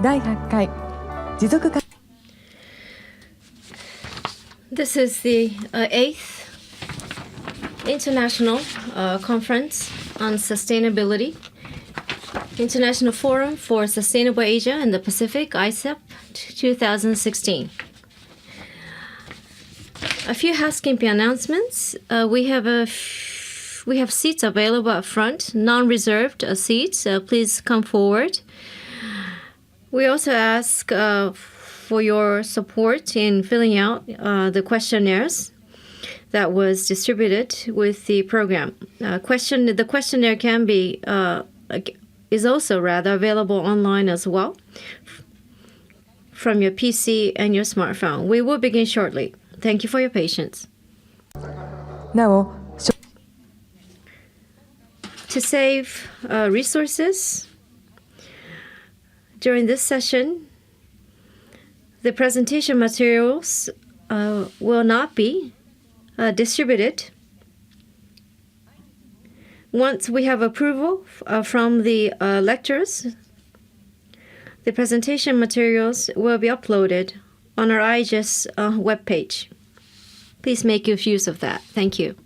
第8回持続可 This is the 8th International Conference on Sustainability, International Forum for Sustainable Asia and the Pacific, ISAP2016. A few housekeeping announcements. We have seats available up front, non-reserved seats. Please come forward. We also ask for your support in filling out the questionnaires that was distributed with the program. The questionnaire is also available online as well from your PC and your smartphone. We will begin shortly. Thank you for your patience. なお To save resources during this session, the presentation materials will not be distributed. Once we have approval from the lecturers, the presentation materials will be uploaded on our IGES webpage. Please make use of that. Thank you.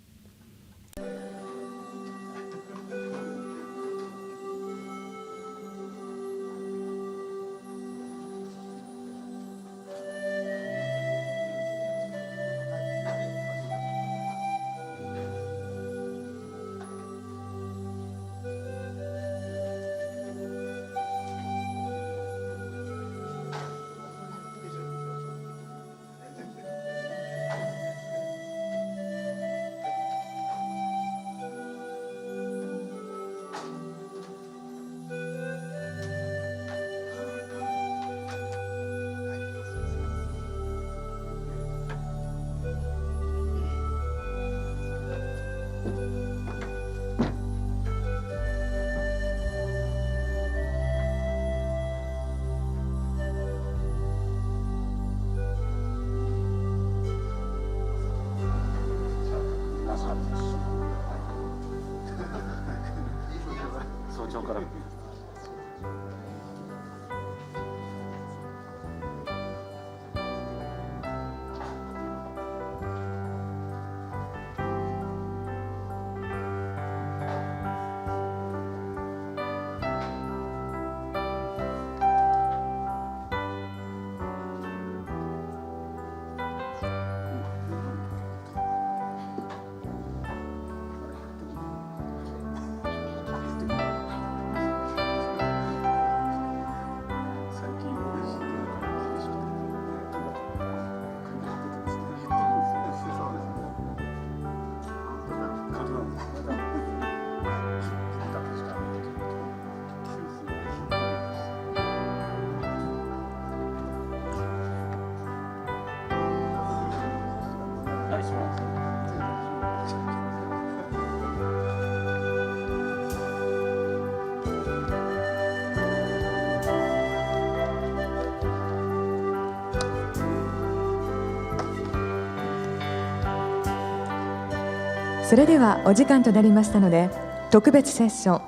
それではお時間となりましたので、特別セッション、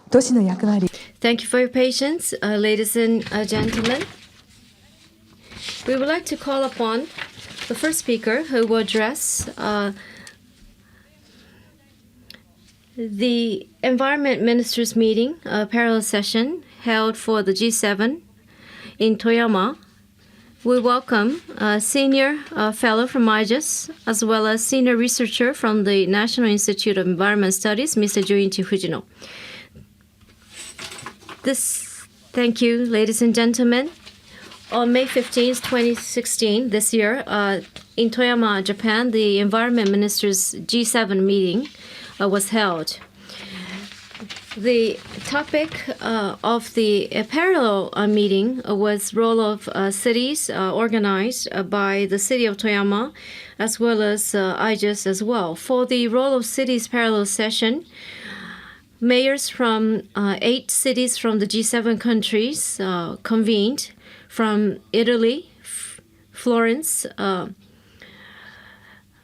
都市の役割。Thank you for your patience, ladies and gentlemen. We would like to call upon the first speaker who will address the Environment Ministers Meeting, a parallel session held for the G7 in Toyama. We welcome a senior fellow from IGES, as well as senior researcher from the National Institute of Environment Studies, Mr. Junichi Fujino. Thank you, ladies and gentlemen. On May 15th, 2016, this year, in Toyama, Japan, the Environment Ministers G7 meeting was held. The topic of the parallel meeting was role of cities organized by the city of Toyama, as well as IGES as well. For the role of cities parallel session, mayors from 8 cities from the G7 countries convened from Italy, Florence,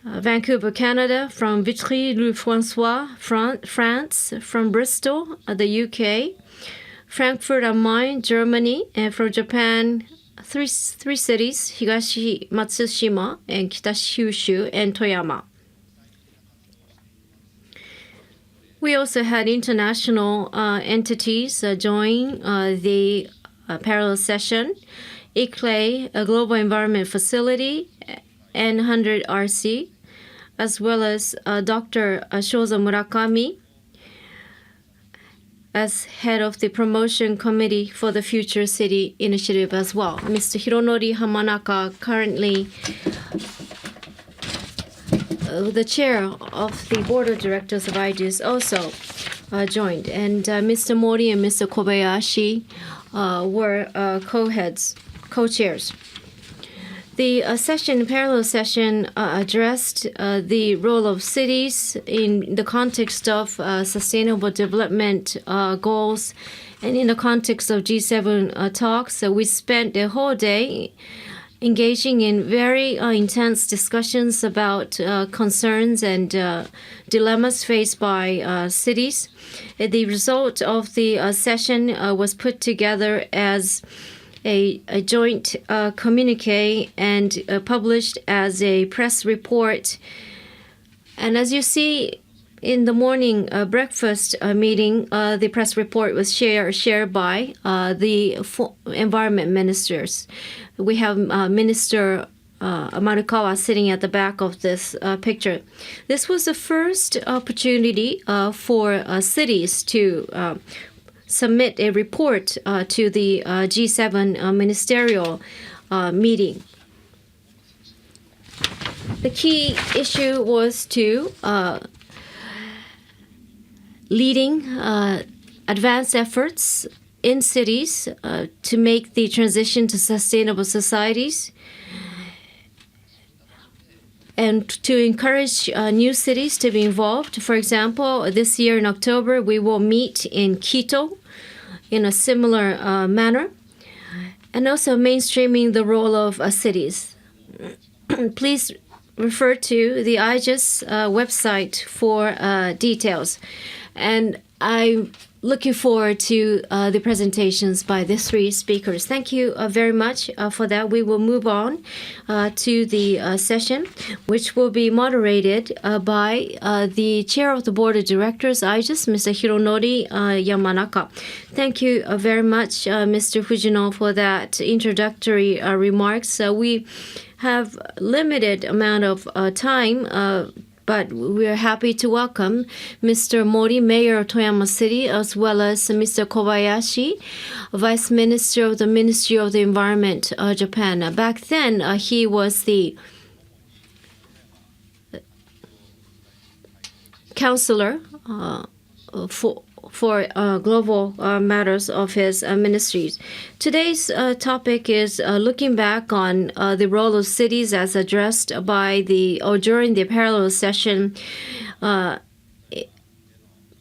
Vancouver, Canada, from Vitry-le-François, France, from Bristol, the UK, Frankfurt am Main, Germany, and from Japan, three cities, Higashi Matsushima and Kitakyushu and Toyama. We also had international entities join the parallel session. ICLEI, a Global Environment Facility, N100 RC, as well as Dr. Shozo Murakami as head of the promotion committee for the Future City Initiative as well. Mr. Hironori Hamanaka, currently the chair of the board of directors of IGES, also joined. And Mr. Mori and Mr. Kobayashi were co-chairs. The parallel session addressed the role of cities in the context of sustainable development goals and in the context of G7 talks. So we spent the whole day engaging in very intense discussions about concerns and dilemmas faced by cities. The result of the session was put together as a joint communique and published as a press report. And as you see in the morning breakfast meeting, the press report was shared by the environment ministers. We have Minister Marukawa sitting at the back of this picture. This was the first opportunity for cities to submit a report to the G7 ministerial meeting. The key issue was to leading advanced efforts in cities to make the transition to sustainable societies and to encourage new cities to be involved. For example, this year in October, we will meet in Quito in a similar manner, and also mainstreaming the role of cities. Please refer to the IGES website for details. And I'm looking forward to the presentations by the three speakers. Thank you very much for that. We will move on to the session, which will be moderated by the chair of the board of directors, IGES, Mr. Hironori Yamanaka. Thank you very much, Mr. Fujino, for that introductory remarks. We have limited amount of time, but we are happy to welcome Mr. Mori, Mayor of Toyama City, as well as Mr. Kobayashi, Vice Minister of the Ministry of the Environment, Japan. Back then, he was the counselor for global matters of his ministries. Today's topic is looking back on the role of cities as addressed by during the parallel session in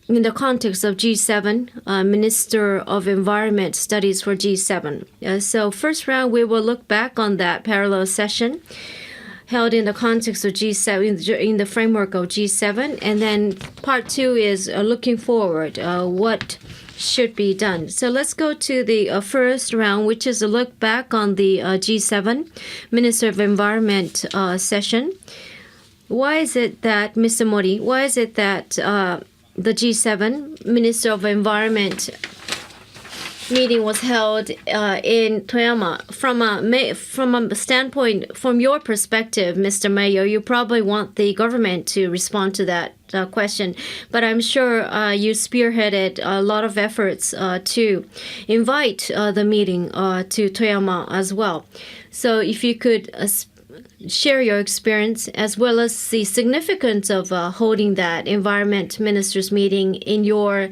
the context of G7, Minister of Environment Studies for G7. So first round, we will look back on that parallel session held in the context of G7, in the framework of G7. And then part two is looking forward, what should be done. So let's go to the first round, which is a look back on the G7 Minister of Environment session. Why is it that, Mr. Mori, the G7 Minister of Environment meeting was held in Toyama? From a standpoint, from your perspective, Mr. Mayor, you probably want the government to respond to that question, but I'm sure you spearheaded a lot of efforts to invite the meeting to Toyama as well. So if you could share your experience as well as the significance of holding that environment ministers meeting in your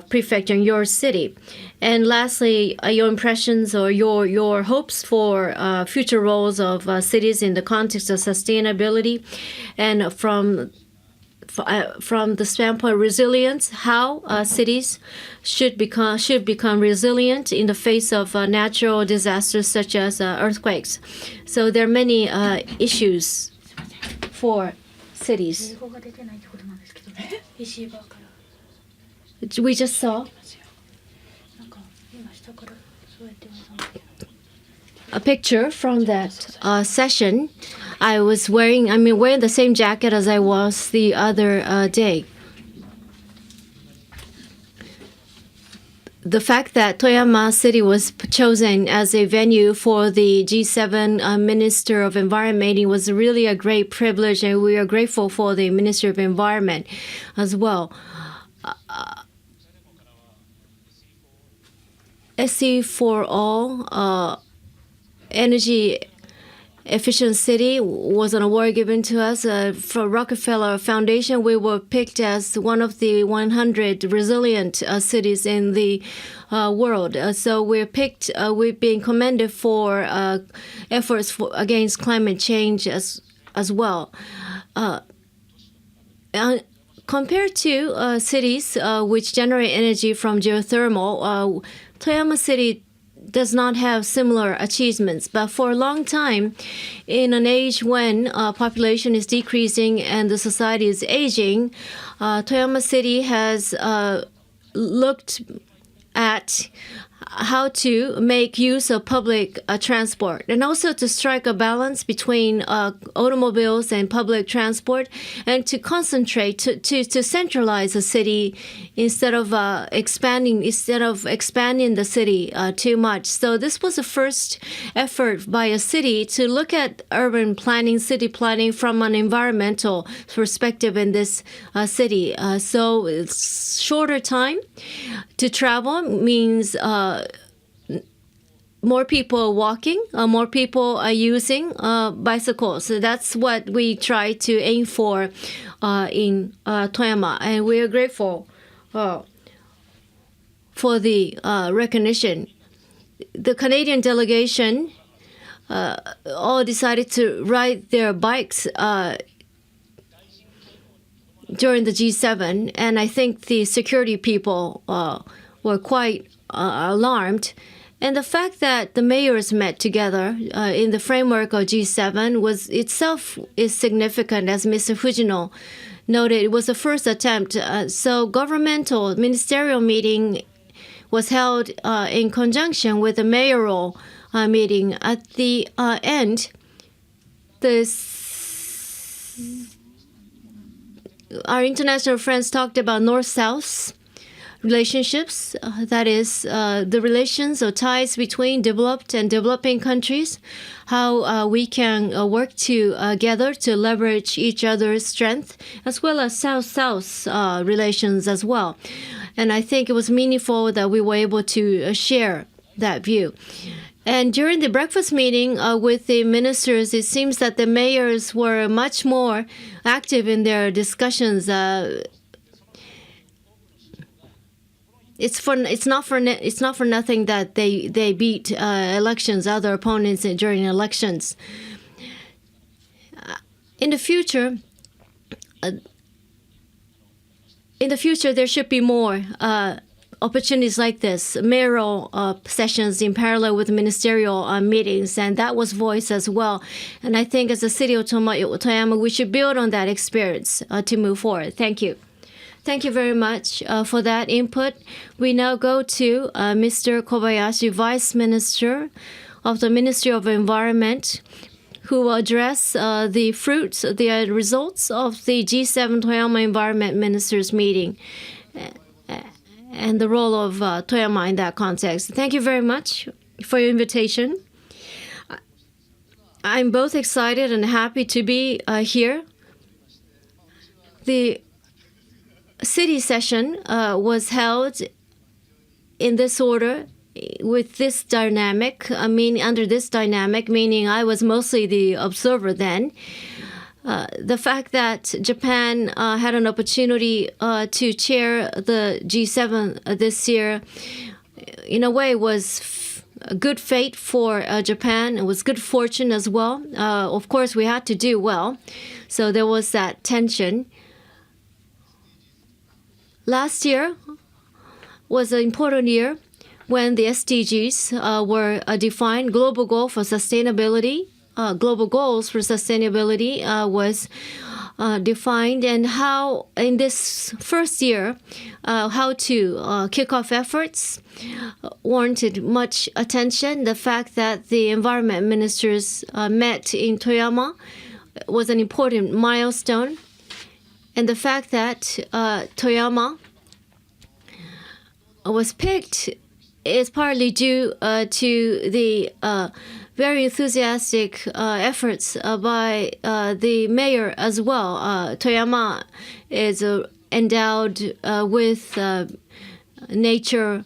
prefecture, in your city. And lastly, your impressions or your hopes for future roles of cities in the context of sustainability, and from the standpoint of resilience, how cities should become resilient in the face of natural disasters such as earthquakes. So there are many issues for cities. We just saw. a picture from that session. I'm wearing the same jacket as I was the other day. The fact that Toyama City was chosen as a venue for the G7 Minister of Environment meeting was really a great privilege, and we are grateful for the Minister of Environment as well. SC for All, Energy Efficient City was an award given to us from Rockefeller Foundation. We were picked as one of the 100 resilient cities in the world. So we're picked. We've been commended for efforts against climate change as well. Compared to cities which generate energy from geothermal, Toyama City does not have similar achievements. But for a long time, in an age when population is decreasing and the society is aging, Toyama City has looked at how to make use of public transport, and also to strike a balance between automobiles and public transport, and to concentrate to centralize the city instead of expanding the city too much. So this was the first effort by a city to look at urban planning, city planning from an environmental perspective in this city. So it's shorter time to travel means more people are walking, more people are using bicycles. So that's what we try to aim for in Toyama, and we are grateful for the recognition. The Canadian delegation all decided to ride their bikes during the G7, and I think the security people were quite alarmed. And the fact that the mayors met together in the framework of G7 was itself is significant, as Mr. Fujino noted. It was the first attempt. So governmental ministerial meeting was held in conjunction with the mayoral meeting. At the end, our international friends talked about North-South relationships, that is, the relations or ties between developed and developing countries, how we can work together to leverage each other's strength, as well as South-South relations as well. And I think it was meaningful that we were able to share that view. And during the breakfast meeting with the ministers, it seems that the mayors were much more active in their discussions. It's not for nothing that they beat elections, other opponents during elections. In the future, there should be more opportunities like this, mayoral sessions in parallel with ministerial meetings, and that was voiced as well. And I think as a city of Toyama, we should build on that experience to move forward. Thank you. Thank you very much for that input. We now go to Mr. Kobayashi, Vice Minister of the Ministry of Environment, who will address the results of the G7 Toyama Environment Ministers meeting and the role of Toyama in that context. Thank you very much for your invitation. I'm both excited and happy to be here. The city session was held in this order, with this dynamic. Under this dynamic, meaning I was mostly the observer then. The fact that Japan had an opportunity to chair the G7 this year, in a way, was a good fate for Japan. It was good fortune as well. Of course, we had to do well, so there was that tension. Last year was an important year when the SDGs were defined. Global goals for sustainability was defined, and how in this first year, how to kick off efforts warranted much attention. The fact that the environment ministers met in Toyama was an important milestone, and the fact that Toyama was picked is partly due to the very enthusiastic efforts by the mayor as well. Toyama is endowed with nature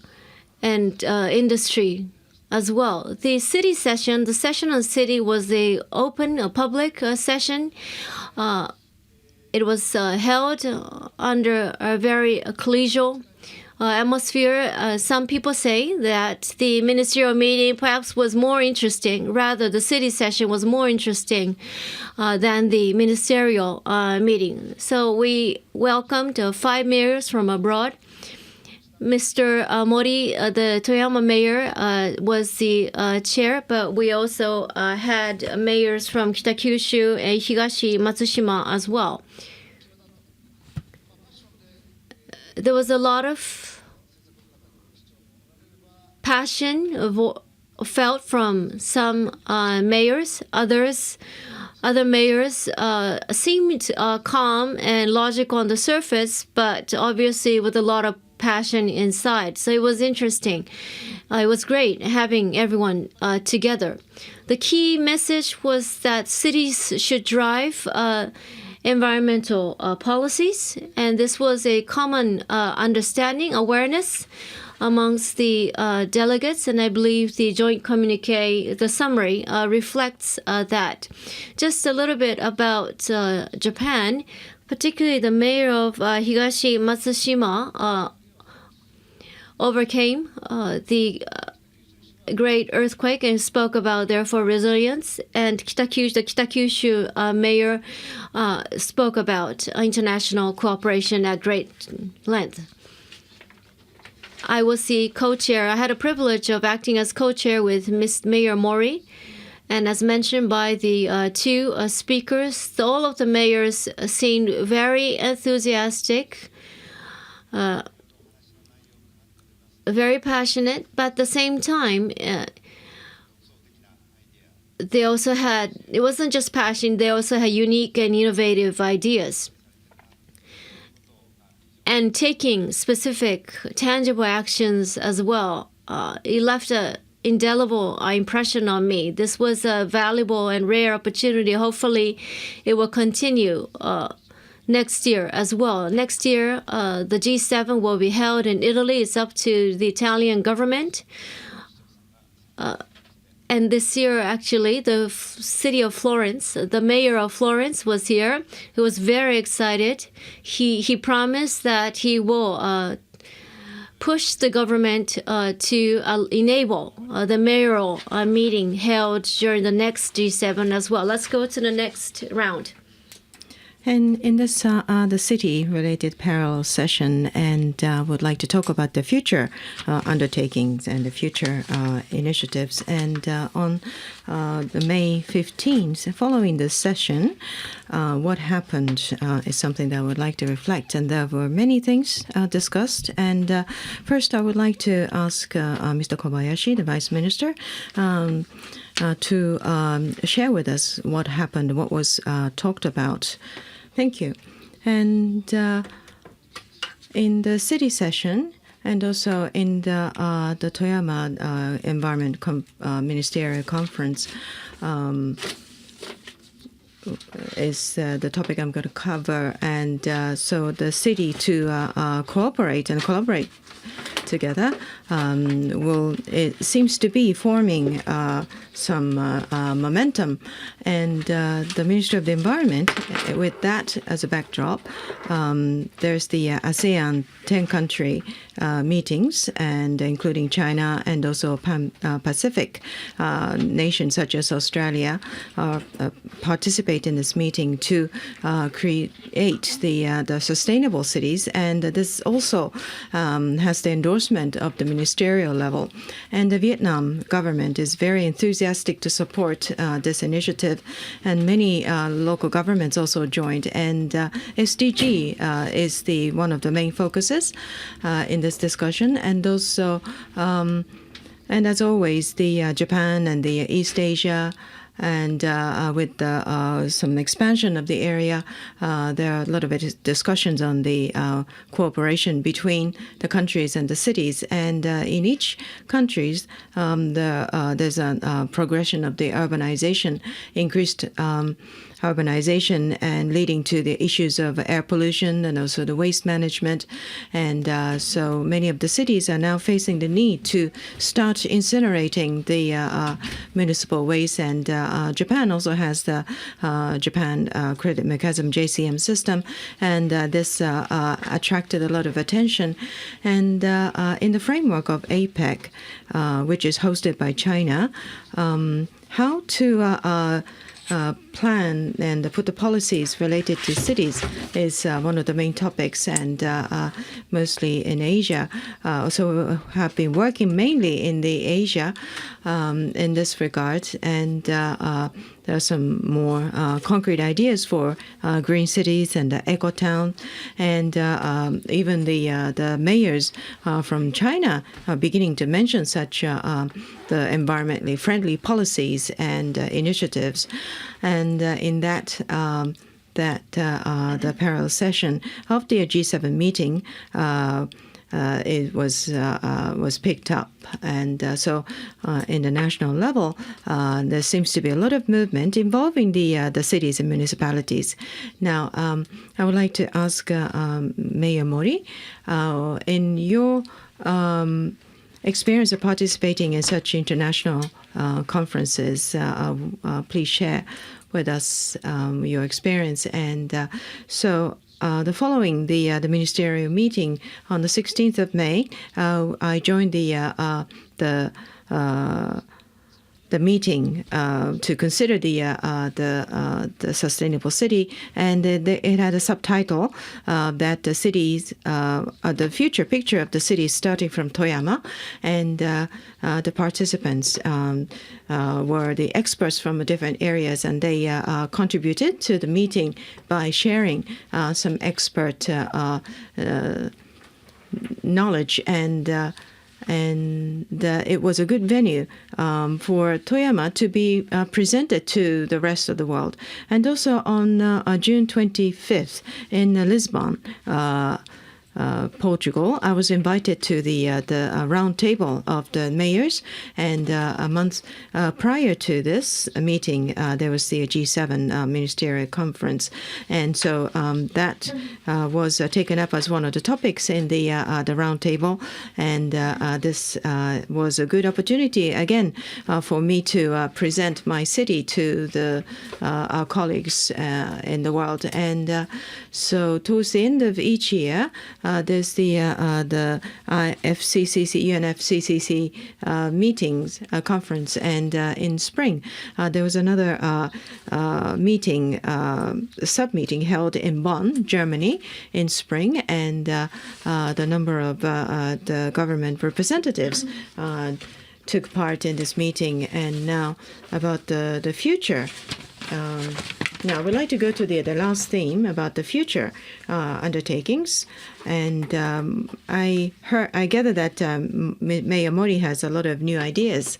and industry as well. The city session, the session on city was a public session. It was held under a very collegial atmosphere. Some people say that the ministerial meeting perhaps was more interesting, rather the city session was more interesting than the ministerial meeting. So we welcomed 5 mayors from abroad. Mr. Mori, the Toyama mayor, was the chair, but we also had mayors from Kitakyushu and Higashi Matsushima as well. There was a lot of passion felt from some mayors. Other mayors seemed calm and logical on the surface, but obviously with a lot of passion inside. So it was interesting. It was great having everyone together. The key message was that cities should drive environmental policies, and this was a common understanding, awareness amongst the delegates, and I believe the joint communique, the summary, reflects that. Just a little bit about Japan, particularly the mayor of Higashi Matsushima overcame the great earthquake and spoke about, therefore, resilience. And the Kitakyushu mayor spoke about international cooperation at great length. I was the co-chair. I had a privilege of acting as co-chair with Mayor Mori. And as mentioned by the 2 speakers, all of the mayors seemed very enthusiastic, very passionate, but at the same time, they also had, it wasn't just passion, they also had unique and innovative ideas. And taking specific, tangible actions as well, it left an indelible impression on me. This was a valuable and rare opportunity. Hopefully, it will continue next year as well. Next year, the G7 will be held in Italy. It's up to the Italian government. And this year, actually, the city of Florence, the mayor of Florence was here. He was very excited. He promised that he will push the government to enable the mayoral meeting held during the next G7 as well. Let's go to the next round. And in this, the city-related parallel session, and would like to talk about the future undertakings and the future initiatives. And on the May 15th, following this session, what happened is something that I would like to reflect. And there were many things discussed. And first, I would like to ask Mr. Kobayashi, the Vice Minister, to share with us what happened, what was talked about. Thank you. And in the city session, and also in the Toyama Environment Ministerial Conference, is the topic I'm going to cover. And so the city to cooperate and collaborate together it seems to be forming some momentum. And the Ministry of the Environment, with that as a backdrop, there's the ASEAN 10-country meetings, and including China and also Pacific nations such as Australia participate in this meeting to create the sustainable cities. And this also has the endorsement of the ministerial level. And the Vietnam government is very enthusiastic to support this initiative, and many local governments also joined. And SDG is one of the main focuses in this discussion. And also, and as always, the Japan and the East Asia, and with some expansion of the area, there are a lot of discussions on the cooperation between the countries and the cities. And in each countries, there's a progression of the urbanization, increased urbanization, and leading to the issues of air pollution and also the waste management. And so many of the cities are now facing the need to start incinerating the municipal waste. And Japan also has the Japan Credit Mechanism JCM system, and this attracted a lot of attention. And in the framework of APEC, which is hosted by China, how to plan and put the policies related to cities is one of the main topics, and mostly in Asia. So have been working mainly in the Asia in this regard, and there are some more concrete ideas for green cities and the eco town, and even the mayors from China are beginning to mention such the environmentally friendly policies and initiatives. And in that the parallel session of the G7 meeting, it was picked up, and so in the national level, there seems to be a lot of movement involving the cities and municipalities. Now, I would like to ask Mayor Mori, in your experience of participating in such international conferences, please share with us your experience. And so the following the ministerial meeting on the 16th of May, I joined the meeting to consider the sustainable city, and it had a subtitle that the cities, the future picture of the city starting from Toyama, and the participants were the experts from different areas, and they contributed to the meeting by sharing some expert knowledge, and it was a good venue for Toyama to be presented to the rest of the world. And also on June 25th in Lisbon, Portugal, I was invited to the round table of the mayors, and a month prior to this meeting, there was the G7 ministerial conference, and so that was taken up as one of the topics in the round table, and this was a good opportunity again for me to present my city to our colleagues in the world. And so towards the end of each year, there's the IFCCC, UNFCCC meetings conference, and in spring there was another meeting, sub-meeting held in Bonn, Germany, in spring, and the number of the government representatives took part in this meeting. And now about the future. Now, we'd like to go to the last theme about the future undertakings, and I gather that Mayor Mori has a lot of new ideas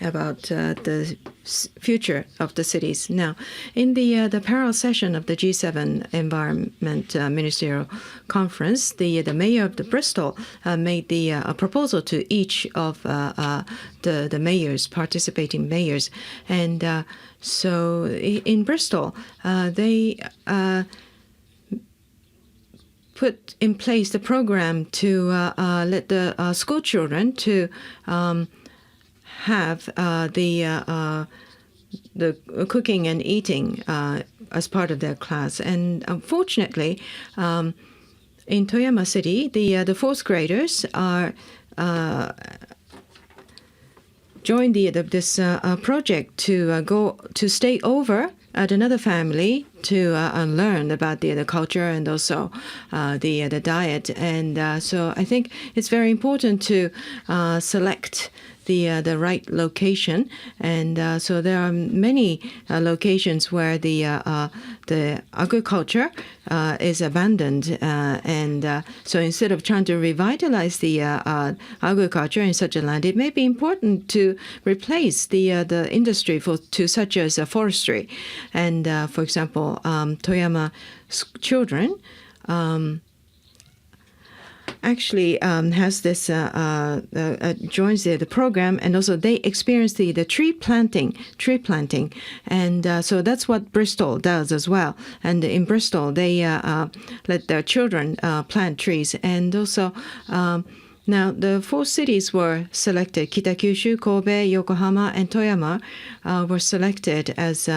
about the future of the cities. Now, in the parallel session of the G7 Environment Ministerial Conference, the mayor of Bristol made a proposal to each of the mayors, participating mayors, and so in Bristol, they put in place the program to let the school children to have the cooking and eating as part of their class. And unfortunately, in Toyama City, the fourth graders are joined this project to go to stay over at another family to learn about the culture and also the diet. And so I think it's very important to select the right location, and so there are many locations where the agriculture is abandoned, and so instead of trying to revitalize the agriculture in such a land, it may be important to replace the industry to such as forestry. And for example, Toyama children actually has this joins the program, and also they experience the tree planting, and so that's what Bristol does as well. And in Bristol, they let their children plant trees, and also. Now, the four cities were selected. Kitakyushu, Kobe, Yokohama, and Toyama were selected as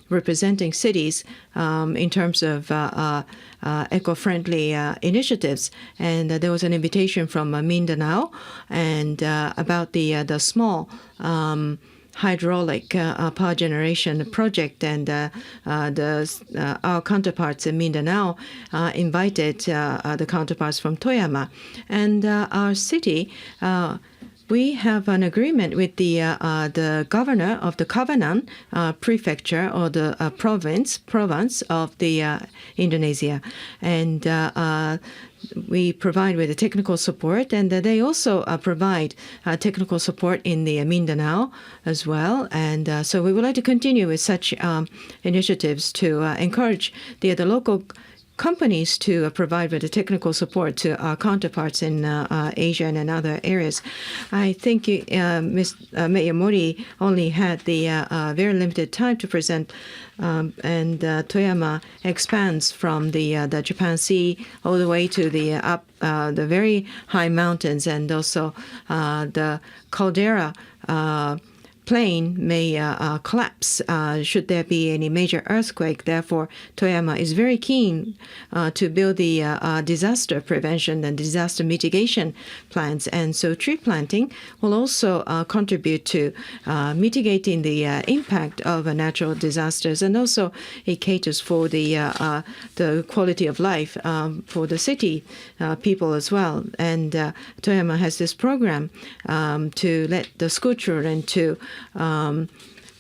representing cities in terms of eco-friendly initiatives. And there was an invitation from Mindanao and about the small hydraulic power generation project, and our counterparts in Mindanao invited the counterparts from Toyama, and our city. We have an agreement with the governor of the Kavangan prefecture, or the province of the Indonesia, and we provide with the technical support, and they also provide technical support in the Mindanao as well. And so we would like to continue with such initiatives to encourage the local companies to provide with the technical support to our counterparts in Asia and in other areas. I think Mayor Mori only had the very limited time to present, and Toyama expands from the Japan Sea all the way to the very high mountains, and also the caldera plain may collapse should there be any major earthquake. Therefore, Toyama is very keen to build the disaster prevention and disaster mitigation plans. And so tree planting will also contribute to mitigating the impact of natural disasters, and also it caters for the quality of life for the city people as well. And Toyama has this program to let the school children to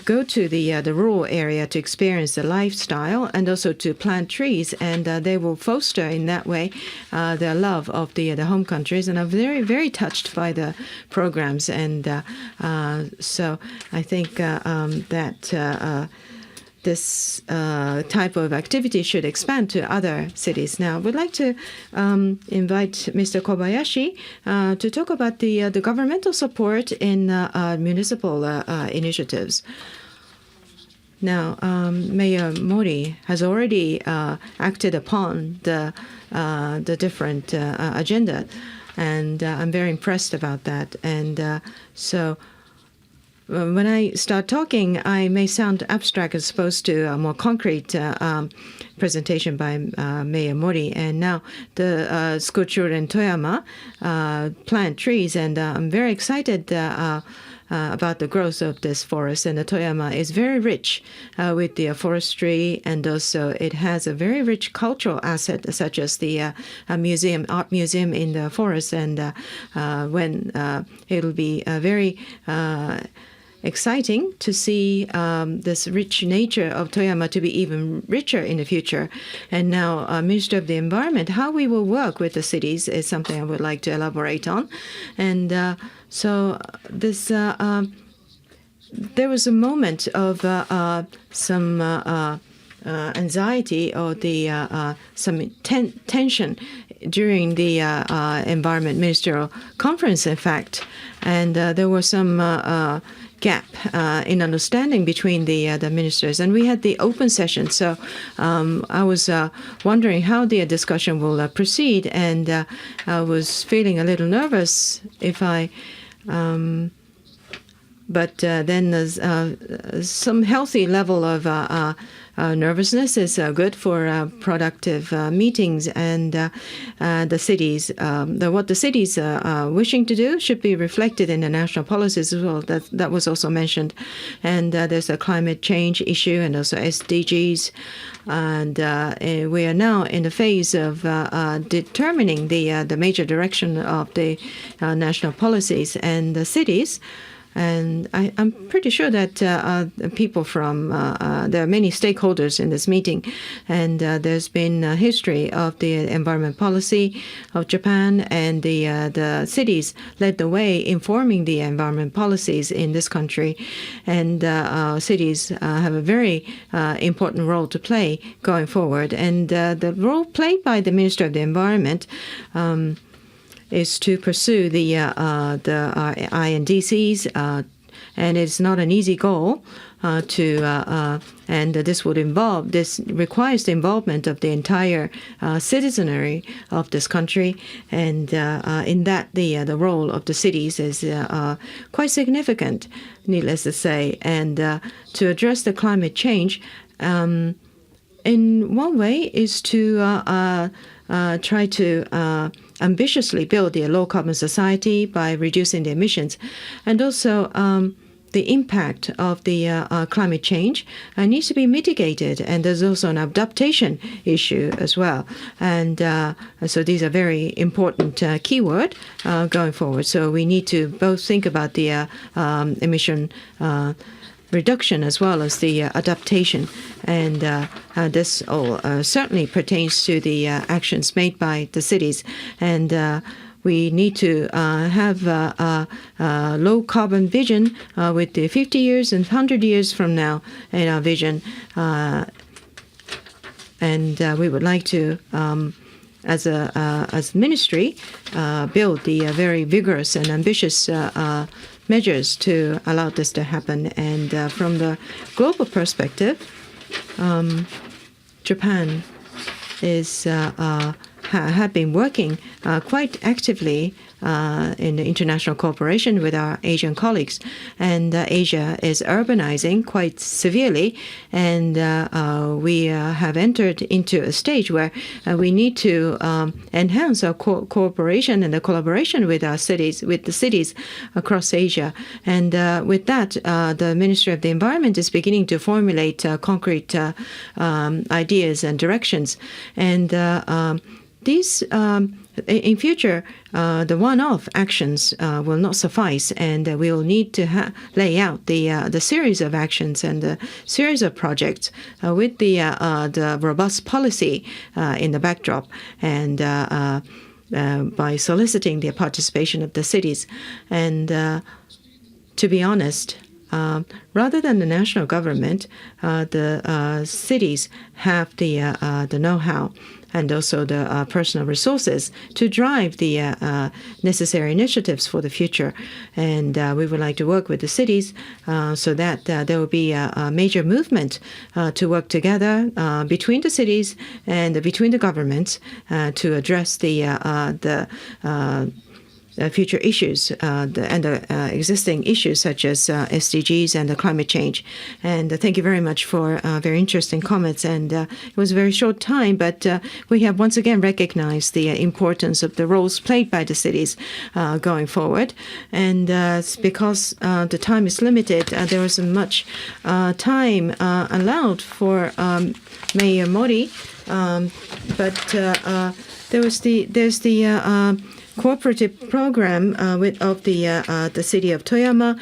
go to the rural area to experience the lifestyle, and also to plant trees, and they will foster in that way their love of the home countries, and are very, very touched by the programs. And so I think that this type of activity should expand to other cities. Now, we'd like to invite Mr. Kobayashi to talk about the governmental support in municipal initiatives. Now, Mayor Mori has already acted upon the different agenda, and I'm very impressed about that. And so when I start talking, I may sound abstract as opposed to a more concrete presentation by Mayor Mori. And now the school children in Toyama plant trees, and I'm very excited about the growth of this forest. And the Toyama is very rich with the forestry, and also it has a very rich cultural asset, such as the art museum in the forest. And when it'll be very exciting to see this rich nature of Toyama to be even richer in the future. And now, Minister of the Environment, how we will work with the cities is something I would like to elaborate on. And so this there was a moment of some anxiety, or some tension during the Environment Ministerial Conference, in fact. And there was some gap in understanding between the ministers, and we had the open session. So I was wondering how the discussion will proceed, and I was feeling a little nervous if I But then there's some healthy level of nervousness is good for productive meetings, and the cities, what the cities are wishing to do should be reflected in the national policies as well. That was also mentioned. And there's a climate change issue and also SDGs. And we are now in the phase of determining the major direction of the national policies and the cities. And I'm pretty sure that people from there are many stakeholders in this meeting, and there's been a history of the environment policy of Japan, and the cities led the way informing the environment policies in this country, and cities have a very important role to play going forward. And the role played by the Minister of the Environment is to pursue the INDCs, and it's not an easy goal and this requires the involvement of the entire citizenry of this country, and in that the role of the cities is quite significant, needless to say, and to address the climate change. In one way is to try to ambitiously build a low-carbon society by reducing the emissions. And also the impact of the climate change needs to be mitigated, and there's also an adaptation issue as well. And so these are very important keyword going forward. So we need to both think about the emission reduction as well as the adaptation, and this all certainly pertains to the actions made by the cities, and we need to have a low carbon vision with the 50 years and 100 years from now in our vision, and we would like to as ministry build the very vigorous and ambitious measures to allow this to happen. And from the global perspective, Japan is have been working quite actively in the international cooperation with our Asian colleagues. And Asia is urbanizing quite severely, and we have entered into a stage where we need to enhance our cooperation and the collaboration with our cities, with the cities across Asia. And with that, the Ministry of the Environment is beginning to formulate concrete ideas and directions. And these in future, the one-off actions will not suffice, and we will need to lay out the series of actions and the series of projects with the robust policy in the backdrop, and by soliciting the participation of the cities. And to be honest, rather than the national government, the cities have the know-how and also the personal resources to drive the necessary initiatives for the future. And we would like to work with the cities so that there will be a major movement to work together between the cities and between the governments to address the future issues and the existing issues such as SDGs and the climate change. And thank you very much for very interesting comments. And it was a very short time, but we have once again recognized the importance of the roles played by the cities going forward. And because the time is limited, there wasn't much time allowed for Mayor Mori, but there's the cooperative program of the city of Toyama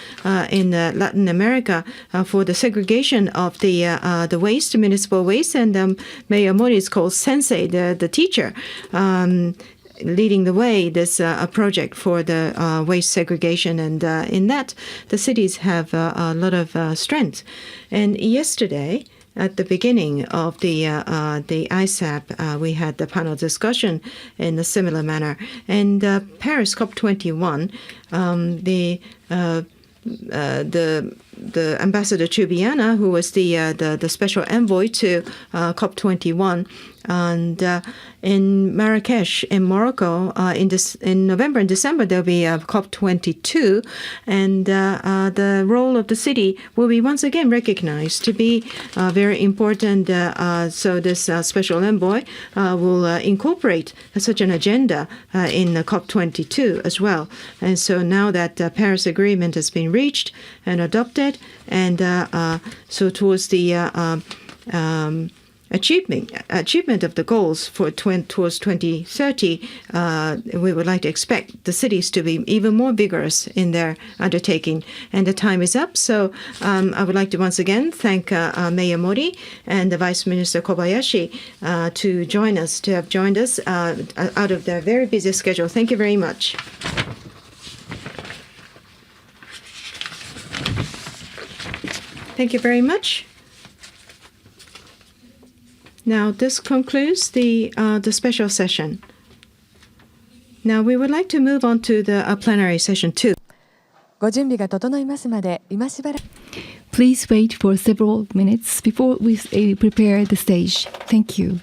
in Latin America for the segregation of the waste, municipal waste, and Mayor Mori is called Sensei, the teacher, leading the way this project for the waste segregation, and in that the cities have a lot of strength. And yesterday, at the beginning of the ISAP, we had the panel discussion in a similar manner. And Paris COP21, the Ambassador Chubiana, who was the special envoy to COP21, And in Marrakesh, in Morocco, in November and December, there'll be a COP22, and the role of the city will be once again recognized to be very important. So this special envoy will incorporate such an agenda in COP22 as well. And so now that the Paris Agreement has been reached and adopted, and so towards the achievement of the goals for towards 2030, we would like to expect the cities to be even more vigorous in their undertaking. And the time is up, so I would like to once again thank Mayor Mori and the Vice Minister Kobayashi to have joined us out of their very busy schedule. Thank you very much. Thank you very much. Now, this concludes the special session. Now, we would like to move on to the plenary session 2. ご準備が整いますまで今しばらく Please wait for several minutes before we prepare the stage. Thank you.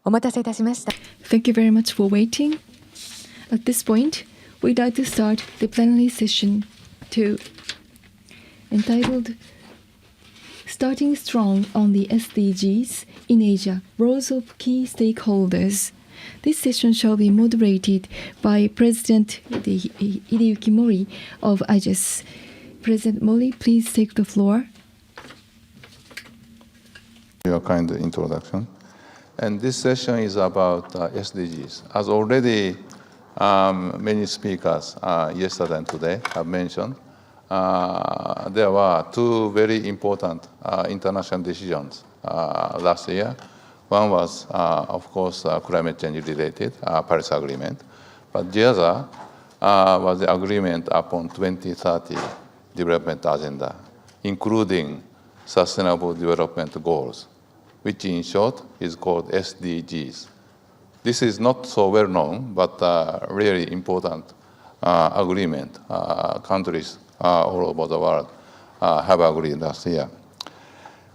お待たせいたしました。 Thank you very much for waiting. At this point, we'd like to start the plenary session 2, entitled Starting Strong on the SDGs in Asia, Roles of Key Stakeholders. This session shall be moderated by President Hideyuki Mori of IGES. President Mori, please take the floor. Your kind introduction. And this session is about SDGs. As already many speakers yesterday and today have mentioned, there were two very important international decisions last year. One was, of course, climate change related, Paris Agreement. But the other was the agreement upon 2030 development agenda, including sustainable development goals, which in short is called SDGs. This is not so well known, but really important agreement. Countries all over the world have agreed last year.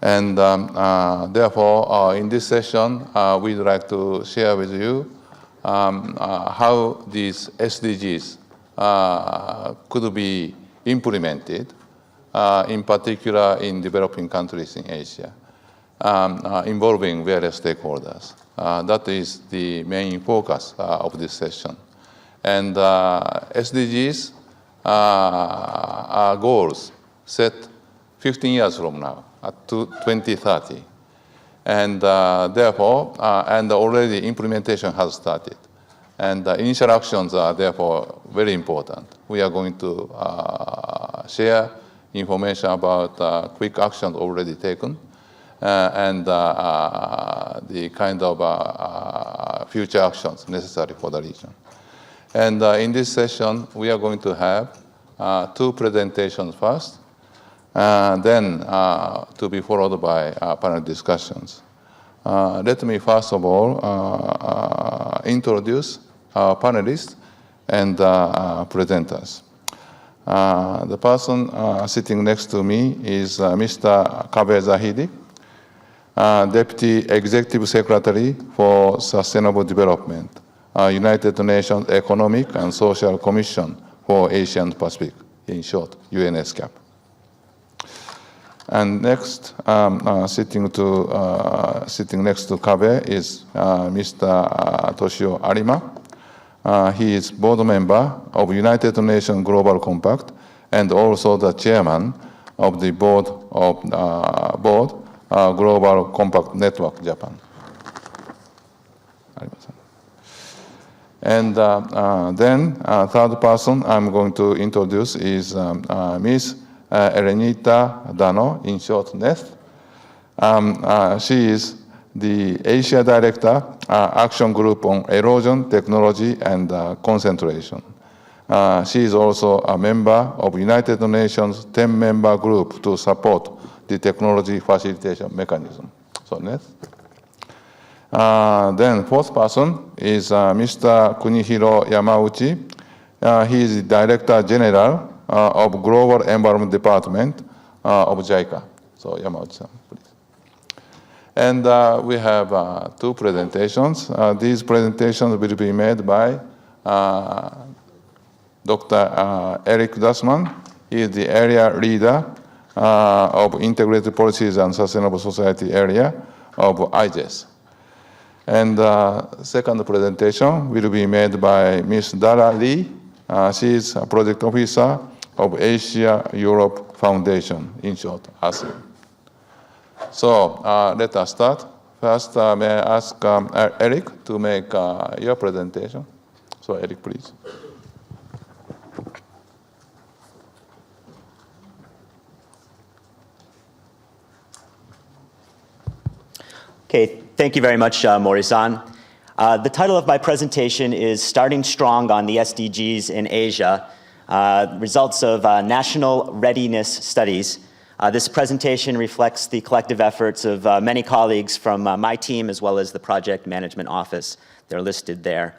And therefore, in this session, we'd like to share with you how these SDGs could be implemented, in particular in developing countries in Asia. Involving various stakeholders. That is the main focus of this session. And SDGs are goals set 15 years from now, at 2030. And therefore, and already implementation has started. And initial actions are therefore very important. We are going to share information about quick actions already taken, and the kind of future actions necessary for the region. And in this session, we are going to have 2 presentations first, then to be followed by panel discussions. Let me first of all introduce our panelists and presenters. The person sitting next to me is Mr. Kabe Zahidi, Deputy Executive Secretary for Sustainable Development, United Nations Economic and Social Commission for Asia and Pacific, in short, UNSCAP. And next, sitting next to Kabe is Mr. Toshio Arima. He is board member of United Nations Global Compact and also the chairman of the board of Global Compact Network Japan. And then third person I'm going to introduce is Ms. Elenita Dano, in short, Neth. She is the Asia Director, Action Group on Erosion, Technology, and Concentration. She is also a member of United Nations 10-member group to support the technology facilitation mechanism. So next. Then fourth person is Mr. Kunihiro Yamauchi. He is the Director General of Global Environment Department of JICA. So Yamauchi-san, please. And we have 2 presentations. These presentations will be made by Dr. Eric Dassman. He is the area leader of Integrated Policies and Sustainable Society area of IGES. And second presentation will be made by Ms. Dara Lee. She is a project officer of Asia Europe Foundation, in short, ASEAN. So let us start. First, may I ask Eric to make your presentation. So Eric, please. Okay, thank you very much, Mori-san. The title of my presentation is Starting Strong on the SDGs in Asia, Results of National Readiness Studies. This presentation reflects the collective efforts of many colleagues from my team as well as the Project Management Office. They're listed there.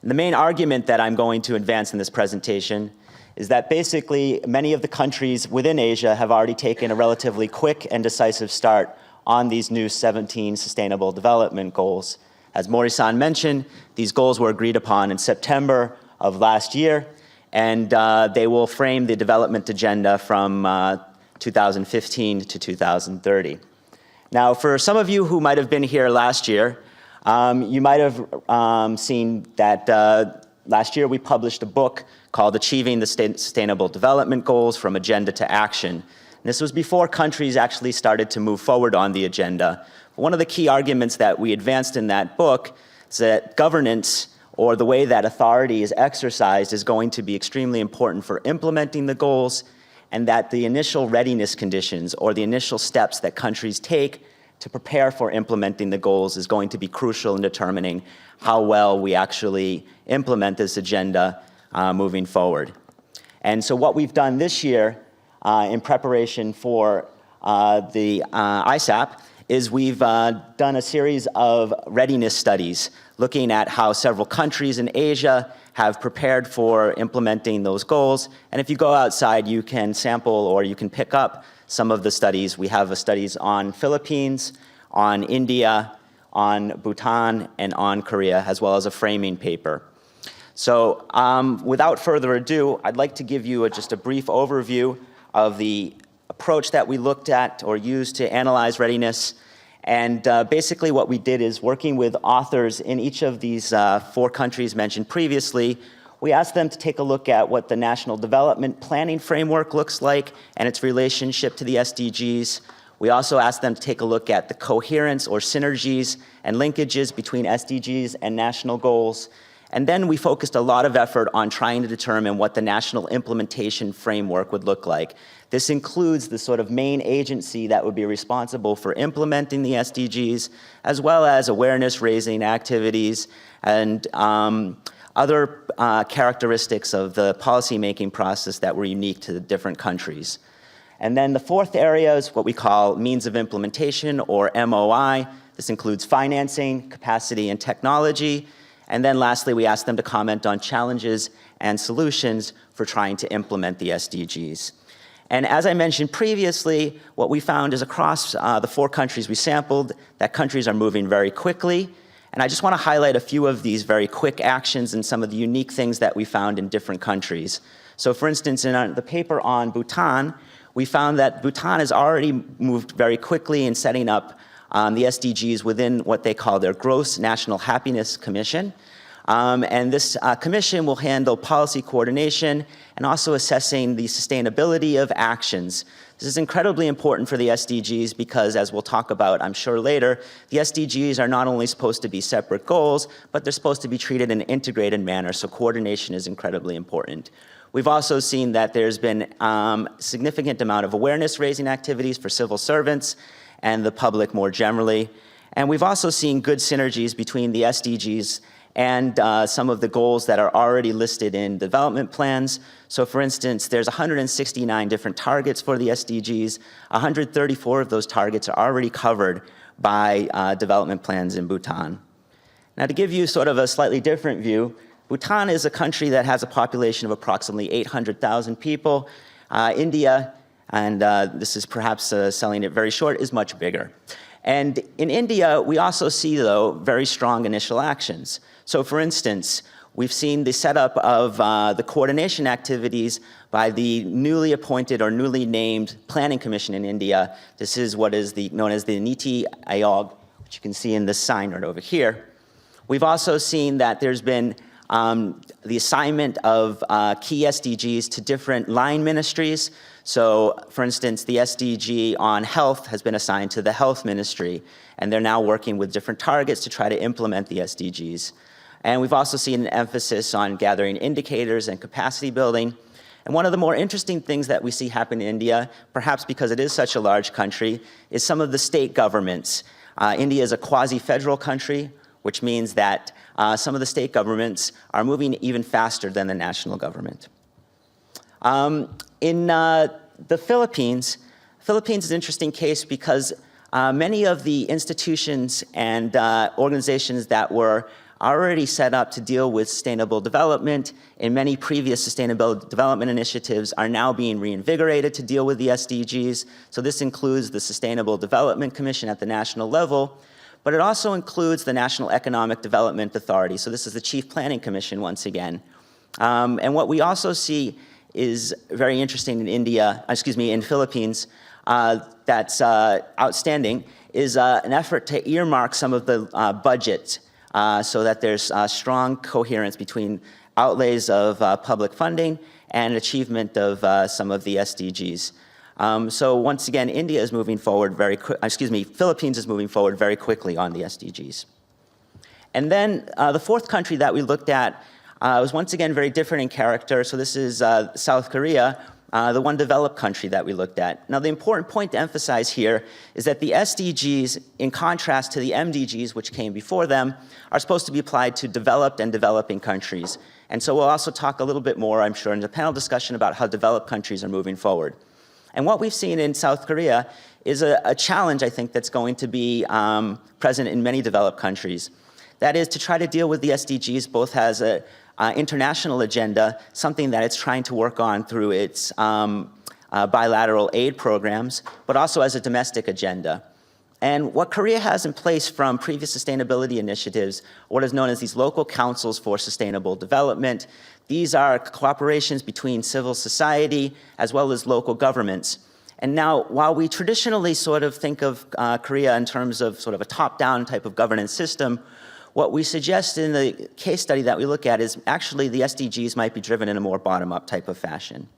And the main argument that I'm going to advance in this presentation is that basically many of the countries within Asia have already taken a relatively quick and decisive start on these new 17 Sustainable Development Goals. As Mori-san mentioned, these goals were agreed upon in September of last year, and they will frame the development agenda from 2015 to 2030. Now, for some of you who might have been here last year, you might have seen that last year we published a book called Achieving the Sustainable Development Goals from Agenda to Action. And this was before countries actually started to move forward on the agenda. One of the key arguments that we advanced in that book is that governance, or the way that authority is exercised, is going to be extremely important for implementing the goals, and that the initial readiness conditions, or the initial steps that countries take to prepare for implementing the goals, is going to be crucial in determining how well we actually implement this agenda moving forward. And so what we've done this year in preparation for the ISAP is we've done a series of readiness studies looking at how several countries in Asia have prepared for implementing those goals. And if you go outside, you can sample or you can pick up some of the studies. We have studies on Philippines, on India, on Bhutan, and on Korea, as well as a framing paper. So without further ado, I'd like to give you just a brief overview of the approach that we looked at or used to analyze readiness. And basically what we did is, working with authors in each of these 4 countries mentioned previously, we asked them to take a look at what the National Development Planning Framework looks like and its relationship to the SDGs. We also asked them to take a look at the coherence or synergies and linkages between SDGs and national goals. And then we focused a lot of effort on trying to determine what the national implementation framework would look like. This includes the sort of main agency that would be responsible for implementing the SDGs, as well as awareness-raising activities and other characteristics of the policymaking process that were unique to the different countries. And then the fourth area is what we call means of implementation, or MOI. This includes financing, capacity, and technology. And then lastly, we asked them to comment on challenges and solutions for trying to implement the SDGs. And as I mentioned previously, what we found is across the 4 countries we sampled, that countries are moving very quickly. And I just want to highlight a few of these very quick actions and some of the unique things that we found in different countries. So for instance, in the paper on Bhutan, we found that Bhutan has already moved very quickly in setting up the SDGs within what they call their Gross National Happiness Commission. And this commission will handle policy coordination and also assessing the sustainability of actions. This is incredibly important for the SDGs because, as we'll talk about, I'm sure later, the SDGs are not only supposed to be separate goals, but they're supposed to be treated in an integrated manner, so coordination is incredibly important. We've also seen that there's been a significant amount of awareness-raising activities for civil servants and the public more generally. And we've also seen good synergies between the SDGs and some of the goals that are already listed in development plans. So for instance, there's 169 different targets for the SDGs. 134 of those targets are already covered by development plans in Bhutan. Now, to give you sort of a slightly different view, Bhutan is a country that has a population of approximately 800,000 people. India, and this is perhaps selling it very short, is much bigger. And in India, we also see, though, very strong initial actions. So for instance, we've seen the setup of the coordination activities by the newly appointed or newly named Planning Commission in India. This is what is known as the Niti Aayog, which you can see in this sign right over here. We've also seen that there's been the assignment of key SDGs to different line ministries. So, for instance, the SDG on health has been assigned to the health ministry, and they're now working with different targets to try to implement the SDGs. And we've also seen an emphasis on gathering indicators and capacity building. And one of the more interesting things that we see happen in India, perhaps because it is such a large country, is some of the state governments. India is a quasi-federal country, which means that some of the state governments are moving even faster than the national government. In the Philippines is an interesting case because many of the institutions and organizations that were already set up to deal with sustainable development in many previous sustainable development initiatives are now being reinvigorated to deal with the SDGs. So this includes the Sustainable Development Commission at the national level, but it also includes the National Economic Development Authority. So this is the Chief Planning Commission once again. And what we also see is very interesting in in Philippines, that's outstanding, is an effort to earmark some of the budget so that there's strong coherence between outlays of public funding and achievement of some of the SDGs. So once again, India is moving forward Philippines is moving forward very quickly on the SDGs. And then the fourth country that we looked at was once again very different in character. So this is South Korea, the one developed country that we looked at. Now, the important point to emphasize here is that the SDGs, in contrast to the MDGs, which came before them, are supposed to be applied to developed and developing countries. And so we'll also talk a little bit more, I'm sure, in the panel discussion about how developed countries are moving forward. And what we've seen in South Korea is a challenge, I think, that's going to be present in many developed countries. That is to try to deal with the SDGs both as an international agenda, something that it's trying to work on through its bilateral aid programs, but also as a domestic agenda. And what Korea has in place from previous sustainability initiatives, what is known as these local councils for sustainable development. These are cooperations between civil society as well as local governments. And now, while we traditionally sort of think of Korea in terms of sort of a top-down type of governance system, what we suggest in the case study that we look at is actually the SDGs might be driven in a more bottom-up type of fashion.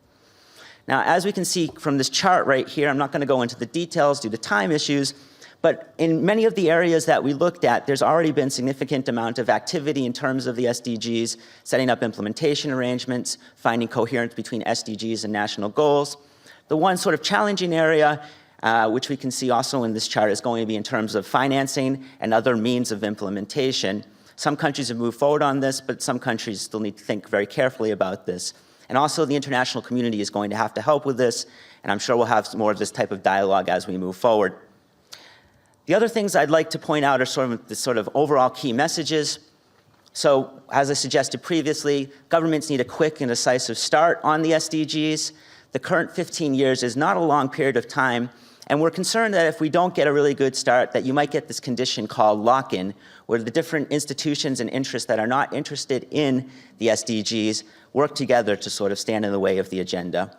Now, as we can see from this chart right here, I'm not going to go into the details due to time issues, But in many of the areas that we looked at, there's already been significant amount of activity in terms of the SDGs, setting up implementation arrangements, finding coherence between SDGs and national goals. The one sort of challenging area, which we can see also in this chart, is going to be in terms of financing and other means of implementation. Some countries have moved forward on this, but some countries still need to think very carefully about this. And also the international community is going to have to help with this, and I'm sure we'll have more of this type of dialogue as we move forward. The other things I'd like to point out are sort of overall key messages. So, as I suggested previously, governments need a quick and decisive start on the SDGs. The current 15 years is not a long period of time, and we're concerned that if we don't get a really good start, that you might get this condition called lock-in, where the different institutions and interests that are not interested in the SDGs work together to sort of stand in the way of the agenda.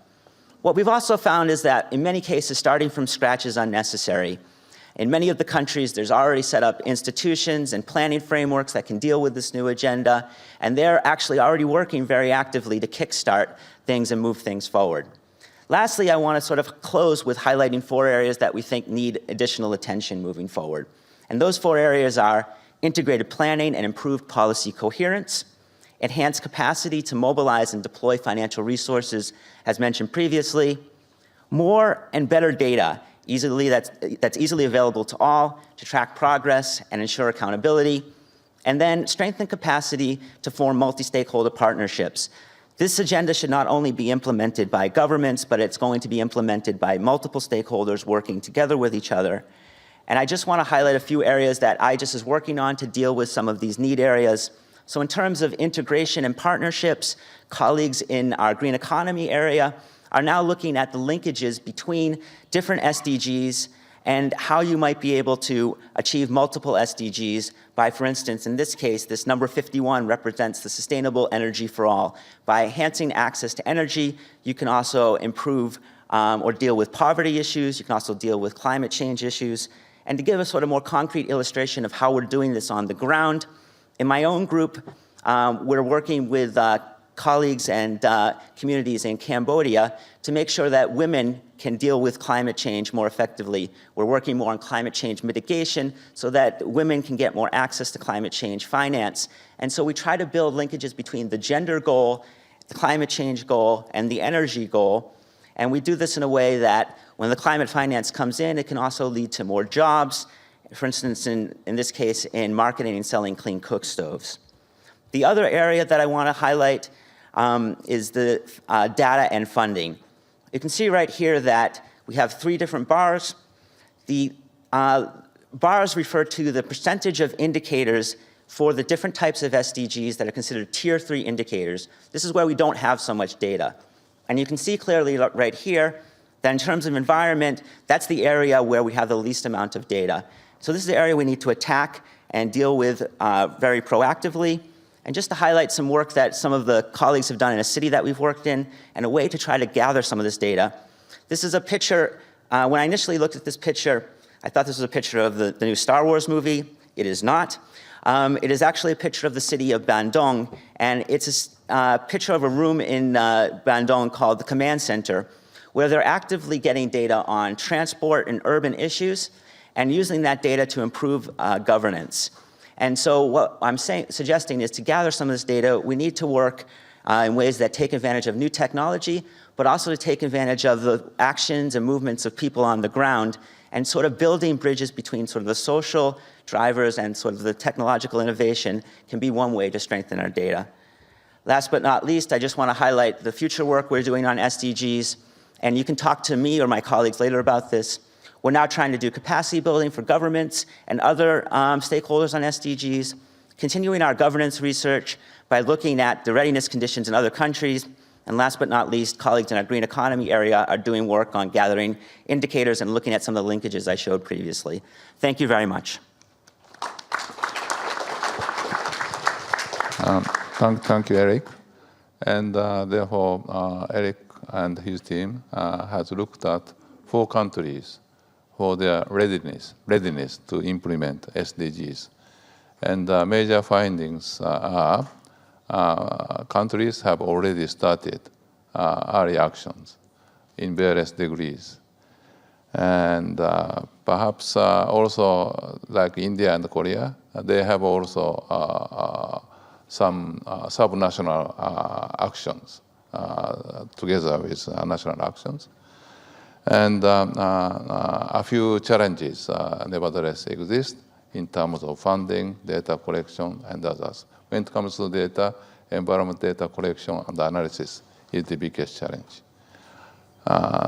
What we've also found is that in many cases, starting from scratch is unnecessary. In many of the countries, there's already set up institutions and planning frameworks that can deal with this new agenda, and they're actually already working very actively to kickstart things and move things forward. Lastly, I want to sort of close with highlighting 4 areas that we think need additional attention moving forward. And those 4 areas are integrated planning and improved policy coherence, enhanced capacity to mobilize and deploy financial resources, as mentioned previously, more and better data that's easily available to all to track progress and ensure accountability, and then strengthen capacity to form multi-stakeholder partnerships. This agenda should not only be implemented by governments, but it's going to be implemented by multiple stakeholders working together with each other. And I just want to highlight a few areas that IGES is working on to deal with some of these need areas. So in terms of integration and partnerships, colleagues in our green economy area are now looking at the linkages between different SDGs and how you might be able to achieve multiple SDGs by, for instance, in this case, this number 51 represents the sustainable energy for all. By enhancing access to energy, you can also improve or deal with poverty issues. You can also deal with climate change issues. And to give a sort of more concrete illustration of how we're doing this on the ground, in my own group, we're working with colleagues and communities in Cambodia to make sure that women can deal with climate change more effectively. We're working more on climate change mitigation so that women can get more access to climate change finance. And so we try to build linkages between the gender goal, the climate change goal, and the energy goal. And we do this in a way that when the climate finance comes in, it can also lead to more jobs, for instance, in this case, in marketing and selling clean cook stoves. The other area that I want to highlight is the data and funding. You can see right here that we have 3 different bars. The bars refer to the percentage of indicators for the different types of SDGs that are considered Tier 3 indicators. This is where we don't have so much data. And you can see clearly right here that in terms of environment, that's the area where we have the least amount of data. So this is the area we need to attack and deal with very proactively. And just to highlight some work that some of the colleagues have done in a city that we've worked in, and a way to try to gather some of this data. This is a picture, when I initially looked at this picture, I thought this was a picture of the new Star Wars movie. It is not. It is actually a picture of the city of Bandung, and it's a picture of a room in Bandung called the Command Center, where they're actively getting data on transport and urban issues, and using that data to improve governance. And so what I'm suggesting is to gather some of this data, we need to work in ways that take advantage of new technology, but also to take advantage of the actions and movements of people on the ground, and sort of building bridges between sort of the social drivers and sort of the technological innovation can be one way to strengthen our data. Last but not least, I just want to highlight the future work we're doing on SDGs, and you can talk to me or my colleagues later about this. We're now trying to do capacity building for governments and other stakeholders on SDGs, continuing our governance research by looking at the readiness conditions in other countries. And last but not least, colleagues in our green economy area are doing work on gathering indicators and looking at some of the linkages I showed previously. Thank you very much. Thank you, Eric. And therefore, Eric and his team has looked at 4 countries for their readiness to implement SDGs. And major findings are countries have already started early actions in various degrees. And perhaps also like India and Korea, they have also some sub-national actions together with national actions. And a few challenges nevertheless exist in terms of funding, data collection, and others. When it comes to data, environment data collection and analysis is the biggest challenge.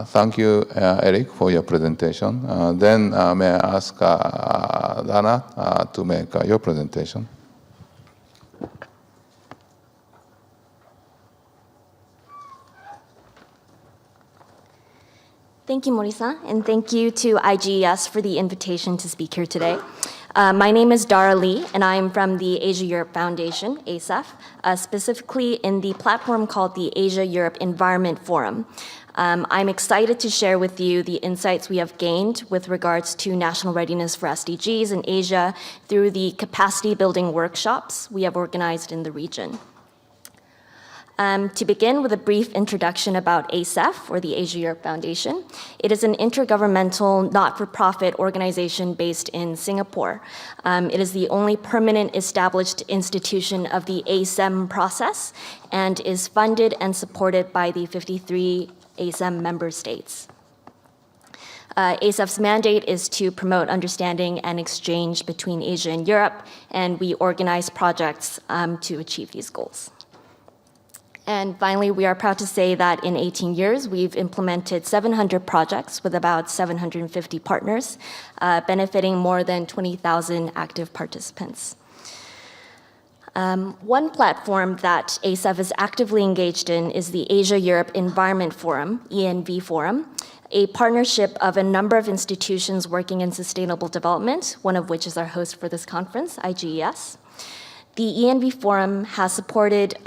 Thank you, Eric, for your presentation. Then may I ask Dana to make your presentation. Thank you, Mori-san, and thank you to IGES for the invitation to speak here today. My name is Dara Lee, and I am from the Asia-Europe Foundation, ASAF, specifically in the platform called the Asia-Europe Environment Forum. I'm excited to share with you the insights we have gained with regards to national readiness for SDGs in Asia through the capacity building workshops we have organized in the region. To begin with a brief introduction about ASAF, or the Asia-Europe Foundation, it is an intergovernmental, not-for-profit organization based in Singapore. It is the only permanent established institution of the ASEM process and is funded and supported by the 53 ASEM member states. ASAF's mandate is to promote understanding and exchange between Asia and Europe, and we organize projects to achieve these goals. And finally, we are proud to say that in 18 years, we've implemented 700 projects with about 750 partners, benefiting more than 20,000 active participants. One platform that ASAF is actively engaged in is the Asia-Europe Environment Forum, ENV Forum, a partnership of a number of institutions working in sustainable development, one of which is our host for this conference, IGES. The ENV Forum has supported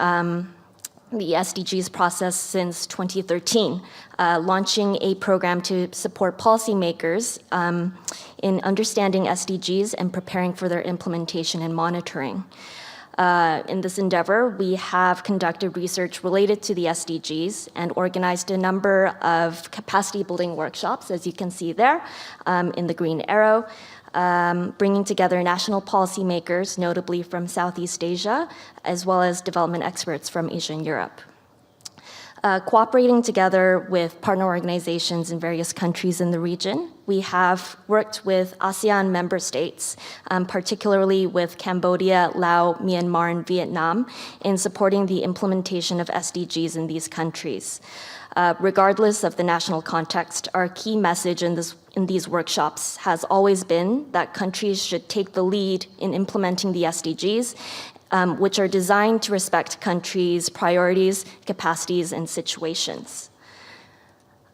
the SDGs process since 2013, launching a program to support policymakers in understanding SDGs and preparing for their implementation and monitoring. In this endeavor, we have conducted research related to the SDGs and organized a number of capacity building workshops, as you can see there in the green arrow, bringing together national policymakers, notably from Southeast Asia, as well as development experts from Asia and Europe. Cooperating together with partner organizations in various countries in the region, we have worked with ASEAN member states, particularly with Cambodia, Laos, Myanmar, and Vietnam, in supporting the implementation of SDGs in these countries. Regardless of the national context, our key message in these workshops has always been that countries should take the lead in implementing the SDGs, which are designed to respect countries' priorities, capacities, and situations.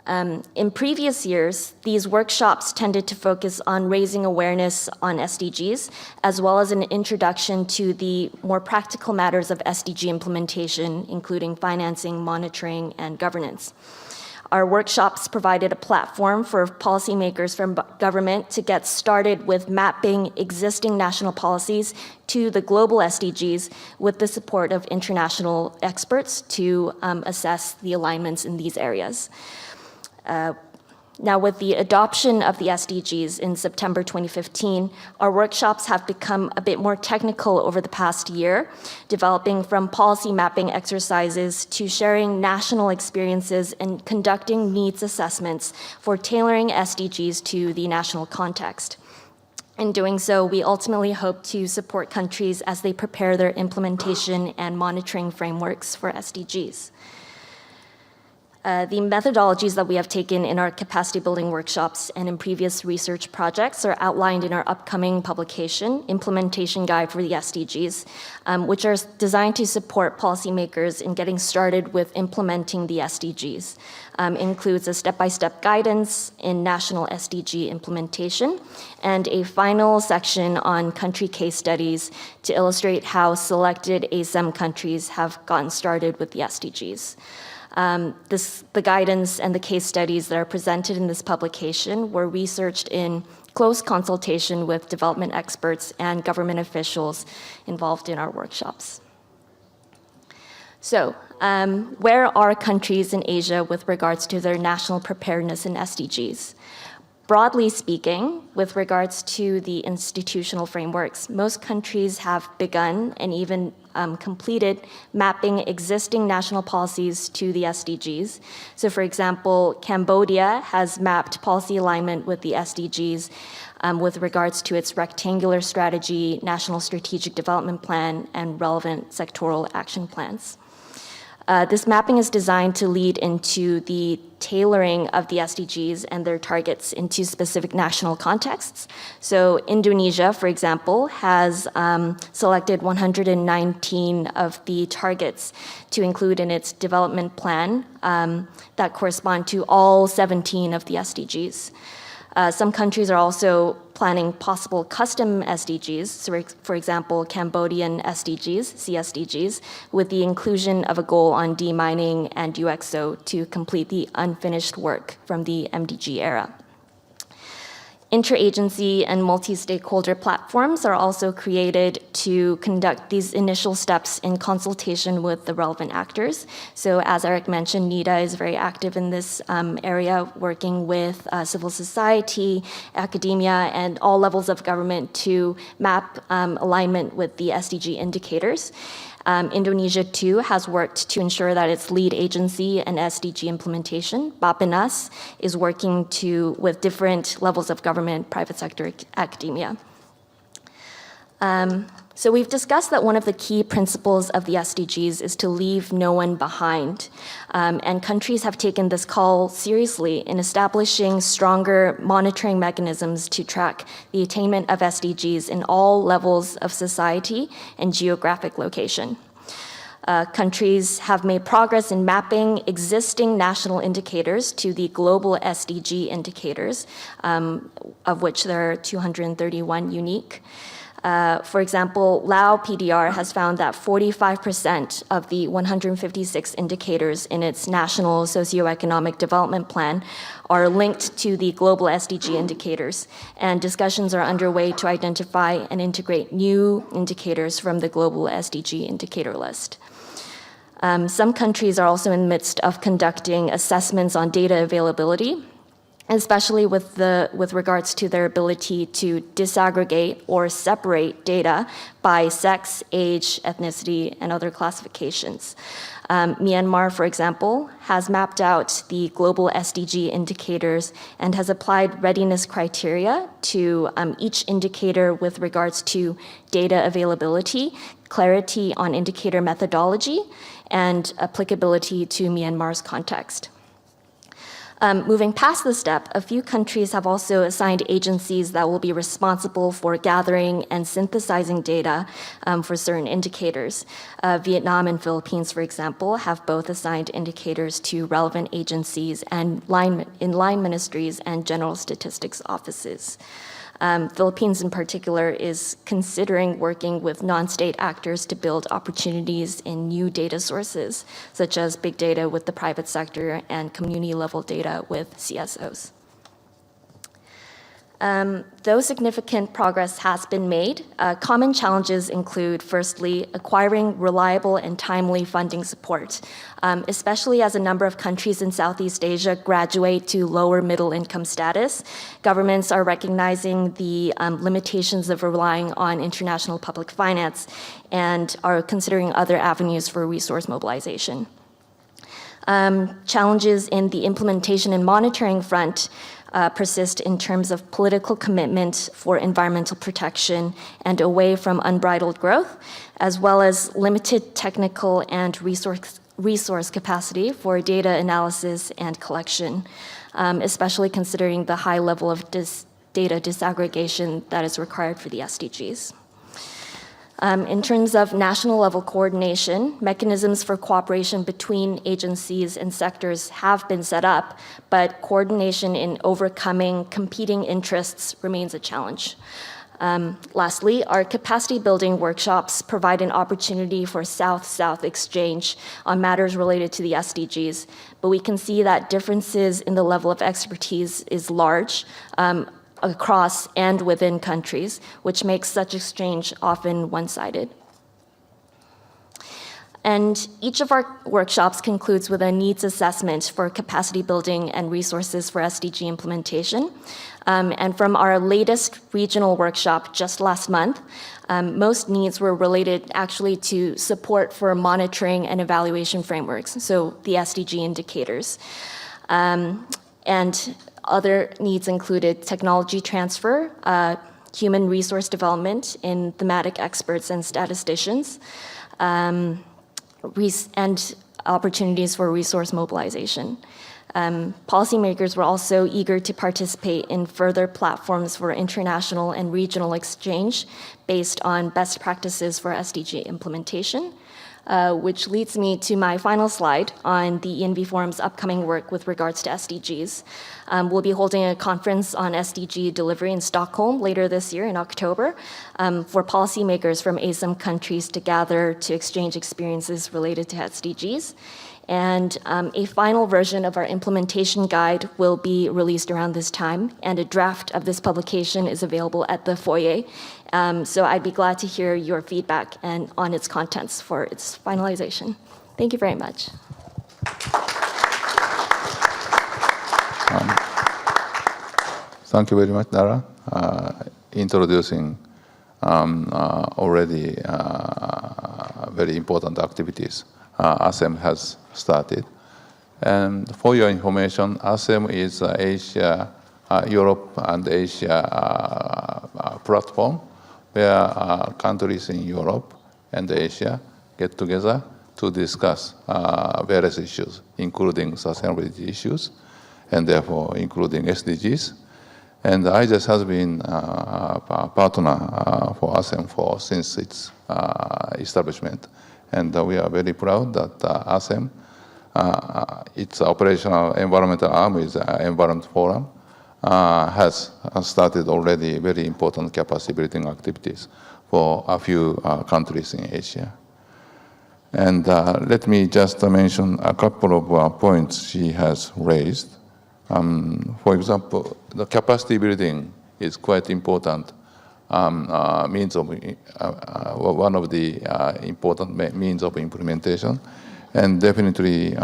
In previous years, these workshops tended to focus on raising awareness on SDGs, as well as an introduction to the more practical matters of SDG implementation, including financing, monitoring, and governance. Our workshops provided a platform for policymakers from government to get started with mapping existing national policies to the global SDGs with the support of international experts to assess the alignments in these areas. Now, with the adoption of the SDGs in September 2015, our workshops have become a bit more technical over the past year, developing from policy mapping exercises to sharing national experiences and conducting needs assessments for tailoring SDGs to the national context. In doing so, we ultimately hope to support countries as they prepare their implementation and monitoring frameworks for SDGs. The methodologies that we have taken in our capacity building workshops and in previous research projects are outlined in our upcoming publication, Implementation Guide for the SDGs, which are designed to support policymakers in getting started with implementing the SDGs. Includes a step-by-step guidance in national SDG implementation and a final section on country case studies to illustrate how selected ASEM countries have gotten started with the SDGs. The guidance and the case studies that are presented in this publication were researched in close consultation with development experts and government officials involved in our workshops. So, where are countries in Asia with regards to their national preparedness in SDGs? Broadly speaking, with regards to the institutional frameworks, most countries have begun and even completed mapping existing national policies to the SDGs. So for example, Cambodia has mapped policy alignment with the SDGs with regards to its rectangular strategy, national strategic development plan, and relevant sectoral action plans. This mapping is designed to lead into the tailoring of the SDGs and their targets into specific national contexts. So Indonesia, for example, has selected 119 of the targets to include in its development plan that correspond to all 17 of the SDGs. Some countries are also planning possible custom SDGs, so for example, Cambodian SDGs, CSDGs, with the inclusion of a goal on demining and UXO to complete the unfinished work from the MDG era. Interagency and multi-stakeholder platforms are also created to conduct these initial steps in consultation with the relevant actors. So as Eric mentioned, NIDA is very active in this area, working with civil society, academia, and all levels of government to map alignment with the SDG indicators. Indonesia, too, has worked to ensure that its lead agency and SDG implementation, Bappenas, is working with different levels of government, private sector, academia. So we've discussed that one of the key principles of the SDGs is to leave no one behind. And countries have taken this call seriously in establishing stronger monitoring mechanisms to track the attainment of SDGs in all levels of society and geographic location. Countries have made progress in mapping existing national indicators to the global SDG indicators, of which there are 231 unique. For example, Lao PDR has found that 45% of the 156 indicators in its national socioeconomic development plan are linked to the global SDG indicators, and discussions are underway to identify and integrate new indicators from the global SDG indicator list. Some countries are also in the midst of conducting assessments on data availability, especially with regards to their ability to disaggregate or separate data by sex, age, ethnicity, and other classifications. Myanmar, for example, has mapped out the global SDG indicators and has applied readiness criteria to each indicator with regards to data availability, clarity on indicator methodology, and applicability to Myanmar's context. Moving past this step, a few countries have also assigned agencies that will be responsible for gathering and synthesizing data for certain indicators. Vietnam and Philippines, for example, have both assigned indicators to relevant agencies and in-line ministries and general statistics offices. Philippines in particular is considering working with non-state actors to build opportunities in new data sources, such as big data with the private sector and community-level data with CSOs. Though significant progress has been made, common challenges include, firstly, acquiring reliable and timely funding support, especially as a number of countries in Southeast Asia graduate to lower middle income status. Governments are recognizing the limitations of relying on international public finance and are considering other avenues for resource mobilization. Challenges in the implementation and monitoring front persist in terms of political commitment for environmental protection and away from unbridled growth, as well as limited technical and resource capacity for data analysis and collection, especially considering the high level of data disaggregation that is required for the SDGs. In terms of national level coordination, mechanisms for cooperation between agencies and sectors have been set up, but coordination in overcoming competing interests remains a challenge. Lastly, our capacity building workshops provide an opportunity for South-South exchange on matters related to the SDGs, but we can see that differences in the level of expertise is large, across and within countries, which makes such exchange often one-sided. And each of our workshops concludes with a needs assessment for capacity building and resources for SDG implementation. And from our latest regional workshop just last month, most needs were related actually to support for monitoring and evaluation frameworks, so the SDG indicators. And other needs included technology transfer, human resource development in thematic experts and statisticians, and opportunities for resource mobilization. Policymakers were also eager to participate in further platforms for international and regional exchange based on best practices for SDG implementation, which leads me to my final slide on the ENV Forum's upcoming work with regards to SDGs. We'll be holding a conference on SDG delivery in Stockholm later this year in October for policymakers from ASEM countries to gather to exchange experiences related to SDGs. And a final version of our implementation guide will be released around this time, and a draft of this publication is available at the foyer. So I'd be glad to hear your feedback and on its contents for its finalization. Thank you very much. Thank you very much, Dara, introducing already very important activities ASEM has started. And for your information, ASEM is Asia, Europe and Asia platform where countries in Europe and Asia get together to discuss various issues, including sustainability issues, and therefore including SDGs. And IGES has been a partner for ASEM since its establishment. And we are very proud that ASEM, its operational environmental arm is Environment Forum, has started already very important capacity building activities for a few countries in Asia. And let me just mention a couple of points she has raised. For example, the capacity building is quite important means of one of the important means of implementation, and definitely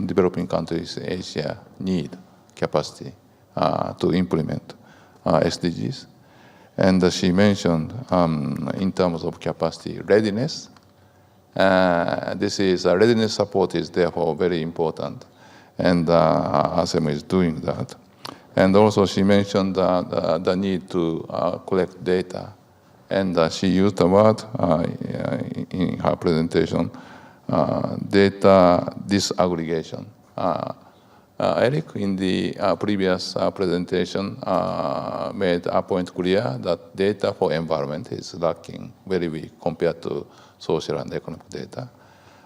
developing countries in Asia need capacity to implement SDGs. And she mentioned in terms of capacity readiness, this is readiness support is therefore very important, and ASEM is doing that. And also she mentioned the need to collect data, and she used the word in her presentation, data disaggregation. Eric, in the previous presentation, made a point clear that data for environment is lacking, very weak compared to social and economic data.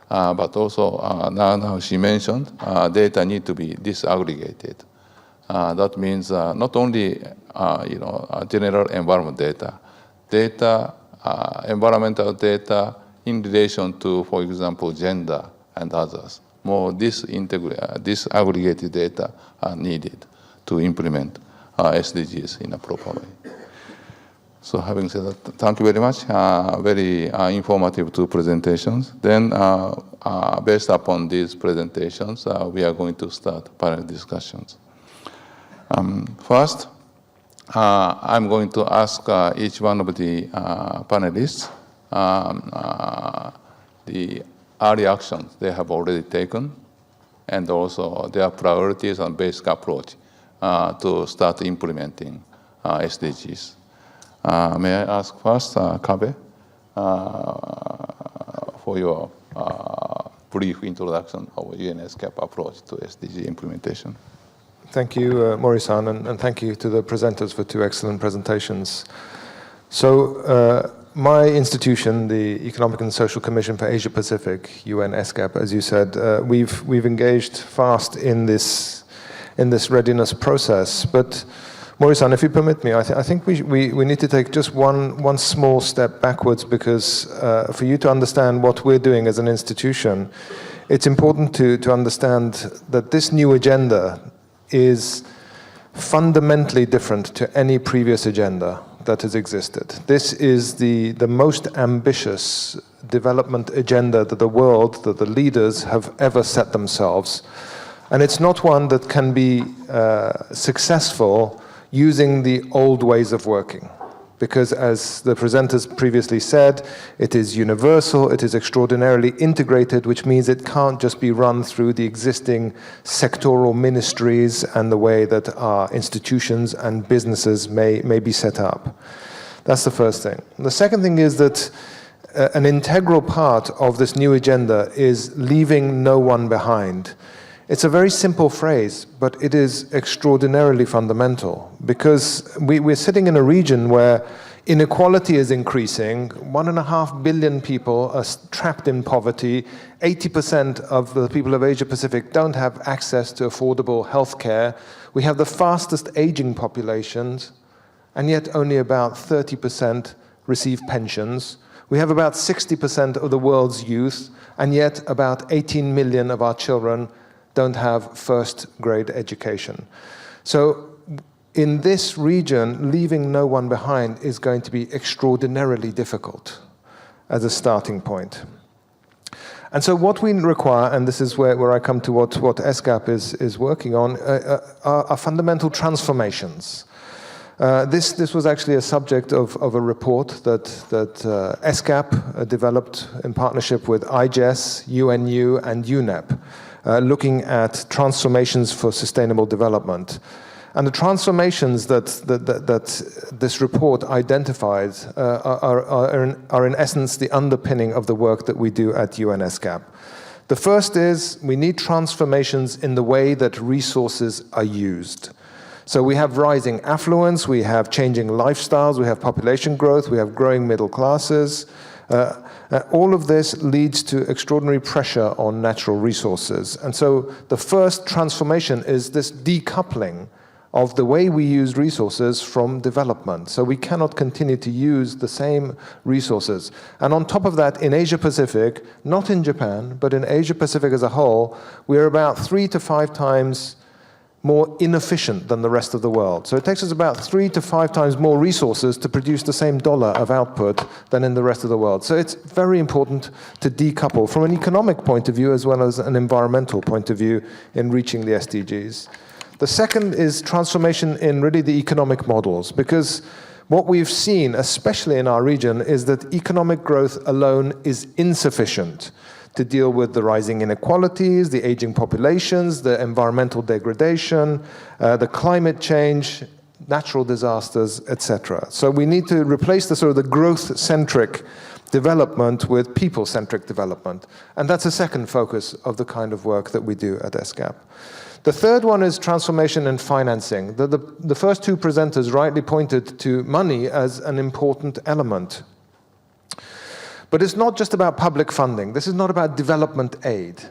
But also now she mentioned data need to be disaggregated. That means not only general environment data, environmental data in relation to, for example, gender and others. More disaggregated data are needed to implement SDGs in a proper way. So having said that, thank you very much. Very informative two presentations. Then, based upon these presentations, we are going to start panel discussions. First, I'm going to ask each one of the panelists the early actions they have already taken, and also their priorities and basic approach to start implementing SDGs. May I ask first, Kabe, for your brief introduction of UNESCAP approach to SDG implementation. Thank you, Mori-san, and thank you to the presenters for two excellent presentations. So, my institution, the Economic and Social Commission for Asia Pacific, UNESCAP, as you said, we've engaged fast in this readiness process. But Mori-san, if you permit me, I think we need to take just one small step backwards, because for you to understand what we're doing as an institution, it's important to understand that this new agenda is fundamentally different to any previous agenda. that has existed. This is the most ambitious development agenda that the world, that the leaders have ever set themselves. And it's not one that can be successful using the old ways of working. Because as the presenters previously said, it is universal, it is extraordinarily integrated, which means it can't just be run through the existing sectoral ministries and the way that our institutions and businesses may be set up. That's the first thing. The second thing is that an integral part of this new agenda is leaving no one behind. It's a very simple phrase, but it is extraordinarily fundamental because we're sitting in a region where inequality is increasing. 1.5 billion people are trapped in poverty. 80% of the people of Asia Pacific don't have access to affordable health care. We have the fastest aging populations, and yet only about 30% receive pensions. We have about 60% of the world's youth, and yet about 18 million of our children don't have first-grade education. So in this region, leaving no one behind is going to be extraordinarily difficult as a starting point. And so what we require, and this is where I come to what ESCAP is working on, are fundamental transformations. This was actually a subject of a report that ESCAP developed in partnership with IGES, UNU, and UNEP. Looking at transformations for sustainable development. And the transformations that this report identifies are in essence the underpinning of the work that we do at UNESCAP. The first is we need transformations in the way that resources are used. So we have rising affluence, we have changing lifestyles, we have population growth, we have growing middle classes. All of this leads to extraordinary pressure on natural resources. And so the first transformation is this decoupling of the way we use resources from development. So we cannot continue to use the same resources. And on top of that, in Asia Pacific, not in Japan, but in Asia Pacific as a whole, we're about 3 to 5 times more inefficient than the rest of the world. So it takes us about 3 to 5 times more resources to produce the same dollar of output than in the rest of the world. So it's very important to decouple from an economic point of view as well as an environmental point of view in reaching the SDGs. The second is transformation in really the economic models, because what we've seen, especially in our region, is that economic growth alone is insufficient to deal with the rising inequalities, the aging populations, the environmental degradation, the climate change, natural disasters, etc. So we need to replace the sort of the growth-centric development with people-centric development. And that's a second focus of the kind of work that we do at ESCAP. The third one is transformation and financing. The first two presenters rightly pointed to money as an important element. But it's not just about public funding. This is not about development aid.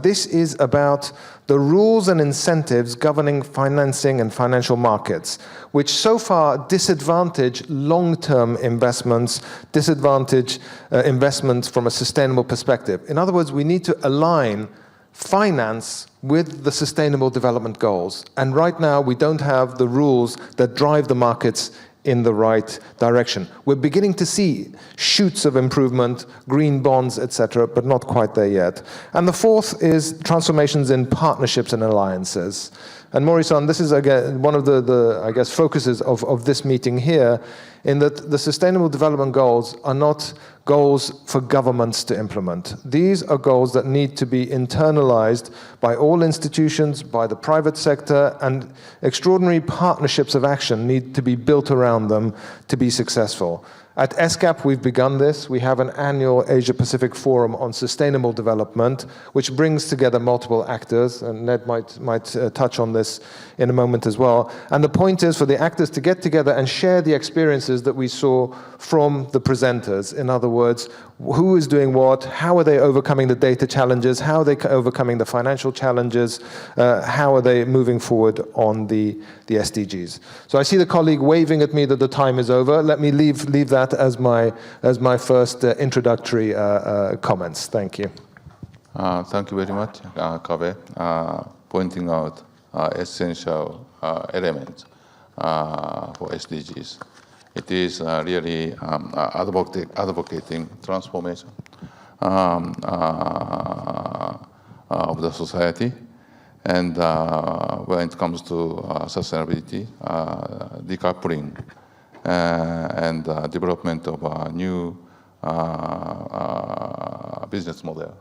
This is about the rules and incentives governing financing and financial markets, which so far disadvantage long-term investments, disadvantage investments from a sustainable perspective. In other words, we need to align finance with the sustainable development goals. And right now, we don't have the rules that drive the markets in the right direction. We're beginning to see shoots of improvement, green bonds, etc., but not quite there yet. And the fourth is transformations in partnerships and alliances. And Mori-san, this is again one of the I guess, focuses of this meeting here, in that the Sustainable Development Goals are not goals for governments to implement. These are goals that need to be internalized by all institutions, by the private sector, and extraordinary partnerships of action need to be built around them to be successful. At ESCAP, we've begun this. We have an annual Asia-Pacific Forum on Sustainable Development, which brings together multiple actors, and Ned might touch on this in a moment as well. And the point is for the actors to get together and share the experiences that we saw from the presenters. In other words, who is doing what, how are they overcoming the data challenges, how are they overcoming the financial challenges, how are they moving forward on the SDGs. So I see the colleague waving at me that the time is over. Let me leave that as my first introductory comments. Thank you. Thank you very much, Kabe, pointing out essential elements for SDGs. It is really advocating transformation of the society. And when it comes to sustainability, decoupling and development of a new business model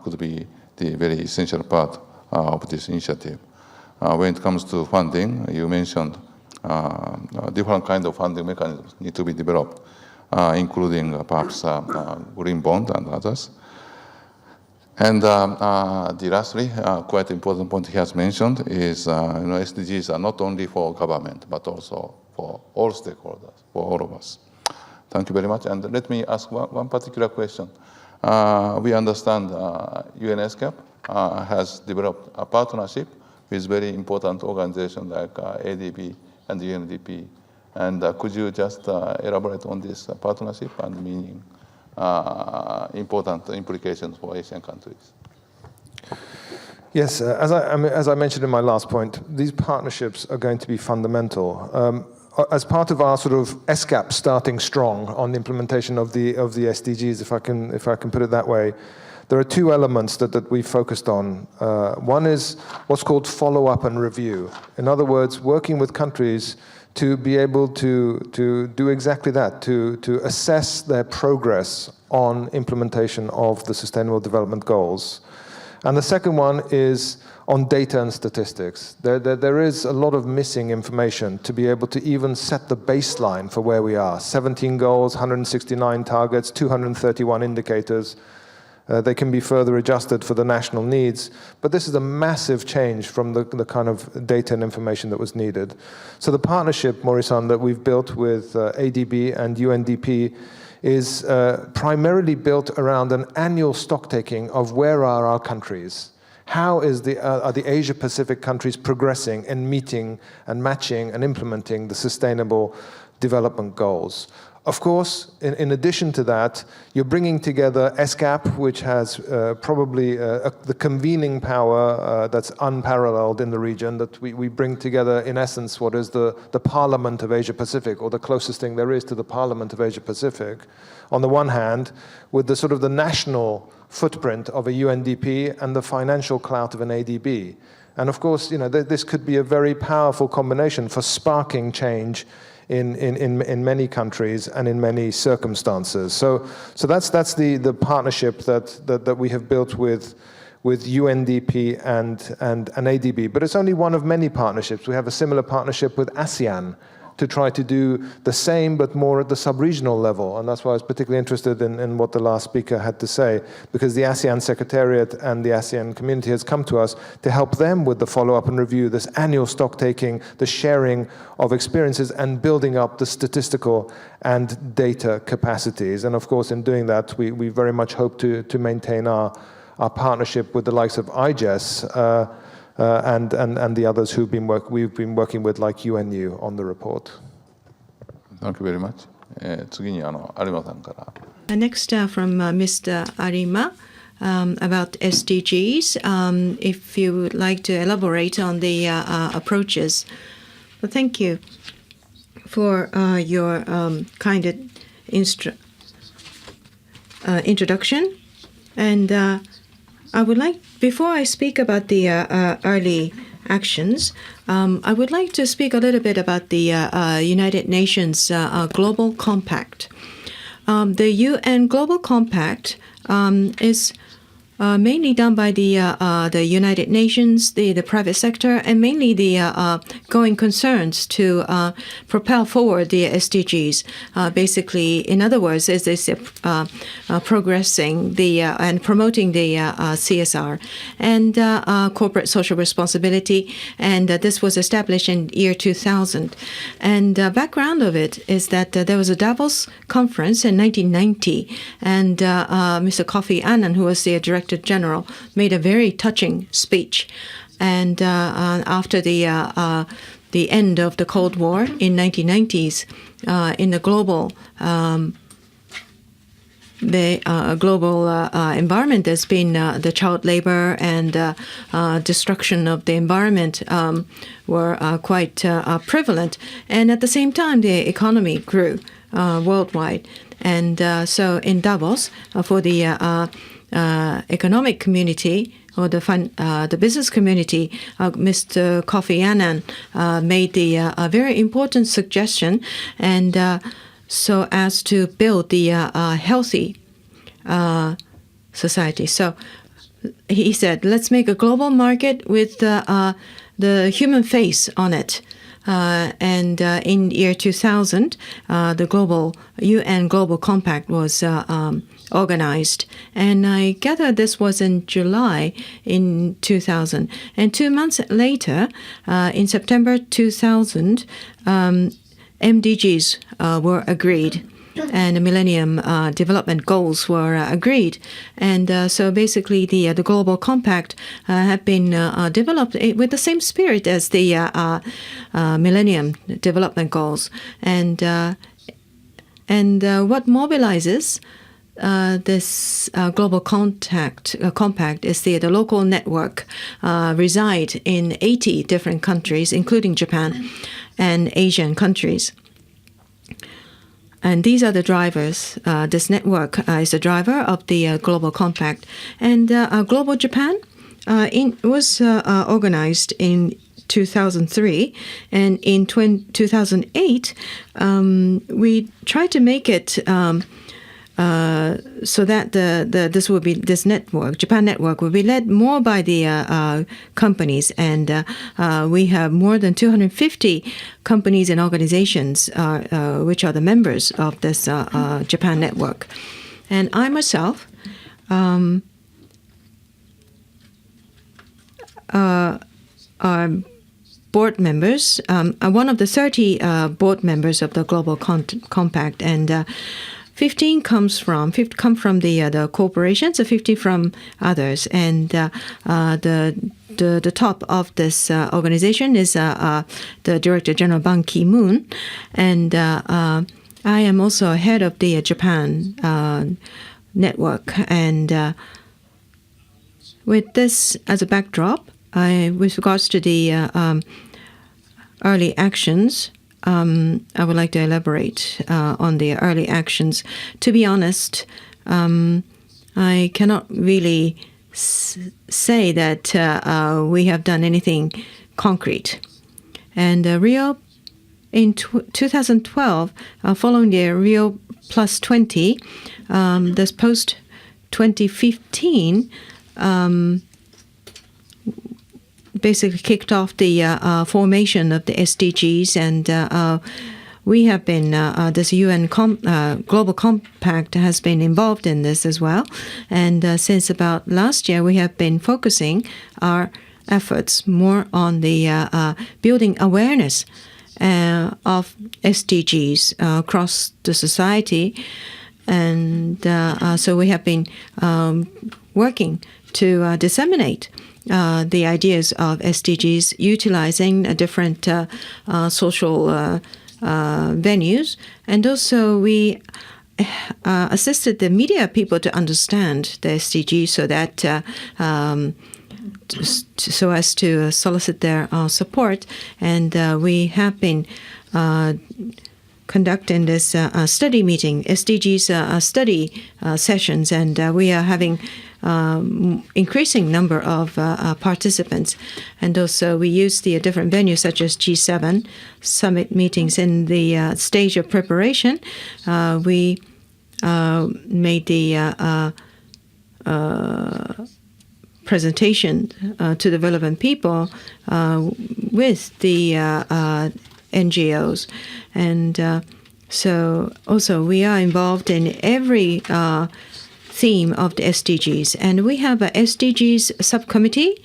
could be the very essential part of this initiative. When it comes to funding, you mentioned different kind of funding mechanisms need to be developed, including perhaps green bond and others. And lastly, quite important point he has mentioned is SDGs are not only for government, but also for all stakeholders, for all of us. Thank you very much. And let me ask one particular question. We understand UNESCAP has developed a partnership with very important organizations like ADB and UNDP. And could you just elaborate on this partnership and meaning, important implications for Asian countries? Yes, as I mentioned in my last point, these partnerships are going to be fundamental. As part of our sort of ESCAP starting strong on the implementation of the SDGs, if I can put it that way, there are two elements that we focused on. One is what's called follow-up and review. In other words, working with countries to be able to do exactly that, to assess their progress on implementation of the Sustainable Development Goals. And the second one is on data and statistics. There is a lot of missing information to be able to even set the baseline for where we are. 17 goals, 169 targets, 231 indicators. They can be further adjusted for the national needs, but this is a massive change from the kind of data and information that was needed. So the partnership, Mori-san, that we've built with ADB and UNDP is primarily built around an annual stocktaking of where are our countries. How are the Asia-Pacific countries progressing in meeting and matching and implementing the Sustainable Development Goals? Of course, in addition to that, you're bringing together ESCAP, which has probably the convening power that's unparalleled in the region, that we bring together, in essence, what is the Parliament of Asia-Pacific, or the closest thing there is to the Parliament of Asia-Pacific, on the one hand, with the sort of the national footprint of a UNDP and the financial clout of an ADB. And of course, this could be a very powerful combination for sparking change in many countries and in many circumstances. So that's the partnership that we have built with UNDP and ADB. But it's only one of many partnerships. We have a similar partnership with ASEAN to try to do the same, but more at the sub-regional level. And that's why I was particularly interested in what the last speaker had to say, because the ASEAN Secretariat and the ASEAN community has come to us to help them with the follow-up and review, this annual stock-taking, the sharing of experiences, and building up the statistical and data capacities. And of course, in doing that, we very much hope to maintain our partnership with the likes of IGES, and the others we've been working with, like UNU, on the report. Thank you very much. 次に有馬さんから。Next, from Mr. Arima, about SDGs. If you would like to elaborate on the approaches. Well, thank you for your kind introduction. And I would like, before I speak about the early actions, I would like to speak a little bit about the United Nations Global Compact. The UN Global Compact is mainly done by the United Nations, the private sector, and mainly the going concerns to propel forward the SDGs. Basically, in other words, is this progressing the and promoting the CSR and corporate social responsibility. And this was established in year 2000. And the background of it is that there was a Davos conference in 1990, and Mr. Kofi Annan, who was the Director General, made a very touching speech. And after the end of the Cold War in 1990s, in the global the global environment, there's been the child labor and destruction of the environment were quite prevalent. And at the same time, the economy grew worldwide. And so in Davos, for the economic community, or the business community, Mr. Kofi Annan made the very important suggestion, and so as to build the healthy society. So he said, let's make a global market with the human face on it. And in year 2000, the global UN Global Compact was organized. And I gather this was in July in 2000. And 2 months later, in September 2000, MDGs were agreed. And the Millennium Development Goals were agreed. And so basically the Global Compact had been developed with the same spirit as the Millennium Development Goals. And what mobilizes this Global Compact is the local network reside in 80 different countries, including Japan and Asian countries. And these are the drivers. This network is the driver of the Global Compact. And Global Japan was organized in 2003. And in 2008, we tried to make it so that this network, Japan Network, will be led more by the companies, and we have more than 250 companies and organizations which are the members of this Japan Network. And I myself are board members. One of the 30 board members of the Global Compact, and 15 come from the corporations, 50 from others, and the top of this organization is the Director General Ban Ki-moon, and I am also head of the Japan network. And with this as a backdrop, with regards to the early actions, I would like to elaborate on the early actions. To be honest, I cannot really say that we have done anything concrete. And Rio, in 2012, following the Rio Plus 20, this post 2015, basically kicked off the formation of the SDGs, and we have been, this UN Global Compact has been involved in this as well. And since about last year, we have been focusing our efforts more on the building awareness of SDGs across the society. And so we have been working to disseminate the ideas of SDGs, utilizing different social venues. And also we assisted the media people to understand the SDGs so that so as to solicit their support. And we have been conducting this study meeting, SDGs study sessions, and we are having increasing number of participants. And also we use the different venues such as G7 summit meetings. In the stage of preparation, we made the presentation to the relevant people with the NGOs. And so also we are involved in every theme of the SDGs. And we have a SDGs subcommittee,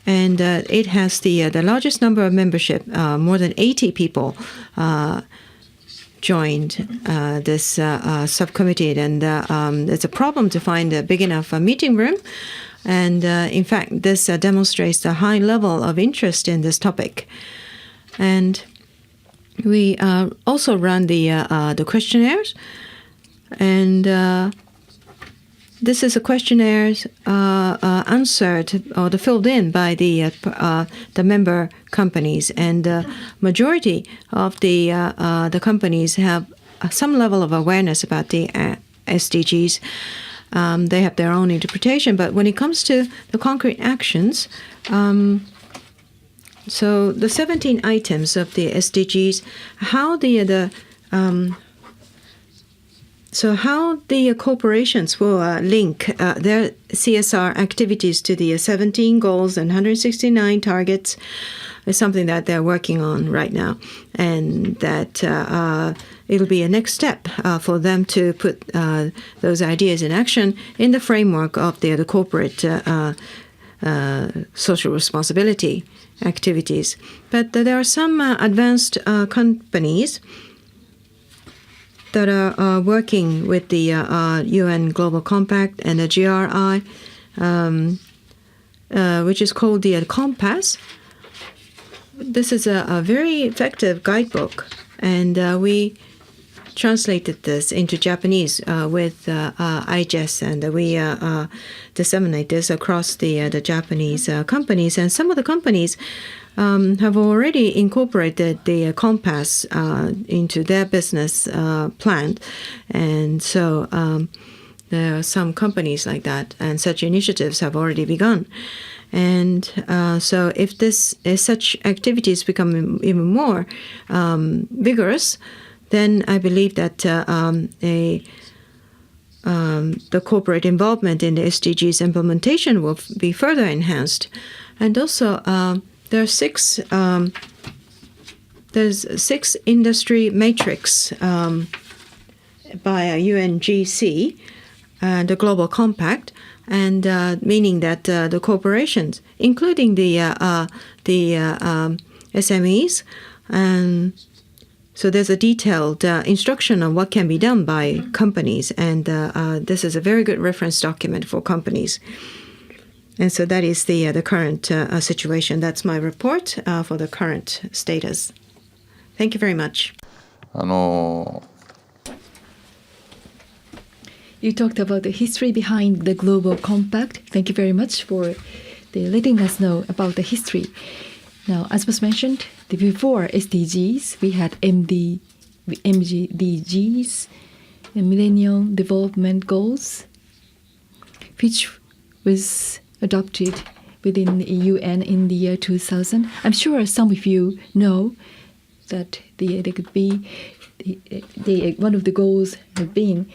and it has the largest number of membership. More than 80 people joined this subcommittee, and it's a problem to find a big enough meeting room. And in fact, this demonstrates the high level of interest in this topic. And we also run the questionnaires, and this is a questionnaire answered or filled in by the member companies, and majority of the companies have some level of awareness about the SDGs. They have their own interpretation, but when it comes to the concrete actions, so the 17 items of the SDGs, how the corporations will link their CSR activities to the 17 goals and 169 targets is something that they're working on right now, and that it'll be a next step for them to put those ideas in action in the framework of the corporate social responsibility activities. But there are some advanced companies that are working with the UN Global Compact and the GRI, which is called the Compass. This is a very effective guidebook, and we translated this into Japanese with IGES, and we disseminate this across the Japanese companies. And some of the companies have already incorporated the Compass into their business plan. And so there are some companies like that, and such initiatives have already begun. And so if such activities become even more vigorous, then I believe that the corporate involvement in the SDGs implementation will be further enhanced. And also, there's six industry matrix by UNGC, the Global Compact, and meaning that the corporations, including the SMEs, and so there's a detailed instruction on what can be done by companies, and this is a very good reference document for companies. And so that is the current situation. That's my report for the current status. Thank you very much. You talked about the history behind the Global Compact. Thank you very much for letting us know about the history. Now, as was mentioned, before SDGs, we had MDGs, the Millennium Development Goals, which was adopted within the UN in the year 2000. I'm sure some of you know that there could be one of the goals have been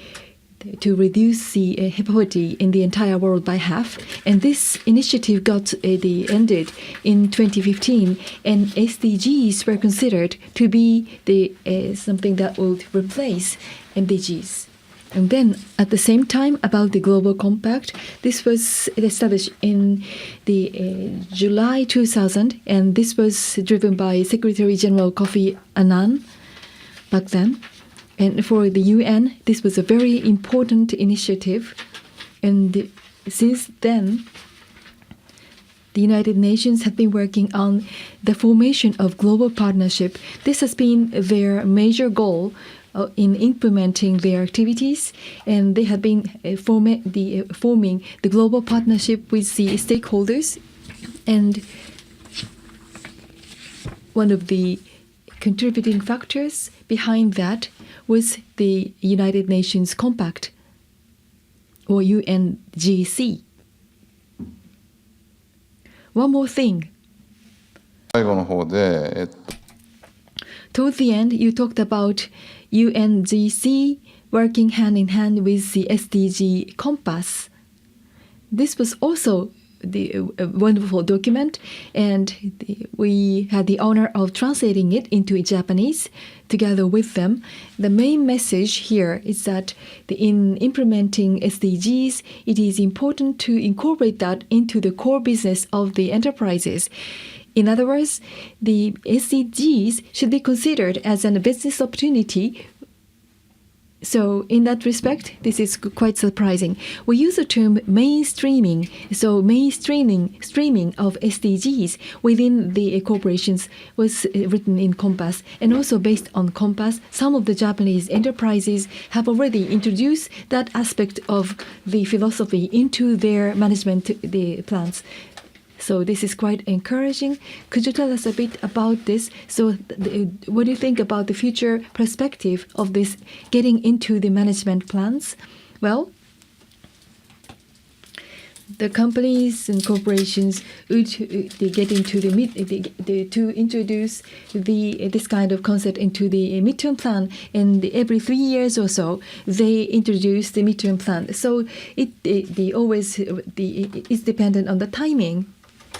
to reduce the poverty in the entire world by half, and this initiative got ended in 2015, and SDGs were considered to be something that would replace MDGs. And then at the same time, about the Global Compact, this was established in the July 2000, and this was driven by Secretary General Kofi Annan back then. And for the UN, this was a very important initiative. And since then, the United Nations have been working on the formation of global partnership. This has been their major goal in implementing their activities. And they have been forming the global partnership with the stakeholders. And one of the contributing factors behind that was the United Nations Compact, or UNGC. One more thing. Toward the end, you talked about UNGC working hand in hand with the SDG Compass. This was also the wonderful document, and we had the honor of translating it into Japanese together with them. The main message here is that in implementing SDGs, it is important to incorporate that into the core business of the enterprises. In other words, the SDGs should be considered as a business opportunity So in that respect, this is quite surprising. We use the term mainstreaming. So streaming of SDGs within the corporations was written in Compass. And also based on Compass, some of the Japanese enterprises have already introduced that aspect of the philosophy into their management plans. So this is quite encouraging. Could you tell us a bit about this? So what do you think about the future perspective of this getting into the management plans? Well, the companies and corporations would they get into to introduce this kind of concept into the midterm plan, and every 3 years or so they introduce the midterm plan. So it's dependent on the timing.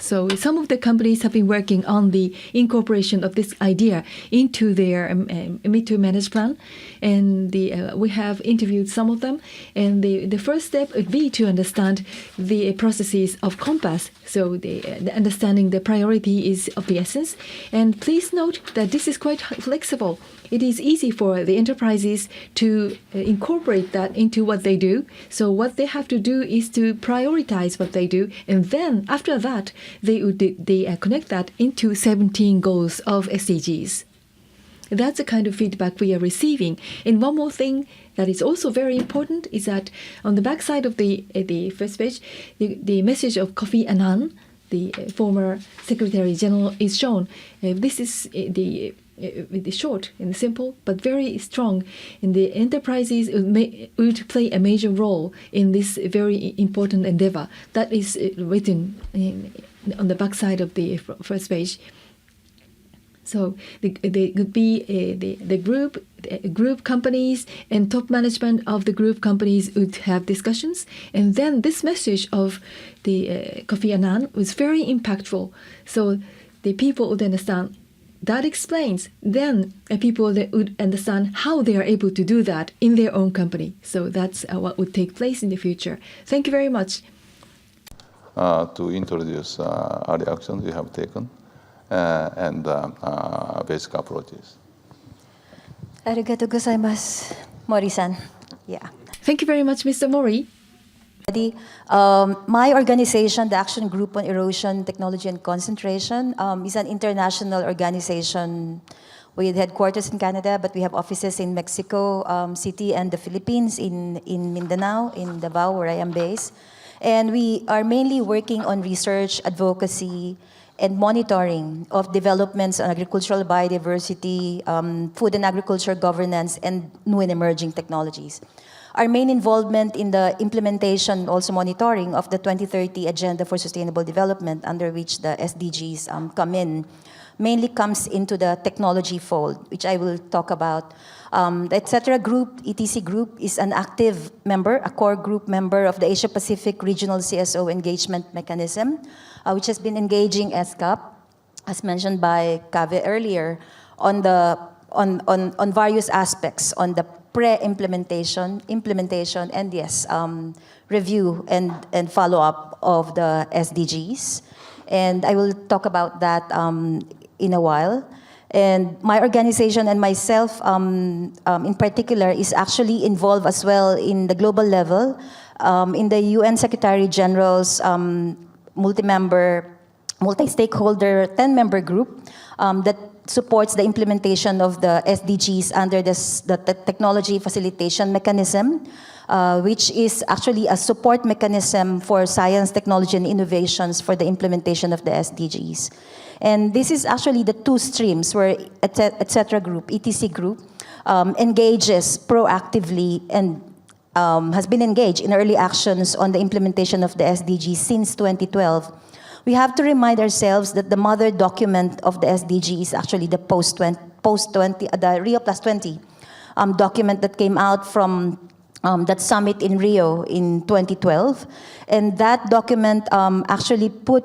So some of the companies have been working on the incorporation of this idea into their midterm management plan, and we have interviewed some of them. And the first step would be to understand the processes of Compass. So the understanding the priority is of the essence. And please note that this is quite flexible. It is easy for the enterprises to incorporate that into what they do. So what they have to do is to prioritize what they do, and then after that, they connect that into 17 goals of SDGs. That's the kind of feedback we are receiving. And one more thing that is also very important is that on the back side of the first page, the message of Kofi Annan, the former Secretary General, is shown. This is the short and simple, but very strong. And the enterprises would play a major role in this very important endeavor. That is written on the back side of the first page. So they could be the group companies, and top management of the group companies would have discussions. And then this message of the Kofi Annan was very impactful. So the people would understand. That explains then people that would understand how they are able to do that in their own company. So that's what would take place in the future. Thank you very much. To introduce early actions we have taken and basic approaches. Arigatou gozaimasu, Mori-san. Yeah. Thank you very much, Mr. Mori. My organization, the Action Group on Erosion, Technology and Concentration, is an international organization with headquarters in Canada, but we have offices in Mexico City and the Philippines, in Mindanao, in Davao, where I am based. And we are mainly working on research, advocacy, and monitoring of developments on agricultural biodiversity, food and agriculture governance, and new and emerging technologies. Our main involvement in the implementation, also monitoring, of the 2030 Agenda for Sustainable Development, under which the SDGs come in, mainly comes into the technology fold, which I will talk about. The etc. Group, ETC Group, is an active member, a core group member of the Asia-Pacific Regional CSO Engagement Mechanism, which has been engaging ESCAP, as mentioned by Kave earlier, on various aspects, on the pre-implementation, implementation, and yes, review and follow-up of the SDGs. And I will talk about that in a while. And my organization and myself, in particular, is actually involved as well in the global level, in the UN Secretary General's multi-stakeholder 10-member group that supports the implementation of the SDGs under the Technology Facilitation Mechanism, which is actually a support mechanism for science, technology, and innovations for the implementation of the SDGs. And this is actually the two streams where etc. Group, ETC Group, engages proactively and has been engaged in early actions on the implementation of the SDGs since 2012. We have to remind ourselves that the mother document of the SDG is actually the the Rio Plus 20 document that came out from that summit in Rio in 2012. And that document actually put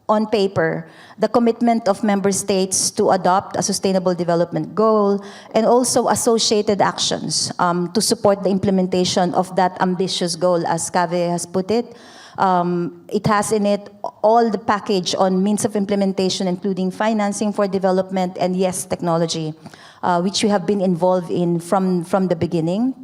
on paper the commitment of member states to adopt a sustainable development goal and also associated actions to support the implementation of that ambitious goal, as Kave has put it. It has in it all the package on means of implementation, including financing for development and, yes, technology, which we have been involved in from the beginning.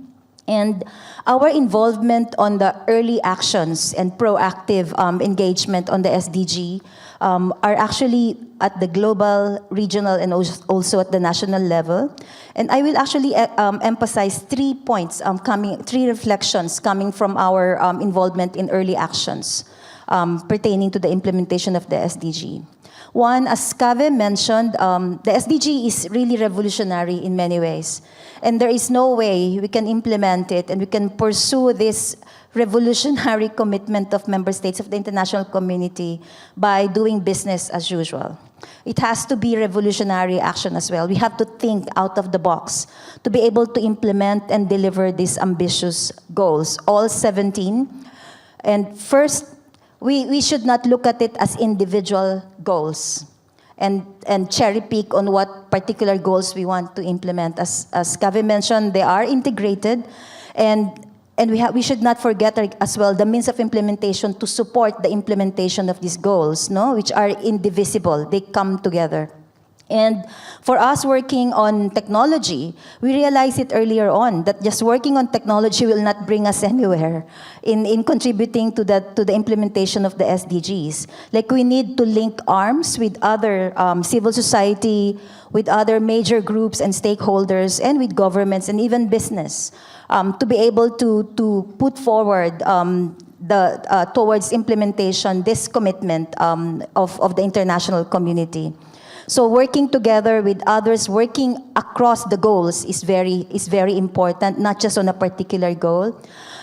And our involvement on the early actions and proactive engagement on the SDG are actually at the global, regional, and also at the national level. And I will actually emphasize 3 points, 3 reflections coming from our involvement in early actions pertaining to the implementation of the SDG. One, as Kave mentioned, the SDG is really revolutionary in many ways. And there is no way we can implement it and we can pursue this revolutionary commitment of member states of the international community by doing business as usual. It has to be revolutionary action as well. We have to think out of the box to be able to implement and deliver these ambitious goals, all 17. And first, we should not look at it as individual goals and cherry pick on what particular goals we want to implement. As Kaveh mentioned, they are integrated, and we should not forget as well the means of implementation to support the implementation of these goals, which are indivisible. They come together. And for us working on technology, we realized it earlier on that just working on technology will not bring us anywhere in contributing to the implementation of the SDGs. Like, we need to link arms with other civil society, with other major groups and stakeholders, and with governments and even business to be able to put forward towards implementation this commitment of the international community. So working together with others, working across the goals is very important, not just on a particular goal.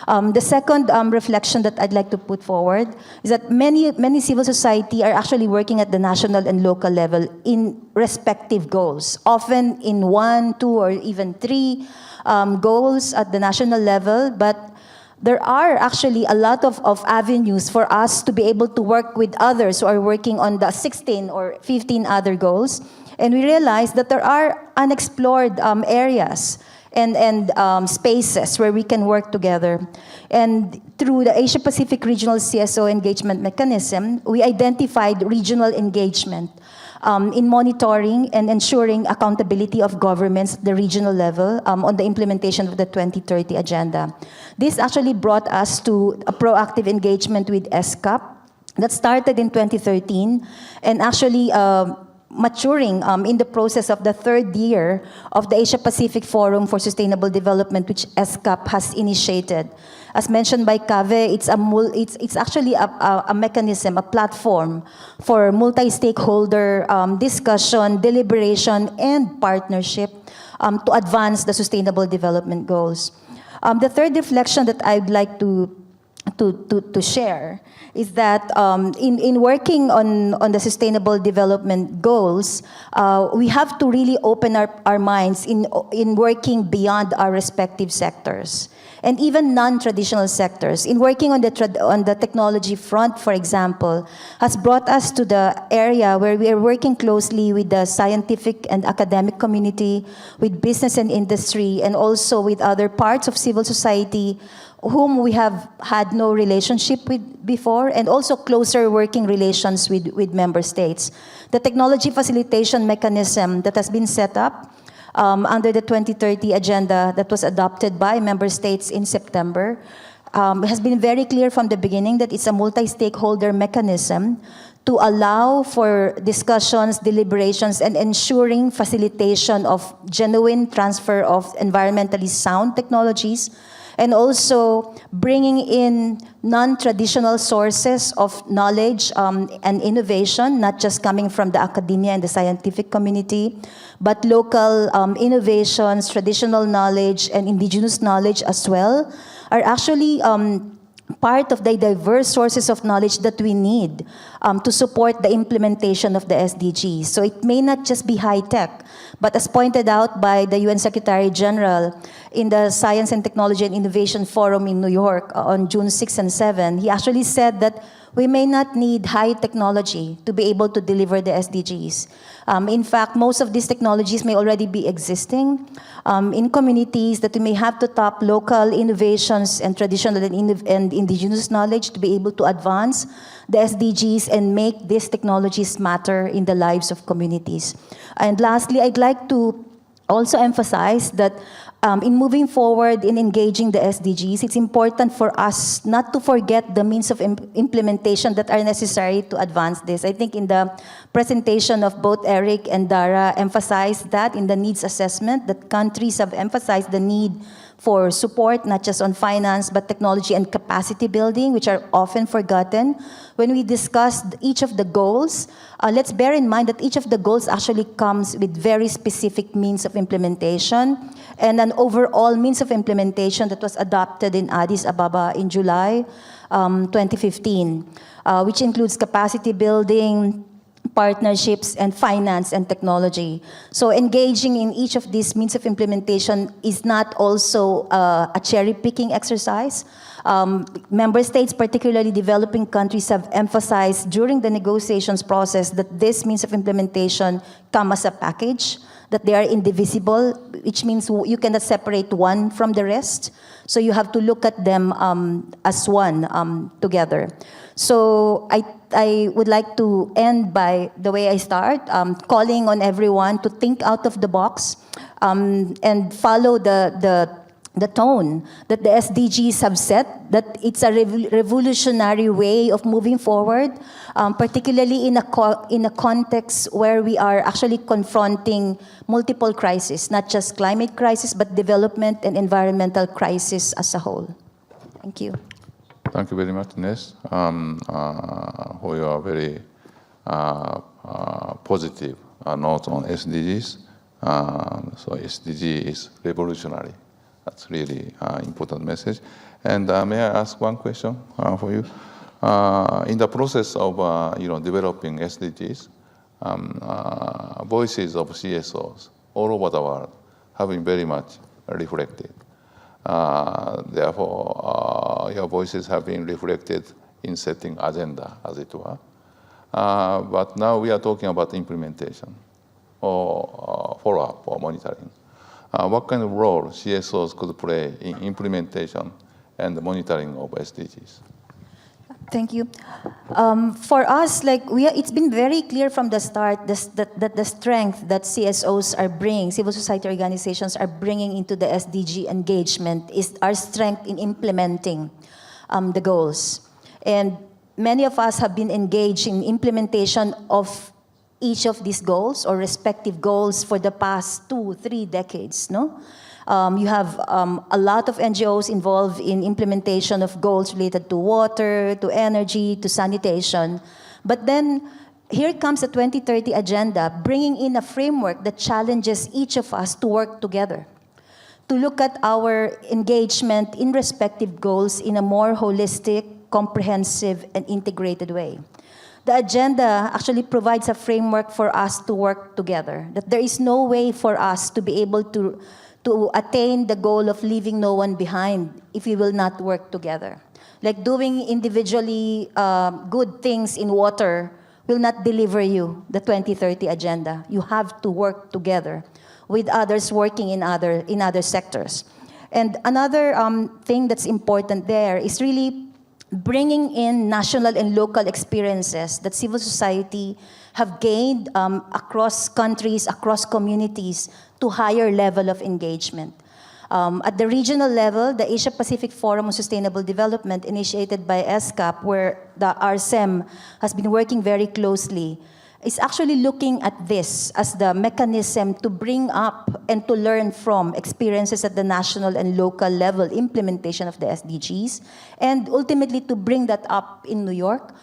The second reflection that I'd like to put forward is that many civil society are actually working at the national and local level in respective goals, often in 1, 2, or even 3 goals at the national level, but there are actually a lot of avenues for us to be able to work with others who are working on the 16 or 15 other goals. And we realize that there are unexplored areas and spaces where we can work together. And through the Asia-Pacific Regional CSO Engagement Mechanism, we identified regional engagement in monitoring and ensuring accountability of governments at the regional level on the implementation of the 2030 agenda. This actually brought us to a proactive engagement with SCAP that started in 2013 and actually maturing in the process of the 3rd year of the Asia-Pacific Forum for Sustainable Development, which SCAP has initiated. As mentioned by Kave, it's actually a mechanism, a platform for multi-stakeholder discussion, deliberation, and partnership to advance the Sustainable Development Goals. The third reflection that I'd like to share is that in working on the Sustainable Development Goals, we have to really open our minds in working beyond our respective sectors. And even non-traditional sectors. In working on the technology front, for example, has brought us to the area where we are working closely with the scientific and academic community, with business and industry, and also with other parts of civil society whom we have had no relationship with before, and also closer working relations with member states. The technology facilitation mechanism that has been set up under the 2030 agenda that was adopted by member states in September has been very clear from the beginning that it's a multi-stakeholder mechanism to allow for discussions, deliberations, and ensuring facilitation of genuine transfer of environmentally sound technologies, and also bringing in non-traditional sources of knowledge and innovation, not just coming from the academia and the scientific community, but local innovations, traditional knowledge, and indigenous knowledge as well, are actually part of the diverse sources of knowledge that we need to support the implementation of the SDGs. So it may not just be high-tech, but as pointed out by the UN Secretary General in the Science and Technology and Innovation Forum in New York on June 6 and 7, he actually said that we may not need high technology to be able to deliver the SDGs. In fact, most of these technologies may already be existing in communities, that we may have to tap local innovations and traditional and indigenous knowledge to be able to advance the SDGs and make these technologies matter in the lives of communities. And lastly, I'd like to also emphasize that In moving forward in engaging the SDGs, it's important for us not to forget the means of implementation that are necessary to advance this. I think in the presentation of both Eric and Dara emphasized that in the needs assessment, that countries have emphasized the need for support, not just on finance, but technology and capacity building, which are often forgotten. When we discussed each of the goals, let's bear in mind that each of the goals actually comes with very specific means of implementation and an overall means of implementation that was adopted in Addis Ababa in July 2015, which includes capacity building, partnerships, and finance and technology. So engaging in each of these means of implementation is not also a cherry-picking exercise. Member states, particularly developing countries, have emphasized during the negotiations process that this means of implementation come as a package, that they are indivisible, which means you cannot separate one from the rest. So you have to look at them as one together. So I would like to end by the way I start, calling on everyone to think out of the box and follow the tone that the SDGs have set, that it's a revolutionary way of moving forward, particularly in a context where we are actually confronting multiple crises, not just climate crisis, but development and environmental crisis as a whole. Thank you. Thank you very much, Ines, for your very positive note on SDGs. So SDG is revolutionary. That's really important message. And may I ask one question for you? In the process of developing SDGs, voices of CSOs all over the world have been very much reflected. Therefore, your voices have been reflected in setting agenda, as it were. But now we are talking about implementation or follow-up or monitoring. What kind of role CSOs could play in implementation and the monitoring of SDGs? Thank you. For us, it's been very clear from the start that the strength that CSOs are bringing, civil society organizations are bringing into the SDG engagement is our strength in implementing the goals. And many of us have been engaged in implementation of each of these goals or respective goals for the past 2-3 decades, no? You have a lot of NGOs involved in implementation of goals related to water, to energy, to sanitation. But then here comes the 2030 agenda, bringing in a framework that challenges each of us to work together, to look at our engagement in respective goals in a more holistic, comprehensive, and integrated way. The agenda actually provides a framework for us to work together, that there is no way for us to be able to attain the goal of leaving no one behind if we will not work together. Like doing individually good things in water will not deliver you the 2030 agenda. You have to work together with others working in other sectors. And another thing that's important there is really bringing in national and local experiences that civil society have gained across countries, across communities, to higher level of engagement. At the regional level, the Asia-Pacific Forum on Sustainable Development, initiated by ESCAP, where the RSEM has been working very closely, is actually looking at this as the mechanism to bring up and to learn from experiences at the national and local level implementation of the SDGs, and ultimately to bring that up in New York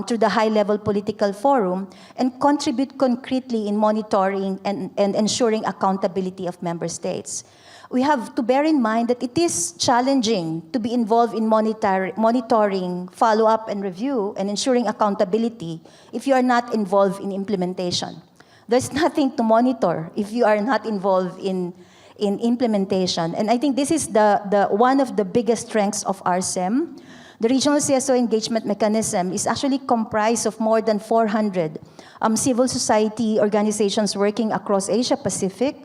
through the high-level political forum and contribute concretely in monitoring and ensuring accountability of member states. We have to bear in mind that it is challenging to be involved in monitoring, follow-up, and review, and ensuring accountability if you are not involved in implementation. There's nothing to monitor if you are not involved in implementation. And I think this is the one of the biggest strengths of RSEM. The Regional CSO Engagement Mechanism is actually comprised of more than 400 civil society organizations working across Asia-Pacific,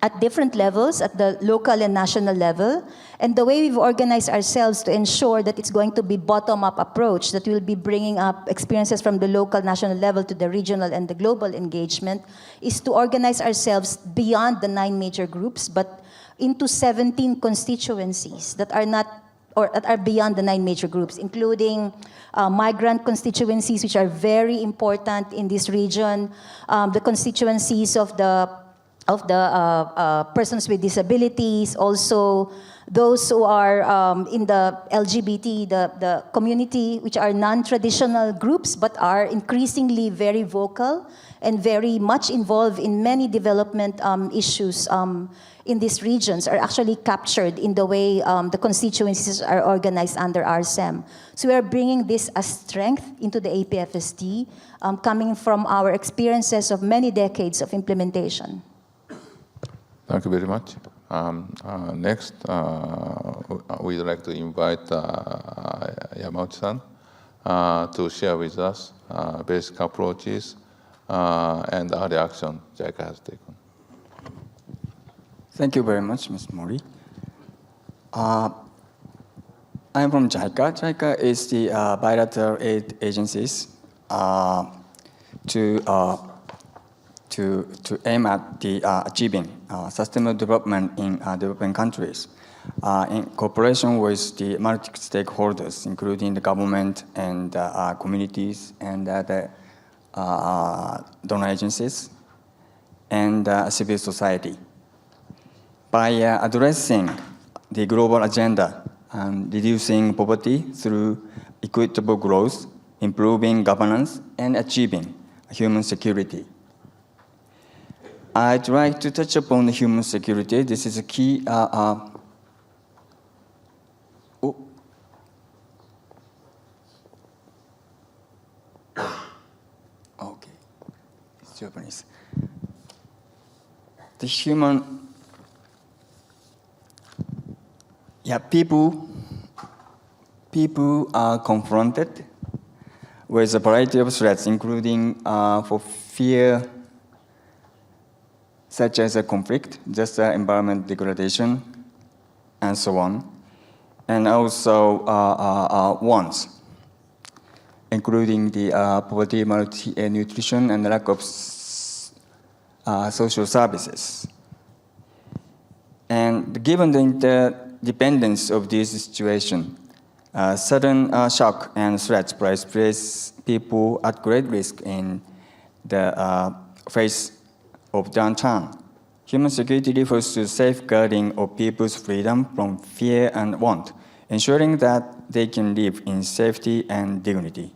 at different levels, at the local and national level. And the way we've organized ourselves to ensure that it's going to be bottom-up approach, that we'll be bringing up experiences from the local, national level to the regional and the global engagement, is to organize ourselves beyond the 9 major groups, but into 17 constituencies that are not, or that are beyond the 9 major groups, including migrant constituencies, which are very important in this region, the constituencies of the persons with disabilities, also those who are in the LGBT, the community, which are non-traditional groups, but are increasingly very vocal and very much involved in many development issues in these regions, are actually captured in the way the constituencies are organized under RSEM. So we are bringing this as strength into the APFSD, coming from our experiences of many decades of implementation. Thank you very much. Next, we'd like to invite Yamauchi-san to share with us basic approaches and early action JICA has taken. Thank you very much, Ms. Mori. I'm from JICA. JICA is the bilateral aid agencies to aim at the achieving sustainable development in developing countries in cooperation with the multi-stakeholders, including the government and communities and the donor agencies and civil society. By addressing the global agenda and reducing poverty through equitable growth, improving governance, and achieving human security. I'd like to touch upon the human security. This is a key. Okay, it's Japanese. The human. Yeah, people are confronted with a variety of threats, including for fear, such as a conflict, just environment degradation, and so on, and also wants, including the poverty, malnutrition, and lack of social services. And given the interdependence of this situation, sudden shock and threats place people at great risk in the face of downturn. Human security refers to safeguarding of people's freedom from fear and want, ensuring that they can live in safety and dignity.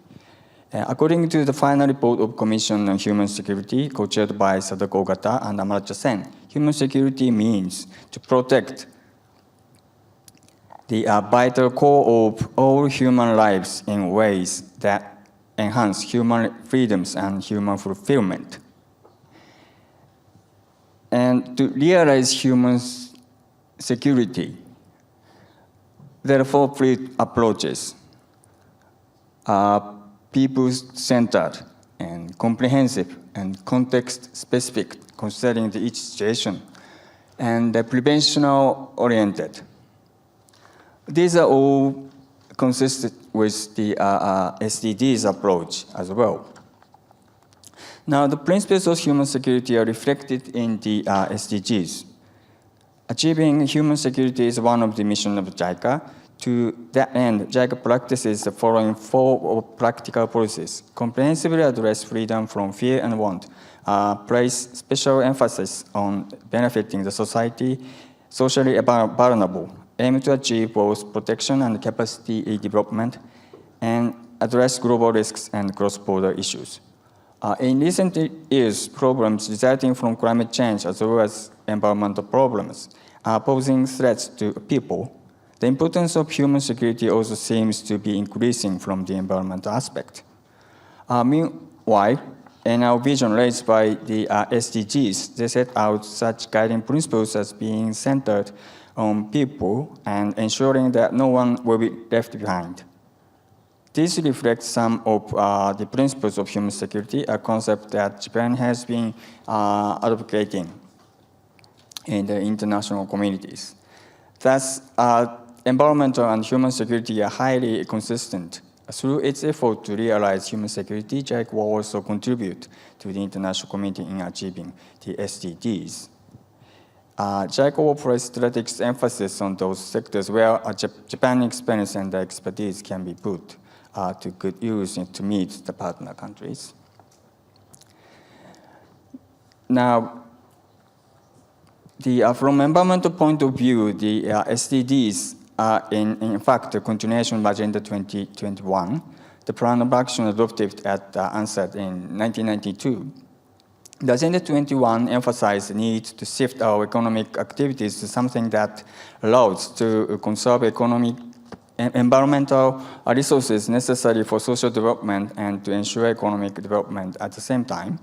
According to the final report of Commission on Human Security, co-chaired by Sadako Ogata and Amaracha-sen, human security means to protect the vital core of all human lives in ways that enhance human freedoms and human fulfillment. And to realize human security, there are 4 approaches. People-centered and comprehensive and context-specific, considering each situation, and prevention-oriented. These are all consistent with the SDGs approach as well. Now, the principles of human security are reflected in the SDGs. Achieving human security is one of the missions of JICA. To that end, JICA practices the following 4 practical policies: comprehensively address freedom from fear and want, place special emphasis on benefiting the society, socially vulnerable, aim to achieve both protection and capacity development, and address global risks and cross-border issues. In recent years, problems resulting from climate change as well as environmental problems are posing threats to people. The importance of human security also seems to be increasing from the environmental aspect. Meanwhile, in our vision raised by the SDGs, they set out such guiding principles as being centered on people and ensuring that no one will be left behind. This reflects some of the principles of human security, a concept that Japan has been advocating in the international communities. Thus, environmental and human security are highly consistent. Through its effort to realize human security, JICA will also contribute to the international community in achieving the SDGs. JICA will place strategic emphasis on those sectors where Japan's experience and expertise can be put to good use to meet the partner countries. Now, from environmental point of view, the SDGs are in fact a continuation of Agenda 2021, the plan of action adopted at UNCTAD in 1992. The Agenda 21 emphasized the need to shift our economic activities to something that allows to conserve environmental resources necessary for social development and to ensure economic development at the same time.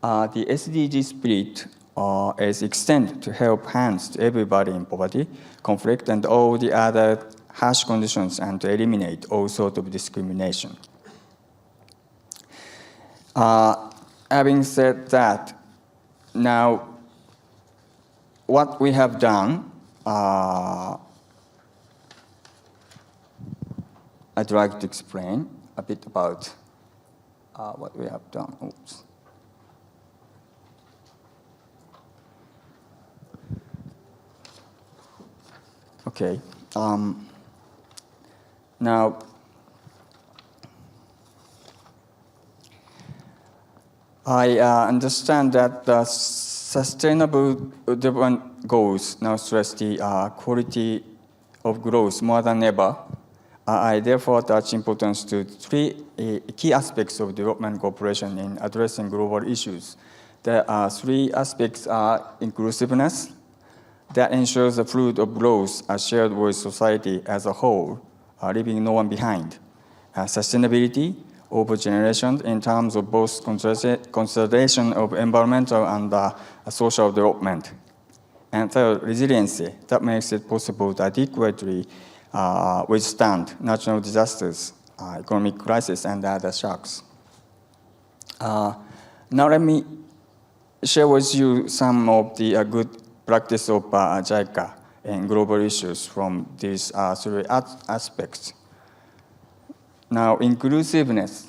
The SDG spirit is extended to help hands to everybody in poverty, conflict, and all the other harsh conditions, and to eliminate all sorts of discrimination. Having said that, now what we have done, I'd like to explain a bit about what we have done. Oops. Okay. Now, I understand that the sustainable development goals now stress the quality of growth more than ever. I therefore attach importance to three key aspects of development cooperation in addressing global issues. The three aspects are inclusiveness, that ensures the fruit of growth are shared with society as a whole, leaving no one behind. Sustainability over generations in terms of both consideration of environmental and social development. And third, resiliency, that makes it possible to adequately withstand natural disasters, economic crisis, and other shocks. Now let me share with you some of the good practice of JICA and global issues from these three aspects. Now, inclusiveness.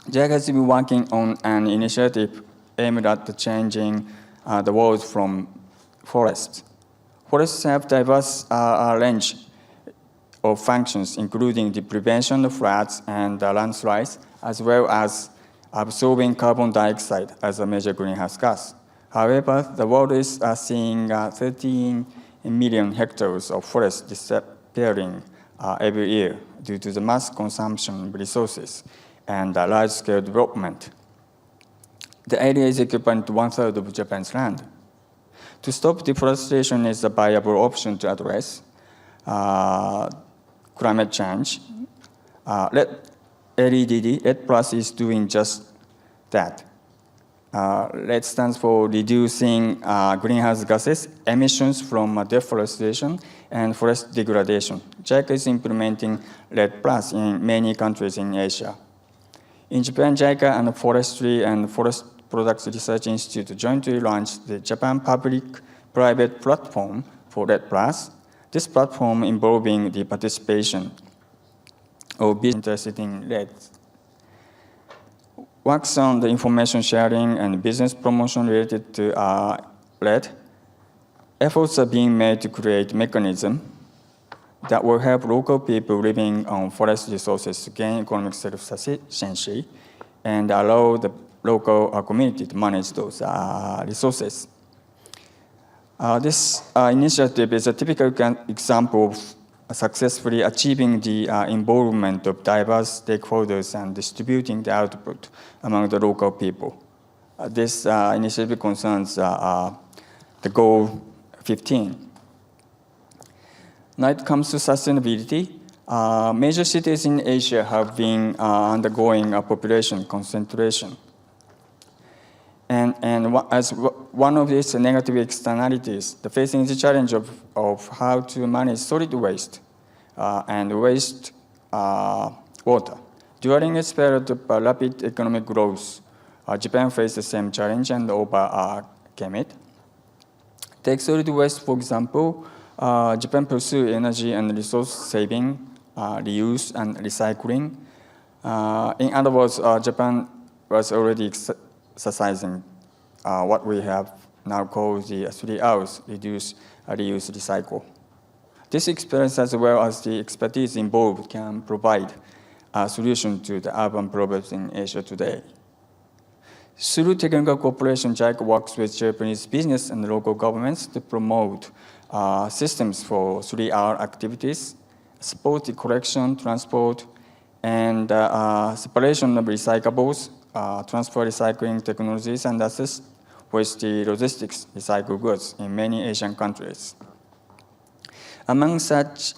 JICA has been working on an initiative aimed at changing the world from forests. Forests have diverse range of functions, including the prevention of floods and landslides, as well as absorbing carbon dioxide as a major greenhouse gas. However, the world is seeing 13 million hectares of forest disappearing every year due to the mass consumption of resources and large-scale development. The area is equivalent to 1/3 of Japan's land. To stop deforestation is a viable option to address climate change. REDD Plus is doing just that. RED stands for reducing greenhouse gases emissions from deforestation and forest degradation. JICA is implementing RED Plus in many countries in Asia. In Japan, JICA and the Forestry and Forest Products Research Institute jointly launched the Japan Public-Private Platform for RED Plus. This platform involving the participation of business interested in RED works on the information sharing and business promotion related to RED. Efforts are being made to create mechanisms that will help local people living on forest resources to gain economic self-sufficiency and allow the local community to manage those resources. This initiative is a typical example of successfully achieving the involvement of diverse stakeholders and distributing the output among the local people. This initiative concerns the goal 15. Now it comes to sustainability. Major cities in Asia have been undergoing a population concentration. And as one of these negative externalities, the facing the challenge of how to manage solid waste and waste water. During its period of rapid economic growth, Japan faced the same challenge and overcame it. Take solid waste, for example. Japan pursues energy and resource saving, reuse, and recycling. In other words, Japan was already exercising what we have now called the 3 R's: reduce, reuse, recycle. This experience, as well as the expertise involved, can provide a solution to the urban problems in Asia today. Through technical cooperation, JICA works with Japanese business and local governments to promote systems for 3R activities: support the collection, transport, and separation of recyclables, transfer recycling technologies, and assist with the logistics recycled goods in many Asian countries. Among such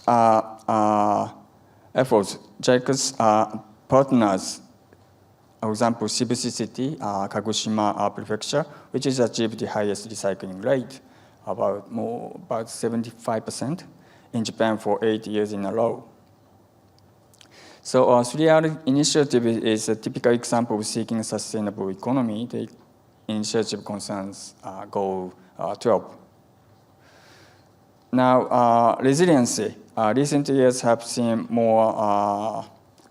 efforts, JICA's partners, for example, Shibuya City, Kagoshima Prefecture, which has achieved the highest recycling rate, about 75% in Japan for 8 years in a row. So 3R initiative is a typical example of seeking a sustainable economy. The initiative concerns Goal 12. Now, resiliency. Recent years have seen more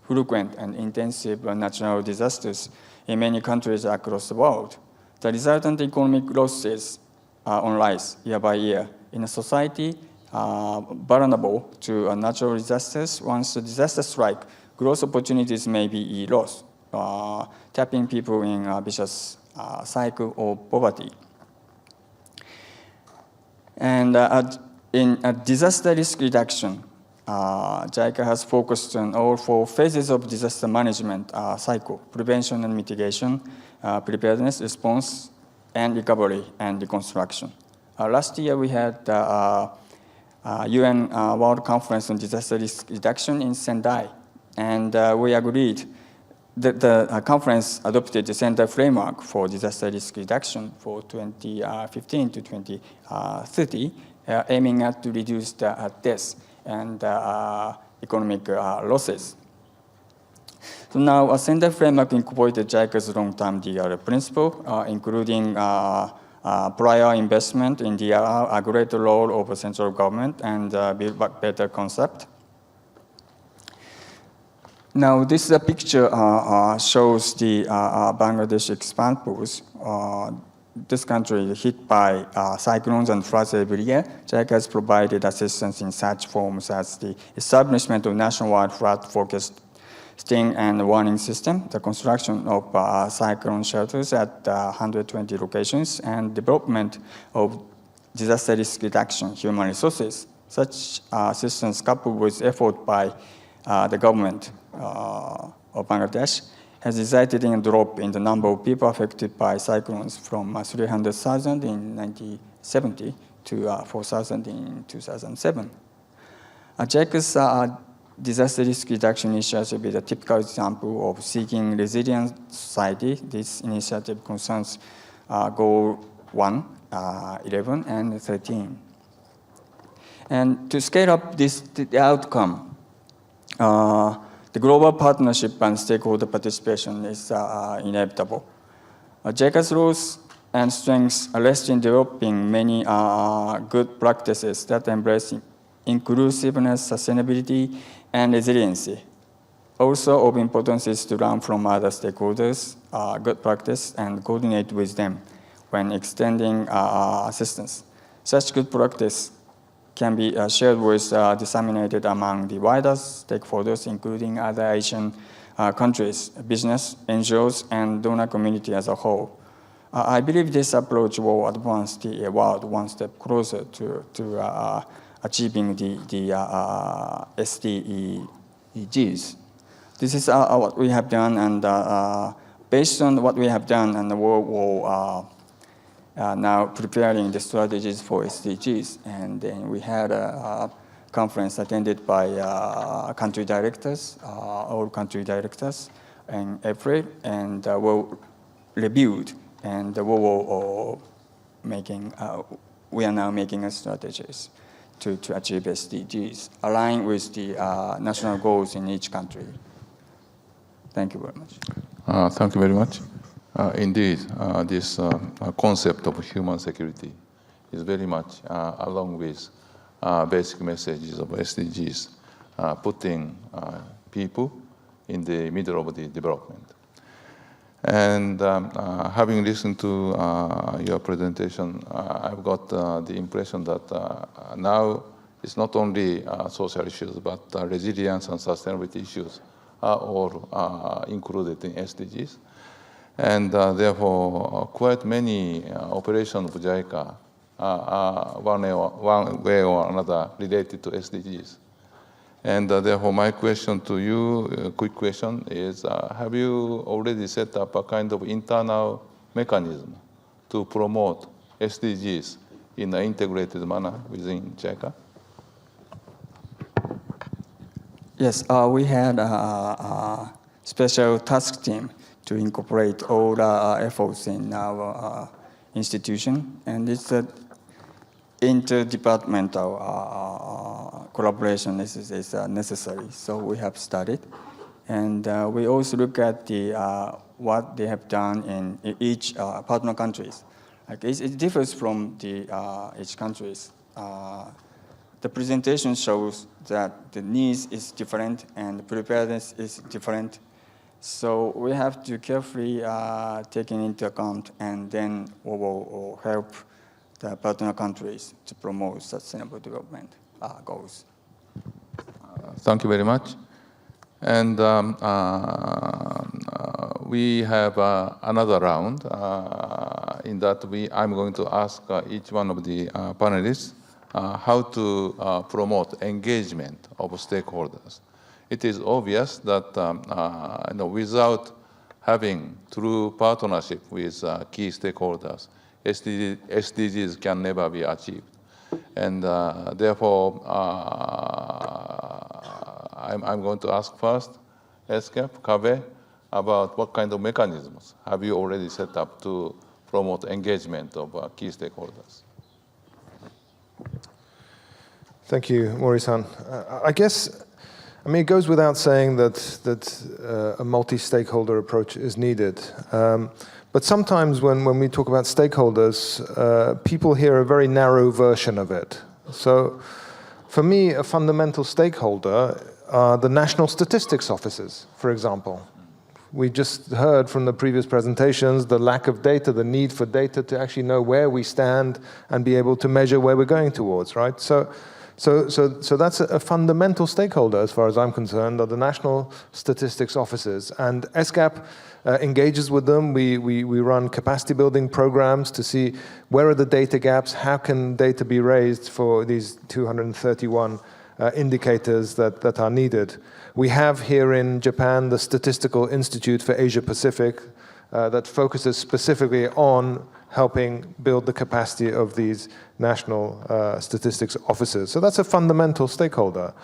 frequent and intensive natural disasters in many countries across the world. The resultant economic losses are on rise year by year. In a society vulnerable to natural disasters, once the disaster strikes, growth opportunities may be lost, tapping people in a vicious cycle of poverty. And in disaster risk reduction, JICA has focused on all 4 phases of disaster management cycle: prevention and mitigation, preparedness, response, and recovery and reconstruction. Last year we had UN World Conference on Disaster Risk Reduction in Sendai, and we agreed that the conference adopted the Sendai framework for disaster risk reduction for 2015 to 2030, aiming at to reduce the deaths and economic losses. So now, Sendai framework incorporated JICA's long-term DRR principle, including prior investment in DRR, a greater role of the central government, and Build Back Better concept. Now, this picture shows the Bangladesh examples. This country hit by cyclones and floods every year. JICA has provided assistance in such forms as the establishment of nationwide flood forecasting and warning system, the construction of cyclone shelters at 120 locations, and development of disaster risk reduction human resources. Such assistance, coupled with effort by the government of Bangladesh, has resulted in a drop in the number of people affected by cyclones from 300,000 in 1970 to 4,000 in 2007. JICA's disaster risk reduction initiative is a typical example of seeking resilient society. This initiative concerns Goal 1, 11, and 13. And to scale up the outcome, the global partnership and stakeholder participation is inevitable. JICA's roles and strengths rest in developing many good practices that embrace inclusiveness, sustainability, and resiliency. Also of importance is to learn from other stakeholders good practice and coordinate with them when extending assistance. Such good practice can be shared with, disseminated among the wider stakeholders, including other Asian countries, business, NGOs, and donor community as a whole. I believe this approach will advance the world one step closer to achieving the SDGs. This is what we have done, and based on what we have done, and we'll now preparing the strategies for SDGs. And then we had a conference attended by country directors, all country directors in April, and we'll reviewed, and we are now making strategies to achieve SDGs, aligned with the national goals in each country. Thank you very much. Thank you very much. Indeed, this concept of human security is very much along with basic messages of SDGs, putting people in the middle of the development. And having listened to your presentation, I've got the impression that now it's not only social issues, but resilience and sustainability issues are all included in SDGs. And therefore, quite many operations of JICA are one way or another related to SDGs. And therefore, my question to you, a quick question, is have you already set up a kind of internal mechanism to promote SDGs in an integrated manner within JICA? Yes, we had a special task team to incorporate all the efforts in our institution, and it's an interdepartmental collaboration is necessary. So we have started, and we also look at the what they have done in each partner countries. Like it differs from the each countries. The presentation shows that the needs is different and the preparedness is different. So we have to carefully take it into account, and then we will help the partner countries to promote sustainable development goals. Thank you very much. And we have another round in that I'm going to ask each one of the panelists how to promote engagement of stakeholders. It is obvious that without having true partnership with key stakeholders, SDGs can never be achieved. And therefore, I'm going to ask first, SCAP, Kabe, about what kind of mechanisms have you already set up to promote engagement of key stakeholders? Thank you, Mori-san. I guess, it goes without saying that a multi-stakeholder approach is needed. But sometimes when we talk about stakeholders, people hear a very narrow version of it. So for me, a fundamental stakeholder are the national statistics offices, for example. We just heard from the previous presentations the lack of data, the need for data to actually know where we stand and be able to measure where we're going towards, right? So that's a fundamental stakeholder, as far as I'm concerned, are the national statistics offices. And SCAP engages with them. We run capacity building programs to see where are the data gaps, how can data be raised for these 231 indicators that are needed. We have here in Japan the Statistical Institute for Asia Pacific that focuses specifically on helping build the capacity of these national statistics offices. So that's a fundamental stakeholder.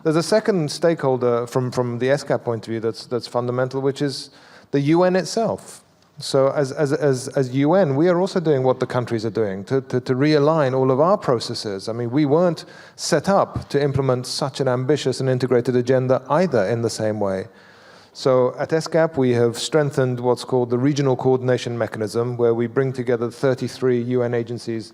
There's a second stakeholder from the SCAP point of view that's fundamental, which is the UN itself. So as UN, we are also doing what the countries are doing to realign all of our processes. We weren't set up to implement such an ambitious and integrated agenda either in the same way. So at SCAP, we have strengthened what's called the Regional Coordination Mechanism, where we bring together 33 UN agencies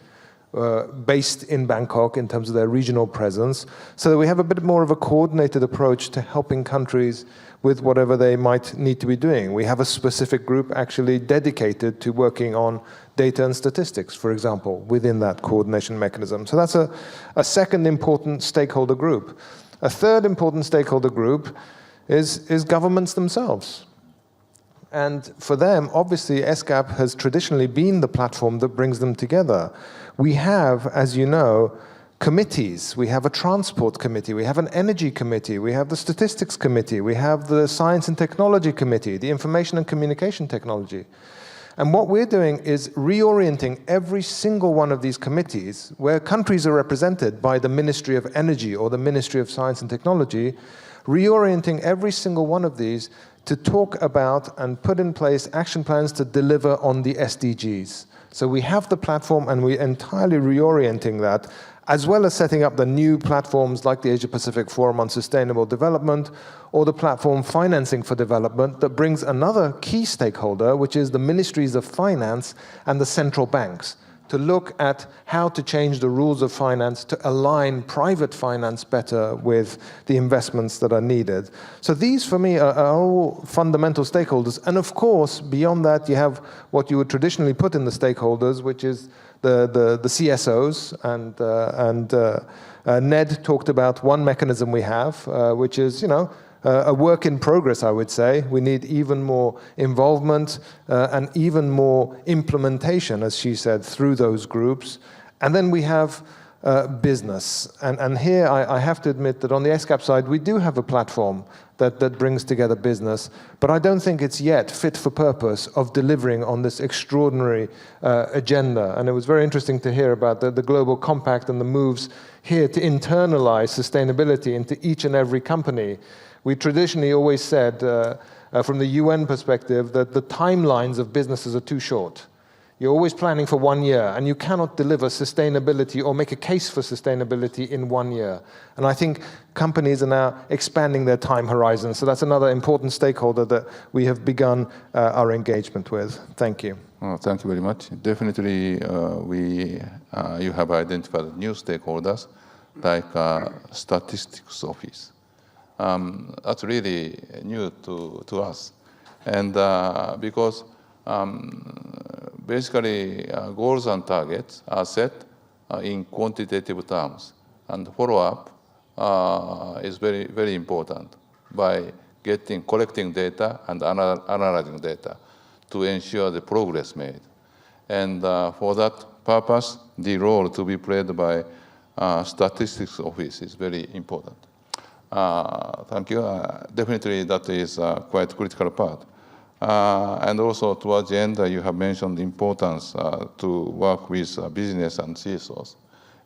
based in Bangkok in terms of their regional presence, so that we have a bit more of a coordinated approach to helping countries with whatever they might need to be doing. We have a specific group actually dedicated to working on data and statistics, for example, within that coordination mechanism. So that's a second important stakeholder group. A third important stakeholder group is governments themselves. And for them, obviously, SCAP has traditionally been the platform that brings them together. We have, as you know, committees. We have a transport committee, we have an energy committee, we have the statistics committee, we have the science and technology committee, the information and communication technology. And what we're doing is reorienting every single one of these committees, where countries are represented by the Ministry of Energy or the Ministry of Science and Technology, reorienting every single one of these to talk about and put in place action plans to deliver on the SDGs. So we have the platform and we're entirely reorienting that, as well as setting up the new platforms like the Asia-Pacific Forum on Sustainable Development or the platform Financing for Development that brings another key stakeholder, which is the Ministries of Finance and the central banks, to look at how to change the rules of finance to align private finance better with the investments that are needed. So these, for me, are all fundamental stakeholders. And of course, beyond that, you have what you would traditionally put in the stakeholders, which is the CSOs. And Ned talked about one mechanism we have, which is, a work in progress, I would say. We need even more involvement and even more implementation, as she said, through those groups. And then we have business. And here I have to admit that on the SCAP side, we do have a platform that brings together business, but I don't think it's yet fit for purpose of delivering on this extraordinary agenda. And it was very interesting to hear about the Global Compact and the moves here to internalize sustainability into each and every company. We traditionally always said, from the UN perspective, that the timelines of businesses are too short. You're always planning for 1 year, and you cannot deliver sustainability or make a case for sustainability in 1 year. And I think companies are now expanding their time horizon. So that's another important stakeholder that we have begun our engagement with. Thank you. Thank you very much. Definitely, you have identified new stakeholders, like statistics office. That's really new to us. And because basically goals and targets are set in quantitative terms, and follow-up is very, very important by collecting data and analyzing data to ensure the progress made. And for that purpose, the role to be played by statistics office is very important. Thank you. Definitely, that is quite critical part. And also, towards the end, you have mentioned the importance to work with business and CSOs.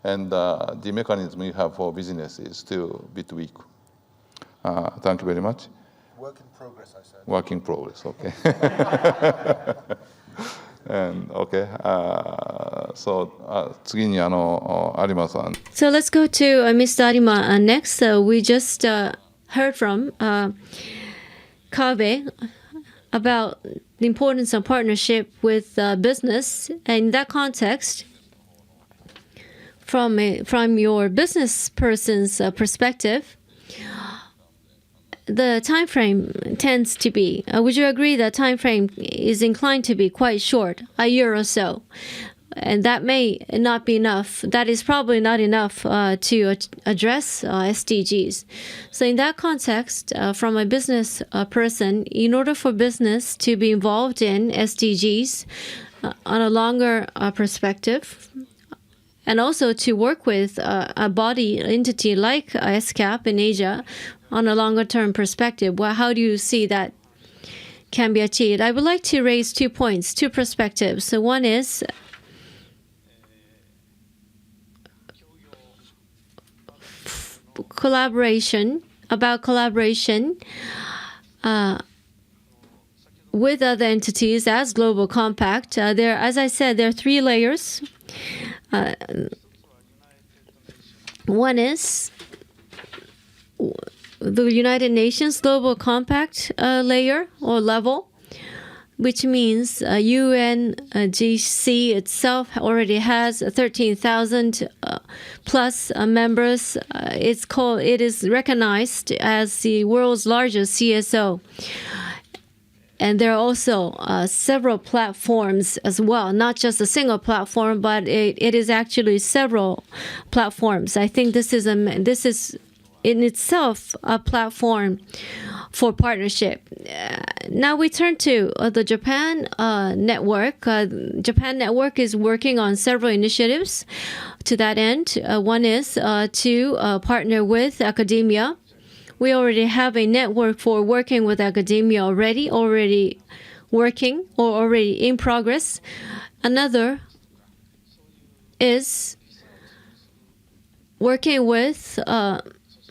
And the mechanism you have for business is still a bit weak. Thank you very much. Work in progress, I said. Work in progress, okay. And okay, so 次に有馬さん。So let's go to Mr. Arima next. We just heard from Kabe about the importance of partnership with business. And in that context, from your business person's perspective, the time frame tends to be, would you agree that time frame is inclined to be quite short, a year or so? And that may not be enough. That is probably not enough to address SDGs. So in that context, from a business person, in order for business to be involved in SDGs on a longer perspective, and also to work with a body entity like SCAP in Asia on a longer term perspective, how do you see that can be achieved? I would like to raise 2 points, 2 perspectives. So one is collaboration with other entities as Global Compact. As I said, there are 3 layers. One is the United Nations Global Compact layer or level, which means UNGC itself already has 13,000 plus members. It is recognized as the world's largest CSO. And there are also several platforms as well, not just a single platform, but it is actually several platforms. I think this is in itself a platform for partnership. Now we turn to the Japan network. Japan network is working on several initiatives to that end. One is to partner with academia. We already have a network for working with academia already working or already in progress. Another is working with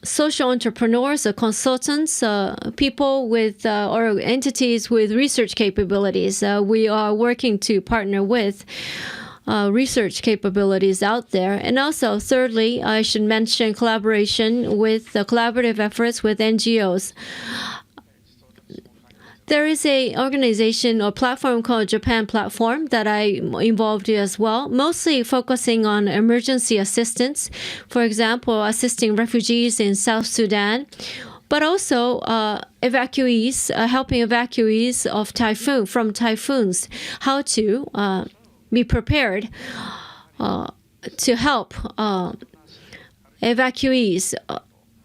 social entrepreneurs, consultants, people with or entities with research capabilities. We are working to partner with research capabilities out there. And also, thirdly, I should mention collaboration with collaborative efforts with NGOs. There is a organization or platform called Japan Platform that I'm involved in as well, mostly focusing on emergency assistance, for example, assisting refugees in South Sudan, but also evacuees, helping evacuees of from typhoons, how to be prepared to help evacuees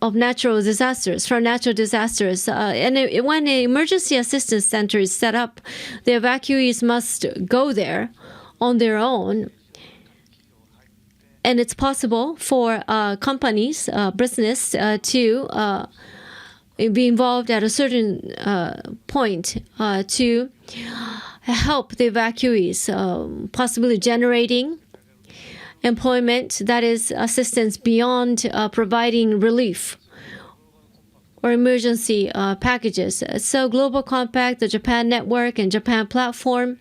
of natural disasters, from natural disasters. When an emergency assistance center is set up, the evacuees must go there on their own. And it's possible for companies, business, to be involved at a certain point to help the evacuees, possibly generating employment, that is assistance beyond providing relief or emergency packages. So Global Compact, the Japan Network, and Japan Platform,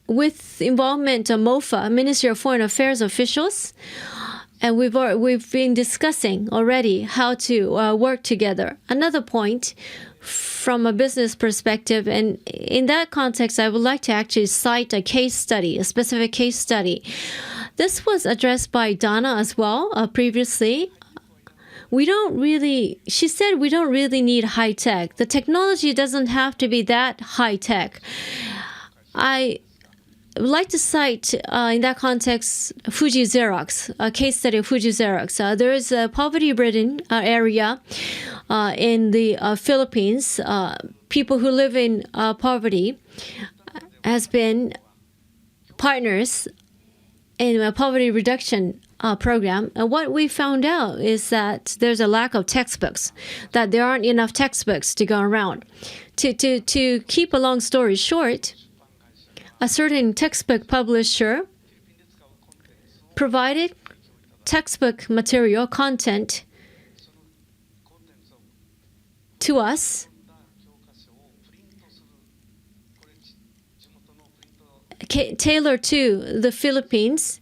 with involvement of MOFA, Ministry of Foreign Affairs officials, and we've been discussing already how to work together. Another point from a business perspective, and in that context, I would like to actually cite a case study, a specific case study. This was addressed by Donna as well previously. She said we don't really need high tech. The technology doesn't have to be that high tech. I would like to cite, in that context, Fuji Xerox, a case study of Fuji Xerox. There is a poverty-ridden area in the Philippines. People who live in poverty has been partners in a poverty reduction program. And what we found out is that there's a lack of textbooks, that there aren't enough textbooks to go around. To keep a long story short, a certain textbook publisher provided textbook material content to us, tailored to the Philippines,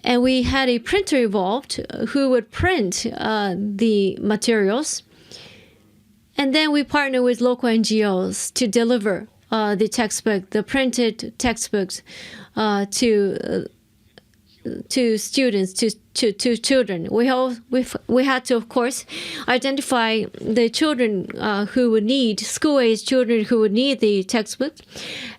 and we had a printer involved who would print the materials, and then we partnered with local NGOs to deliver the textbook, the printed textbooks, to students, to children. We had to, of course, identify the children who would need, school-age children who would need the textbook,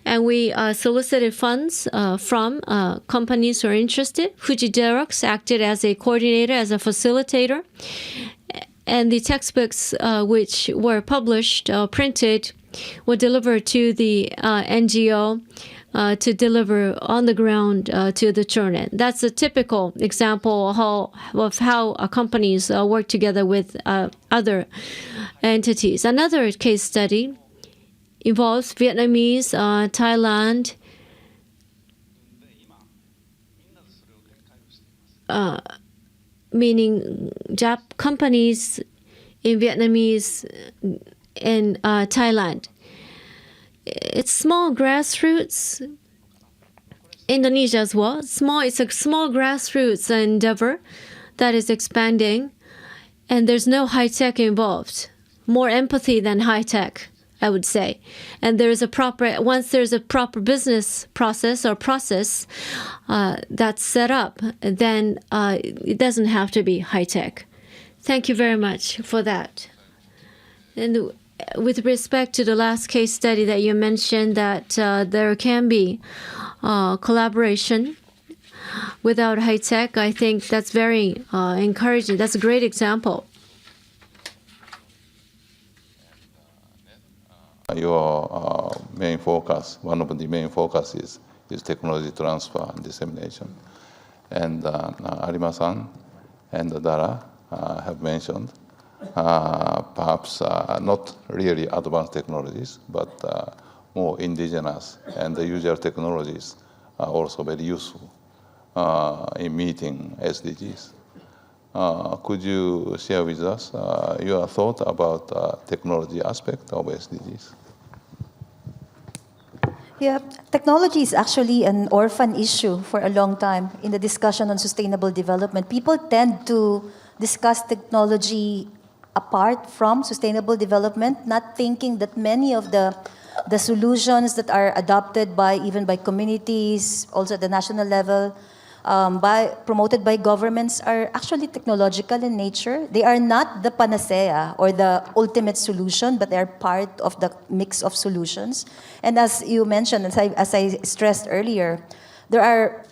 and we solicited funds from companies who are interested. Fuji Xerox acted as a coordinator, as a facilitator, and the textbooks which were published, printed, were delivered to the NGO to deliver on the ground to the children. That's a typical example of how companies work together with other entities. Another case study involves Vietnamese, Thailand, meaning companies in Vietnamese in Thailand. It's small grassroots. Indonesia as well. It's a small grassroots endeavor that is expanding, and there's no high tech involved. More empathy than high tech, I would say. And once there's a proper business process that's set up, then it doesn't have to be high tech. Thank you very much for that. And with respect to the last case study that you mentioned, that there can be collaboration without high tech, I think that's very encouraging. That's a great example. Your main focus, one of the main focuses, is technology transfer and dissemination. And Arima-san and Dara have mentioned perhaps not really advanced technologies, but more indigenous and the usual technologies are also very useful in meeting SDGs. Could you share with us your thought about technology aspect of SDGs? Yeah, technology is actually an orphan issue for a long time in the discussion on sustainable development. People tend to discuss technology apart from sustainable development, not thinking that many of the solutions that are adopted by even by communities, also at the national level, promoted by governments are actually technological in nature. They are not the panacea or the ultimate solution, but they are part of the mix of solutions. And as you mentioned, as I stressed earlier, there are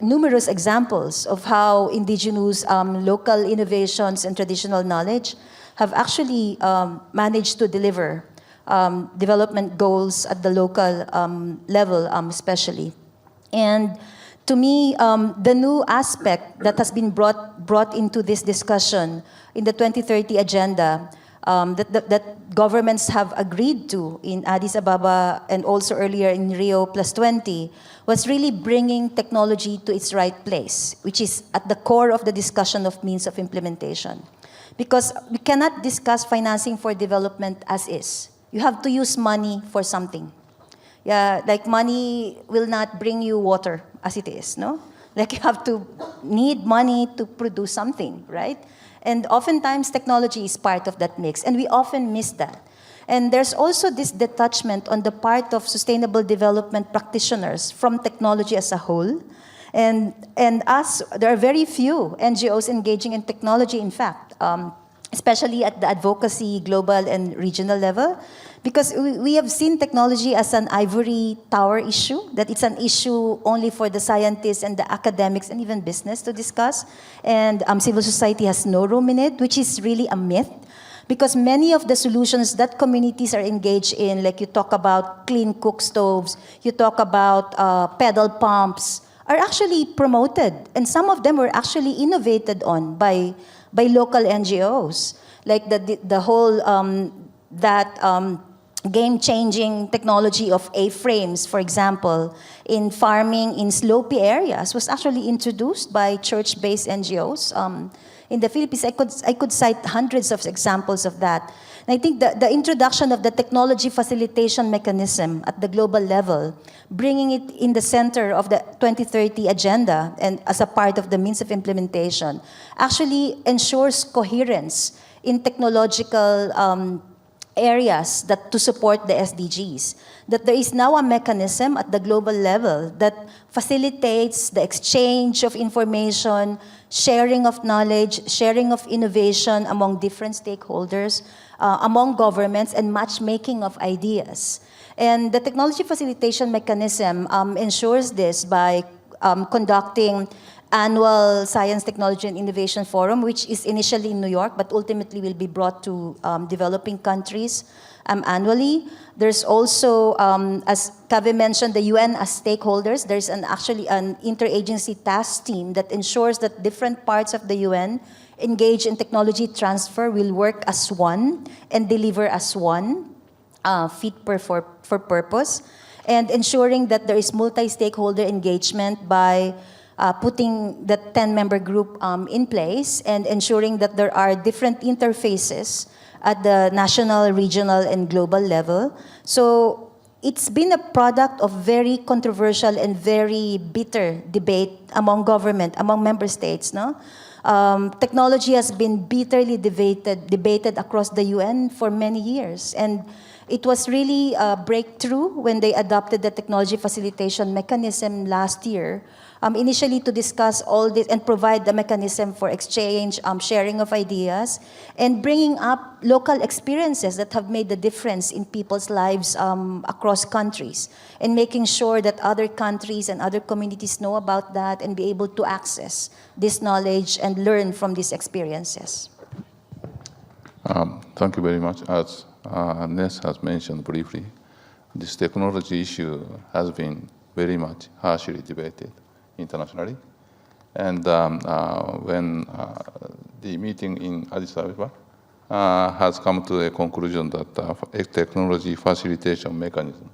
numerous examples of how indigenous local innovations and traditional knowledge have actually managed to deliver development goals at the local level, especially. And to me, the new aspect that has been brought into this discussion in the 2030 agenda that governments have agreed to in Addis Ababa and also earlier in Rio +20 was really bringing technology to its right place, which is at the core of the discussion of means of implementation. Because we cannot discuss financing for development as is. You have to use money for something. Yeah, like money will not bring you water as it is, no? Like you have to need money to produce something, right? And oftentimes technology is part of that mix, and we often miss that. And there's also this detachment on the part of sustainable development practitioners from technology as a whole. And there are very few NGOs engaging in technology, in fact, especially at the advocacy, global and regional level, because we have seen technology as an ivory tower issue, that it's an issue only for the scientists and the academics and even business to discuss, and civil society has no room in it, which is really a myth, because many of the solutions that communities are engaged in, like you talk about clean cook stoves, you talk about pedal pumps, are actually promoted, and some of them were actually innovated on by local NGOs, like the whole game-changing technology of A-frames, for example, in farming in slopey areas was actually introduced by church-based NGOs. In the Philippines, I could cite hundreds of examples of that. And I think the introduction of the technology facilitation mechanism at the global level, bringing it in the center of the 2030 agenda and as a part of the means of implementation, actually ensures coherence in technological areas to support the SDGs. That there is now a mechanism at the global level that facilitates the exchange of information, sharing of knowledge, sharing of innovation among different stakeholders, among governments, and matchmaking of ideas. And the technology facilitation mechanism ensures this by conducting annual Science, Technology, and Innovation Forum, which is initially in New York, but ultimately will be brought to developing countries annually. There's also, as Kaveh mentioned, the UN as stakeholders. There's actually an interagency task team that ensures that different parts of the UN engage in technology transfer will work as one and deliver as one, fit for purpose, and ensuring that there is multi-stakeholder engagement by putting the 10-member group in place and ensuring that there are different interfaces at the national, regional, and global level. So it's been a product of very controversial and very bitter debate among government, among member states. No, technology has been bitterly debated across the UN for many years, and it was really a breakthrough when they adopted the technology facilitation mechanism last year. Initially to discuss all this and provide the mechanism for exchange, sharing of ideas, and bringing up local experiences that have made the difference in people's lives across countries, and making sure that other countries and other communities know about that and be able to access this knowledge and learn from these experiences. Thank you very much. As Ness has mentioned briefly, this technology issue has been very much harshly debated internationally. And when the meeting in Addis Ababa has come to a conclusion that a technology facilitation mechanism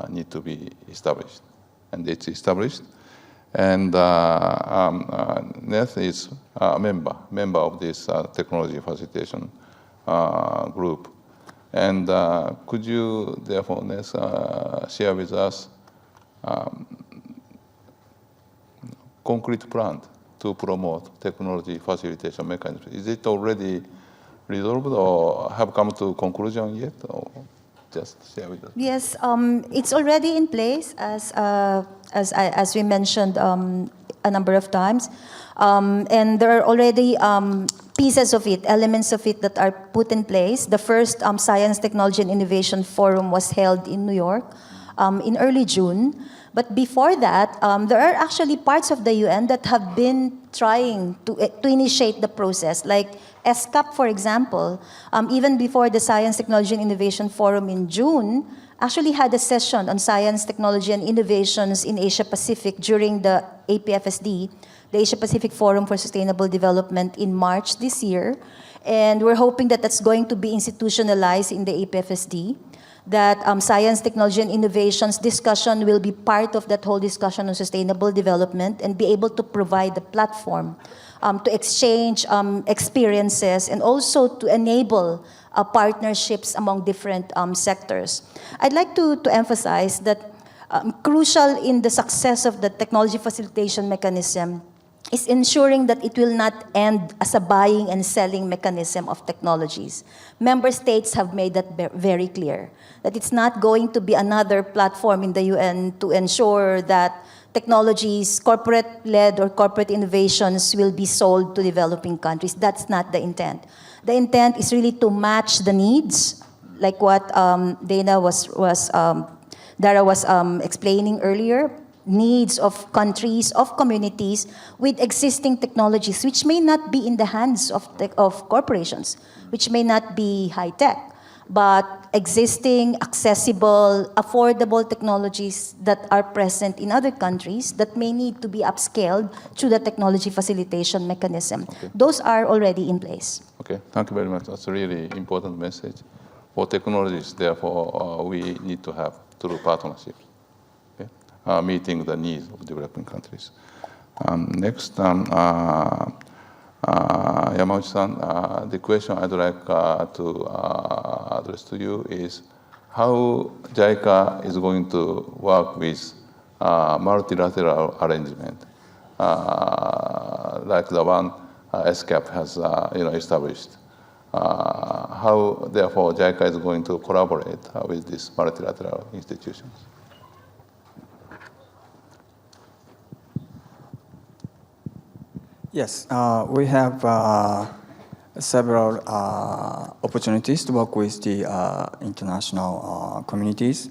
need to be established. And it's established. And Ness is a member of this technology facilitation group. And could you, therefore, Ness, share with us concrete plan to promote technology facilitation mechanism. Is it already resolved or have come to conclusion yet? Or just share with us. Yes, it's already in place, as we mentioned a number of times. And there are already pieces of it, elements of it that are put in place. The first Science, Technology, and Innovation Forum was held in New York in early June. But before that, there are actually parts of the UN that have been trying to initiate the process, like ESCAP, for example, even before the Science, Technology, and Innovation Forum in June, actually had a session on science, technology, and innovations in Asia-Pacific during the APFSD, the Asia-Pacific Forum for Sustainable Development, in March this year. And we're hoping that that's going to be institutionalized in the APFSD, that science, technology, and innovations discussion will be part of that whole discussion on sustainable development and be able to provide the platform to exchange experiences and also to enable partnerships among different sectors. I'd like to emphasize that crucial in the success of the technology facilitation mechanism is ensuring that it will not end as a buying and selling mechanism of technologies. Member states have made that very clear, that it's not going to be another platform in the UN to ensure that technologies, corporate-led or corporate innovations, will be sold to developing countries. That's not the intent. The intent is really to match the needs, like what Dara was explaining earlier, needs of countries, of communities with existing technologies, which may not be in the hands of corporations, which may not be high-tech, but existing, accessible, affordable technologies that are present in other countries that may need to be upscaled through the technology facilitation mechanism. Okay. Those are already in place. Okay, thank you very much. That's a really important message. For technologies, therefore, we need to have true partnerships, okay? Meeting the needs of developing countries. Next, Yamauchi-san, the question I'd like to address to you is how JICA is going to work with multilateral arrangement, like the one ESCAP has established. How, therefore, JICA is going to collaborate with these multilateral institutions? Yes, we have several opportunities to work with the international communities.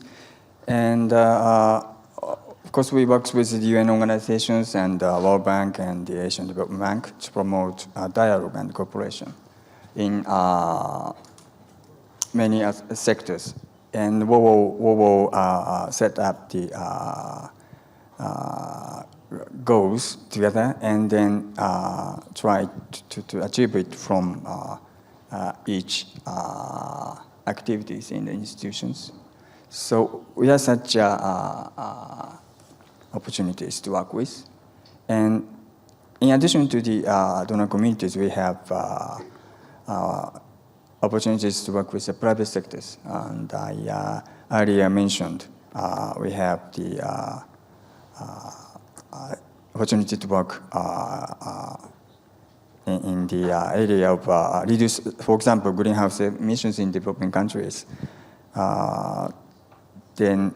And of course, we work with the UN organizations and World Bank and the Asian Development Bank to promote dialogue and cooperation in many sectors. And we will set up the goals together and then try to achieve it from each activities in the institutions. So we have such opportunities to work with. And in addition to the donor communities, we have opportunities to work with the private sectors. And I earlier mentioned we have the opportunity to work in the area of reduce, for example, greenhouse emissions in developing countries. Then,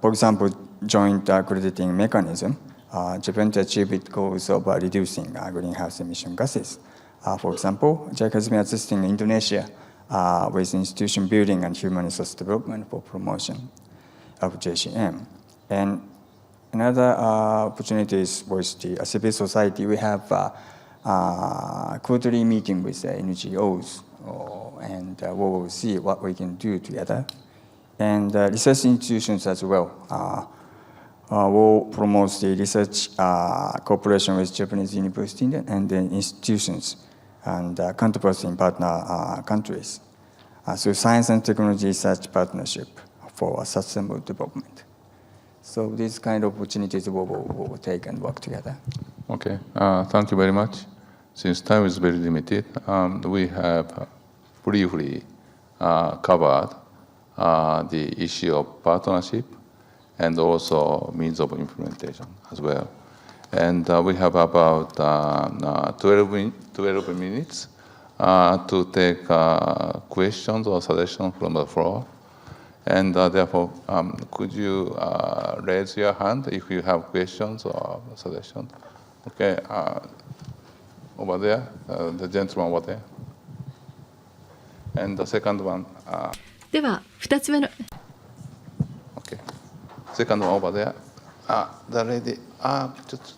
for example, joint crediting mechanism, Japan to achieve its goals of reducing greenhouse emission gases. For example, JICA has been assisting Indonesia with institution building and human resource development for promotion of JCM. And another opportunities was the civil society. We have quarterly meeting with NGOs, and we will see what we can do together. And research institutions as well. We'll promote the research cooperation with Japanese universities and then institutions and counterparts in partner countries. So science and technology research partnership for sustainable development. So these kind of opportunities we will take and work together. Okay, thank you very much. Since time is very limited, we have briefly covered the issue of partnership and also means of implementation as well. And we have about 12 minutes to take questions or suggestions from the floor. And therefore, could you raise your hand if you have questions or suggestions? Okay, over there, the gentleman over there. And the second one. では2つ目の Okay. Second one over there. The lady. Just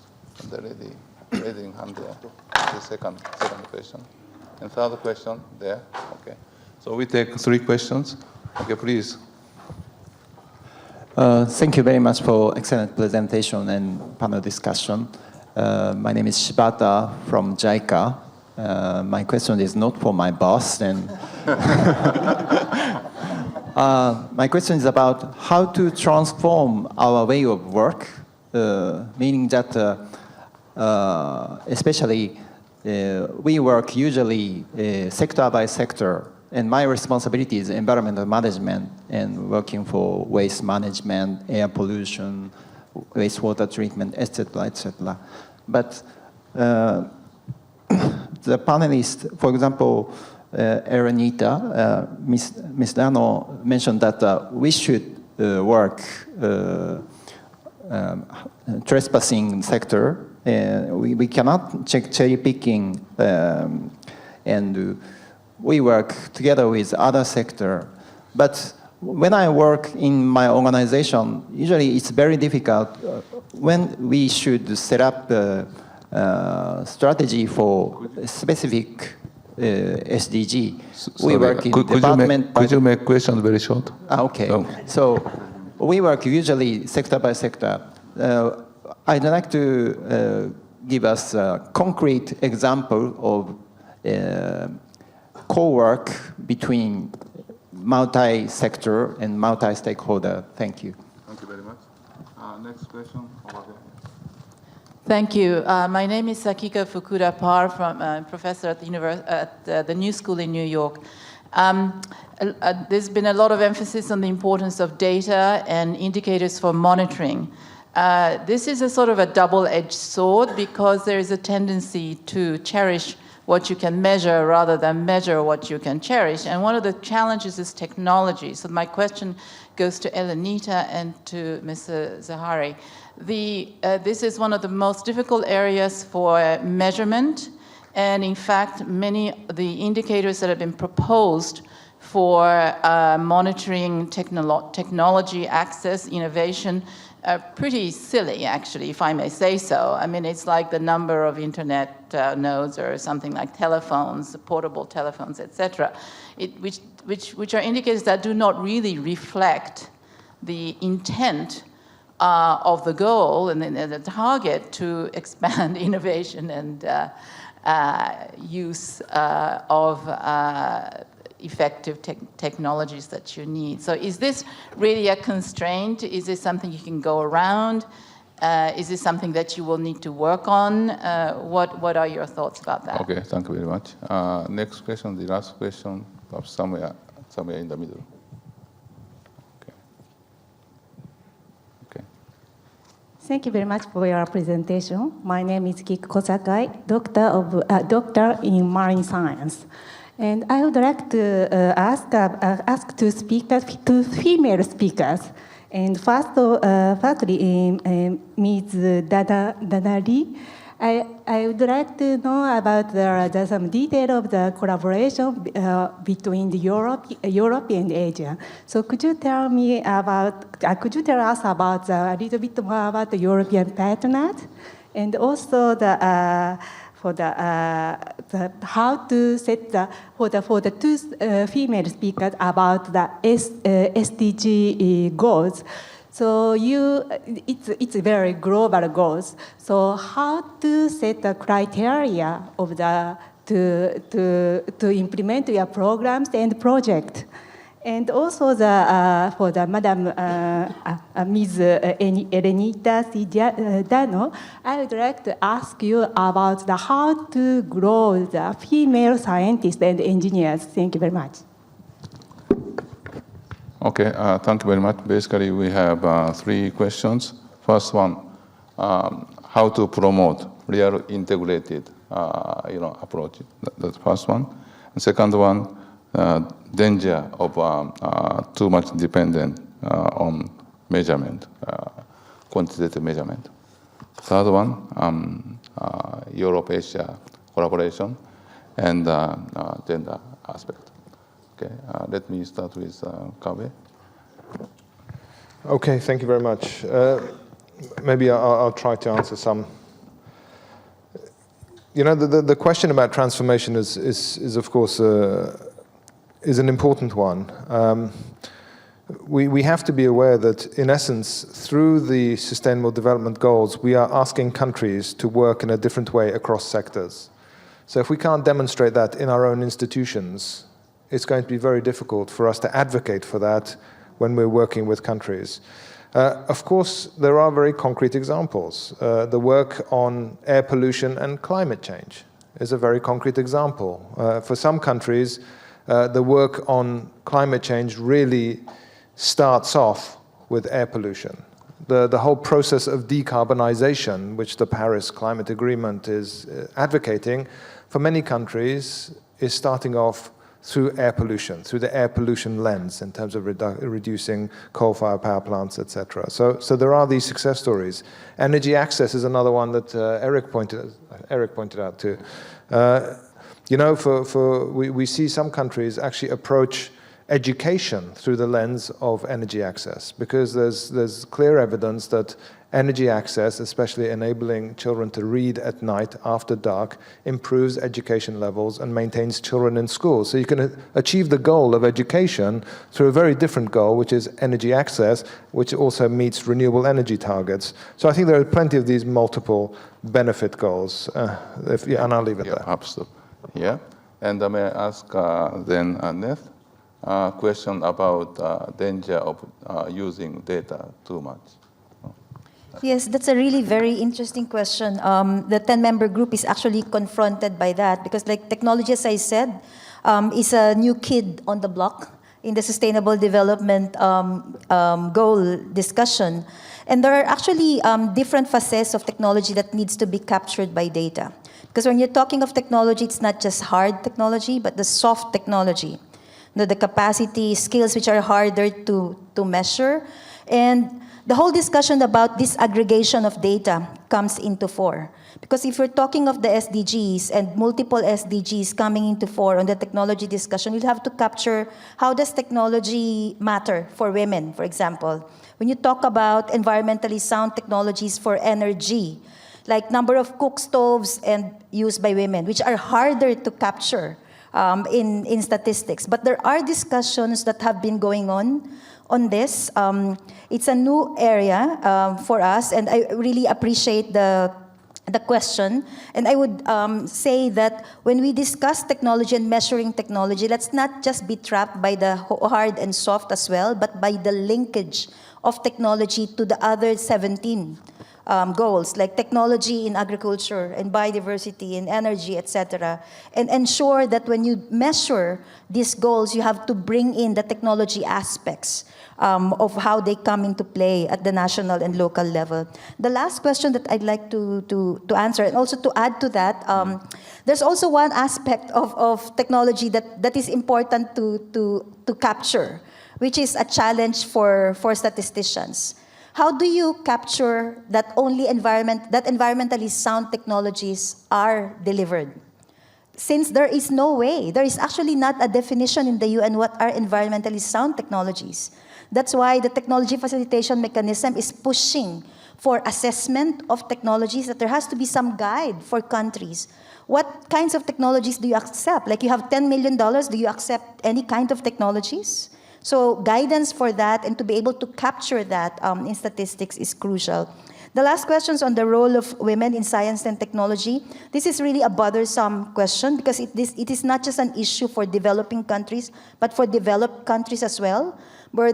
the lady raising hand there. The second question. And third question there. Okay. So we take 3 questions. Okay, please. Thank you very much for excellent presentation and panel discussion. My name is Shibata from JICA. My question is not for my boss. And my question is about how to transform our way of work, meaning that especially we work usually sector by sector, and my responsibility is environmental management and working for waste management, air pollution, wastewater treatment, etc., etc. But the panelists, for example, Erenita, Ms. Dano mentioned that we should work trespassing sector. We cannot check cherry picking, and we work together with other sector. But when I work in my organization, usually it's very difficult when we should set up a strategy for specific SDG. We work in department. Could you make questions very short? Okay. So we work usually sector by sector. I'd like to give us a concrete example of co-work between multi-sector and multi-stakeholder. Thank you. Thank you very much. Next question over there. Thank you. My name is Sakika Fukuda-Par, from professor at the New School in New York. There's been a lot of emphasis on the importance of data and indicators for monitoring. This is a sort of a double-edged sword because there is a tendency to cherish what you can measure rather than measure what you can cherish. And one of the challenges is technology. So my question goes to Elenita and to Mr. Zahari. This is one of the most difficult areas for measurement. And in fact, many of the indicators that have been proposed for monitoring technology access, innovation, are pretty silly, actually, if I may say so. I mean, it's like the number of internet nodes or something like telephones, portable telephones, etc., which are indicators that do not really reflect the intent of the goal and the target to expand innovation and use of effective technologies that you need. So is this really a constraint? Is this something you can go around? Is this something that you will need to work on? What are your thoughts about that? Okay, thank you very much. Next question, the last question, perhaps somewhere in the middle. Okay. Thank you very much for your presentation. My name is Kiko Sakai, doctor in marine science. And I would like to ask two female speakers. And firstly, Ms. Danari, I would like to know about some detail of the collaboration between Europe and Asia. So could you tell us about a little bit more about the European partners, and also how to set for the two female speakers about the SDG goals. So it's very global goals. So how to set the criteria of to implement your programs and project. And also for the Madam Ms. Elenita Dano, I would like to ask you about how to grow the female scientists and engineers. Thank you very much. Okay, thank you very much. Basically, we have 3 questions. First one, how to promote real integrated approach. That's the first one. And second one, danger of too much dependent on measurement, quantitative measurement. Third one, Europe-Asia collaboration and gender aspect. Okay, let me start with Kabe. Okay, thank you very much. Maybe I'll try to answer some. The question about transformation is of course is an important one. We have to be aware that, in essence, through the Sustainable Development Goals, we are asking countries to work in a different way across sectors. So if we can't demonstrate that in our own institutions, it's going to be very difficult for us to advocate for that when we're working with countries. Of course, there are very concrete examples. The work on air pollution and climate change is a very concrete example. For some countries, the work on climate change really starts off with air pollution. The whole process of decarbonization, which the Paris Climate Agreement is advocating, for many countries is starting off through air pollution, through the air pollution lens in terms of reducing coal-fired power plants, etc. So there are these success stories. Energy access is another one that Eric pointed out too. We see some countries actually approach education through the lens of energy access, because there's clear evidence that energy access, especially enabling children to read at night after dark, improves education levels and maintains children in school. So you can achieve the goal of education through a very different goal, which is energy access, which also meets renewable energy targets. So I think there are plenty of these multiple benefit goals, and I'll leave it there. Absolutely. Yeah, and may I ask then Neth? Question about danger of using data too much. Yes, that's a really very interesting question. The 10-member group is actually confronted by that because, like technology, as I said, is a new kid on the block in the Sustainable Development Goal discussion. And there are actually different facets of technology that needs to be captured by data. Because when you're talking of technology, it's not just hard technology, but the soft technology. The capacity, skills which are harder to measure. And the whole discussion about disaggregation of data comes into fore. Because if we're talking of the SDGs and multiple SDGs coming into fore on the technology discussion, we'll have to capture how does technology matter for women, for example. When you talk about environmentally sound technologies for energy, like number of cook stoves and used by women, which are harder to capture in statistics. But there are discussions that have been going on this. It's a new area for us, and I really appreciate the question. And I would say that when we discuss technology and measuring technology, let's not just be trapped by the hard and soft as well, but by the linkage of technology to the other 17 goals, like technology in agriculture and biodiversity and energy, etc. And ensure that when you measure these goals, you have to bring in the technology aspects of how they come into play at the national and local level. The last question that I'd like to answer, and also to add to that, there's also one aspect of technology that is important to capture, which is a challenge for statisticians. How do you capture that environmentally sound technologies are delivered? Since there is no way, there is actually not a definition in the UN what are environmentally sound technologies. That's why the technology facilitation mechanism is pushing for assessment of technologies, that there has to be some guide for countries. What kinds of technologies do you accept? Like you have $10 million, do you accept any kind of technologies? So guidance for that and to be able to capture that in statistics is crucial. The last questions on the role of women in science and technology. This is really a bothersome question because it is not just an issue for developing countries, but for developed countries as well, where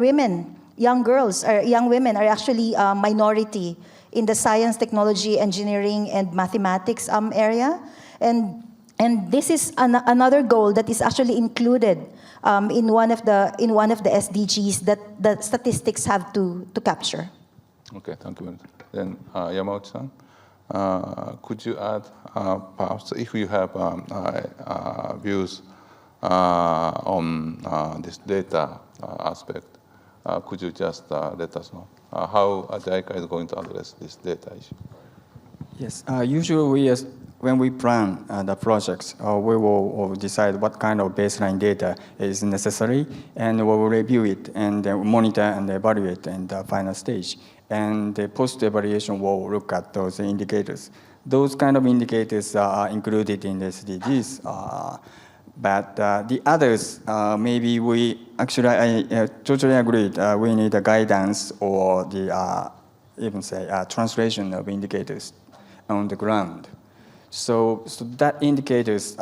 women, young girls, or young women are actually a minority in the science, technology, engineering, and mathematics area. And this is another goal that is actually included in one of the SDGs that the statistics have to capture. Okay, thank you very much. Then Yamauchi-san, could you add, perhaps, if you have views on this data aspect, could you just let us know how JICA is going to address this data issue? Yes, usually when we plan the projects, we will decide what kind of baseline data is necessary, and we will review it and monitor and evaluate in the final stage. And the post-evaluation will look at those indicators. Those kind of indicators are included in the SDGs. But the others, maybe actually, I totally agreed. We need a guidance or the, even say, translation of indicators on the ground. So that indicators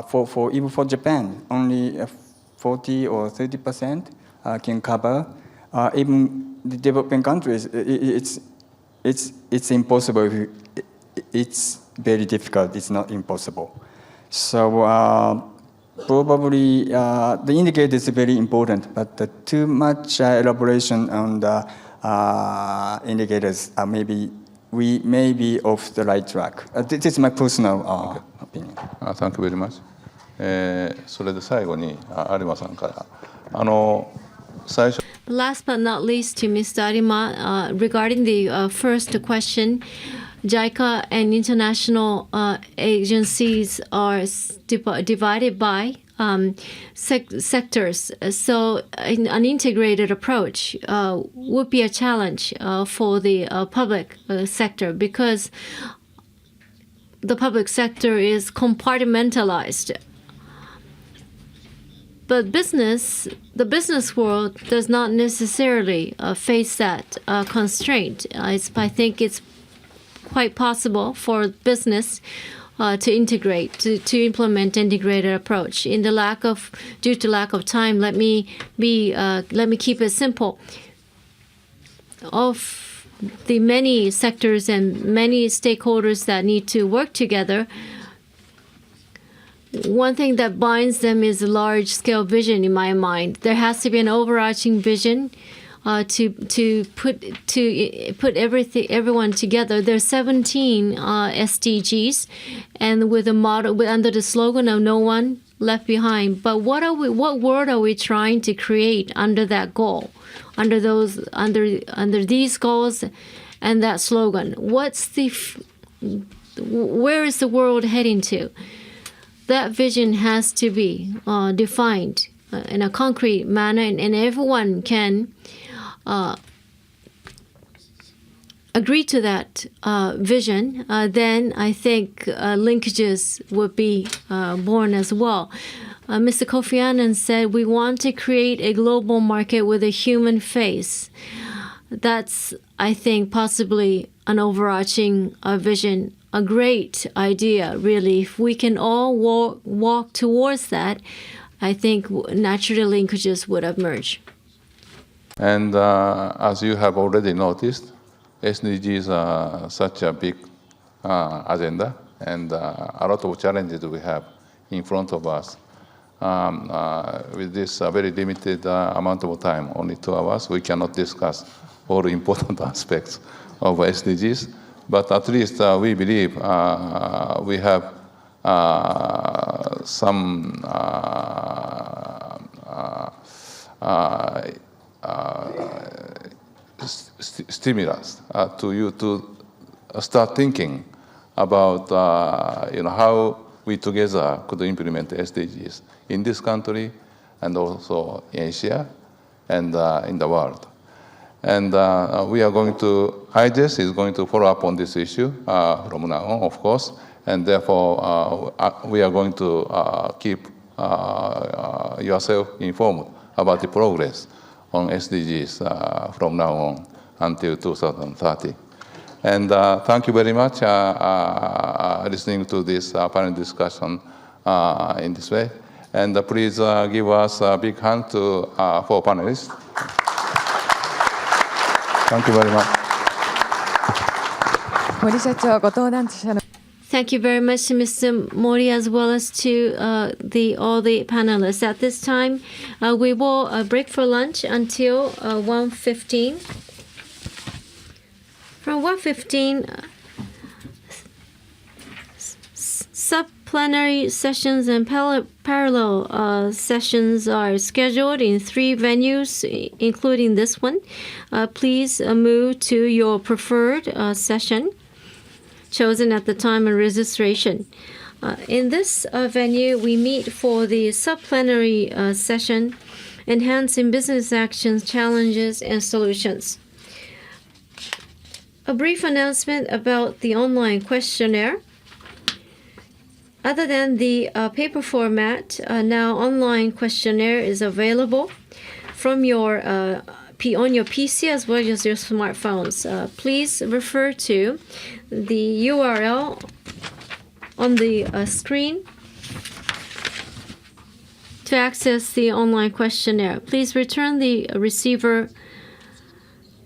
for even for Japan, only 40 or 30% can cover. Even the developing countries, it's impossible. It's very difficult. It's not impossible. So probably the indicator is very important, but too much elaboration on the indicators, maybe we may be off the right track. This is my personal opinion. Thank you very much. それで最後に有馬さんから最初。Last but not least, to Mr. Arima, regarding the first question, JICA and international agencies are divided by sectors. So an integrated approach would be a challenge for the public sector, because the public sector is compartmentalized. But the business world does not necessarily face that constraint. I think it's quite possible for business to integrate, to implement integrated approach. Due to lack of time, let me keep it simple. Of the many sectors and many stakeholders that need to work together, one thing that binds them is a large-scale vision. In my mind, there has to be an overarching vision to put everyone together. There's 17 SDGs, and with a model under the slogan of "No one left behind." But what world are we trying to create under that goal, under these goals, and that slogan? Where is the world heading to? That vision has to be defined in a concrete manner, and everyone can agree to that vision. Then I think linkages would be born as well. Mr. Kofi Annan said, we want to create a global market with a human face. That's, I think, possibly an overarching vision. A great idea, really. If we can all walk towards that, I think naturally linkages would emerge. And as you have already noticed, SDGs are such a big agenda, and a lot of challenges we have in front of us. With this very limited amount of time, only 2 hours, we cannot discuss all important aspects of SDGs. But at least we believe we have some stimulus to you to start thinking about how we together could implement SDGs in this country and also in Asia and in the world. And we are going to, IGES is going to follow up on this issue from now on, of course, and therefore we are going to keep yourself informed about the progress on SDGs from now on until 2030. And thank you very much listening to this panel discussion in this way. And please give us a big hand to 4 panelists. Thank you very much. Thank you very much to Mr. Mori, as well as to all the panelists. At this time, we will break for lunch until 1:15. From 1:15, sub-plenary sessions and parallel sessions are scheduled in 3 venues, including this one. Please move to your preferred session chosen at the time of registration. In this venue, we meet for the sub-plenary session, Enhancing Business Actions, Challenges, and Solutions. A brief announcement about the online questionnaire. Other than the paper format, now online questionnaire is available from your on your PC as well as your smartphones. Please refer to the URL on the screen to access the online questionnaire. Please return the receiver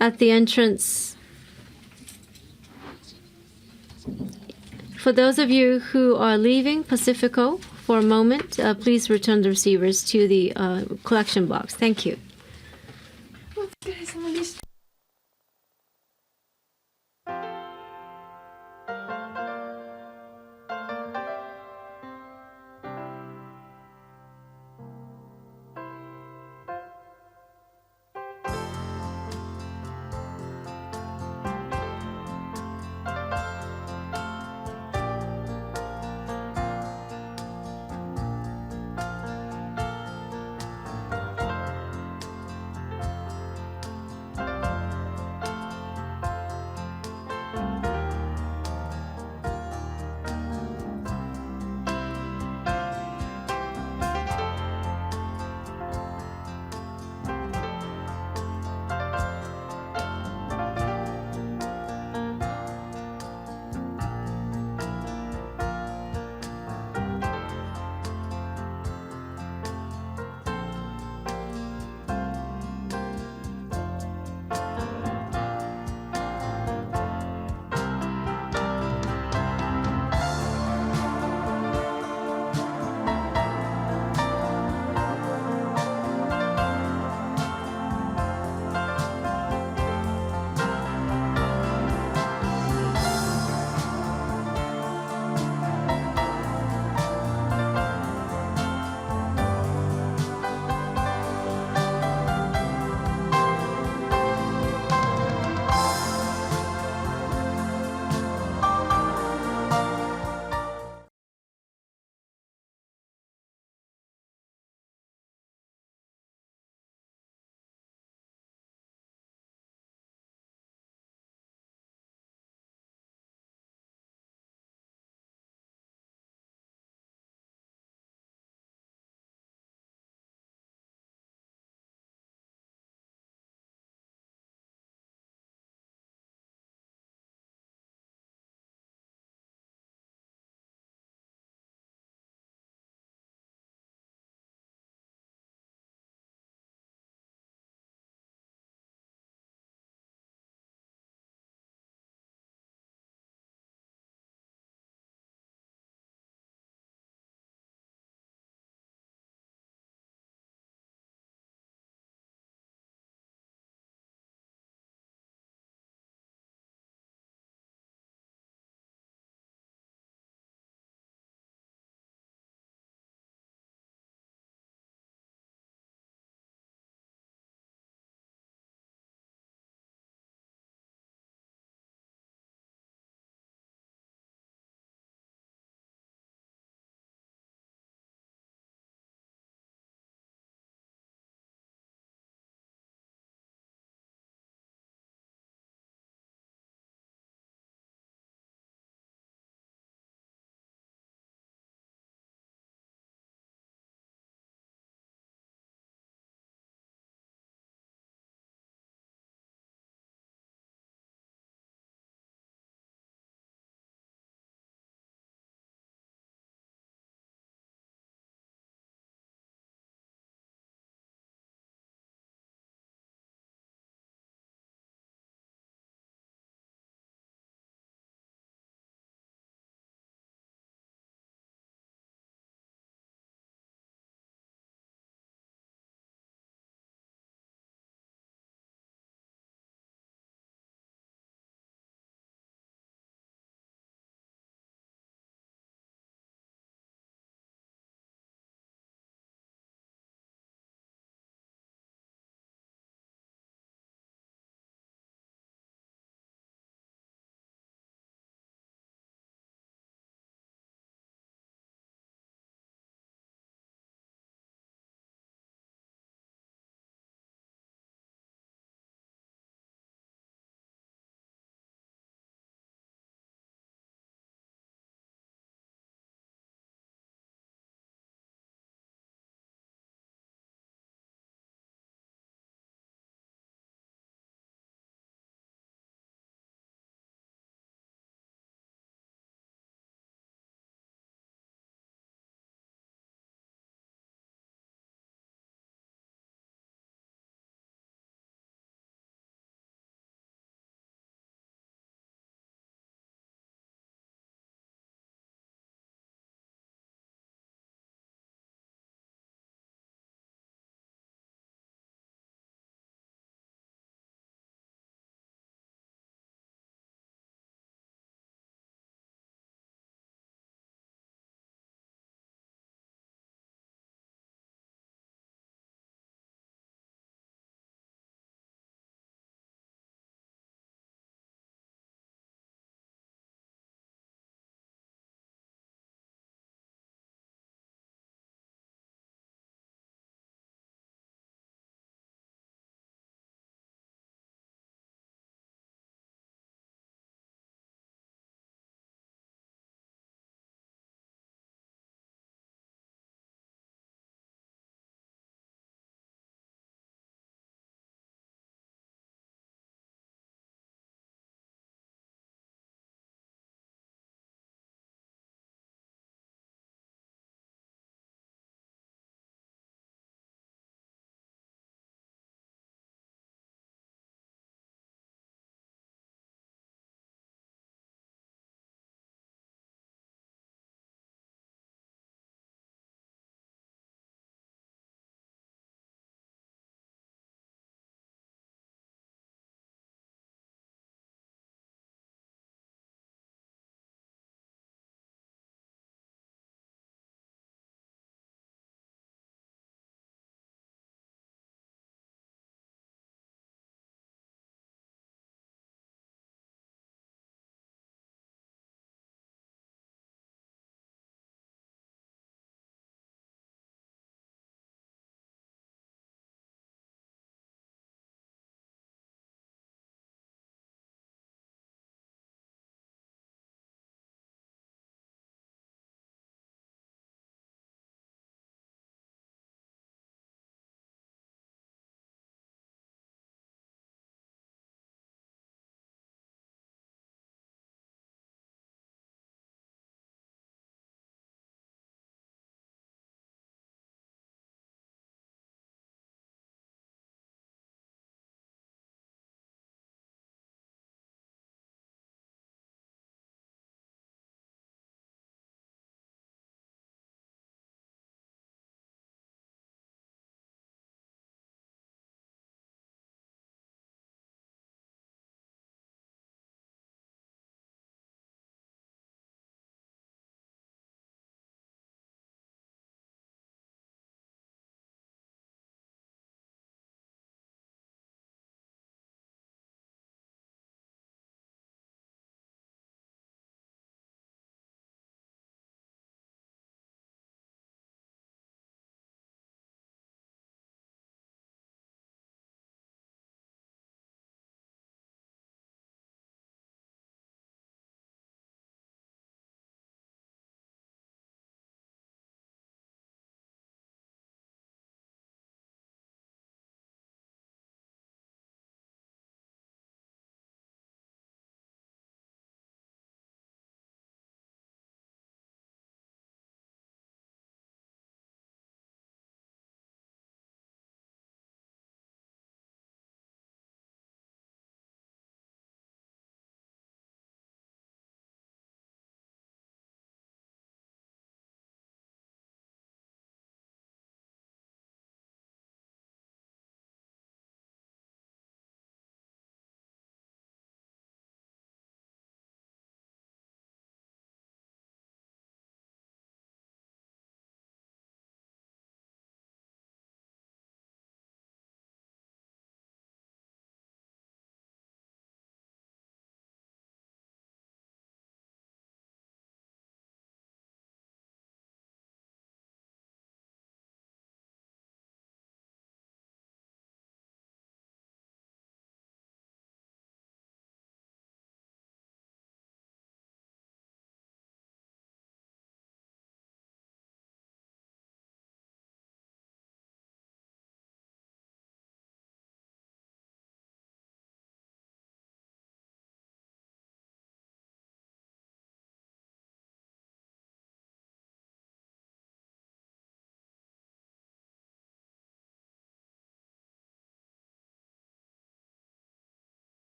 at the entrance. For those of you who are leaving Pacifico for a moment, please return the receivers to the collection box. Thank you.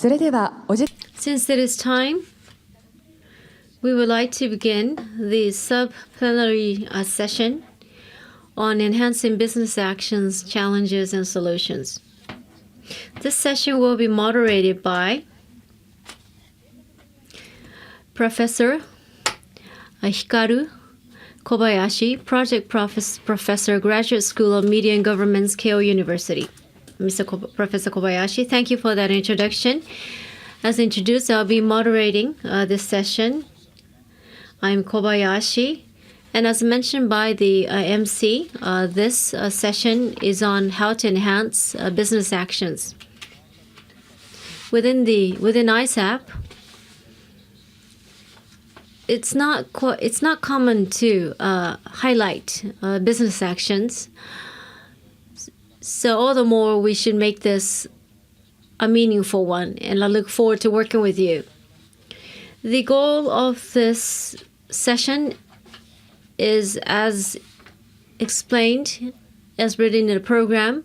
それではSince it is time, we would like to begin the sub-plenary session on enhancing business actions, challenges, and solutions. This session will be moderated by Professor Hikaru Kobayashi, Project Professor, Graduate School of Media and Governments, Keio University. Professor Kobayashi, thank you for that introduction. As introduced, I'll be moderating this session. I'm Kobayashi, and as mentioned by the MC, this session is on how to enhance business actions. Within ISAP, it's not common to highlight business actions. So all the more we should make this a meaningful one, and I look forward to working with you. The goal of this session is, as explained, as written in the program,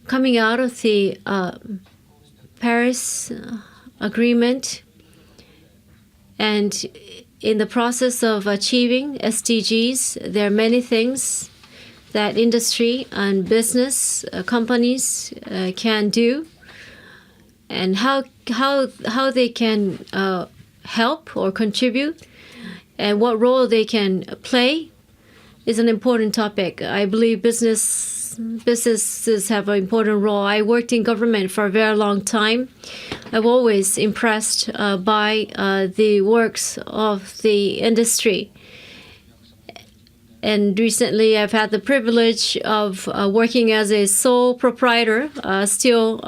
coming out of the Paris Agreement, and in the process of achieving SDGs, there are many things that industry and business companies can do, and how they can help or contribute, and what role they can play is an important topic. I believe businesses have an important role. I worked in government for a very long time. I'm always impressed by the works of the industry. And recently, I've had the privilege of working as a sole proprietor, still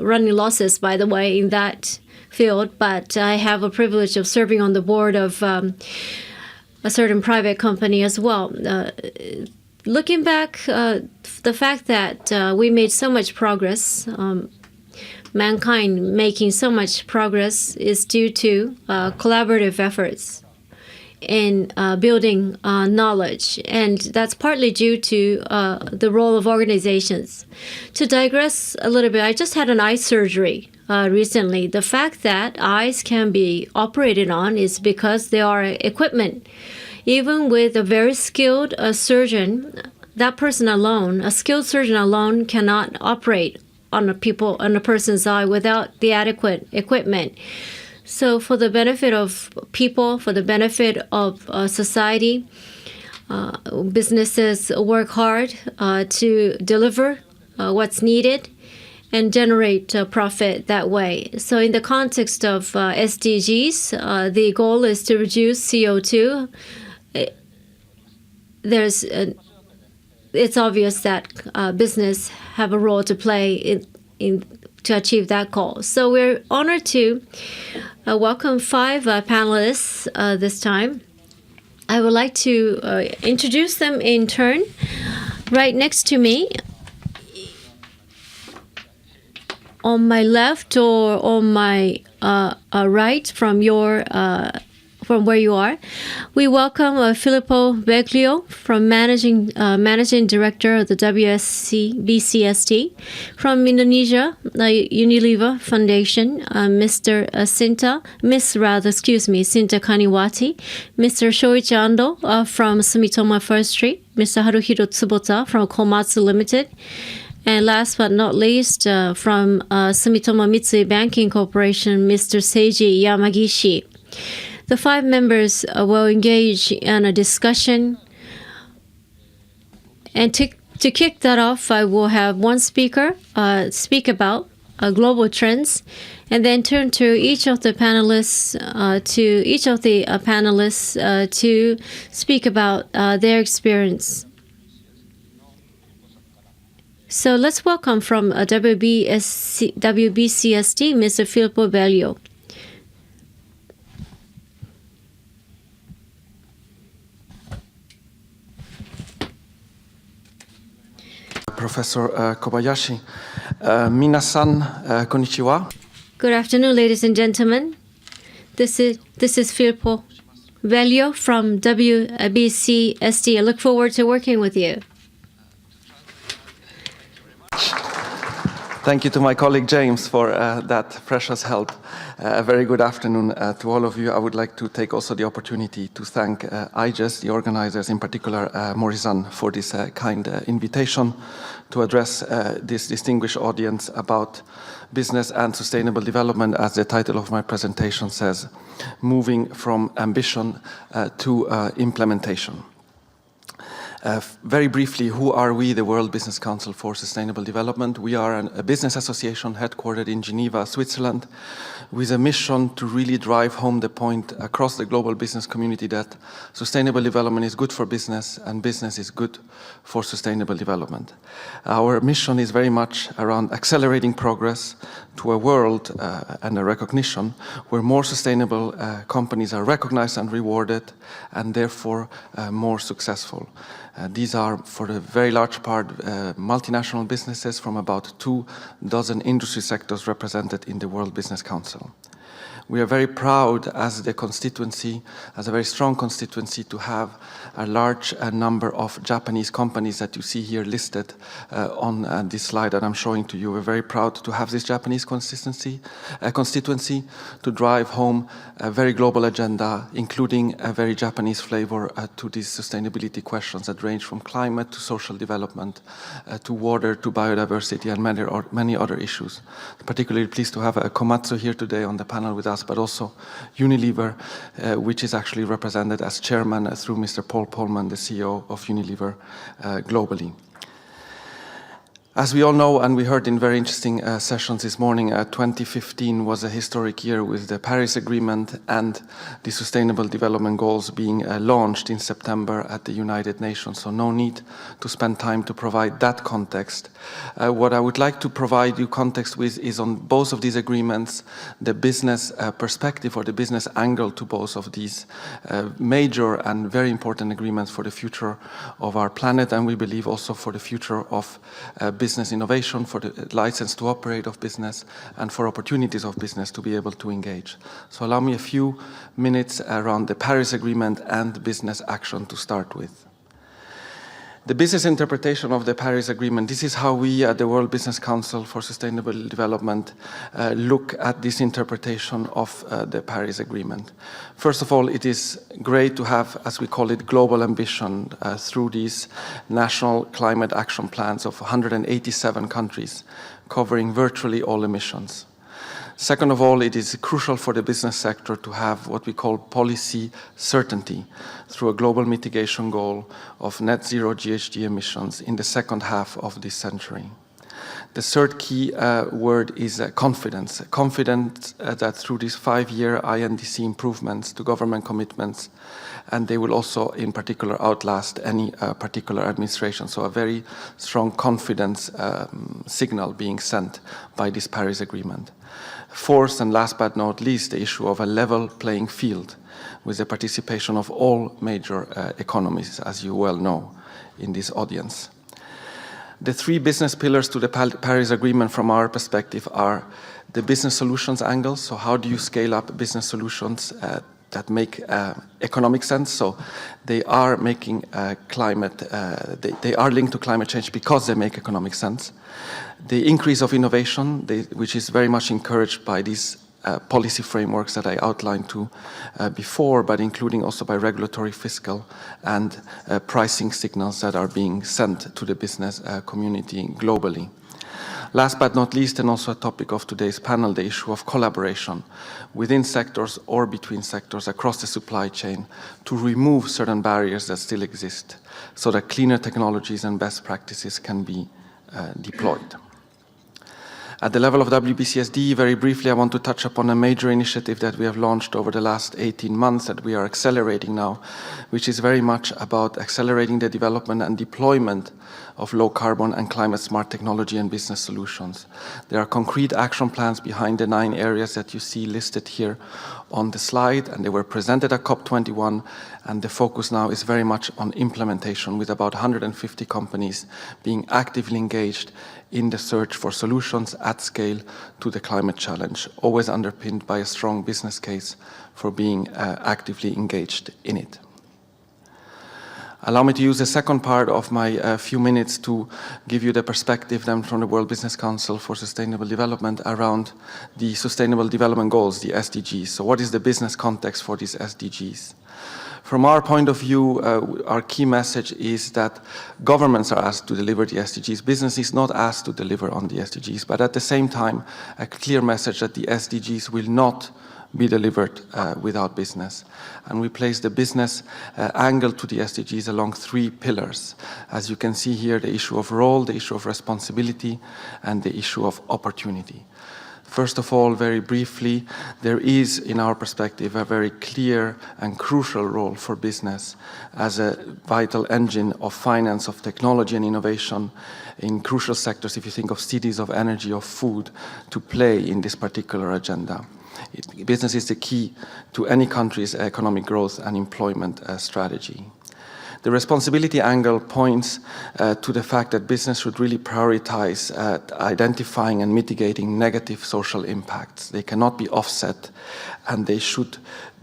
running losses, by the way, in that field. But I have a privilege of serving on the board of a certain private company as well. Looking back, the fact that we made so much progress, mankind making so much progress, is due to collaborative efforts in building knowledge, and that's partly due to the role of organizations. To digress a little bit, I just had an eye surgery recently. The fact that eyes can be operated on is because there are equipment. Even with a very skilled surgeon, that person alone, a skilled surgeon alone, cannot operate on a person's eye without the adequate equipment. So for the benefit of people, for the benefit of society, businesses work hard to deliver what's needed and generate profit that way. So in the context of SDGs, the goal is to reduce CO2. It's obvious that business have a role to play to achieve that goal. So we're honored to welcome 5 panelists this time. I would like to introduce them in turn. Right next to me, on my left or on my right from where you are, we welcome Filippo Beglio, from Managing Director of the BCST. From Indonesia, Unilever Foundation, Miss Sinta Kaniwati, Mr. Shoichi Ando from Sumitomo Forestry, Mr. Haruhiro Tsubota from Komatsu Limited, and last but not least, from Sumitomo Mitsui Banking Corporation, Mr. Seiji Yamagishi. The 5 members will engage in a discussion. And to kick that off, I will have one speaker speak about global trends, and then turn to each of the panelists to speak about their experience. So let's welcome from WBCST, Mr. Filippo Beglio. Professor Kobayashi. Minasan, konnichiwa. Good afternoon, ladies and gentlemen. This is Filippo Beglio from WBCST. I look forward to working with you. Thank you to my colleague James for that precious help. A very good afternoon to all of you. I would like to take also the opportunity to thank IGES, the organizers, in particular Mori-san, for this kind invitation to address this distinguished audience about business and sustainable development, as the title of my presentation says, moving from ambition to implementation. Very briefly, who are we, the World Business Council for Sustainable Development? We are a business association headquartered in Geneva, Switzerland, with a mission to really drive home the point across the global business community that sustainable development is good for business and business is good for sustainable development. Our mission is very much around accelerating progress to a world and a recognition where more sustainable companies are recognized and rewarded and therefore more successful. These are, for the very large part, multinational businesses from about 24 industry sectors represented in the World Business Council. We are very proud as the constituency, as a very strong constituency, to have a large number of Japanese companies that you see here listed on this slide that I'm showing to you. We're very proud to have this Japanese constituency to drive home a very global agenda, including a very Japanese flavor to these sustainability questions that range from climate to social development, to water, to biodiversity, and many other issues. Particularly pleased to have Komatsu here today on the panel with us, but also Unilever, which is actually represented as chairman through Mr. Paul Polman, the CEO of Unilever globally. As we all know, and we heard in very interesting sessions this morning, 2015 was a historic year with the Paris Agreement and the Sustainable Development Goals being launched in September at the United Nations. So no need to spend time to provide that context. What I would like to provide you context with is on both of these agreements, the business perspective or the business angle to both of these major and very important agreements for the future of our planet, and we believe also for the future of business innovation, for the license to operate of business, and for opportunities of business to be able to engage. So allow me a few minutes around the Paris Agreement and business action to start with. The business interpretation of the Paris Agreement, this is how we at the World Business Council for Sustainable Development look at this interpretation of the Paris Agreement. First of all, it is great to have, as we call it, global ambition through these national climate action plans of 187 countries, covering virtually all emissions. Second of all, it is crucial for the business sector to have what we call policy certainty through a global mitigation goal of net zero GHG emissions in the second half of this century. The third key word is confidence. Confidence that through these 5-year INDC improvements to government commitments, and they will also in particular outlast any particular administration. So a very strong confidence signal being sent by this Paris Agreement. Fourth, and last but not least, the issue of a level playing field with the participation of all major economies, as you well know in this audience. The three business pillars to the Paris Agreement from our perspective are the business solutions angle. So how do you scale up business solutions that make economic sense? So they are making they are linked to climate change because they make economic sense. The increase of innovation, which is very much encouraged by these policy frameworks that I outlined before, but including also by regulatory, fiscal, and pricing signals that are being sent to the business community globally. Last but not least, and also a topic of today's panel, the issue of collaboration within sectors or between sectors across the supply chain to remove certain barriers that still exist so that cleaner technologies and best practices can be deployed. At the level of WBCSD, very briefly, I want to touch upon a major initiative that we have launched over the last 18 months that we are accelerating now, which is very much about accelerating the development and deployment of low carbon and climate smart technology and business solutions. There are concrete action plans behind the 9 areas that you see listed here on the slide, and they were presented at COP21, and the focus now is very much on implementation, with about 150 companies being actively engaged in the search for solutions at scale to the climate challenge, always underpinned by a strong business case for being actively engaged in it. Allow me to use the second part of my few minutes to give you the perspective then from the World Business Council for Sustainable Development around the Sustainable Development Goals, the SDGs. So what is the business context for these SDGs? From our point of view, our key message is that governments are asked to deliver the SDGs. Business is not asked to deliver on the SDGs, but at the same time, a clear message that the SDGs will not be delivered without business. And we place the business angle to the SDGs along three pillars. As you can see here, the issue of role, the issue of responsibility, and the issue of opportunity. First of all, very briefly, there is, in our perspective, a very clear and crucial role for business as a vital engine of finance, of technology and innovation in crucial sectors, if you think of cities, of energy, of food, to play in this particular agenda. Business is the key to any country's economic growth and employment strategy. The responsibility angle points to the fact that business should really prioritize identifying and mitigating negative social impacts. They cannot be offset, and they should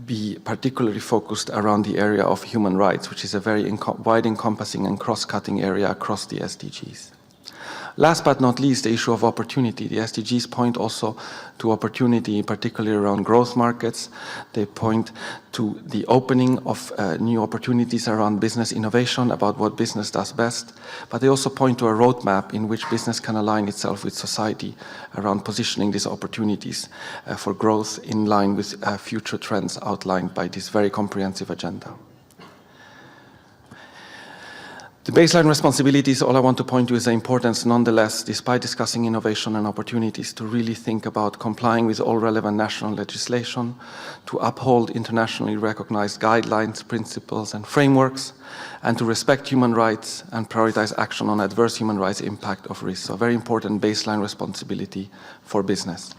be particularly focused around the area of human rights, which is a very wide encompassing and cross-cutting area across the SDGs. Last but not least, the issue of opportunity. The SDGs point also to opportunity, particularly around growth markets. They point to the opening of new opportunities around business innovation, about what business does best. But they also point to a roadmap in which business can align itself with society around positioning these opportunities for growth in line with future trends outlined by this very comprehensive agenda. The baseline responsibilities, all I want to point to is the importance, nonetheless, despite discussing innovation and opportunities, to really think about complying with all relevant national legislation, to uphold internationally recognized guidelines, principles, and frameworks, and to respect human rights and prioritize action on adverse human rights impact of risk. So a very important baseline responsibility for business.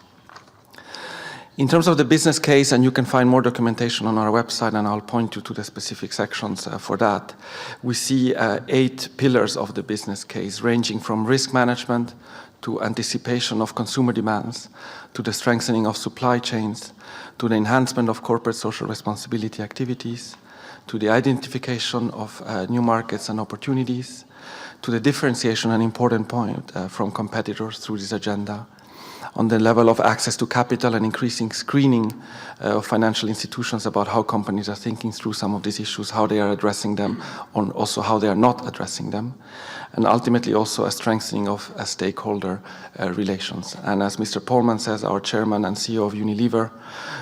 In terms of the business case, and you can find more documentation on our website, and I'll point you to the specific sections for that, we see 8 pillars of the business case, ranging from risk management to anticipation of consumer demands, to the strengthening of supply chains, to the enhancement of corporate social responsibility activities, to the identification of new markets and opportunities, to the differentiation, an important point, from competitors through this agenda, on the level of access to capital and increasing screening of financial institutions about how companies are thinking through some of these issues, how they are addressing them, and also how they are not addressing them, and ultimately also a strengthening of stakeholder relations. And as Mr. Polman says, our chairman and CEO of Unilever,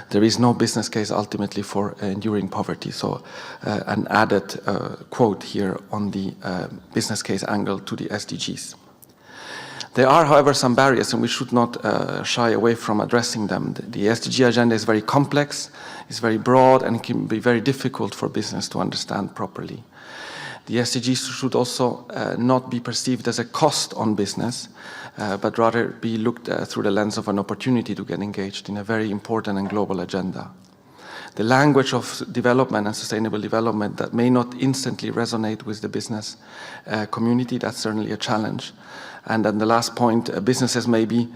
there is no business case ultimately for enduring poverty. So an added quote here on the business case angle to the SDGs. There are, however, some barriers, and we should not shy away from addressing them. The SDG agenda is very complex, it's very broad, and it can be very difficult for business to understand properly. The SDGs should also not be perceived as a cost on business, but rather be looked at through the lens of an opportunity to get engaged in a very important and global agenda. The language of development and sustainable development that may not instantly resonate with the business community, that's certainly a challenge. And then the last point, businesses maybe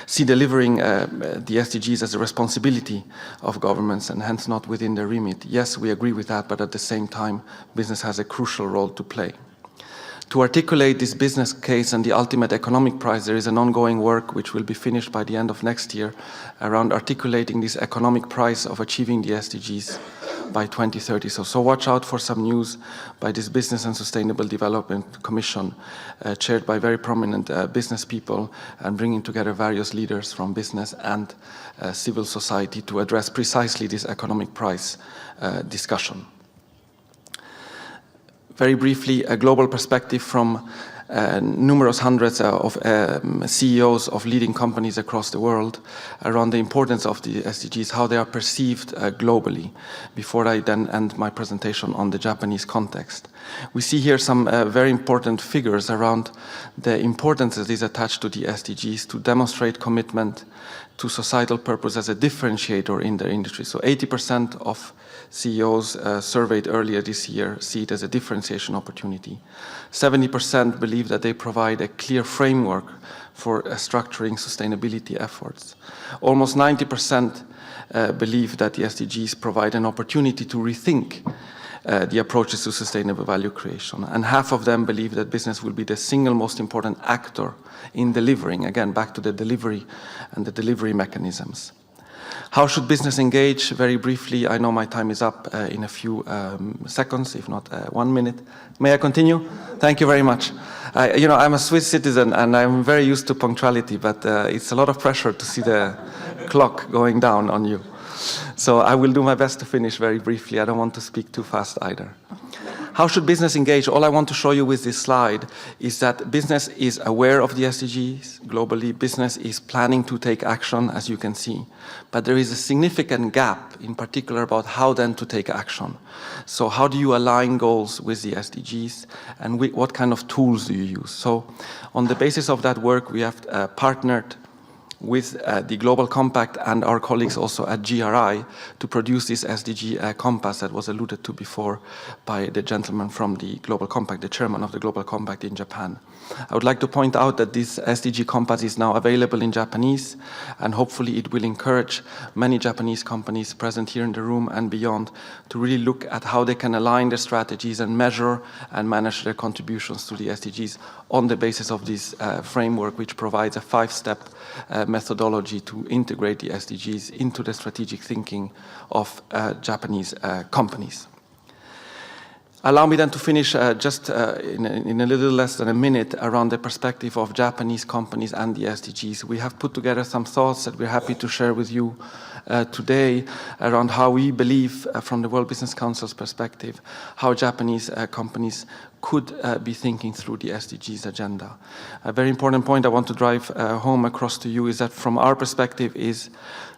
see delivering the SDGs as a responsibility of governments and hence not within their remit. Yes, we agree with that, but at the same time, business has a crucial role to play. To articulate this business case and the ultimate economic prize, there is an ongoing work which will be finished by the end of next year around articulating this economic prize of achieving the SDGs by 2030. So watch out for some news by this Business and Sustainable Development Commission, chaired by very prominent business people and bringing together various leaders from business and civil society to address precisely this economic prize discussion. Very briefly, a global perspective from numerous hundreds of CEOs of leading companies across the world around the importance of the SDGs, how they are perceived globally, before I then end my presentation on the Japanese context. We see here some very important figures around the importance that is attached to the SDGs to demonstrate commitment to societal purpose as a differentiator in their industry. So 80% of CEOs surveyed earlier this year see it as a differentiation opportunity. 70% believe that they provide a clear framework for structuring sustainability efforts. Almost 90% believe that the SDGs provide an opportunity to rethink the approaches to sustainable value creation. And half of them believe that business will be the single most important actor in delivering, again, back to the delivery and the delivery mechanisms. How should business engage? Very briefly, I know my time is up in a few seconds, if not 1 minute. May I continue? Thank you very much. I'm a Swiss citizen and I'm very used to punctuality, but it's a lot of pressure to see the clock going down on you. So I will do my best to finish very briefly. I don't want to speak too fast either. How should business engage? All I want to show you with this slide is that business is aware of the SDGs globally. Business is planning to take action, as you can see. But there is a significant gap, in particular, about how then to take action. So how do you align goals with the SDGs, and what kind of tools do you use? So on the basis of that work, we have partnered with the Global Compact and our colleagues also at GRI to produce this SDG compass that was alluded to before by the gentleman from the Global Compact, the chairman of the Global Compact in Japan. I would like to point out that this SDG compass is now available in Japanese, and hopefully it will encourage many Japanese companies present here in the room and beyond to really look at how they can align their strategies and measure and manage their contributions to the SDGs on the basis of this framework, which provides a 5-step methodology to integrate the SDGs into the strategic thinking of Japanese companies. Allow me then to finish just in a little less than a minute around the perspective of Japanese companies and the SDGs. We have put together some thoughts that we're happy to share with you today around how we believe, from the World Business Council's perspective, how Japanese companies could be thinking through the SDGs agenda. A very important point I want to drive home across to you is that from our perspective is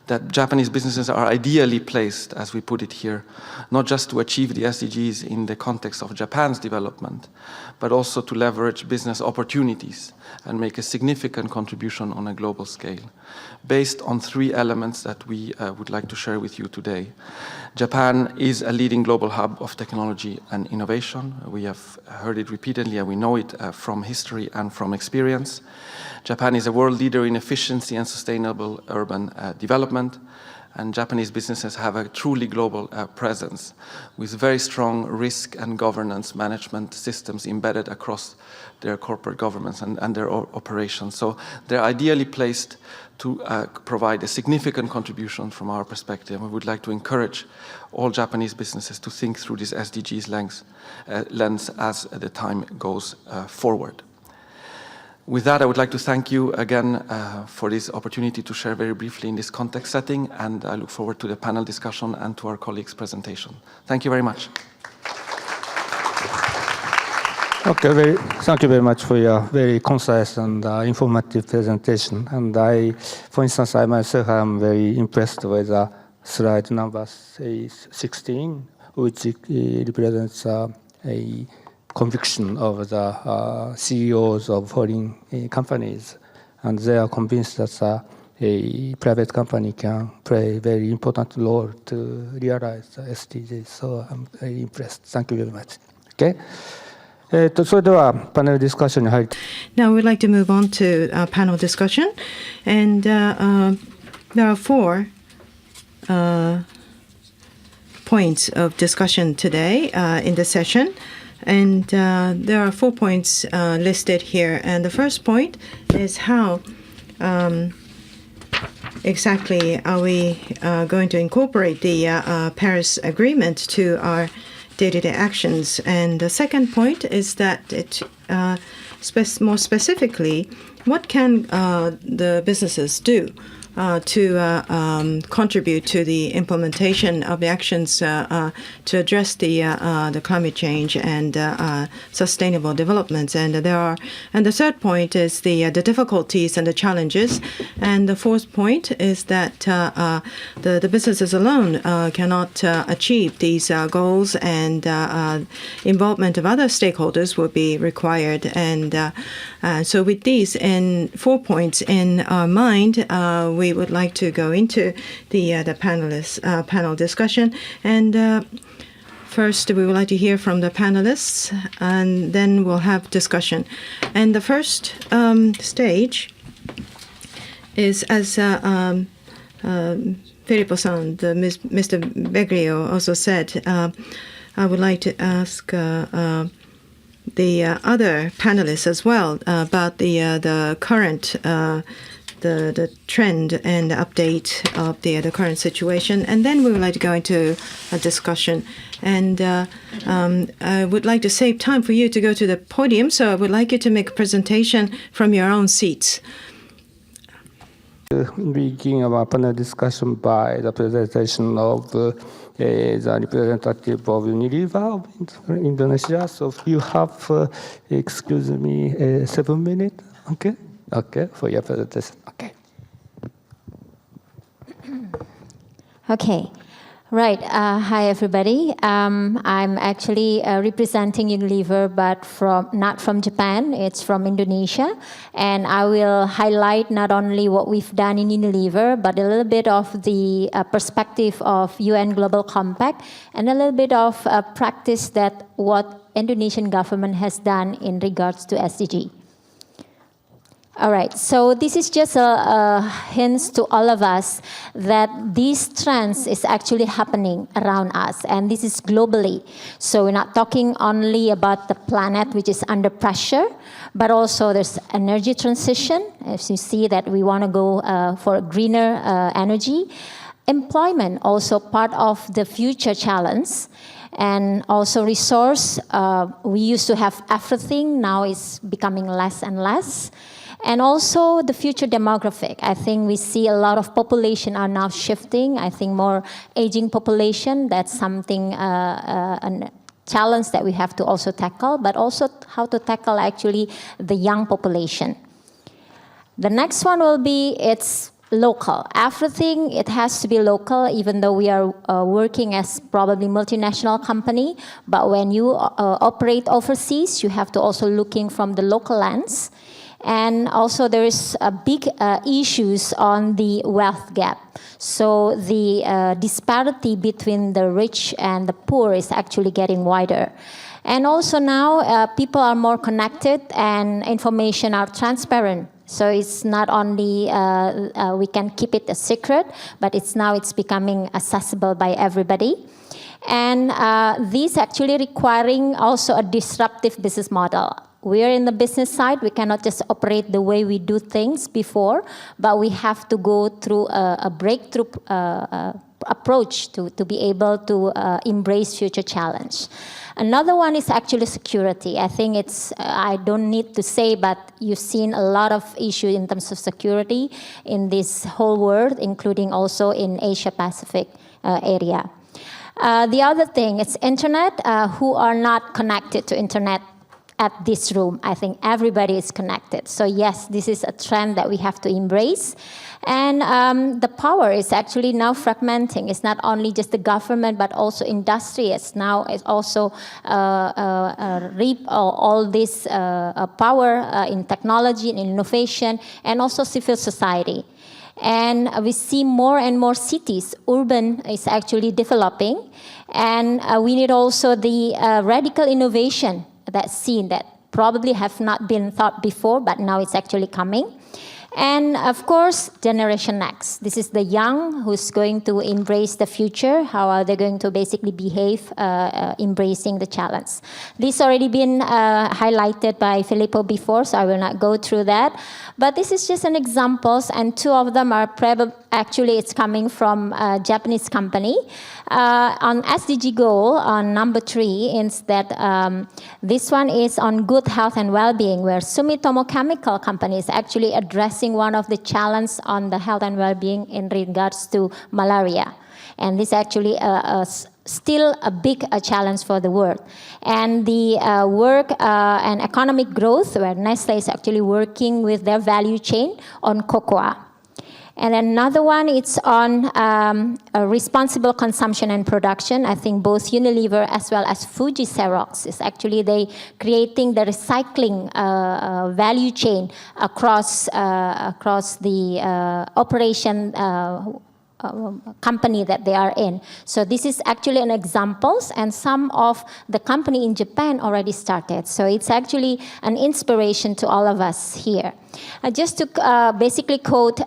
that Japanese businesses are ideally placed, as we put it here, not just to achieve the SDGs in the context of Japan's development, but also to leverage business opportunities and make a significant contribution on a global scale, based on 3 elements that we would like to share with you today. Japan is a leading global hub of technology and innovation. We have heard it repeatedly, and we know it from history and from experience. Japan is a world leader in efficiency and sustainable urban development, and Japanese businesses have a truly global presence with very strong risk and governance management systems embedded across their corporate governments and their operations. So they're ideally placed to provide a significant contribution from our perspective. We would like to encourage all Japanese businesses to think through this SDGs lens as the time goes forward. With that, I would like to thank you again for this opportunity to share very briefly in this context setting, and I look forward to the panel discussion and to our colleagues' presentation. Thank you very much. Okay, thank you very much for your very concise and informative presentation. And for instance, I myself am very impressed with slide number 16, which represents a conviction of the CEOs of foreign companies, and they are convinced that a private company can play a very important role to realize the SDGs. So I'm very impressed. Thank you very much. Okay. Now we'd like to move on to panel discussion, and there are 4 points of discussion today in the session. And there are 4 points listed here. And the first point is how exactly are we going to incorporate the Paris Agreement to our day-to-day actions. And the second point is that more specifically, what can the businesses do to contribute to the implementation of the actions to address the climate change and sustainable developments. And the third point is the difficulties and the challenges. And the fourth point is that the businesses alone cannot achieve these goals, and involvement of other stakeholders will be required. And so with these 4 points in our mind, we would like to go into the panel discussion. And first, we would like to hear from the panelists, and then we'll have discussion. And the first stage is, as Filippo-san, Mr. Beglio also said, I would like to ask the other panelists as well about the current the trend and update of the current situation, and then we would like to go into a discussion. And I would like to save time for you to go to the podium, so I would like you to make a presentation from your own seats. Begin our panel discussion by the presentation of the representative of Unilever of Indonesia. So you have, excuse me, 7 minutes. Okay. Okay, for your presentation. Okay. Okay. Right. Hi, everybody. I'm actually representing Unilever, but not from Japan. It's from Indonesia. And I will highlight not only what we've done in Unilever, but a little bit of the perspective of UN Global Compact, and a little bit of practice that what Indonesian government has done in regards to SDG. All right, so this is just a hint to all of us that these trends is actually happening around us, and this is globally. So we're not talking only about the planet, which is under pressure, but also there's energy transition. As you see that we want to go for greener energy. Employment, also part of the future challenge. And also resource, we used to have everything, now it's becoming less and less. And also the future demographic. I think we see a lot of population are now shifting. I think more aging population, that's something, a challenge that we have to also tackle, but also how to tackle actually the young population. The next one will be, it's local. Everything, it has to be local, even though we are working as probably multinational company. But when you operate overseas, you have to also looking from the local lens. And also there is a big issues on the wealth gap. So the disparity between the rich and the poor is actually getting wider. And also now people are more connected and information are transparent. So it's not only we can keep it a secret, but it's becoming accessible by everybody. And this actually requiring also a disruptive business model. We are in the business side. We cannot just operate the way we do things before, but we have to go through a breakthrough approach to be able to embrace future challenge. Another one is actually security. I think it's, I don't need to say, but you've seen a lot of issues in terms of security in this whole world, including also in Asia Pacific area. The other thing, it's internet. Who are not connected to internet at this room? I think everybody is connected. So yes, this is a trend that we have to embrace. And the power is actually now fragmenting. It's not only just the government, but also industry. It's now also reap all this power in technology and innovation, and also civil society. And we see more and more cities. Urban is actually developing. And we need also the radical innovation that's seen that probably have not been thought before, but now it's actually coming. And of course, Generation Next. This is the young who's going to embrace the future. How are they going to basically behave embracing the challenge? This already been highlighted by Filippo before, so I will not go through that. But this is just an examples, and two of them are actually it's coming from a Japanese company. On SDG goal, on number 3, is that this one is on good health and well-being, where Sumitomo Chemical Company is actually addressing one of the challenges on the health and well-being in regards to malaria. And this actually still a big challenge for the world. And the work and economic growth, where Nestle is actually working with their value chain on cocoa. And another one, it's on responsible consumption and production. I think both Unilever as well as Fuji Xerox is actually they creating the recycling value chain across the operation company that they are in. So this is actually an examples, and some of the company in Japan already started. So it's actually an inspiration to all of us here. Just to basically quote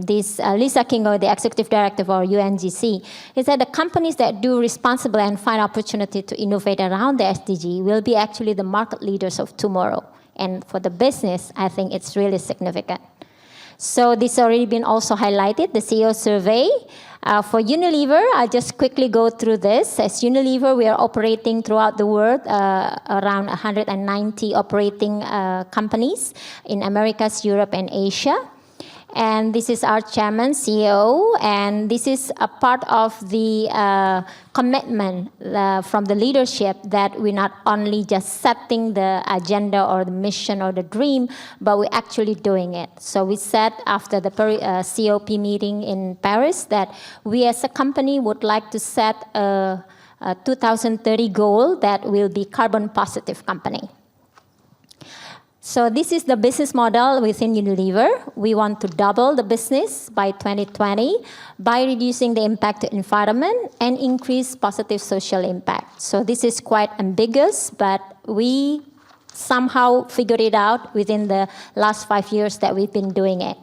this Lisa Kingo, the executive director for UNGC, is that the companies that do responsible and find opportunity to innovate around the SDG will be actually the market leaders of tomorrow. And for the business, I think it's really significant. So this already been also highlighted, the CEO survey. For Unilever, I'll just quickly go through this. As Unilever, we are operating throughout the world, around 190 operating companies in Americas, Europe, and Asia. And this is our chairman, CEO, and this is a part of the commitment from the leadership that we're not only just setting the agenda or the mission or the dream, but we're actually doing it. So we said after the COP meeting in Paris that we as a company would like to set a 2030 goal that will be carbon positive company. So this is the business model within Unilever. We want to double the business by 2020 by reducing the impact to environment and increase positive social impact. So this is quite ambiguous, but we somehow figured it out within the last 5 years that we've been doing it.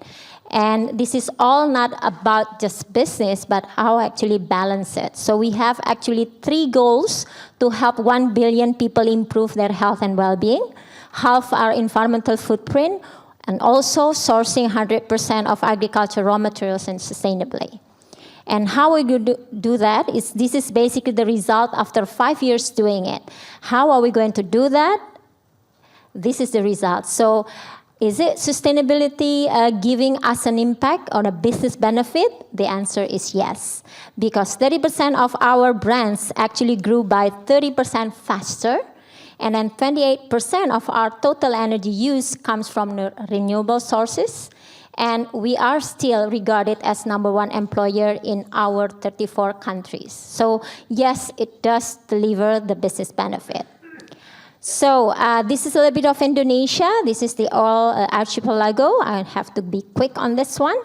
And this is all not about just business, but how actually balance it. So we have actually 3 goals to help 1 billion people improve their health and well-being, half our environmental footprint, and also sourcing 100% of agricultural raw materials and sustainably. And how we do that is, this is basically the result after 5 years doing it. How are we going to do that? This is the result. So is it sustainability giving us an impact on a business benefit? The answer is yes. Because 30% of our brands actually grew by 30% faster. And then 28% of our total energy use comes from renewable sources. And we are still regarded as #1 employer in our 34 countries. So yes, it does deliver the business benefit. So this is a little bit of Indonesia. This is the all archipelago. I have to be quick on this one.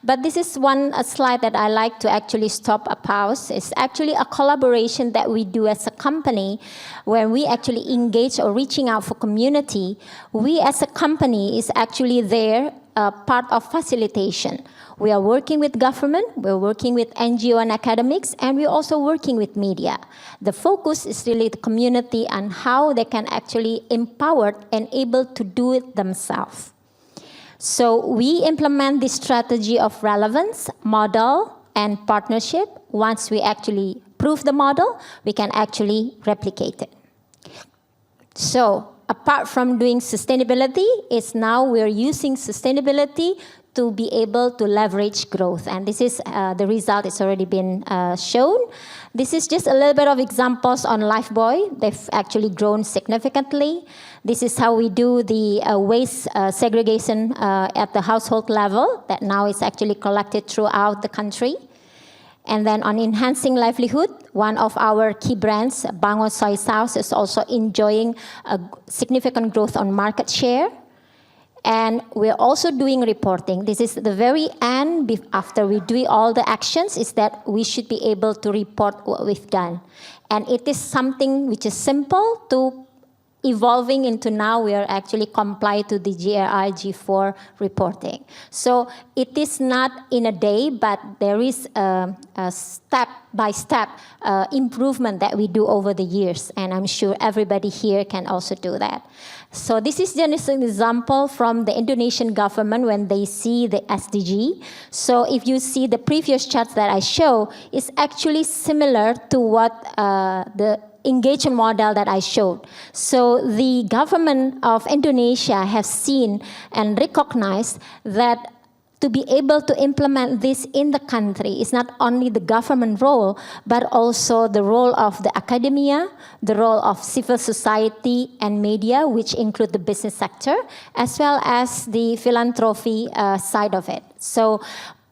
But this is one slide that I like to actually stop a pause. It's actually a collaboration that we do as a company where we actually engage or reaching out for community. We as a company is actually there, part of facilitation. We are working with government, we're working with NGO and academics, and we're also working with media. The focus is really the community and how they can actually empower and able to do it themselves. So we implement this strategy of relevance, model, and partnership. Once we actually prove the model, we can actually replicate it. So apart from doing sustainability, it's now we're using sustainability to be able to leverage growth. And this is the result. It's already been shown. This is just a little bit of examples on Lifebuoy. They've actually grown significantly. This is how we do the waste segregation at the household level, that now is actually collected throughout the country. And then on enhancing livelihood, one of our key brands, Bango Soy Sauce, is also enjoying a significant growth on market share. And we're also doing reporting. This is the very end, after we do all the actions, is that we should be able to report what we've done. And it is something which is simple to evolving into now we are actually comply to the GRI G4 reporting. So it is not in a day, but there is a step-by-step improvement that we do over the years. And I'm sure everybody here can also do that. So this is just an example from the Indonesian government when they see the SDG. So if you see the previous charts that I show, it's actually similar to what the engagement model that I showed. So the government of Indonesia have seen and recognized that to be able to implement this in the country is not only the government role, but also the role of the academia, the role of civil society and media, which include the business sector, as well as the philanthropy side of it. So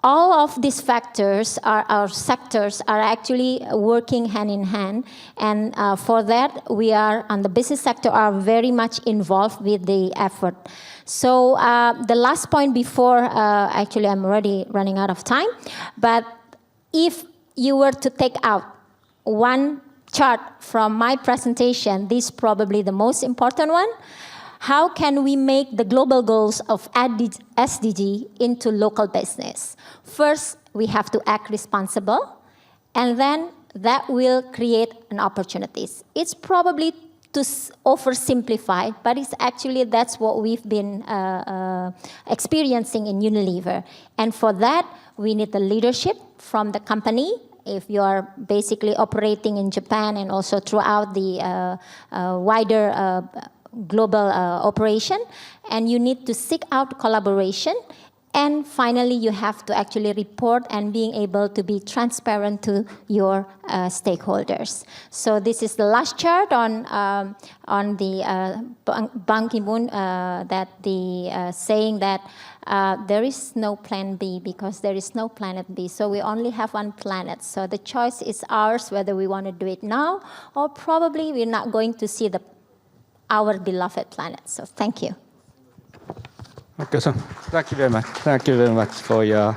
all of these factors our sectors are actually working hand in hand, and for that we are on the business sector are very much involved with the effort. So the last point before, actually I'm already running out of time, but if you were to take out one chart from my presentation, this is probably the most important one. How can we make the global goals of SDG into local business? First, we have to act responsible, and then that will create an opportunities. It's probably to oversimplify, but it's actually that's what we've been experiencing in Unilever. And for that, we need the leadership from the company. If you are basically operating in Japan and also throughout the wider global operation, and you need to seek out collaboration. And finally, you have to actually report and being able to be transparent to your stakeholders. So this is the last chart on the Ban Ki-moon that the saying that there is no plan B because there is no planet B. So we only have one planet. So the choice is ours whether we want to do it now or probably we're not going to see our beloved planet. So thank you. Okay, so thank you very much. Thank you very much for your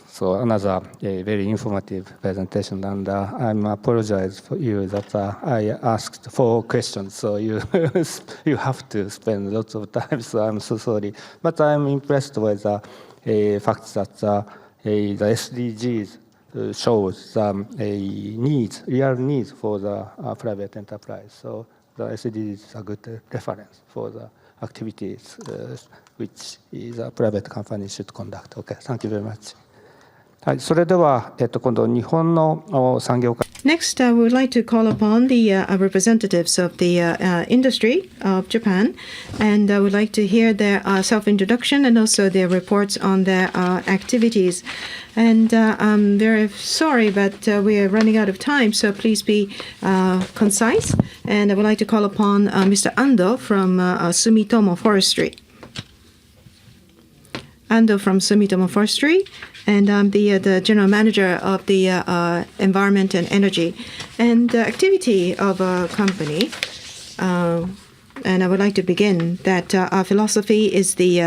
so another very informative presentation. And I'm apologize for you that I asked 4 questions, so you you have to spend lots of time. So I'm so sorry, but I'm impressed with the fact that the SDGs shows a real need for the private enterprise. So the SDGs is a good reference for the activities which the private company should conduct. Okay, thank you very much. はい、それでは今度日本の産業界。Next, we would like to call upon the representatives of the industry of Japan, and I would like to hear their self-introduction and also their reports on their activities. And I'm very sorry, but we are running out of time, so please be concise. And I would like to call upon Mr. Ando from Sumitomo Forestry. Ando from Sumitomo Forestry, and I'm the general manager of the environment and energy and activity of a company. And I would like to begin that our philosophy is the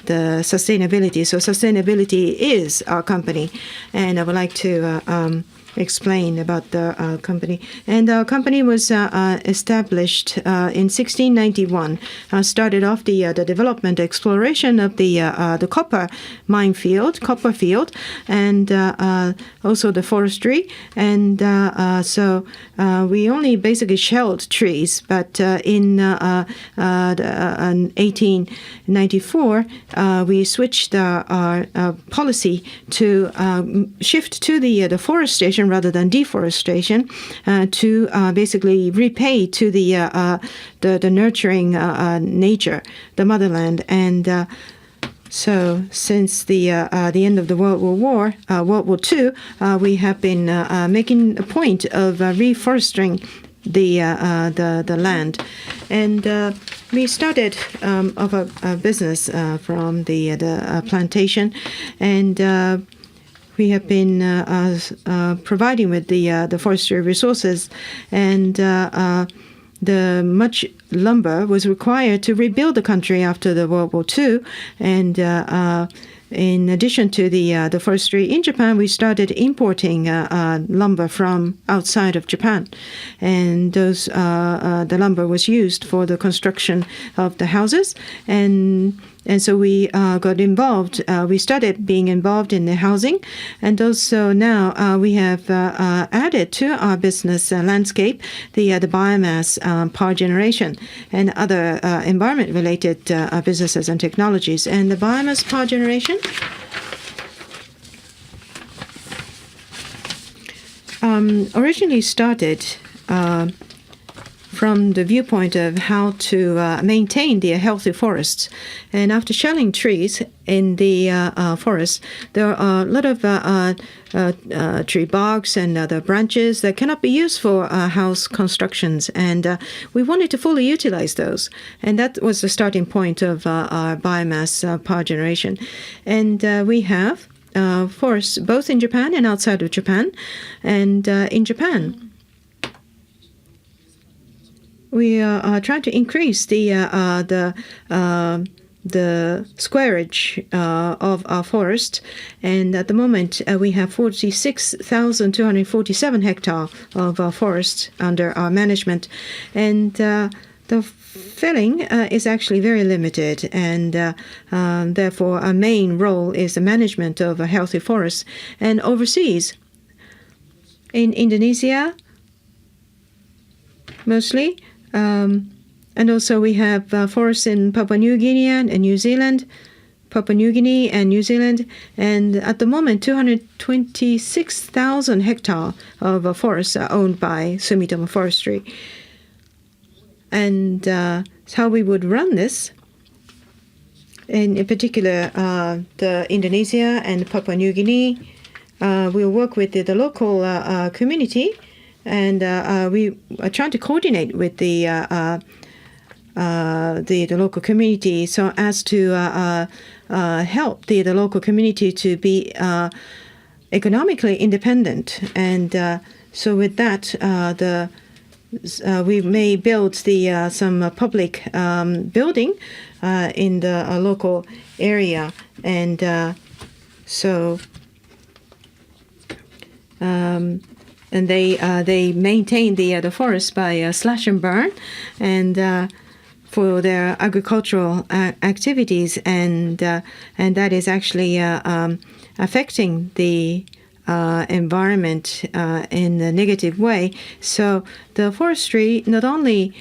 sustainability. So sustainability is our company, and I would like to explain about the company. And our company was established in 1691. Started off the development exploration of the copper field, and also the forestry. And so we only basically shelled trees. But in 1894, we switched our policy to shift to the forestation rather than deforestation, to basically repay to the nurturing nature, the motherland. And so since the end of the World War II, we have been making a point of reforesting the land. And we started of a business from the plantation, and we have been providing with the forestry resources, and the much lumber was required to rebuild the country after the World War II. And in addition to the forestry in Japan, we started importing lumber from outside of Japan, and those the lumber was used for the construction of the houses. And so we got involved. We started being involved in the housing, and also now we have added to our business landscape the biomass power generation and other environment-related businesses and technologies. And the biomass power generation originally started from the viewpoint of how to maintain the healthy forests. And after shelling trees in the forest, there are a lot of tree barks and other branches that cannot be used for house constructions. And we wanted to fully utilize those. And that was the starting point of our biomass power generation. And we have forests both in Japan and outside of Japan. And in Japan, we are trying to increase the squareage of our forest, and at the moment we have 46,247 hectares of forest under our management, and the filling is actually very limited, and therefore our main role is the management of a healthy forest. And overseas, in Indonesia, mostly. And also we have forests in Papua New Guinea and New Zealand, Papua New Guinea and New Zealand, and at the moment 226,000 hectares of forests are owned by Sumitomo Forestry. And how we would run this, in particular the Indonesia and Papua New Guinea, we'll work with the local community. And we are trying to coordinate with the local community so as to help the local community to be economically independent. And so with that, we may build some public building in the local area, and so. And they maintain the forest by slash and burn, and for their agricultural activities, and that is actually affecting the environment in a negative way. So the forestry not only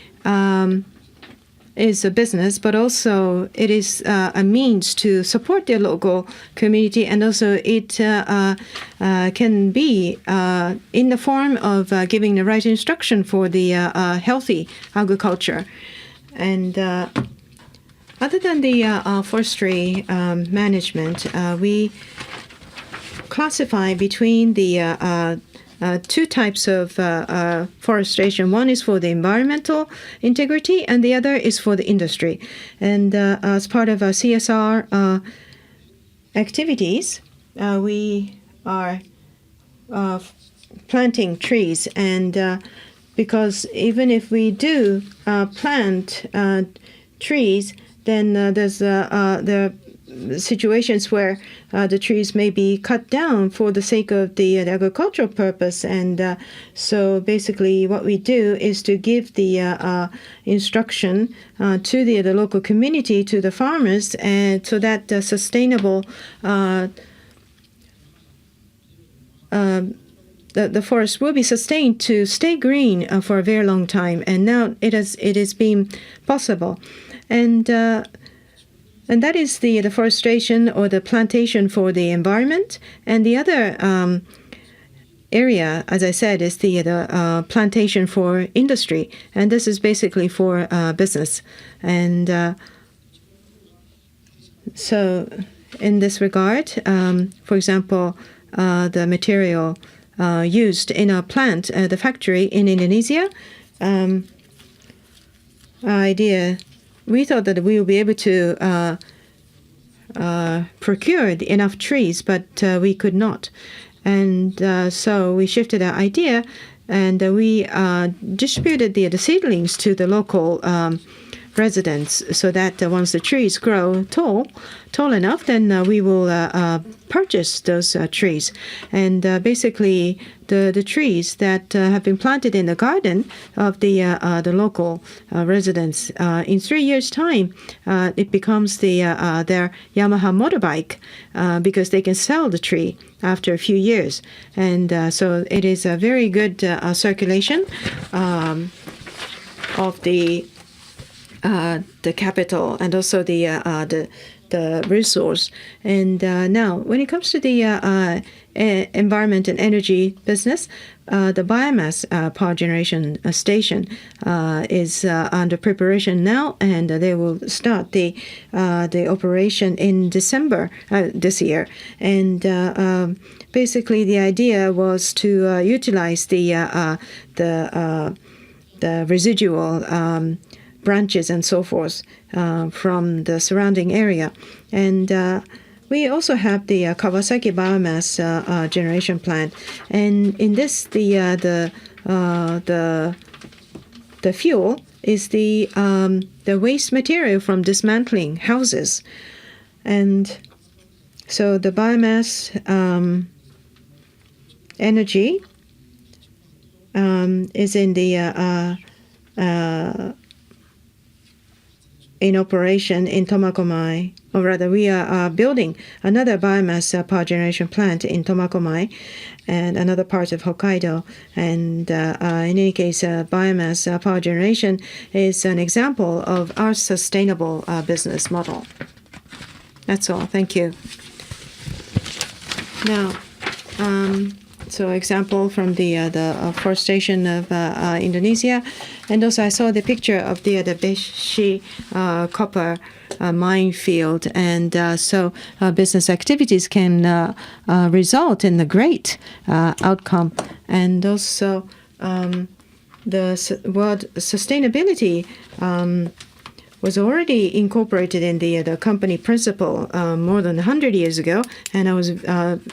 is a business, but also it is a means to support their local community, and also it can be in the form of giving the right instruction for the healthy agriculture. And other than the forestry management, we classify between the two types of forestation. One is for the environmental integrity, and the other is for the industry. And as part of our CSR activities, we are planting trees. And because even if we do plant trees, then there's the situations where the trees may be cut down for the sake of the agricultural purpose. And so basically what we do is to give the instruction to the local community, to the farmers, and so that the sustainable the forest will be sustained to stay green for a very long time. And now it has been possible. And that is the forestation or the plantation for the environment. And the other area, as I said, is the plantation for industry. And this is basically for business. And so in this regard, for example, the material used in our plant, the factory in Indonesia, we thought that we would be able to procure enough trees, but we could not. And so we shifted our idea, and we distributed the seedlings to the local residents, so that once the trees grow tall enough, then we will purchase those trees. And basically, the trees that have been planted in the garden of the local residents, in 3 years' time, it becomes their Yamaha motorbike, because they can sell the tree after a few years. And so it is a very good circulation of the capital, and also the the resource. And now, when it comes to the environment and energy business, the biomass power generation station is under preparation now, and they will start the operation in December this year. And basically, the idea was to utilize the residual branches and so forth from the surrounding area. And we also have the Kawasaki biomass generation plant, and in this the fuel is the waste material from dismantling houses, and so the biomass energy is in the in operation in Tomakomai, or rather we are building another biomass power generation plant in Tomakomai and another part of Hokkaido. And in any case, biomass power generation is an example of our sustainable business model. That's all. Thank you. Now, so example from the forestation of Indonesia, and also I saw the picture of the Beshi copper mine field, and so business activities can result in a great outcome, and also the word sustainability was already incorporated in the company principle more than 100 years ago, and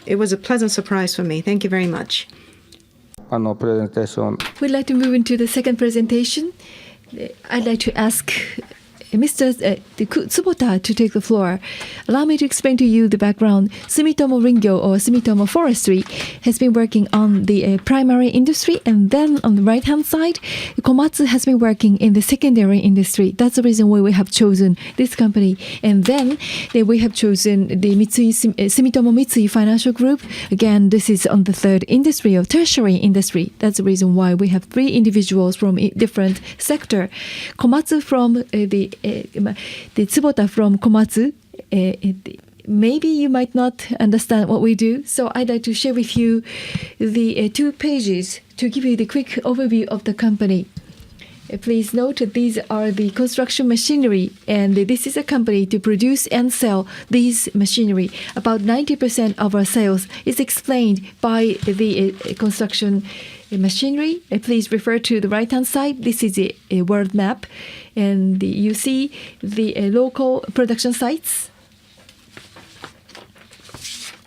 it was a pleasant surprise for me. Thank you very much. We'd like to move into the second presentation. I'd like to ask Mr. Tsubota to take the floor. Allow me to explain to you the background. Sumitomo Ringyo, or Sumitomo Forestry, has been working on the primary industry, and then on the right-hand side, Komatsu has been working in the secondary industry. That's the reason why we have chosen this company. And then we have chosen the Sumitomo Mitsui Financial Group. Again, this is on the third industry, or tertiary industry. That's the reason why we have three individuals from a different sector. Komatsu from the Tsubota from Komatsu. Maybe you might not understand what we do, so I'd like to share with you the 2 pages to give you the quick overview of the company. Please note that these are the construction machinery, and this is a company to produce and sell these machinery. About 90% of our sales is explained by the construction machinery. Please refer to the right-hand side. This is a world map, and you see the local production sites.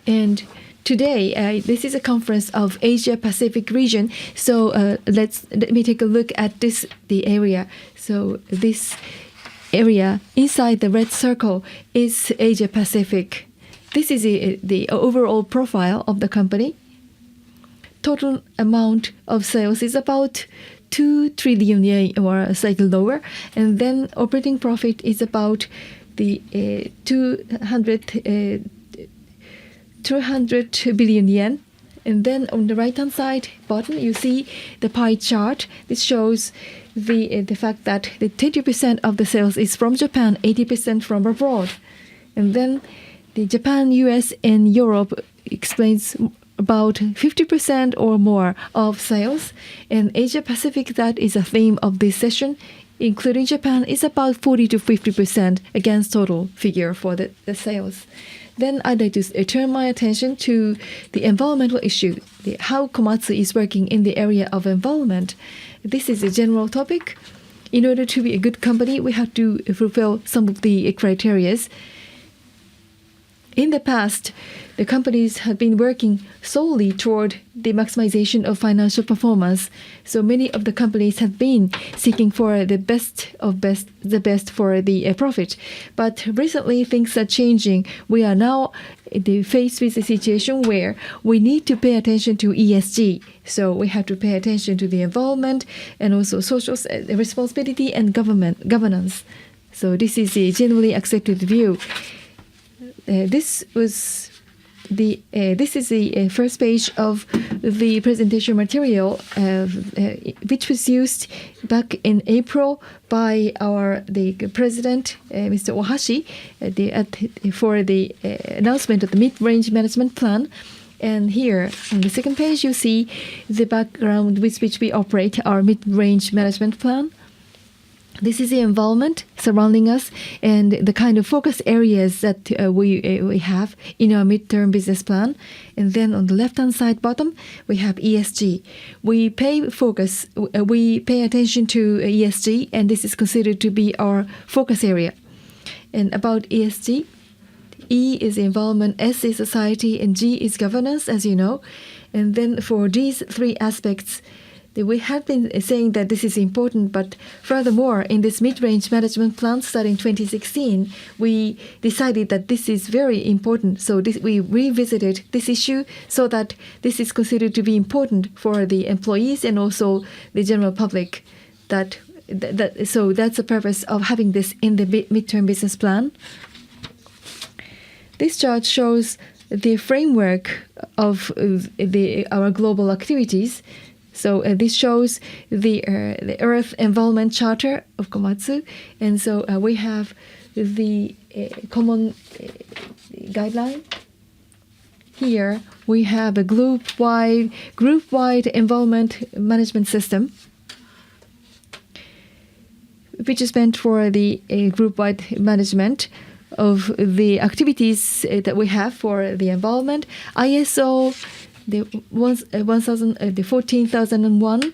And today, this is a conference of Asia Pacific region. So let me take a look at the area. So this area inside the red circle is Asia Pacific. This is the overall profile of the company. Total amount of sales is about 2 trillion yen, or slightly lower, and then operating profit is about the 200 billion yen. And then on the right-hand side bottom, you see the pie chart. This shows the fact that the 20% of the sales is from Japan, 80% from abroad. And then the Japan, US, and Europe explains about 50% or more of sales. And Asia Pacific, that is a theme of this session, including Japan, is about 40 to 50% against total figure for the sales. Then I'd like to turn my attention to the environmental issue, how Komatsu is working in the area of environment. This is a general topic. In order to be a good company, we have to fulfill some of the criteria. In the past, the companies have been working solely toward the maximization of financial performance. So many of the companies have been seeking for the best for the profit. But recently, things are changing. We are now faced with a situation where we need to pay attention to ESG. So we have to pay attention to the environment and also social responsibility and governance. So this is a generally accepted view. This was this is the first page of the presentation material, which was used back in April by the president, Mr. Ohashi, for the announcement of the mid-range management plan. And here on the second page, you see the background with which we operate our mid-range management plan. This is the environment surrounding us and the kind of focus areas that we have in our midterm business plan. And then on the left-hand side bottom, we have ESG. We pay attention to ESG, and this is considered to be our focus area. And about ESG, E is environment, S is society, and G is governance, as you know. And then for these three aspects, we have been saying that this is important, but furthermore, in this mid-range management plan starting 2016, we decided that this is very important. So we revisited this issue so that this is considered to be important for the employees and also the general public. So that's the purpose of having this in the midterm business plan. This chart shows the framework of our global activities. So this shows the Earth Environment Charter of Komatsu, and so we have the common guideline. Here we have a group-wide environment management system, which is meant for the group-wide management of the activities that we have for the environment. ISO the 14001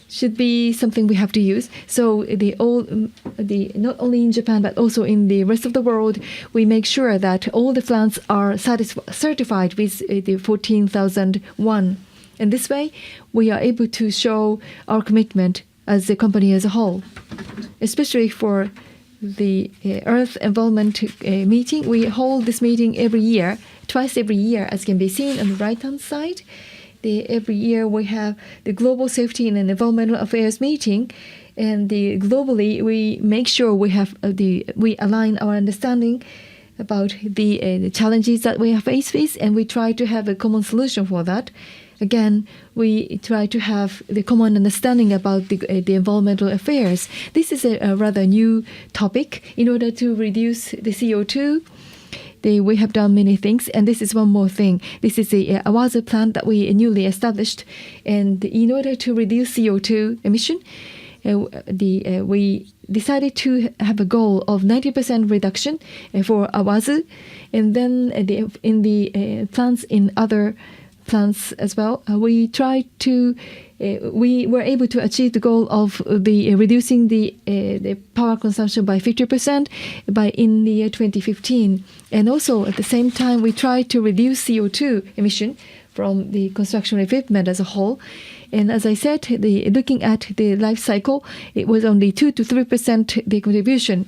should be something we have to use. So not only in Japan but also in the rest of the world, we make sure that all the plants are certified with the 14001. And this way, we are able to show our commitment as a company as a whole, especially for the Earth Environment meeting. We hold this meeting twice every year, as can be seen on the right-hand side. Every year we have the Global Safety and Environmental Affairs meeting, and globally we make sure we align our understanding about the challenges that we have faced with, and we try to have a common solution for that. Again, we try to have the common understanding about the environmental affairs. This is a rather new topic. In order to reduce the CO2, we have done many things, and this is one more thing. This is the Awazu plant that we newly established, and in order to reduce CO2 emission, we decided to have a goal of 90% reduction for Awazu, and then in the plants in other plants as well, we were able to achieve the goal of reducing the power consumption by 50% in the year 2015. And also at the same time, we tried to reduce CO2 emission from the construction equipment as a whole. And as I said, looking at the life cycle, it was only 2 to 3% the contribution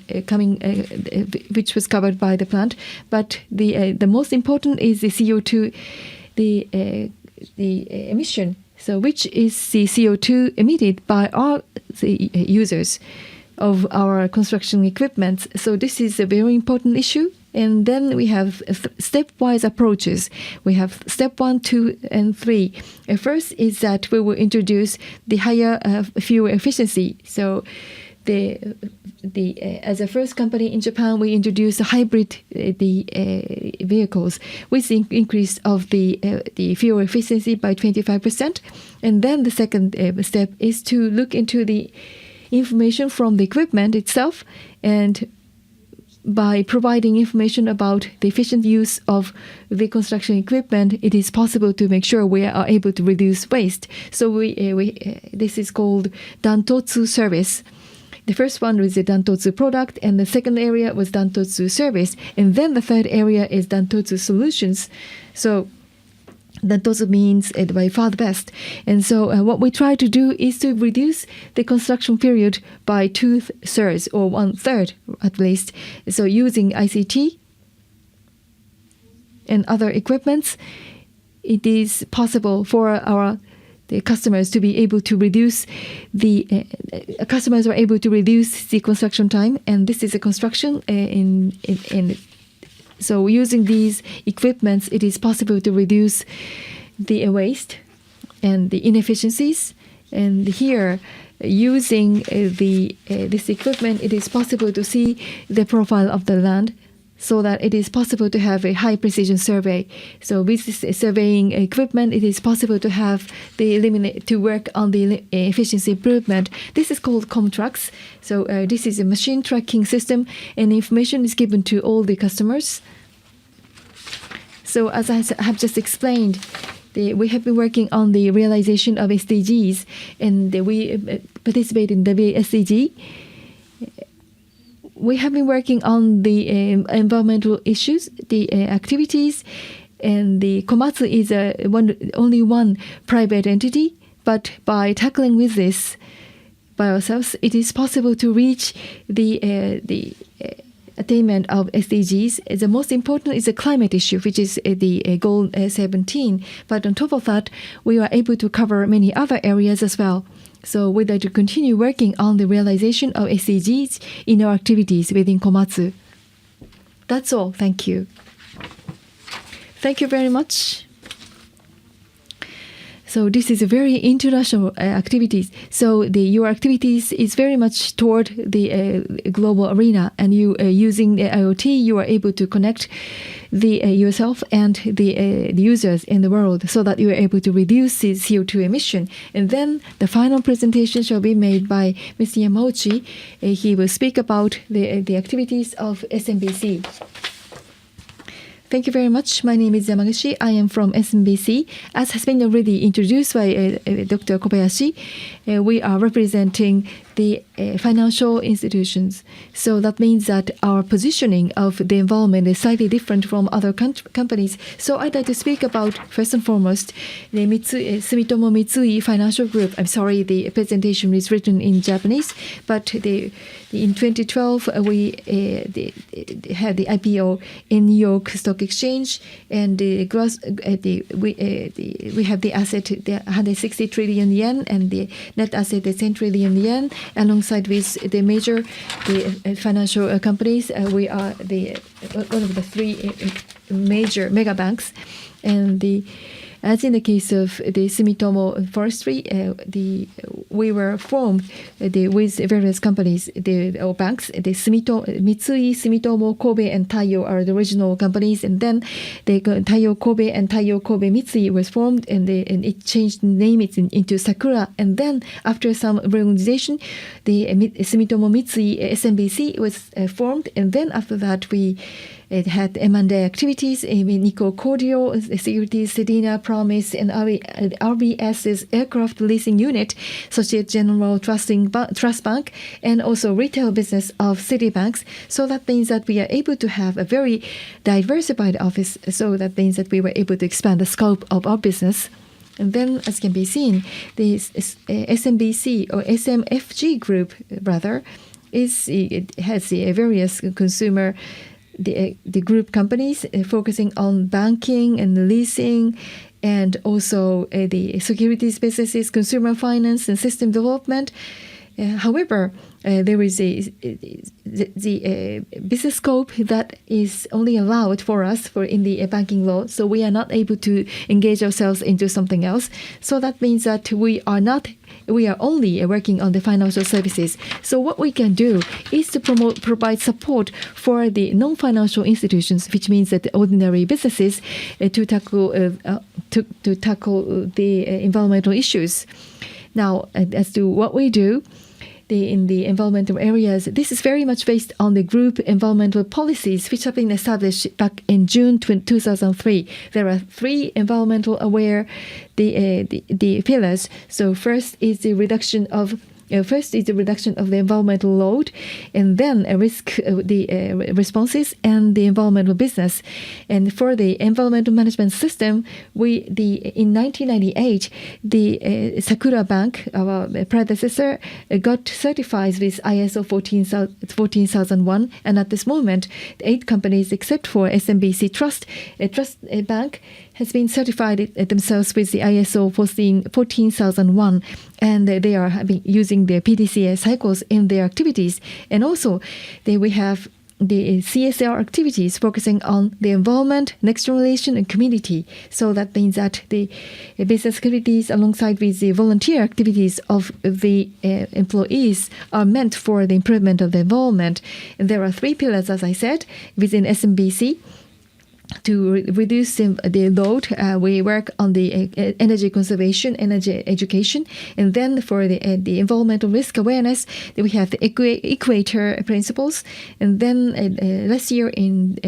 which was covered by the plant. But the most important is the CO2, the emission. So which is the CO2 emitted by the users of our construction equipment. So this is a very important issue. And then we have stepwise approaches. We have step 1, 2, and 3. First is that we will introduce the higher fuel efficiency. So as a first company in Japan, we introduced hybrid vehicles with the increase of the fuel efficiency by 25%. And then the second step is to look into the information from the equipment itself, and by providing information about the efficient use of the construction equipment, it is possible to make sure we are able to reduce waste. So this is called Dantotsu service. The first one was the Dantotsu product, and the second area was Dantotsu service, and then the third area is Dantotsu solutions. So Dantotsu means by far the best. And so what we try to do is to reduce the construction period by 2/3 or 1/3 at least. So using ICT and other equipments, it is possible for the customers to be able to reduce customers are able to reduce the construction time, and this is a construction So using these equipments, it is possible to reduce the waste and the inefficiencies. And here, using this equipment, it is possible to see the profile of the land, so that it is possible to have a high precision survey. So with this surveying equipment, it is possible to have to work on the efficiency improvement. This is called ComTrax. So this is a machine tracking system, and information is given to all the customers. So as I have just explained, we have been working on the realization of SDGs, and we participate in the SDG. We have been working on the environmental issues, the activities, and the Komatsu is only one private entity. But by tackling with this by ourselves, it is possible to reach the attainment of SDGs. The most important is the climate issue, which is the goal 17. But on top of that, we are able to cover many other areas as well. So we'd like to continue working on the realization of SDGs in our activities within Komatsu. That's all. Thank you. Thank you very much. So this is a very international activities. So your activities is very much toward the global arena, and you using the IoT, you are able to connect yourself and the users in the world, so that you are able to reduce the CO2 emission. And then the final presentation shall be made by Mr. Yamauchi. He will speak about the activities of SMBC. Thank you very much. My name is Yamaguchi. I am from SMBC. As has been already introduced by Dr. Kobayashi, we are representing the financial institutions. So that means that our positioning of the involvement is slightly different from other companies. So I'd like to speak about, first and foremost, the Sumitomo Mitsui Financial Group. I'm sorry, the presentation is written in Japanese, but in 2012, we had the IPO in New York Stock Exchange, and we have the asset, 160 trillion yen, and the net asset is 10 trillion yen. Alongside with the major financial companies, we are one of the three major mega banks, and as in the case of the Sumitomo Forestry, we were formed with various companies, or banks. The Mitsui, Sumitomo, Kobe, and Taiyo are the original companies, and then the Taiyo Kobe and Taiyo Kobe Mitsui was formed, and it changed the name into Sakura. And then after some reorganization, the Sumitomo Mitsui SMBC was formed, and then after that it had M&A activities, Nikko Cordial, Securities, Sedina, Promise, and RBS's aircraft leasing unit, Societe Generale Trust Bank, and also retail business of Citibanks. So that means that we are able to have a very diversified office. So that means that we were able to expand the scope of our business. And then, as can be seen, the SMBC or SMFG group, rather, it has various consumer the group companies focusing on banking and leasing, and also the securities businesses, consumer finance, and system development. However, there is the business scope that is only allowed for us in the banking law, so we are not able to engage ourselves into something else. So that means that we are only working on the financial services. So what we can do is to provide support for the non-financial institutions, which means that the ordinary businesses to tackle the environmental issues. Now, as to what we do in the environmental areas, this is very much based on the group environmental policies, which have been established back in June 2003. There are three environmental aware the pillars. So first is the reduction of the environmental load, and then the responses and the environmental business. And for the environmental management system, in 1998, the Sakura Bank, our predecessor, got certified with ISO 14001. And at this moment, 8 companies, except for SMBC Trust Bank, has been certified themselves with the ISO 14001, and they are using their PDCA cycles in their activities. And also, we have the CSR activities focusing on the environment, next generation, and community. So that means that the business activities alongside with the volunteer activities of the employees are meant for the improvement of the environment. And there are 3 pillars, as I said, within SMBC. To reduce the load, we work on the energy conservation, energy education, and then for the environmental risk awareness, we have the equator principles. And then last year in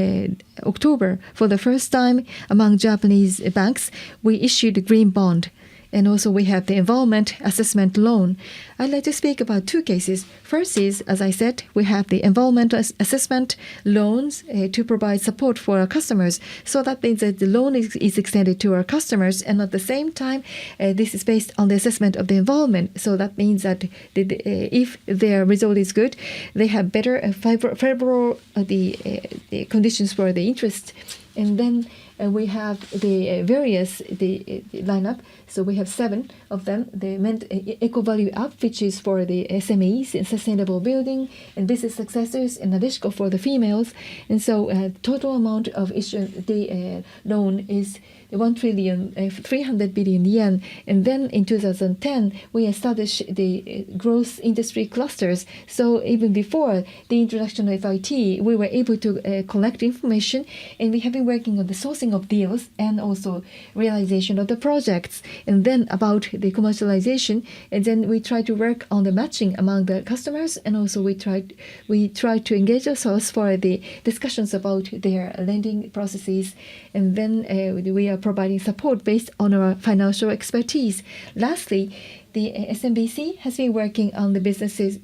October, for the first time among Japanese banks, we issued a green bond. And also we have the environment assessment loan. I'd like to speak about 2 cases. First is, as I said, we have the environmental assessment loans to provide support for our customers. So that means that the loan is extended to our customers, and at the same time, this is based on the assessment of the environment. So that means that if their result is good, they have better favorable the conditions for the interest. And then we have the various lineup. So we have 7 of them. They meant Eco Value Up, which is for the SMEs and sustainable building and business successors, and Nadeshiko for the females. And so total amount of the loan is 1,300 billion yen. And then in 2010, we established the growth industry clusters. So even before the introduction of FIT, we were able to collect information, and we have been working on the sourcing of deals and also realization of the projects. And then about the commercialization, and then we try to work on the matching among the customers, and also we try to engage ourselves for the discussions about their lending processes. And then we are providing support based on our financial expertise. Lastly, the SMBC has been working on the businesses,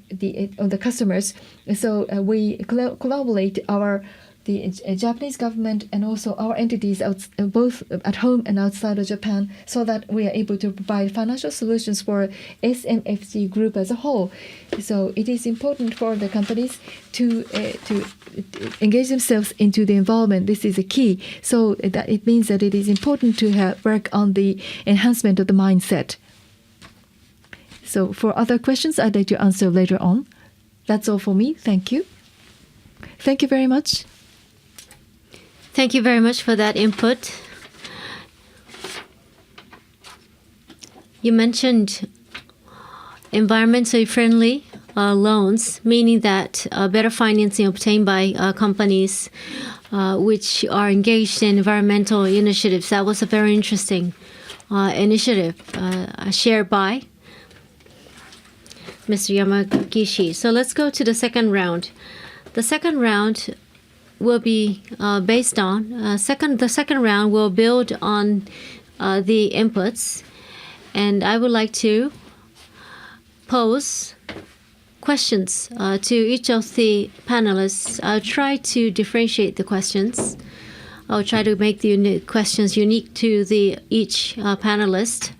on the customers. So we collaborate the Japanese government and also our entities both at home and outside of Japan, so that we are able to provide financial solutions for SMFC group as a whole. So it is important for the companies to engage themselves into the environment. This is a key. So that it means that it is important to work on the enhancement of the mindset. So for other questions, I'd like to answer later on. That's all for me. Thank you. Thank you very much. Thank you very much for that input. You mentioned environmentally friendly loans, meaning that better financing obtained by companies which are engaged in environmental initiatives. That was a very interesting initiative shared by Mr. Yamagishi. So let's go to the second round. The second round will be based on the second round will build on the inputs, and I would like to pose questions to each of the panelists. I'll try to differentiate the questions. I'll try to make the questions unique to each panelist.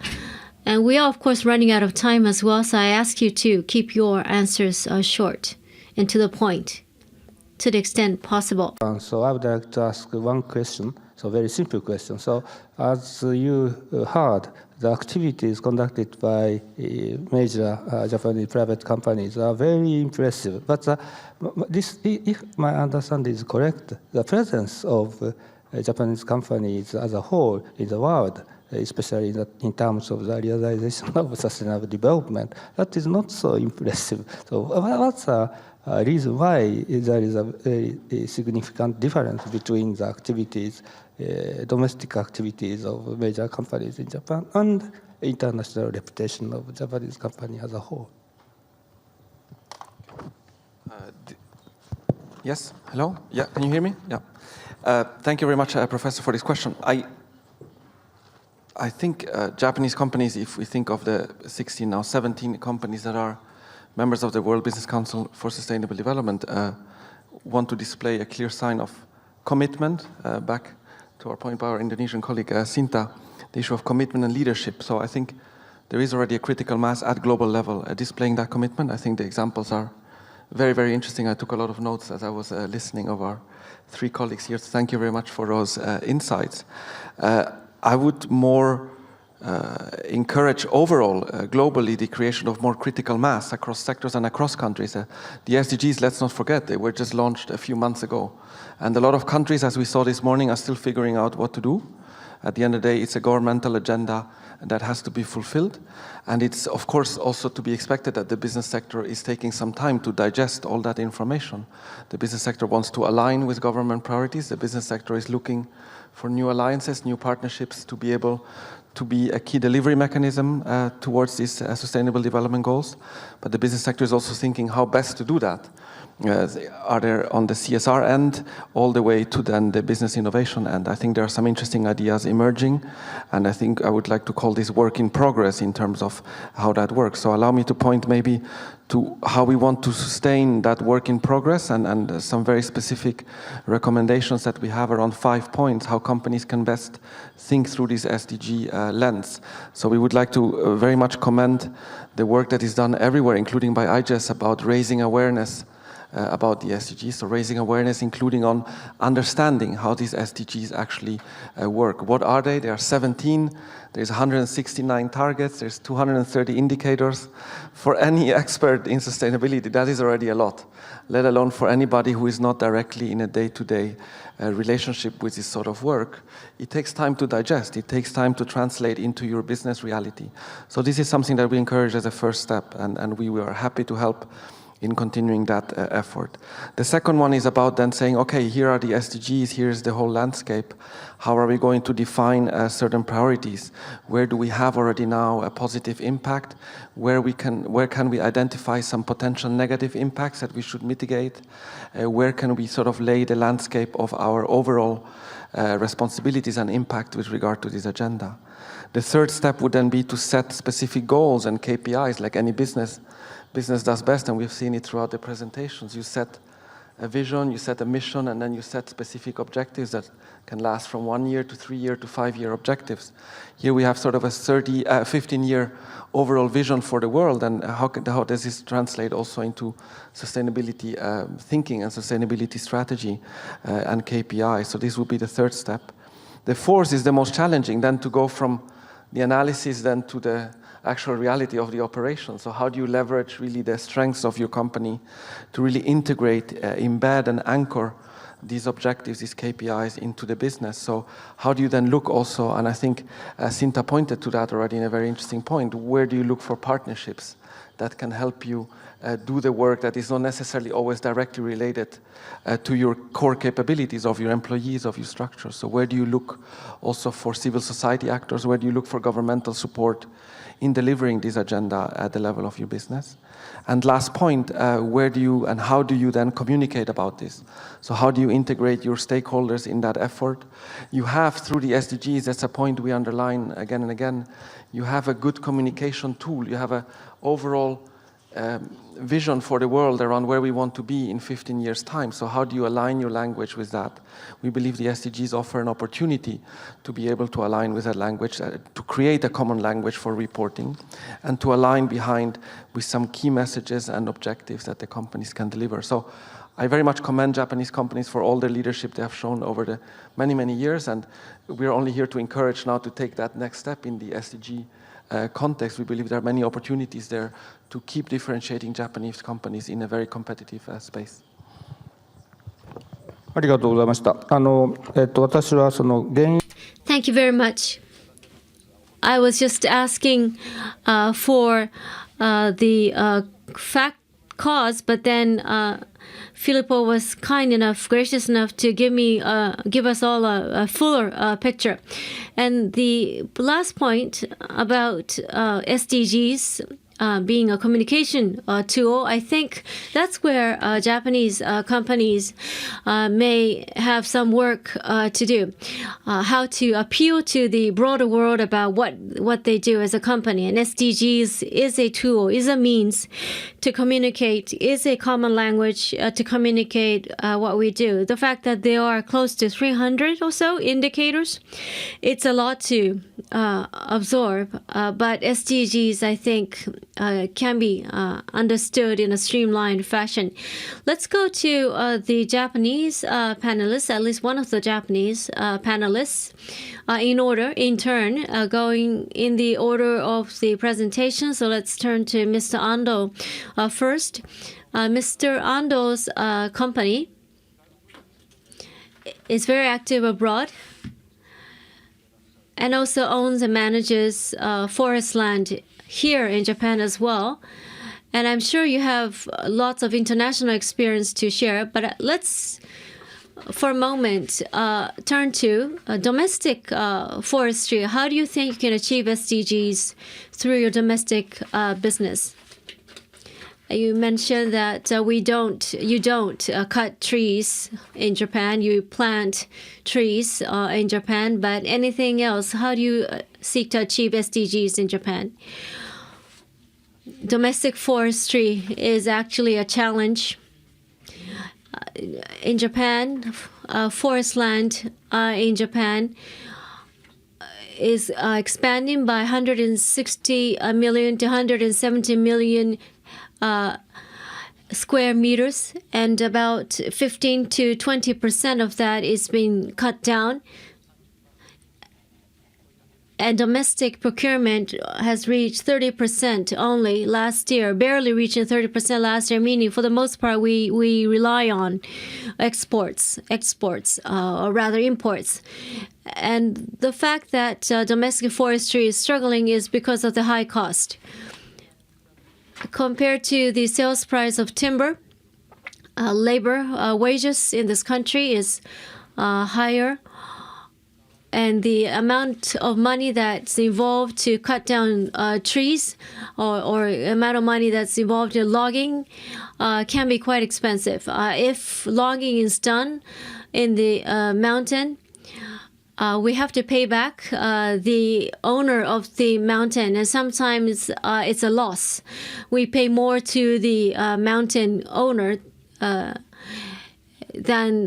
And we are, of course, running out of time as well, so I ask you to keep your answers short and to the point, to the extent possible. So I would like to ask one question, so very simple question. So as you heard, the activities conducted by major Japanese private companies are very impressive. But if my understanding is correct, the presence of Japanese companies as a whole in the world, especially in terms of the realization of sustainable development, that is not so impressive. So what's the reason why there is a very significant difference between the activities, domestic activities of major companies in Japan and international reputation of Japanese company as a whole? Yes, hello? Yeah, can you hear me? Yeah. Thank you very much, Professor, for this question. I think Japanese companies, if we think of the 16, now 17 companies that are members of the World Business Council for Sustainable Development, want to display a clear sign of commitment, back to our point by our Indonesian colleague Sinta, the issue of commitment and leadership. So I think there is already a critical mass at global level displaying that commitment. I think the examples are very, very interesting. I took a lot of notes as I was listening of our 3 colleagues here. So thank you very much for those insights. I would more encourage overall, globally, the creation of more critical mass across sectors and across countries. The SDGs, let's not forget, they were just launched a few months ago. And a lot of countries, as we saw this morning, are still figuring out what to do. At the end of the day, it's a governmental agenda that has to be fulfilled. And it's, of course, also to be expected that the business sector is taking some time to digest all that information. The business sector wants to align with government priorities. The business sector is looking for new alliances, new partnerships to be able to be a key delivery mechanism towards these sustainable development goals. But the business sector is also thinking how best to do that. Are there on the CSR end all the way to then the business innovation end? I think there are some interesting ideas emerging, and I think I would like to call this work in progress in terms of how that works. So allow me to point maybe to how we want to sustain that work in progress and some very specific recommendations that we have around 5 points, how companies can best think through this SDG lens. So we would like to very much commend the work that is done everywhere, including by IGES, about raising awareness about the SDGs, so raising awareness, including on understanding how these SDGs actually work. What are they? There are 17, there's 169 targets, there's 230 indicators. For any expert in sustainability, that is already a lot, let alone for anybody who is not directly in a day-to-day relationship with this sort of work. It takes time to digest, it takes time to translate into your business reality. So this is something that we encourage as a first step, and we are happy to help in continuing that effort. The second one is about then saying, okay, here are the SDGs, here's the whole landscape. How are we going to define certain priorities? Where do we have already now a positive impact? Where can we identify some potential negative impacts that we should mitigate? Where can we sort of lay the landscape of our overall responsibilities and impact with regard to this agenda? The third step would then be to set specific goals and KPIs, like any business does best, and we've seen it throughout the presentations. You set a vision, you set a mission, and then you set specific objectives that can last from 1 year to 3 year to 5 year objectives. Here we have sort of a 15-year overall vision for the world, and how does this translate also into sustainability thinking and sustainability strategy and KPI? So this would be the third step. The fourth is the most challenging, then to go from the analysis then to the actual reality of the operation. So how do you leverage really the strengths of your company to really integrate, embed and anchor these objectives, these KPIs into the business? So how do you then look also, and I think Sinta pointed to that already in a very interesting point, where do you look for partnerships that can help you do the work that is not necessarily always directly related to your core capabilities of your employees, of your structure? So where do you look also for civil society actors? Where do you look for governmental support in delivering this agenda at the level of your business? And last point, where do you and how do you then communicate about this? So how do you integrate your stakeholders in that effort? You have, through the SDGs, that's a point we underline again and again, you have a good communication tool. You have an overall vision for the world around where we want to be in 15 years' time. So how do you align your language with that? We believe the SDGs offer an opportunity to be able to align with that language, to create a common language for reporting, and to align behind with some key messages and objectives that the companies can deliver. So I very much commend Japanese companies for all their leadership they have shown over the many, many years, and we're only here to encourage now to take that next step in the SDG context. We believe there are many opportunities there to keep differentiating Japanese companies in a very competitive space. ありがとうございました。私はその原因 Thank you very much. I was just asking for the fact cause, but then Filippo was kind enough, gracious enough to give us all a fuller picture. And the last point about SDGs being a communication tool, I think that's where Japanese companies may have some work to do. How to appeal to the broader world about what they do as a company. And SDGs is a tool, is a means to communicate, is a common language to communicate what we do. The fact that there are close to 300 or so indicators, it's a lot to absorb. But SDGs, I think, can be understood in a streamlined fashion. Let's go to the Japanese panelists, at least one of the Japanese panelists, in turn, going in the order of the presentation. So let's turn to Mr. Ando first. Mr. Ando's company is very active abroad and also owns and manages forest land here in Japan as well. And I'm sure you have lots of international experience to share, but let's, for a moment, turn to domestic forestry. How do you think you can achieve SDGs through your domestic business? You mentioned that you don't cut trees in Japan. You plant trees in Japan, but anything else? How do you seek to achieve SDGs in Japan? Domestic forestry is actually a challenge. In Japan, forest land in Japan is expanding by 160 million to 170 million square meters, and about 15 to 20% of that is being cut down. And domestic procurement has reached 30% only last year, barely reaching 30% last year, meaning for the most part we rely on exports, or rather imports. And the fact that domestic forestry is struggling is because of the high cost. Compared to the sales price of timber, labor wages in this country is higher, and the amount of money that's involved to cut down trees, or amount of money that's involved in logging, can be quite expensive. If logging is done in the mountain, we have to pay back the owner of the mountain, and sometimes it's a loss. We pay more to the mountain owner than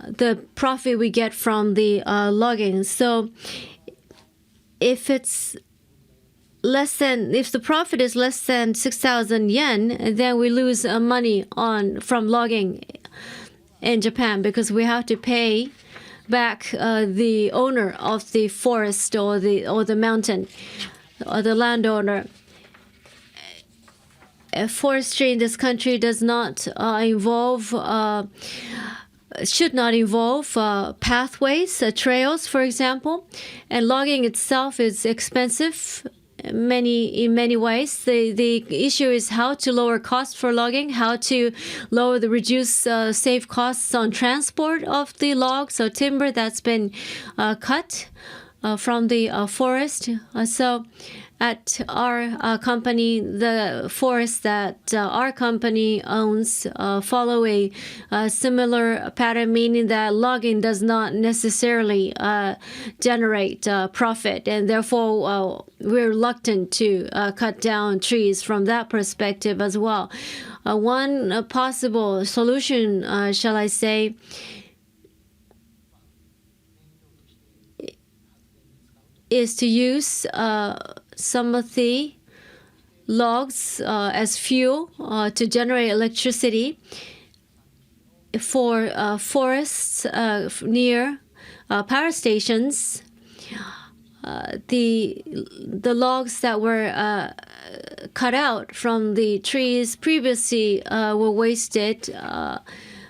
the profit we get from the logging. So if the profit is less than 6,000 yen, then we lose money from logging in Japan, because we have to pay back the owner of the forest or the mountain, or the landowner. Forestry in this country does not should not involve pathways, trails, for example, and logging itself is expensive in many ways. The issue is how to lower costs for logging, how to reduce save costs on transport of the logs or timber that's been cut from the forest. So at our company, the forests that our company owns follow a similar pattern, meaning that logging does not necessarily generate profit, and therefore we're reluctant to cut down trees from that perspective as well. One possible solution, shall I say, is to use some of the logs as fuel to generate electricity for forests near power stations. The logs that were cut out from the trees previously were wasted,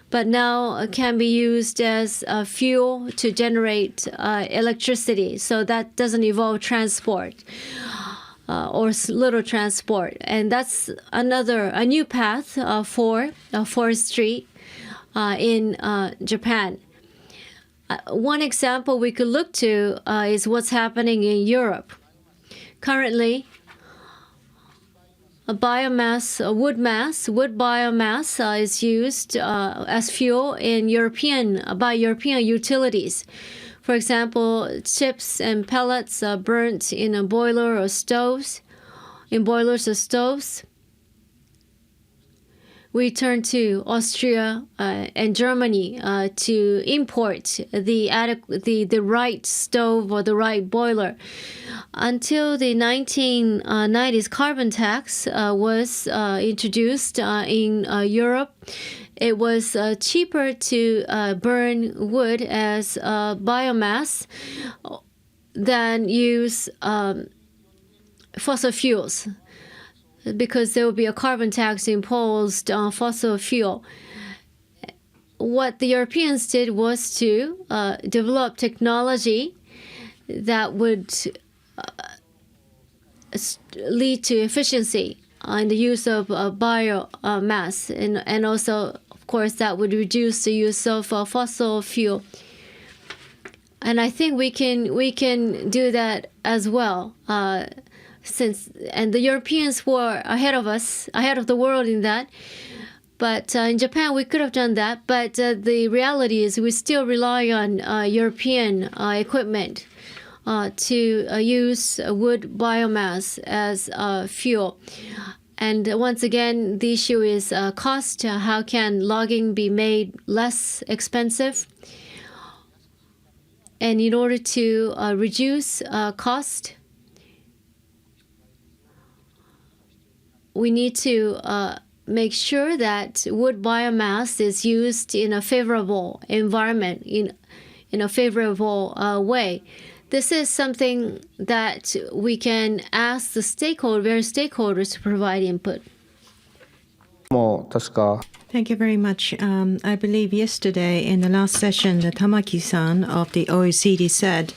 but now can be used as fuel to generate electricity. So that doesn't involve transport or little transport. And that's a new path for forestry in Japan. One example we could look to is what's happening in Europe. Currently, wood biomass is used as fuel by European utilities. For example, chips and pellets are burnt in a boilers or stoves. we turned to Austria and Germany to import the right stove or the right boiler. Until the 1990s, carbon tax was introduced in Europe. It was cheaper to burn wood as biomass than use fossil fuels, because there will be a carbon tax imposed on fossil fuel. What the Europeans did was to develop technology that would lead to efficiency in the use of biomass, and also, of course, that would reduce the use of fossil fuel. And I think we can do that as well. And the Europeans were ahead of us, ahead of the world in that. But in Japan, we could have done that. But the reality is we still rely on European equipment to use wood biomass as fuel. And once again, the issue is cost. How can logging be made less expensive? And in order to reduce cost, we need to make sure that wood biomass is used in a favorable environment, in a favorable way. This is something that we can ask the various stakeholders to provide input. Thank you very much. I believe yesterday in the last session, the Tamaki-san of the OECD said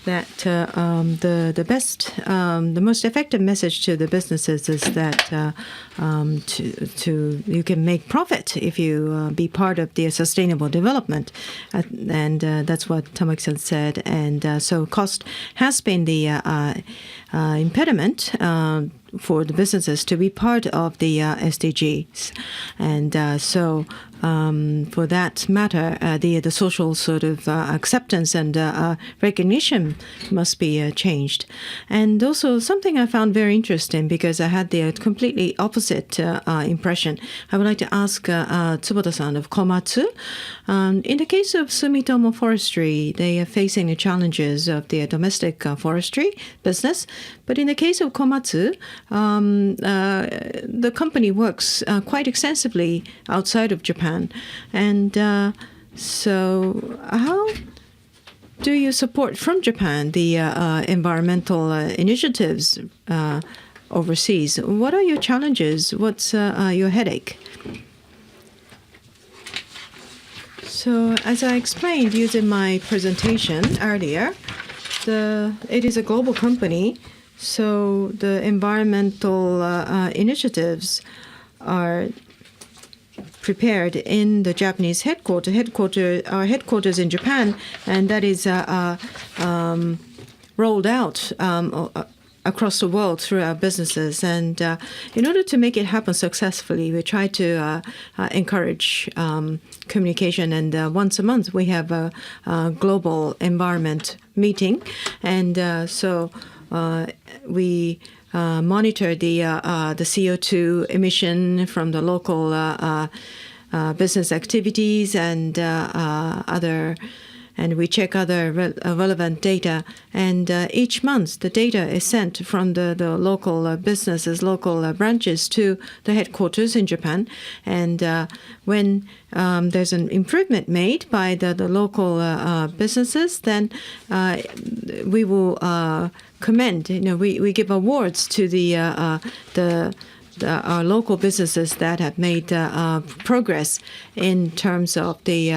that the most effective message to the businesses is that you can make profit if you be part of the sustainable development, and that's what Tamaki-san said. And so cost has been the impediment for the businesses to be part of the SDGs, and so for that matter, the social sort of acceptance and recognition must be changed. And also something I found very interesting, because I had the completely opposite impression. I would like to ask Tsuboda-san of Komatsu. In the case of Sumitomo Forestry, they are facing the challenges of the domestic forestry business. But in the case of Komatsu, the company works quite extensively outside of Japan. And so how do you support from Japan the environmental initiatives overseas? What are your challenges? What's your headache? So as I explained using my presentation earlier, it is a global company, so the environmental initiatives are prepared in the Japanese our headquarters in Japan, and that is rolled out across the world through our businesses. And in order to make it happen successfully, we try to encourage communication. And once a month, we have a global environment meeting. And so we monitor the CO2 emission from the local business activities and and we check other relevant data. And each month, the data is sent from the local businesses, local branches to the headquarters in Japan. And when there's an improvement made by the local businesses, then we will commend. We give awards to our local businesses that have made progress in terms of the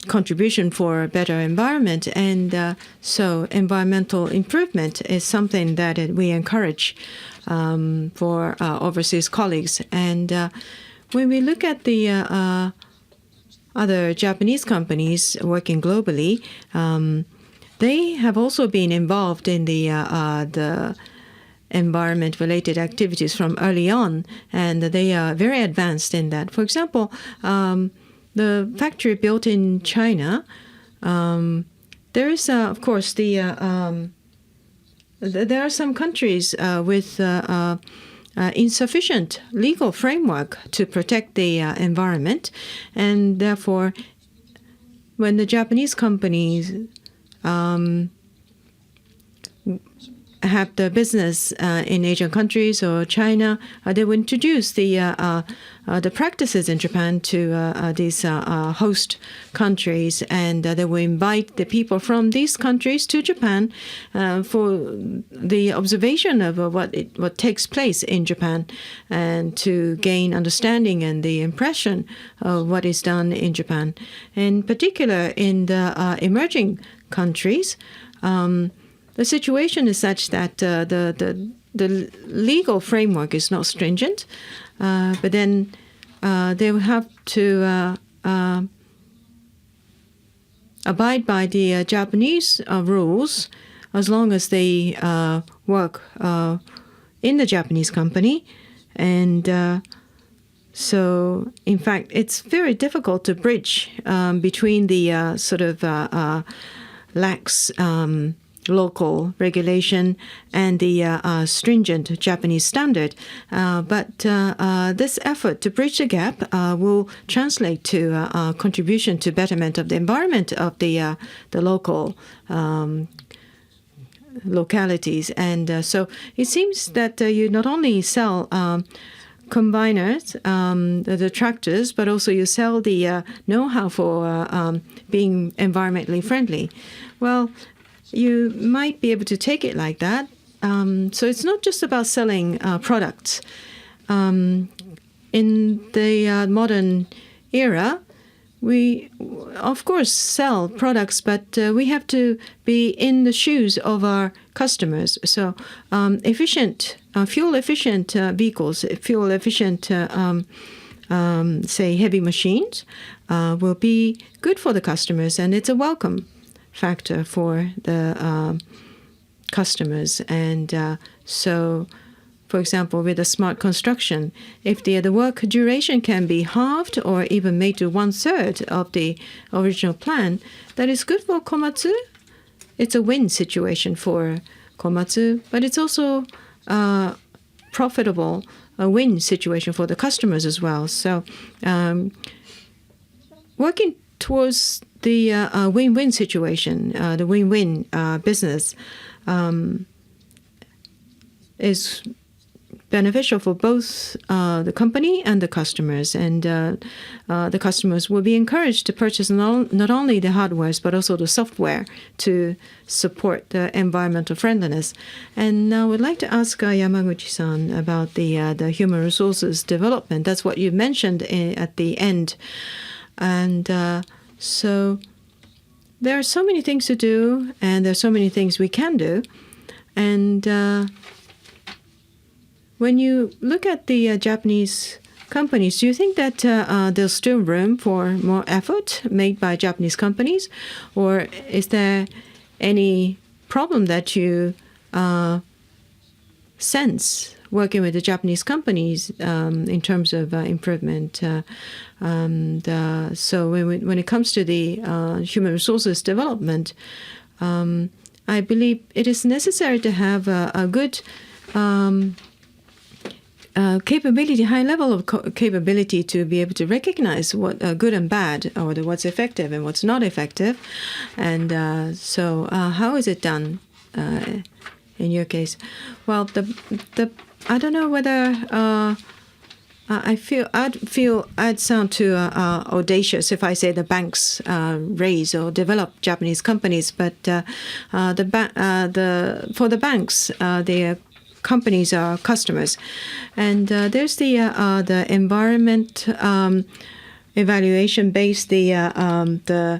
contribution for a better environment. And so environmental improvement is something that we encourage for overseas colleagues. And when we look at the other Japanese companies working globally, they have also been involved in the environment-related activities from early on, and they are very advanced in that. For example, the factory built in China, there is, of course, the there are some countries with insufficient legal framework to protect the environment, and therefore, when the Japanese companies have the business in Asian countries or China, they will introduce the practices in Japan to these host countries, and they will invite the people from these countries to Japan for the observation of what takes place in Japan, and to gain understanding and the impression of what is done in Japan. In particular, in the emerging countries, the situation is such that the legal framework is not stringent, but then they will have to abide by the Japanese rules as long as they work in the Japanese company. And so, in fact, it's very difficult to bridge between the sort of lax local regulation and the stringent Japanese standard. But this effort to bridge the gap will translate to a contribution to betterment of the environment of the local localities. And so it seems that you not only sell combiners, the tractors, but also you sell the know-how for being environmentally friendly. Well, you might be able to take it like that. So it's not just about selling products. In the modern era, we, of course, sell products, but we have to be in the shoes of our customers. So fuel-efficient vehicles, fuel-efficient, say, heavy machines, will be good for the customers, and it's a welcome factor for the customers. And so, for example, with a smart construction, if the work duration can be halved or even made to 1/3 of the original plan, that is good for Komatsu. It's a win situation for Komatsu, but it's also profitable, a win situation for the customers as well. So working towards the win-win situation, the win-win business is beneficial for both the company and the customers. And the customers will be encouraged to purchase not only the hardwares, but also the software to support the environmental friendliness. And now I would like to ask Yamaguchi-san about the human resources development. That's what you mentioned at the end. And so there are so many things to do, and there are so many things we can do. And when you look at the Japanese companies, do you think that there's still room for more effort made by Japanese companies? Or is there any problem that you sense working with the Japanese companies in terms of improvement? So when it comes to the human resources development, I believe it is necessary to have a good capability, high level of capability to be able to recognize what good and bad, or what's effective and what's not effective. And so how is it done in your case? Well, I don't know whether I'd sound too audacious if I say the banks raise or develop Japanese companies, but for the banks, the companies are customers, and there's the environment evaluation based the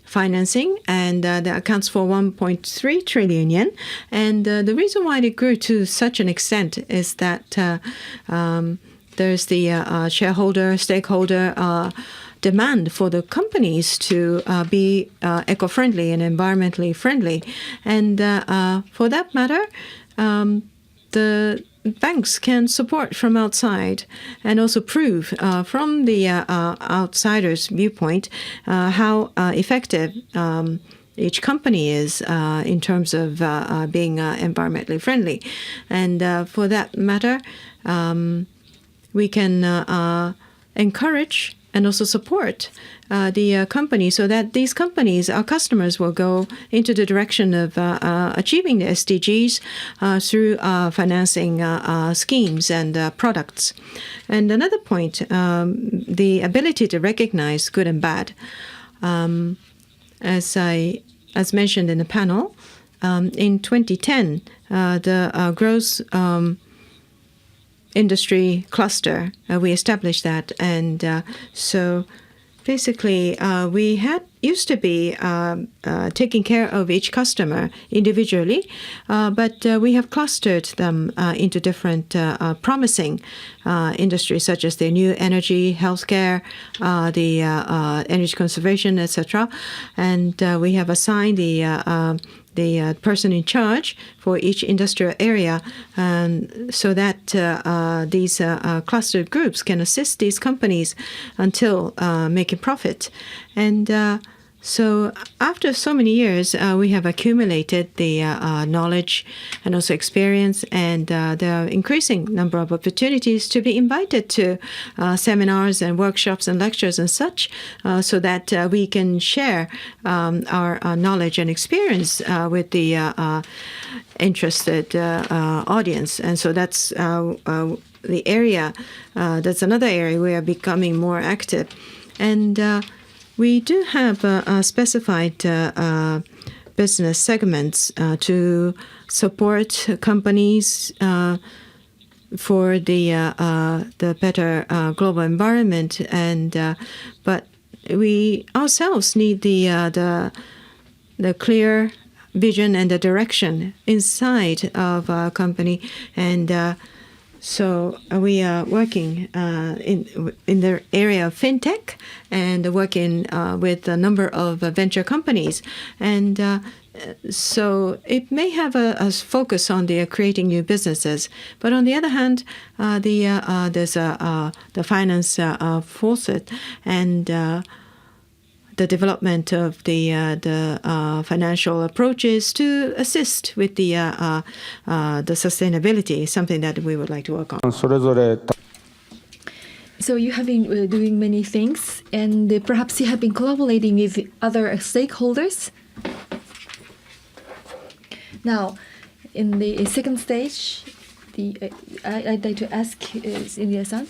financing, and that accounts for 1.3 trillion yen. And the reason why it grew to such an extent is that there's the stakeholder demand for the companies to be eco-friendly and environmentally friendly. And for that matter, the banks can support from outside and also prove from the outsider's viewpoint how effective each company is in terms of being environmentally friendly. And for that matter, we can encourage and also support the company so that these companies, our customers, will go into the direction of achieving the SDGs through financing schemes and products. And another point, the ability to recognize good and bad. As mentioned in the panel, in 2010, the gross industry cluster, we established that. And so basically, we used to be taking care of each customer individually, but we have clustered them into different promising industries, such as the new energy, healthcare, the energy conservation, etc. And we have assigned the person in charge for each industrial area, so that these clustered groups can assist these companies until making profit. And so after so many years, we have accumulated the knowledge and also experience, and there are increasing number of opportunities to be invited to seminars and workshops and lectures and such, so that we can share our knowledge and experience with the interested audience. And so that's the area, that's another area we are becoming more active. And we do have specified business segments to support companies for the better global environment, and but we ourselves need the clear vision and the direction inside of our company. And so we are working in the area of fintech and working with a number of venture companies. And so it may have a focus on the creating new businesses, but on the other hand, there's the finance foresight and the development of the financial approaches to assist with the sustainability, something that we would like to work on. So you have been doing many things, and perhaps you have been collaborating with other stakeholders. Now, in the second stage, I'd like to ask India-san.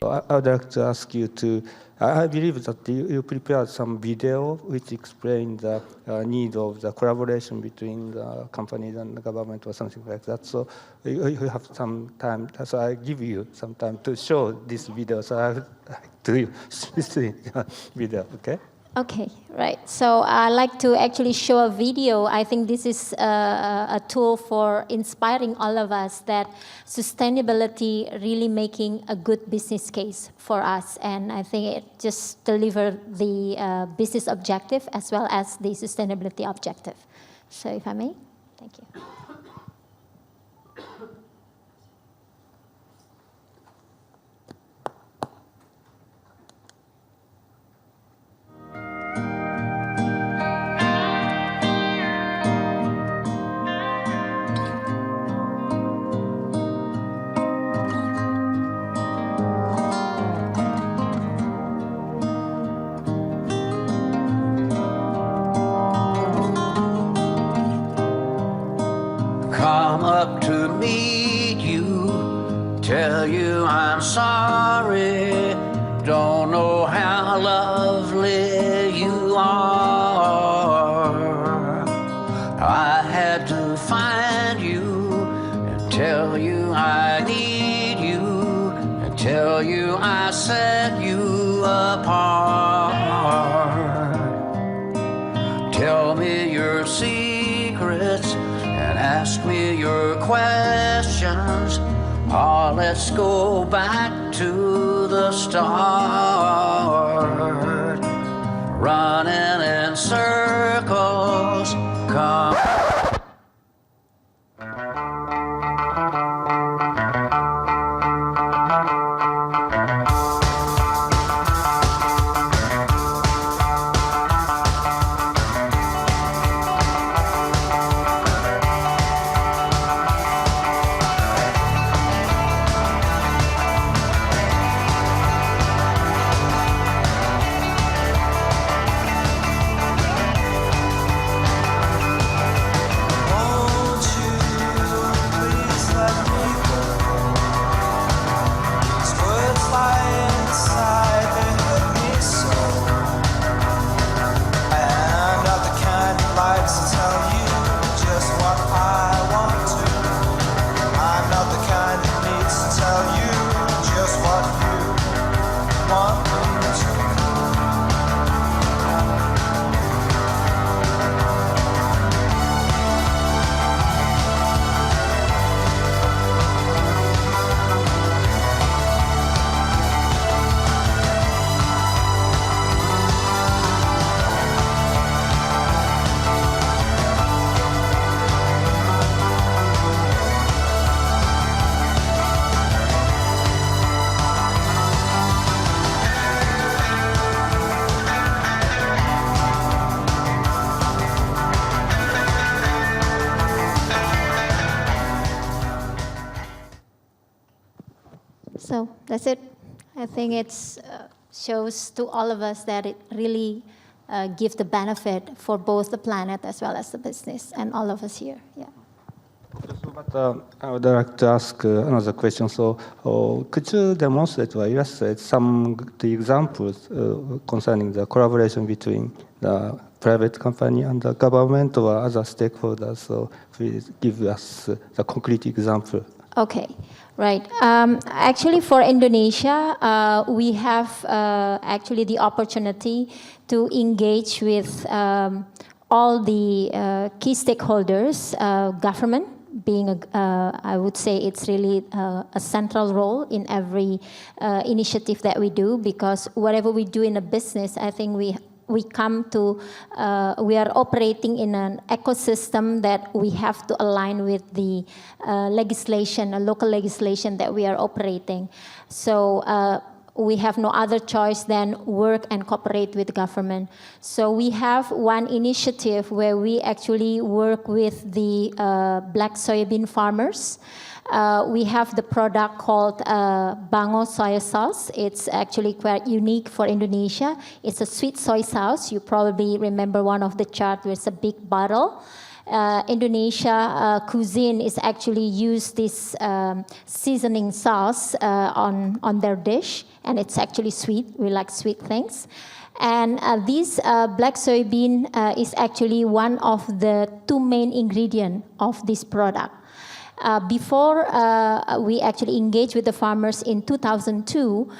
I would like to ask you to, I believe that you prepared some video which explain the need of the collaboration between the companies and the government or something like that. So you have some time, so I give you some time to show this video. So I would like to see the video, okay? Okay, right. So I'd like to actually show a video. I think this is a tool for inspiring all of us that sustainability really making a good business case for us. And I think it just delivers the business objective as well as the sustainability objective. So if I may, thank you. Come up to meet you, tell you I'm sorry, don't know how lovely you are. I had to find you and tell you I need you and tell you I set you apart. Tell me your secrets and ask me your questions. Oh, let's go back to the start. Running in circles, come. to tell you just what I want to. I'm not the kind that needs to tell you just what you want me to. So that's it. I think it shows to all of us that it really gives the benefit for both the planet as well as the business and all of us here. Yeah. But I would like to ask another question. So, could you demonstrate or illustrate some the examples concerning the collaboration between the private company and the government or other stakeholders? So, please give us the concrete example. Okay. Right. Actually, for Indonesia, we have actually the opportunity to engage with all the key stakeholders, government being, I would say it's really a central role in every initiative that we do, because whatever we do in a business, I think we come to, we are operating in an ecosystem that we have to align with the legislation, local legislation that we are operating. So we have no other choice than work and cooperate with the government. So we have one initiative where we actually work with the black soybean farmers. We have the product called Bango soy sauce. It's actually quite unique for Indonesia. It's a sweet soy sauce. You probably remember one of the chart where it's a big bottle. Indonesia cuisine is actually use this seasoning sauce on their dish, and it's actually sweet. We like sweet things. And this black soybean is actually one of the two main ingredients of this product. Before we actually engaged with the farmers in 2002,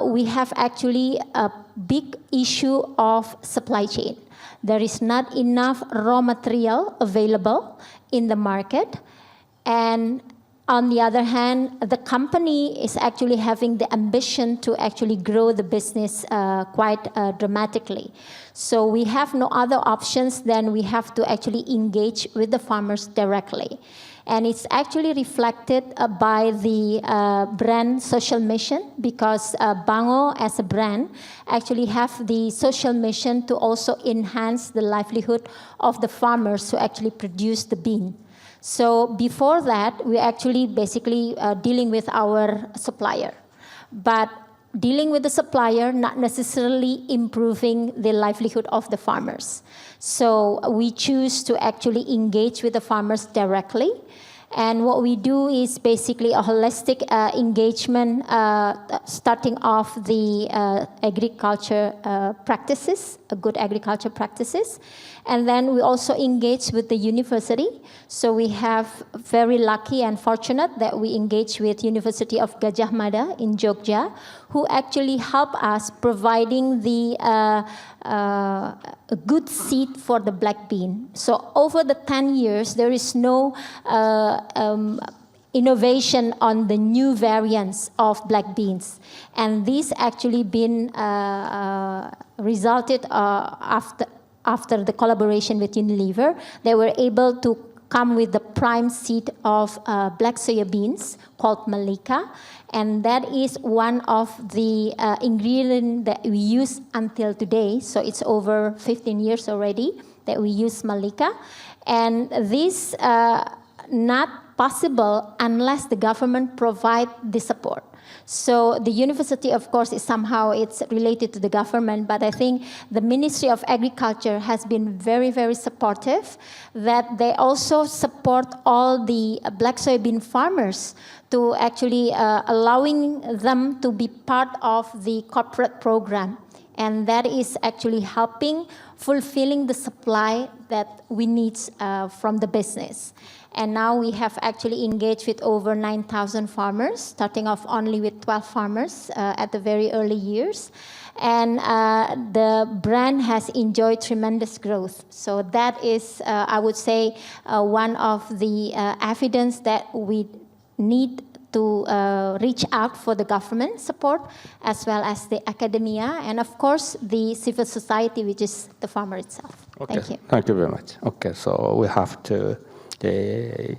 we have actually a big issue of supply chain. There is not enough raw material available in the market. And on the other hand, the company is actually having the ambition to actually grow the business quite dramatically. So we have no other options than we have to actually engage with the farmers directly. And it's actually reflected by the brand social mission, because Bango as a brand actually have the social mission to also enhance the livelihood of the farmers who actually produce the bean. So before that, we actually basically dealing with our supplier. But dealing with the supplier, not necessarily improving the livelihood of the farmers. So we choose to actually engage with the farmers directly. And what we do is basically a holistic engagement, starting off the agriculture practices, good agriculture practices. And then we also engage with the university. So we have very lucky and fortunate that we engage with University of Gajah Mada in Jogja, who actually help us providing the a good seed for the black bean. So over the 10 years, there is no innovation on the new variants of black beans. And this actually been resulted after the collaboration with Unilever. They were able to come with the prime seed of black soya beans called Malika. And that is one of the ingredients that we use until today. So it's over 15 years already that we use Malika. And this not possible unless the government provide the support. So the university, of course, is somehow it's related to the government, but I think the Ministry of Agriculture has been very, very supportive, that they also support all the black soybean farmers to actually allowing them to be part of the corporate program. And that is actually helping fulfilling the supply that we need from the business. And now we have actually engaged with over 9,000 farmers, starting off only with 12 farmers at the very early years. And the brand has enjoyed tremendous growth. So that is, I would say, one of the evidence that we need to reach out for the government support, as well as the academia, and of course the civil society, which is the farmer itself. Okay. Thank you. Thank you very much. Okay, so we have to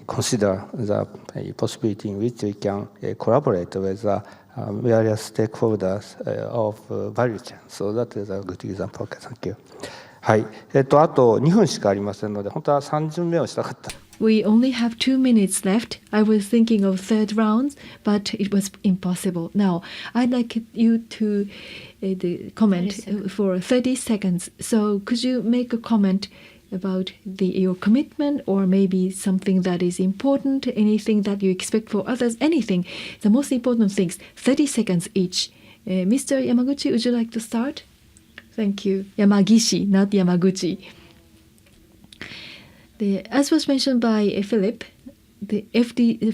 consider the possibility in which we can collaborate with various stakeholders of value chain. So that is a good example. Okay, thank you. はい。あと2分しかありませんので、本当は3巡目をしたかった。We only have 2 minutes left. I was thinking of third rounds, but it was impossible. Now, I'd like you to comment for 30 seconds. So could you make a comment about your commitment, or maybe something that is important, anything that you expect for others, anything, the most important things, 30 seconds each. Mr. Yamaguchi, would you like to start? Thank you. Yamagishi, not Yamaguchi. As was mentioned by Philip,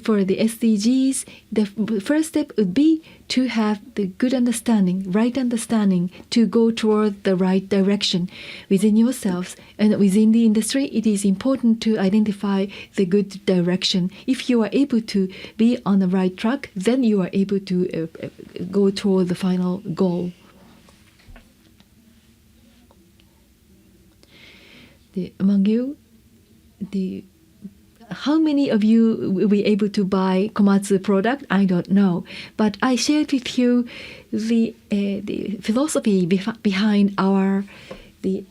for the SDGs, the first step would be to have the good understanding, right understanding, to go toward the right direction within yourselves and within the industry. It is important to identify the good direction. If you are able to be on the right track, then you are able to go toward the final goal. Among you, how many of you will be able to buy Komatsu product? I don't know, but I shared with you the philosophy behind our the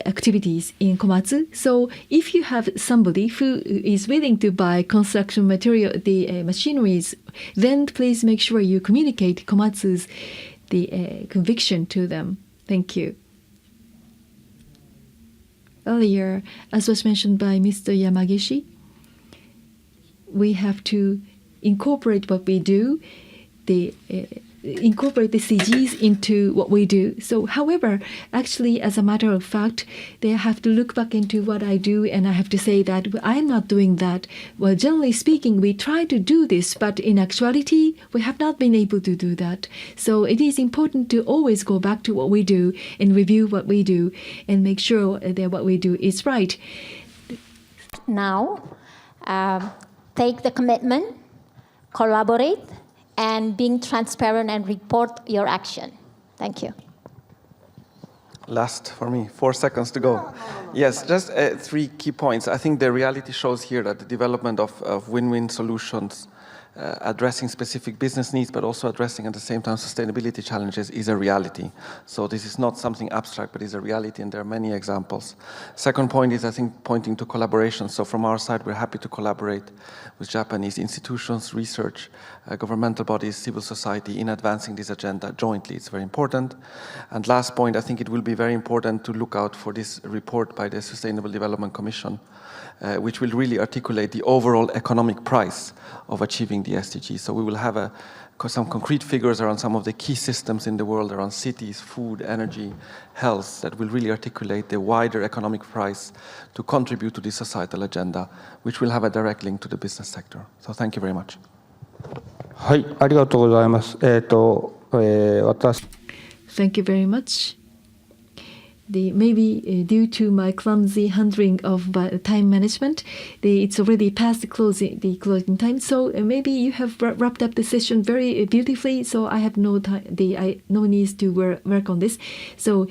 activities in Komatsu. So if you have somebody who is willing to buy construction material, the machineries, then please make sure you communicate Komatsu's conviction to them. Thank you. Earlier, as was mentioned by Mr. Yamagishi, we have to incorporate what we do, incorporate the SDGs into what we do. So, however, actually, as a matter of fact, they have to look back into what I do, and I have to say that I am not doing that. Well, generally speaking, we try to do this, but in actuality, we have not been able to do that. So it is important to always go back to what we do and review what we do and make sure that what we do is right. Now, take the commitment, collaborate, and being transparent and report your action. Thank you. Last for me, 4 seconds to go. Yes, just 3 key points. I think the reality shows here that the development of win-win solutions, addressing specific business needs, but also addressing at the same time sustainability challenges is a reality. So this is not something abstract, but is a reality, and there are many examples. Second point is, I think, pointing to collaboration. So from our side, we're happy to collaborate with Japanese institutions, research, governmental bodies, civil society in advancing this agenda jointly. It's very important. And last point, I think it will be very important to look out for this report by the Sustainable Development Commission, which will really articulate the overall economic price of achieving the SDGs. So we will have some concrete figures around some of the key systems in the world, around cities, food, energy, health, that will really articulate the wider economic price to contribute to the societal agenda, which will have a direct link to the business sector. So thank you very much. はい、ありがとうございます。Thank you very much. Maybe due to my clumsy handling of time management, it's already past the closing time. So maybe you have wrapped up the session very beautifully. So I have no need to work on this. So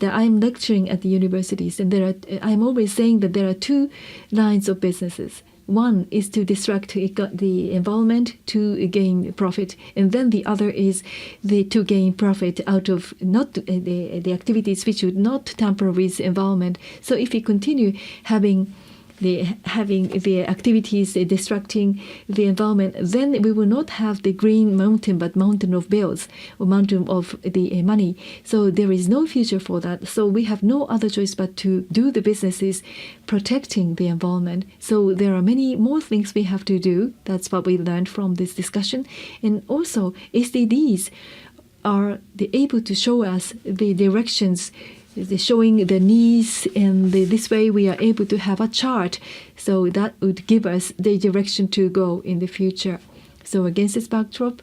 I'm lecturing at the universities, and I'm always saying that there are 2 lines of businesses. One is to disrupt the environment to gain profit, and then the other is to gain profit out of not the activities which would not tamper with the environment. So if we continue having the activities destructing the environment, then we will not have the green mountain, but mountain of bills or mountain of the money. So there is no future for that. So we have no other choice but to do the businesses protecting the environment. So there are many more things we have to do. That's what we learned from this discussion. And also SDGs are able to show us the directions showing the needs, and this way we are able to have a chart, so that would give us the direction to go in the future. So against this backdrop,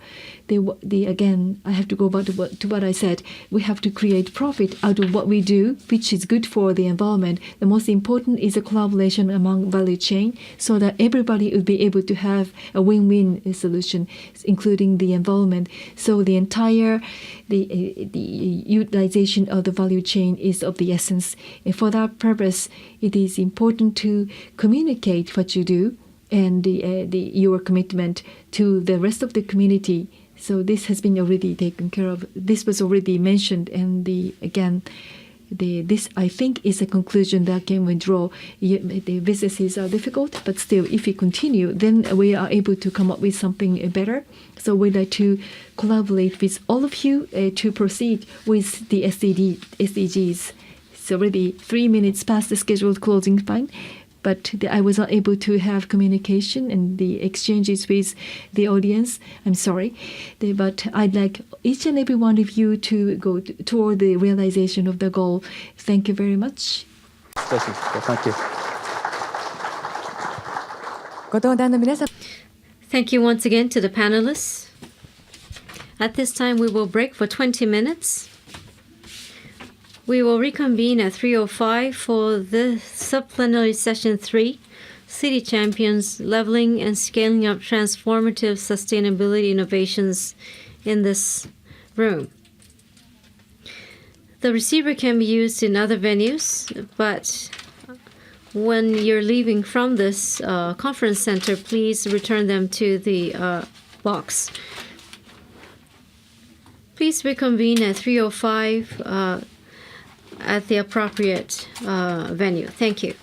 again, I have to go back to what I said. We have to create profit out of what we do, which is good for the environment. The most important is a collaboration among value chain, so that everybody would be able to have a win-win solution, including the environment. So the entire the utilization of the value chain is of the essence. And for that purpose, it is important to communicate what you do and your commitment to the rest of the community. So this has been already taken care of. This was already mentioned, and this I think is a conclusion that can withdraw. The businesses are difficult, but still, if we continue, then we are able to come up with something better. So we'd like to collaborate with all of you to proceed with the SDGs. It's already 3 minutes past the scheduled closing time, but I was not able to have communication and the exchanges with the audience. I'm sorry. But I'd like each and every one of you to go toward the realization of the goal. Thank you very much. Thank you. Thank you once again to the panelists. At this time, we will break for 20 minutes. We will reconvene at 3:05 for the Sub-plenary Session 3, City Champions, Leveling and Scaling Up Transformative Sustainability Innovations in this room. The receiver can be used in other venues, but when you're leaving from this conference center, please return them to the box. Please reconvene at 3:05 at the appropriate venue. Thank you.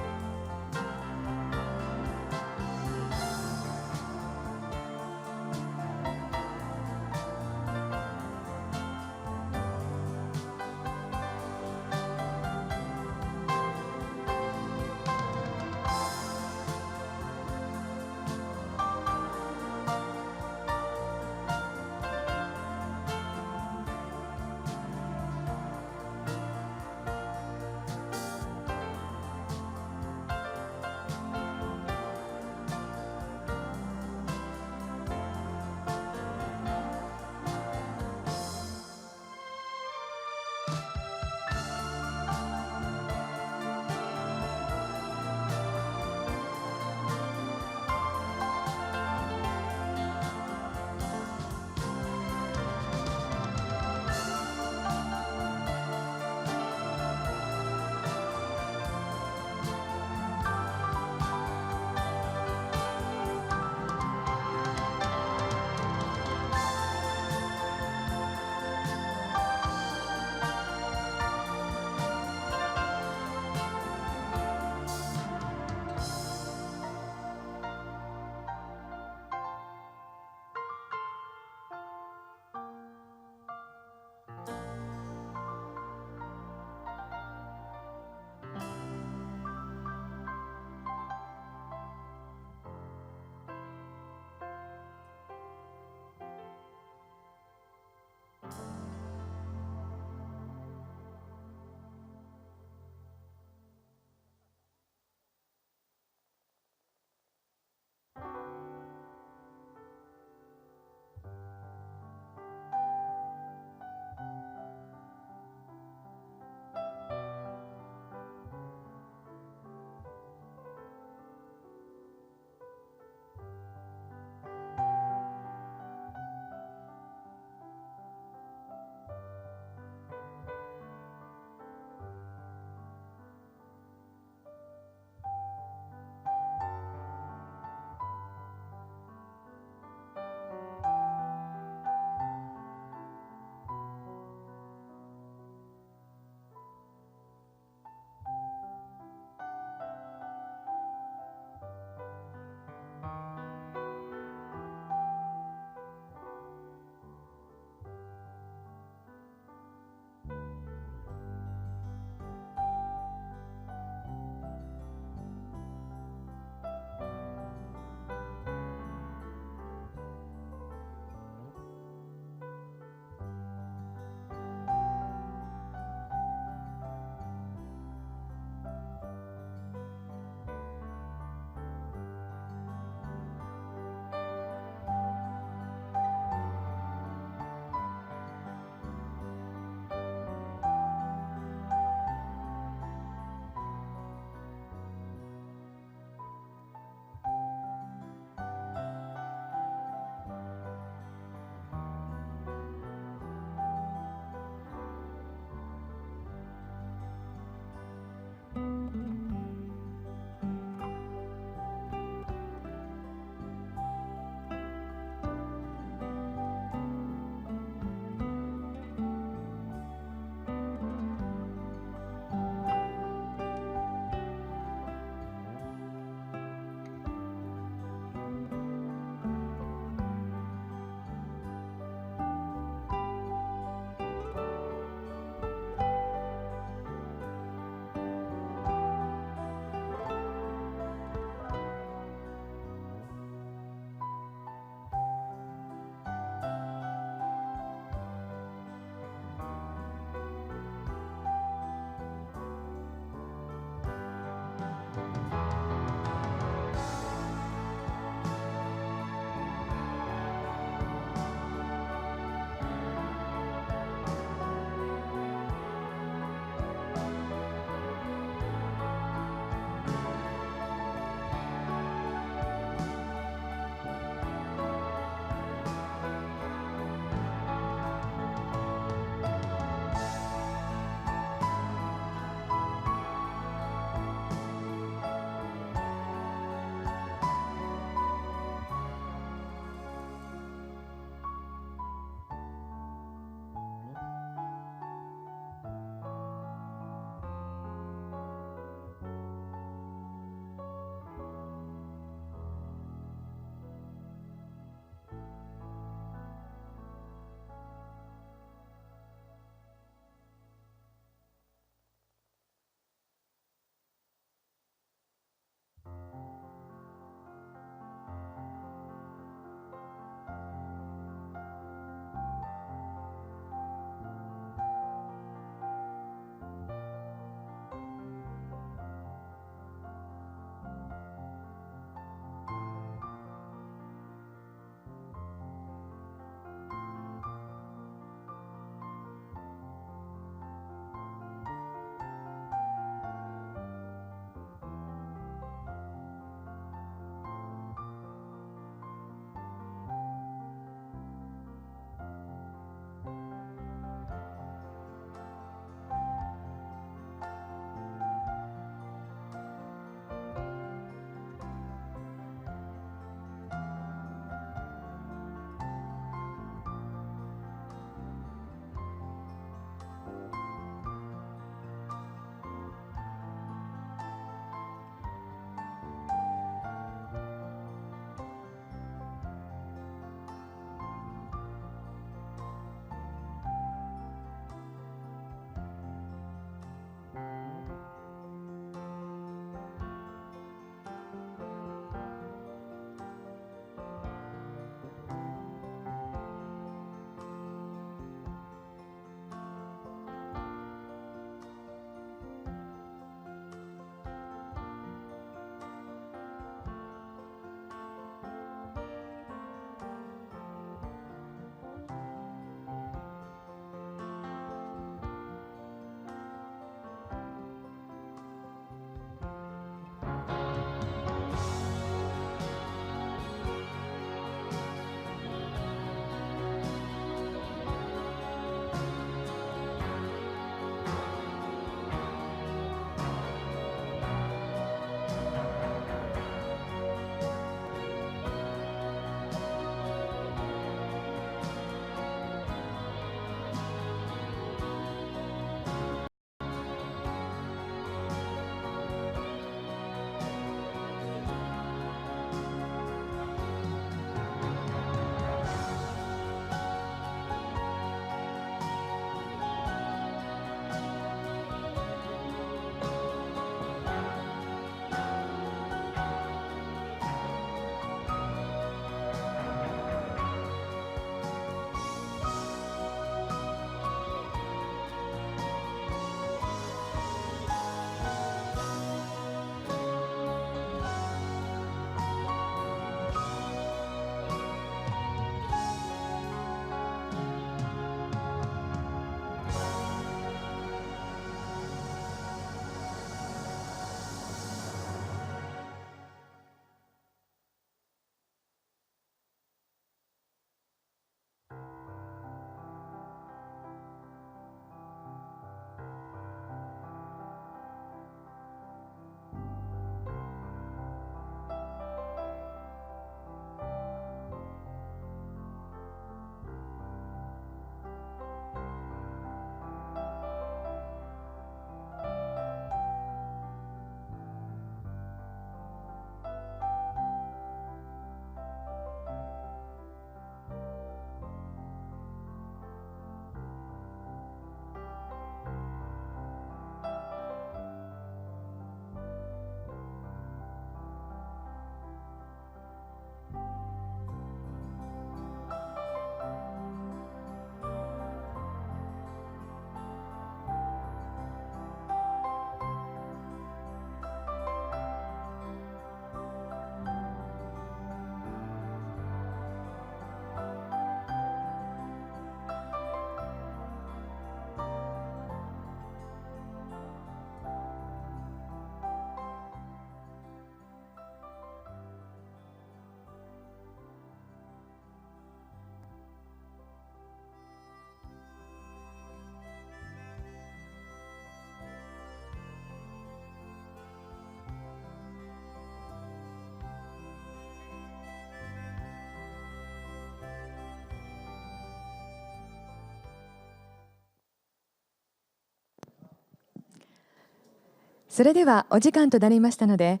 それではお時間となりましたので、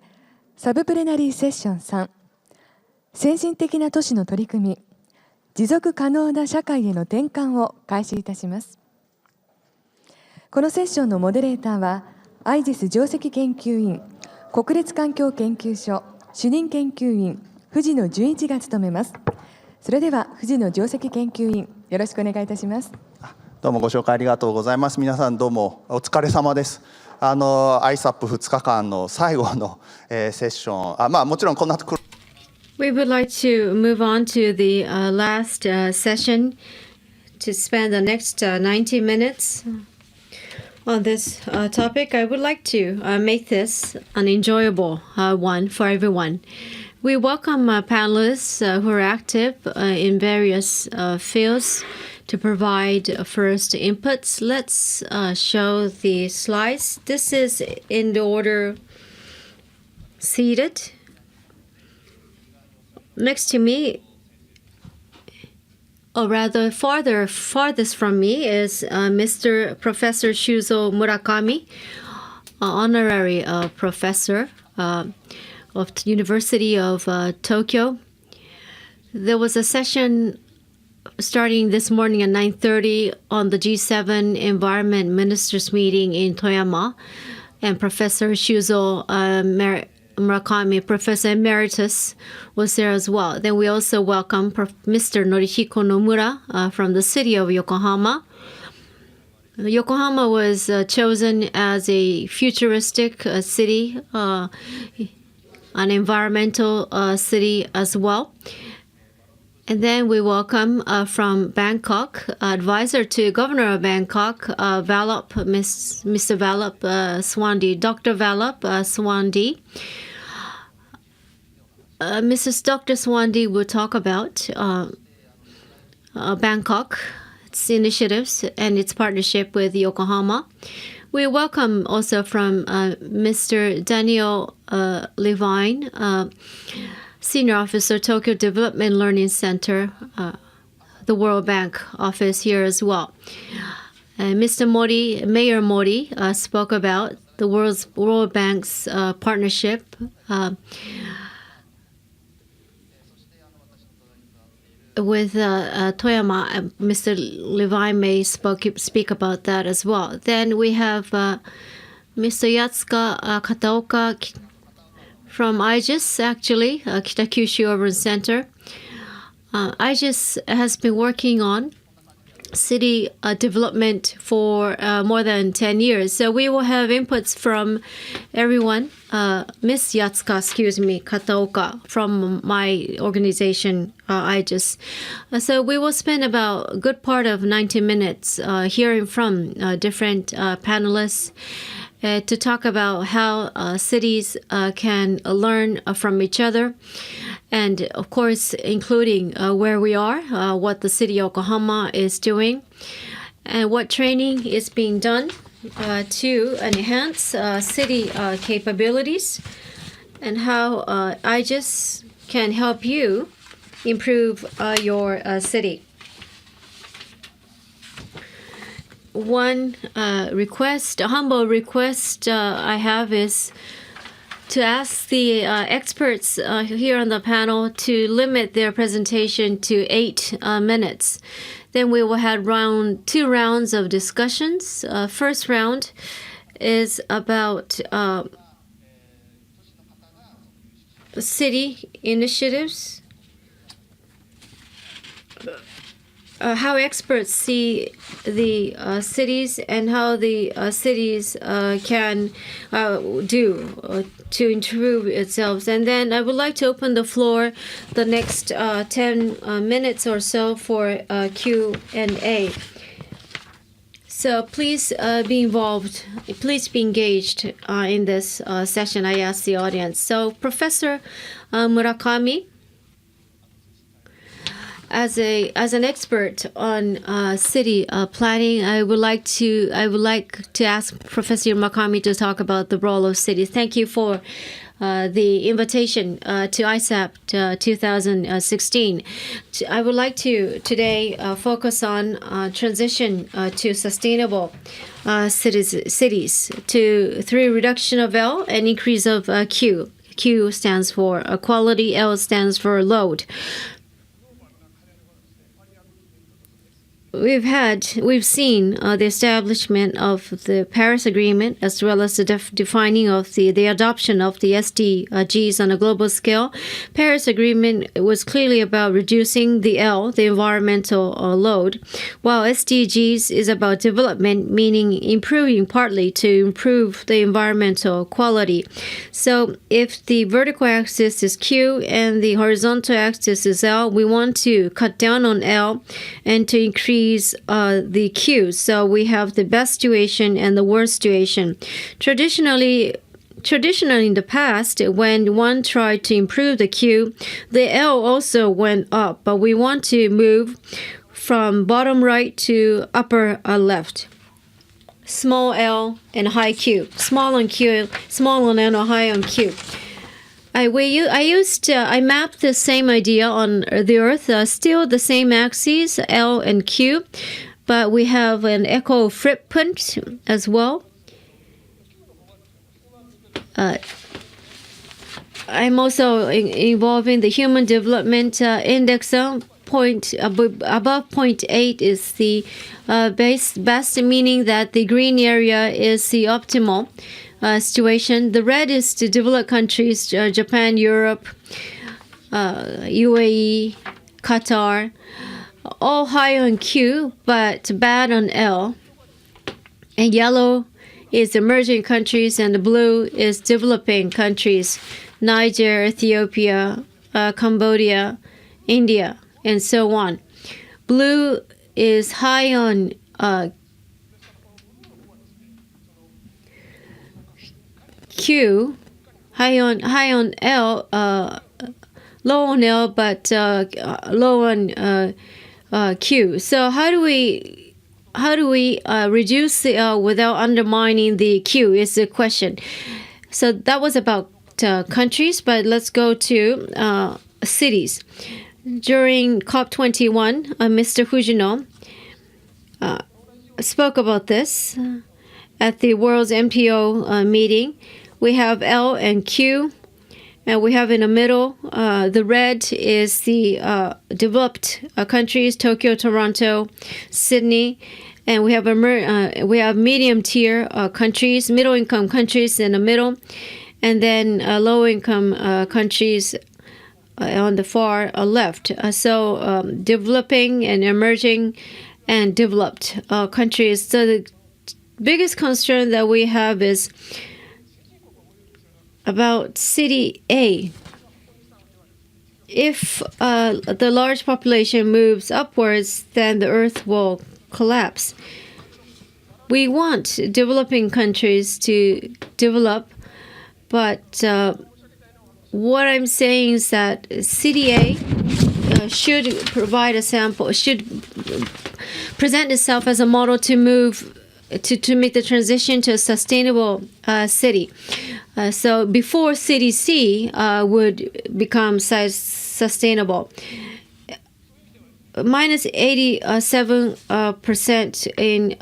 サブプレナリーセッション3、先進的な都市の取り組み、持続可能な社会への転換を開始いたします。このセッションのモデレーターは、IGES 上席研究員、国立環境研究所主任研究員、藤野純一が務めます。それでは藤野上席研究員、よろしくお願いいたします。どうもご紹介ありがとうございます。皆さんどうもお疲れ様です。ISAP2 日間の最後の、セッション、もちろんこんなところ。We would like to move on to the last session to spend the next 90 minutes on this topic. I would like to make this an enjoyable one for everyone. We welcome panelists who are active in various fields to provide first inputs. Let's show the slides. This is in the order seated. Next to me, or rather farthest from me, is Mr. Professor Shuzo Murakami, honorary professor of the University of Tokyo. There was a session starting this morning at 9:30 on the G7 Environment Ministers meeting in Toyama, and Professor Shuzo Murakami, Professor Emeritus, was there as well. Then we also welcome Mr. Norihiko Nomura from the city of Yokohama. Yokohama was chosen as a futuristic city, an environmental city as well. And then we welcome from Bangkok, advisor to Governor of Bangkok, Valop, Mr. Valop Swandi, Dr. Valop Swandi. Mrs. Dr. Swandi will talk about Bangkok, its initiatives, and its partnership with Yokohama. We welcome also from Mr. Daniel Levine, Senior Officer, Tokyo Development Learning Center, the World Bank office here as well. Mr. Mori, Mayor Mori, spoke about the World Bank's partnership with Toyama. Mr. Levine may speak about that as well. Then we have Mr. Yatsuka Kataoka from IGES, actually, Kitakyushu Urban Center. IGES has been working on city development for more than 10 years. So we will have inputs from everyone. Miss Yatsuka, Kataoka, from my organization, IGES. So we will spend about a good part of 90 minutes hearing from different panelists to talk about how cities can learn from each other. And of course, including where we are, what the city of Yokohama is doing, and what training is being done to enhance city capabilities, and how IGES can help you improve your city. One request, a humble request I have is to ask the experts here on the panel to limit their presentation to 8 minutes. Then we will have 2 rounds of discussions. First round is about city initiatives, how experts see the cities and how the cities can do to improve itself. And then I would like to open the floor the next 10 minutes or so for Q&A. So please be involved, please be engaged in this session, I ask the audience. So Professor Murakami, as an expert on city planning, I would like to ask Professor Murakami to talk about the role of cities. Thank you for the invitation to ISAP 2016. I would like to today focus on transition to sustainable cities through reduction of L and increase of Q. Q stands for quality, L stands for load. We've seen the establishment of the Paris Agreement, as well as the defining of the adoption of the SDGs on a global scale. Paris Agreement was clearly about reducing the L, the environmental load, while SDGs is about development, meaning improving partly to improve the environmental quality. So if the vertical axis is Q and the horizontal axis is L, we want to cut down on L and to increase the Q. So we have the best situation and the worst situation. Traditionally in the past, when one tried to improve the Q, the L also went up, but we want to move from bottom right to upper left. Small L and high Q. Small on Q, small on L or high on Q. I mapped the same idea on the Earth, still the same axes, L and Q, but we have an eco footprint as well. I'm also involving the Human Development Index. Above 0.8 is the best, meaning that the green area is the optimal situation. The red is to developed countries, Japan, Europe, UAE, Qatar, all high on Q, but bad on L. And yellow is emerging countries, and the blue is developing countries, Niger, Ethiopia, Cambodia, India, and so on. Blue is high on Q, high on L, low on L, but low on Q. So how do we reduce the L without undermining the Q is the question. So that was about countries, but let's go to cities. During COP21, Mr. Fujino spoke about this at the World's MPO meeting. We have L and Q, and we have in the middle, the red is the developed countries, Tokyo, Toronto, Sydney, and we have medium tier countries, middle income countries in the middle, and then low income countries on the far left. So developing and emerging and developed countries. So the biggest concern that we have is about city A. If the large population moves upwards, then the earth will collapse. We want developing countries to develop, but what I'm saying is that city A should provide a sample, should present itself as a model to move to make the transition to a sustainable city. So before city C would become sustainable. Minus 87% in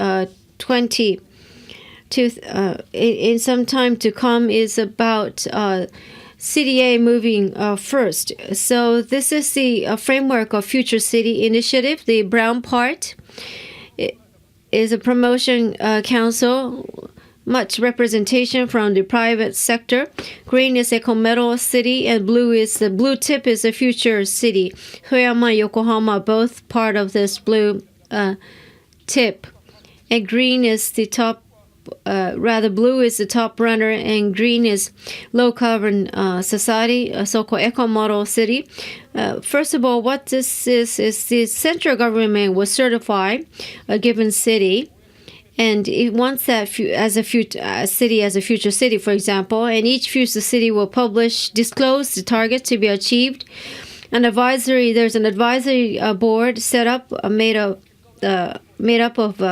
in some time to come is about city A moving first. So this is the framework of Future City Initiative. The brown part is a promotion council, much representation from the private sector. Green is eco-metal city, and the blue tip is a future city. Toyama, Yokohama, both part of this blue tip. And green is the top, blue is the top runner, and green is low carbon society, so-called eco-model city. First of all, what this is the central government will certify a given city, and it wants that as a future city, for example, and each future city will disclose the target to be achieved. There's an advisory board set up, made up of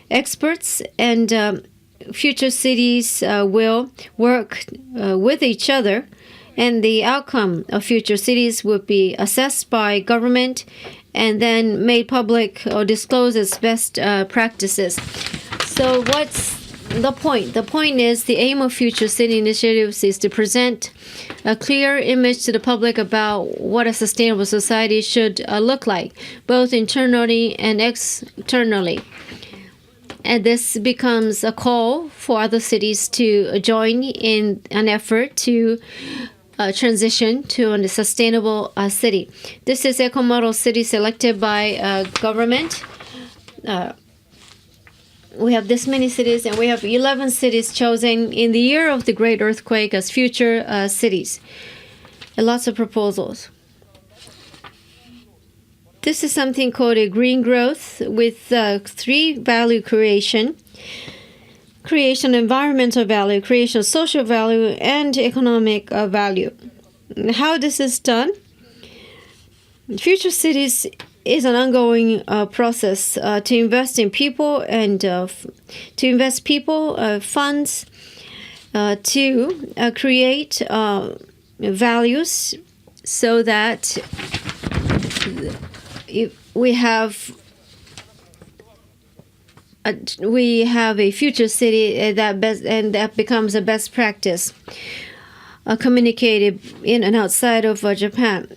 experts, and future cities will work with each other, and the outcome of future cities will be assessed by government and then made public or disclosed as best practices. So what's the point? The point is the aim of future city initiatives is to present a clear image to the public about what a sustainable society should look like, both internally and externally. And this becomes a call for other cities to join in an effort to transition to a sustainable city. This is Eco Model City selected by government. We have this many cities, and we have 11 cities chosen in the year of the Great Earthquake as future cities. And lots of proposals. This is something called a green growth with 3 value creation. Creation of environmental value, creation of social value, and economic value. How this is done? Future cities is an ongoing process to invest in people and to invest people, funds, to create values so that we have a future city that becomes a best practice communicated in and outside of Japan.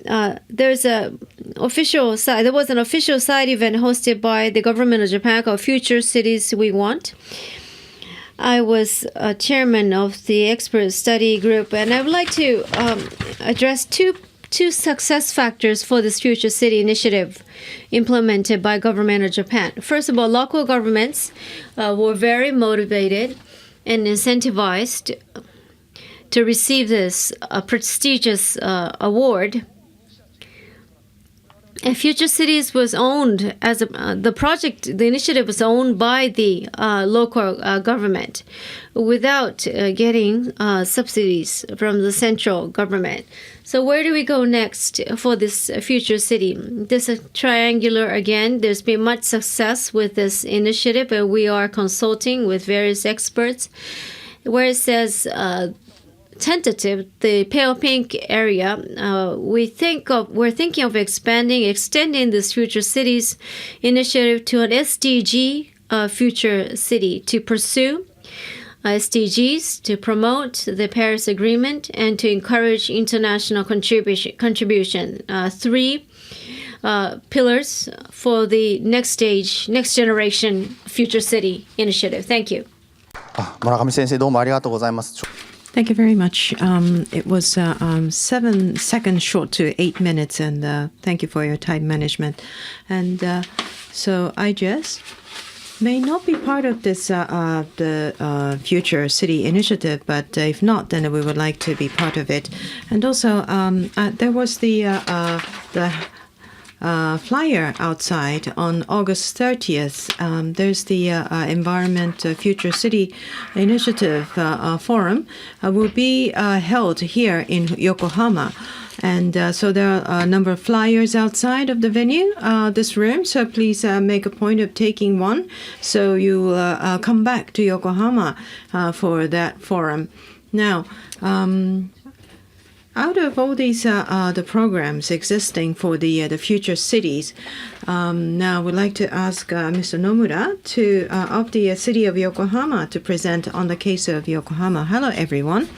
There was an official side event hosted by the government of Japan called Future Cities We Want. I was chairman of the expert study group, and I would like to address two success factors for this future city initiative implemented by government of Japan. First of all, local governments were very motivated and incentivized to receive this prestigious award. And Future Cities was owned as the initiative was owned by the local government without getting subsidies from the central government. So where do we go next for this future city? This is triangular again. There's been much success with this initiative, and we are consulting with various experts. Where it says tentative, the pale pink area, we're thinking of extending this future cities initiative to an SDG future city to pursue SDGs, to promote the Paris Agreement, and to encourage international contribution. 3 pillars for the next generation future city initiative. Thank you. 村上先生、どうもありがとうございます。 Thank you very much. It was 7 seconds short to 8 minutes, and thank you for your time management. And so IGES may not be part of this the future city initiative, but if not, then we would like to be part of it. And also, there was the flyer outside on August 30th. There's the Environment Future City Initiative Forum will be held here in Yokohama. And so there are a number of flyers outside of the venue, this room. So please make a point of taking one. So you will come back to Yokohama for that forum. Now, out of all these the programs existing for the future cities, now we'd like to ask Mr. Nomura of the city of Yokohama to present on the case of Yokohama. Hello, everyone.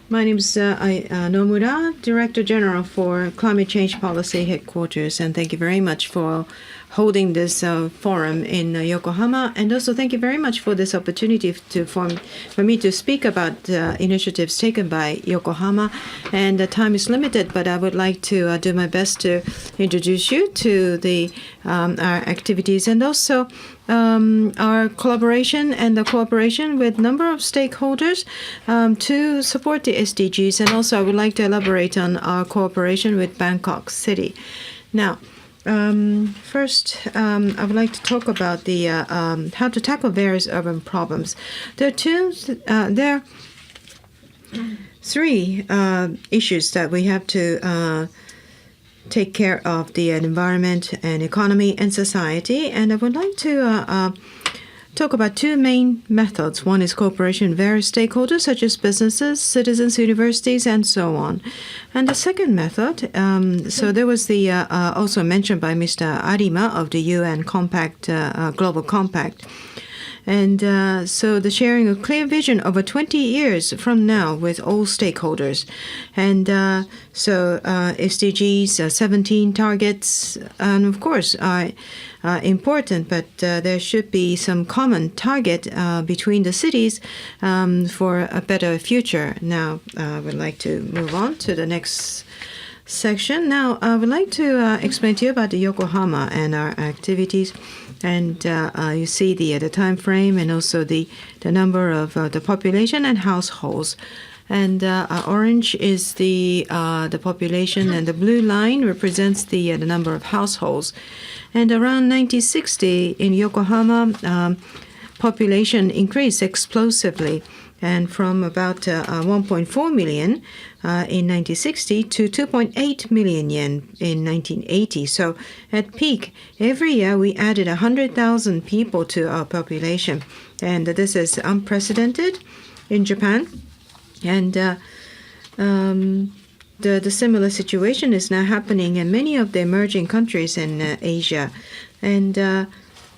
My name is Nomura, Director General for Climate Change Policy Headquarters, and thank you very much for holding this forum in Yokohama, and also thank you very much for this opportunity for me to speak about initiatives taken by Yokohama. And the time is limited, but I would like to do my best to introduce you to our activities, and also our collaboration and the cooperation with a number of stakeholders to support the SDGs. And also I would like to elaborate on our cooperation with Bangkok City. Now, first, I would like to talk about the how to tackle various urban problems. There are 3 issues that we have to take care of: the environment and economy and society. And I would like to talk about two main methods. One is cooperation with various stakeholders, such as businesses, citizens, universities, and so on. And the second method, so there was the also mentioned by Mr. Arima of the UN Compact, Global Compact. And so the sharing a clear vision over 20 years from now with all stakeholders. And so SDGs, 17 targets, and of course, are important, but there should be some common target between the cities for a better future. Now, I would like to move on to the next section. Now, I would like to explain to you about the Yokohama and our activities. And you see the time frame and also the number of the population and households. And orange is the population, and the blue line represents the number of households. And around 1960 in Yokohama, population increased explosively, and from about 1.4 million in 1960 to 2.8 million yen in 1980. So at peak, every year we added 100,000 people to our population. And this is unprecedented in Japan. And the similar situation is now happening in many of the emerging countries in Asia. And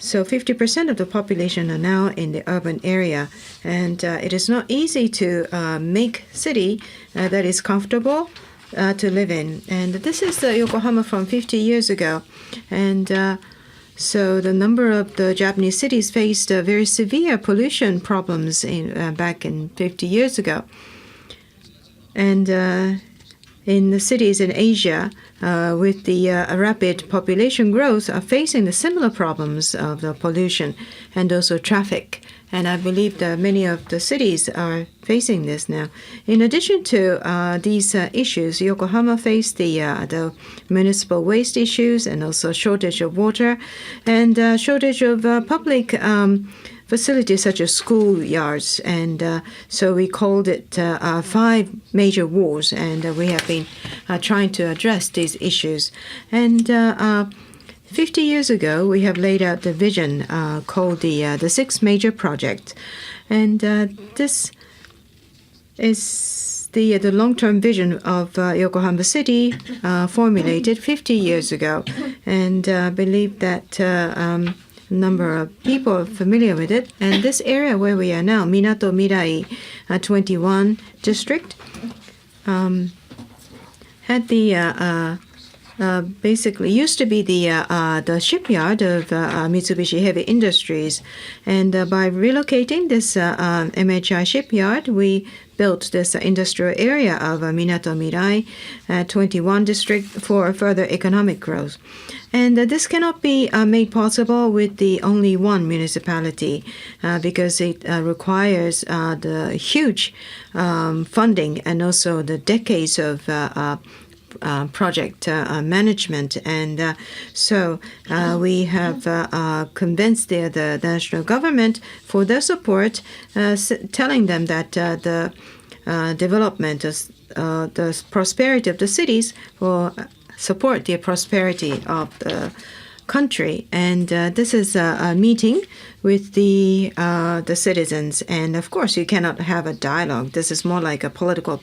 so 50% of the population are now in the urban area. And it is not easy to make city that is comfortable to live in. And this is Yokohama from 50 years ago. And so the number of the Japanese cities faced very severe pollution problems back in 50 years ago. And in the cities in Asia, with the rapid population growth, are facing the similar problems of the pollution and also traffic. And I believe that many of the cities are facing this now. In addition to these issues, Yokohama faced the municipal waste issues and also shortage of water and shortage of public facilities such as schoolyards. And so we called it 5 major wars, and we have been trying to address these issues. And 50 years ago, we have laid out the vision called the 6 major projects. And this is the long-term vision of Yokohama City formulated 50 years ago. And I believe that number of people are familiar with it. And this area where we are now, Minato Mirai 21 district, had the basically used to be the shipyard of Mitsubishi Heavy Industries. And by relocating this MHI shipyard, we built this industrial area of Minato Mirai 21 district for further economic growth. And this cannot be made possible with the only one municipality because it requires the huge funding and also the decades of project management. And so we have convinced the national government for their support, telling them that the development of the prosperity of the cities will support the prosperity of the country. And this is a meeting with the citizens. And of course, you cannot have a dialogue. This is more like a political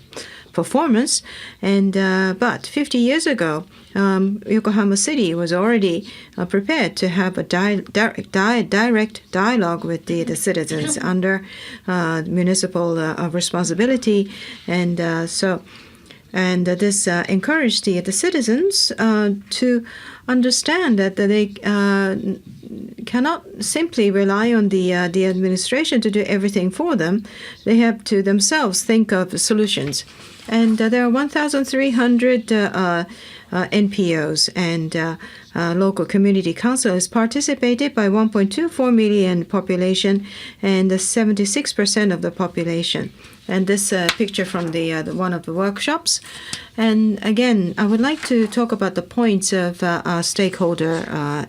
performance. And but 50 years ago, Yokohama City was already prepared to have a direct dialogue with the citizens under municipal responsibility. And so. And this encouraged the citizens to understand that they cannot simply rely on the administration to do everything for them. They have to themselves think of solutions. And there are 1,300 NPOs and local community councils participated by 1.24 million population and 76% of the population. And this picture from the one of the workshops. And again, I would like to talk about the points of stakeholder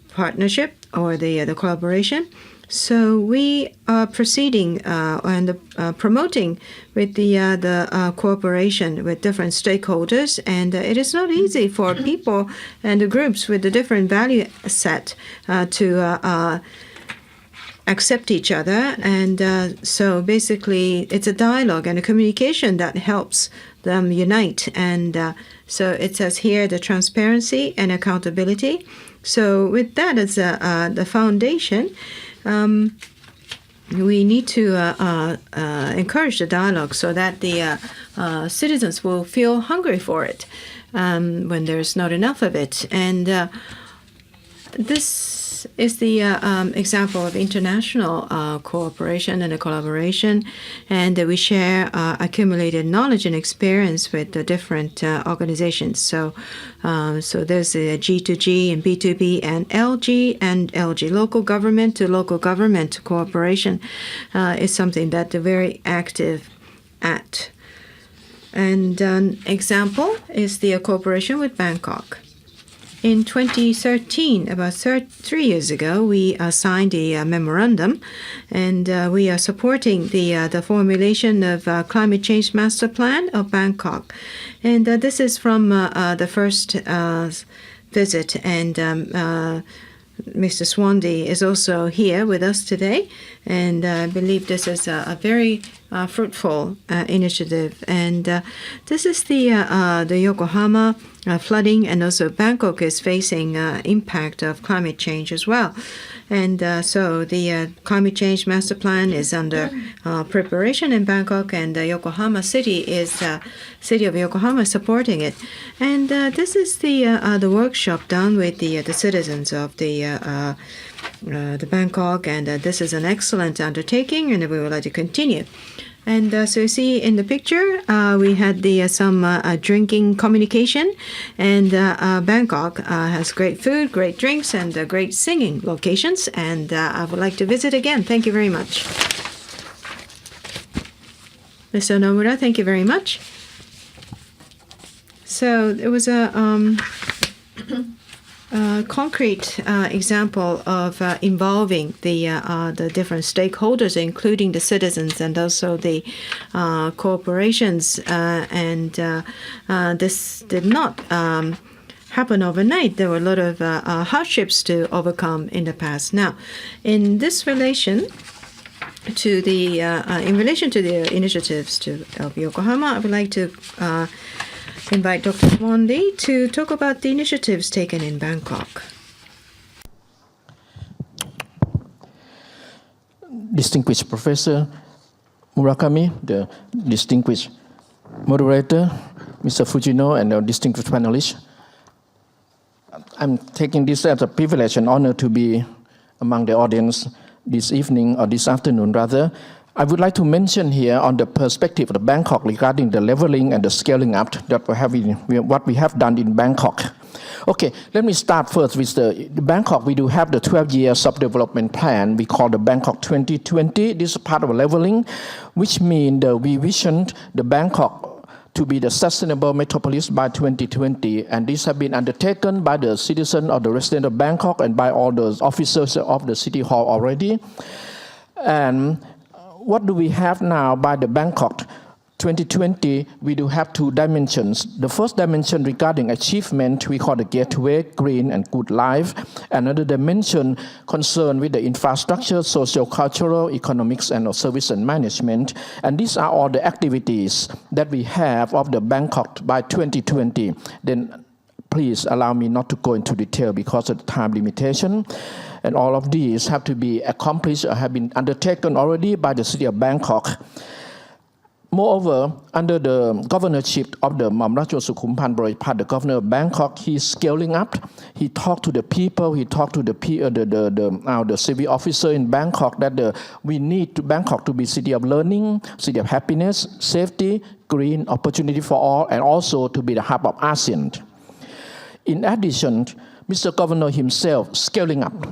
partnership or the collaboration. So we are proceeding and promoting with the cooperation with different stakeholders, and it is not easy for people and the groups with the different value set to accept each other. And so basically, it's a dialogue and a communication that helps them unite. And so it says here the transparency and accountability. So with that as the foundation, we need to encourage the dialogue so that the citizens will feel hungry for it when there's not enough of it. And this is the example of international cooperation and collaboration, and we share accumulated knowledge and experience with the different organizations. So there's a G2G and B2B and LG local government to local government cooperation is something that they're very active at. And an example is the cooperation with Bangkok. In 2013, about 3 years ago, we signed a memorandum, and we are supporting the formulation of Climate Change Master Plan of Bangkok. And this is from the first visit, and Mr. Swandy is also here with us today, and I believe this is a very fruitful initiative. And this is the Yokohama flooding, and also Bangkok is facing impact of climate change as well. And so the Climate Change Master Plan is under preparation in Bangkok, and Yokohama City City of Yokohama supporting it. And this is the workshop done with the citizens of the Bangkok, and this is an excellent undertaking, and we would like to continue. And so you see in the picture, we had some drinking communication, and Bangkok has great food, great drinks, and great singing locations, and I would like to visit again. Thank you very much. Mr. Nomura, thank you very much. So there was a concrete example of involving the different stakeholders, including the citizens and also the corporations. And this did not happen overnight. There were a lot of hardships to overcome in the past. Now, in relation to the initiatives of Yokohama, I would like to invite Dr. Swandy to talk about the initiatives taken in Bangkok. Distinguished Professor Murakami, the distinguished moderator, Mr. Fujino, and the distinguished panelists, I'm taking this as a privilege and honor to be among the audience this evening, or this afternoon rather. I would like to mention here on the perspective of Bangkok regarding the leveling and the scaling up that what we have done in Bangkok. Okay, let me start first with the Bangkok. We do have the 12-year sub-development plan we call the Bangkok 2020. This is part of leveling, which means we visioned the Bangkok to be the sustainable metropolis by 2020, and this has been undertaken by the citizens or the residents of Bangkok and by all the officers of the city hall already. And what do we have now by the Bangkok 2020? We do have two dimensions. The first dimension regarding achievement, we call the gateway, green and good life. Another dimension concerned with the infrastructure, social, cultural, economics, and service and management. And these are all the activities that we have of the Bangkok by 2020. Then please allow me not to go into detail because of the time limitation. And all of these have to be accomplished or have been undertaken already by the city of Bangkok. Moreover, under the governorship of the Mamrajo Sukhumpan Boripat, the governor of Bangkok, he's scaling up. He talked to the people, he talked to the civil officer in Bangkok that we need Bangkok to be city of learning, city of happiness, safety, green, opportunity for all, and also to be the hub of ASEAN. In addition, Mr. Governor himself scaling up.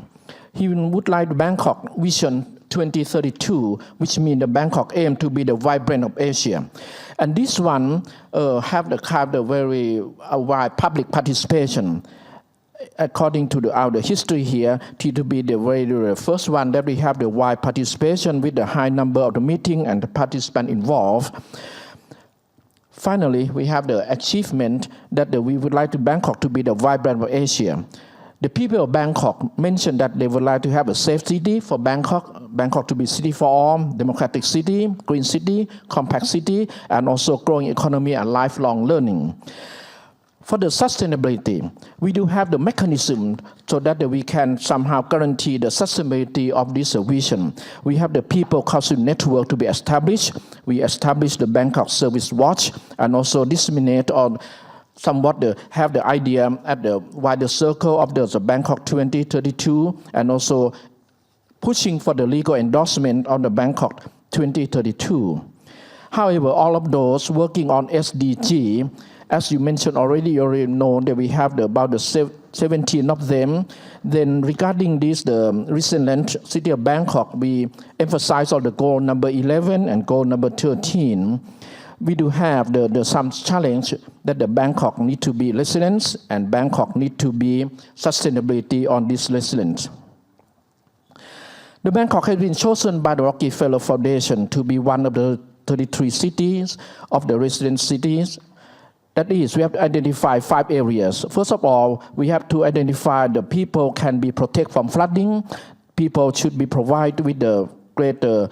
He would like Bangkok Vision 2032, which means the Bangkok aim to be the vibrant of Asia. And this one have the kind of very wide public participation. According to the history here, to be the very first one that we have the wide participation with the high number of the meeting and the participant involved. Finally, we have the achievement that we would like to Bangkok to be the vibrant of Asia. The people of Bangkok mentioned that they would like to have a safe city for Bangkok to be city for all, democratic city, green city, compact city, and also growing economy and lifelong learning. For the sustainability, we do have the mechanism so that we can somehow guarantee the sustainability of this vision. We have the People Council Network to be established. We established the Bangkok Service Watch and also disseminate on somewhat have the idea at the wider circle of the Bangkok 2032 and also pushing for the legal endorsement of the Bangkok 2032. However, all of those working on SDG, as you mentioned already, you already know that we have about 17 of them. Then regarding this, the recent city of Bangkok, we emphasize on the goal number 11 and goal number 13. We do have some challenge that the Bangkok need to be resilient and Bangkok need to be sustainability on this resilience. The Bangkok has been chosen by the Rockefeller Foundation to be one of the 33 cities of the resident cities. That is, we have to identify 5 areas. First of all, we have to identify the people can be protected from flooding. People should be provided with the greater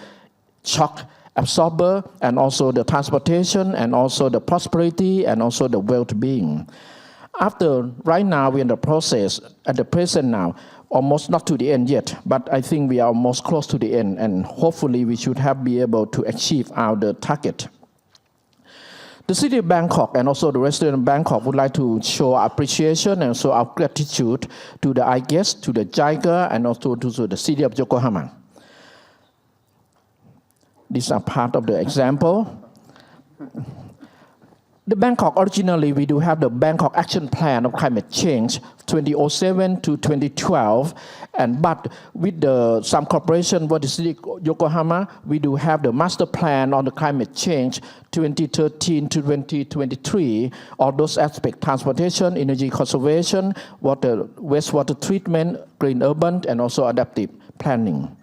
shock absorber and also the transportation and also the prosperity and also the well-being. Right now, we're in the process, at the present now, almost not to the end yet, but I think we are almost close to the end and hopefully we should be able to achieve our target. The city of Bangkok and also the resident of Bangkok would like to show appreciation and also our gratitude to the IGES, to the JICA, and also to the city of Yokohama. These are part of the example. The Bangkok, originally we do have the Bangkok Action Plan of Climate Change 2007 to 2012, but with some cooperation with the city of Yokohama, we do have the Master Plan on the Climate Change 2013 to 2023. All those aspects, transportation, energy conservation, wastewater treatment, green urban, and also adaptive planning.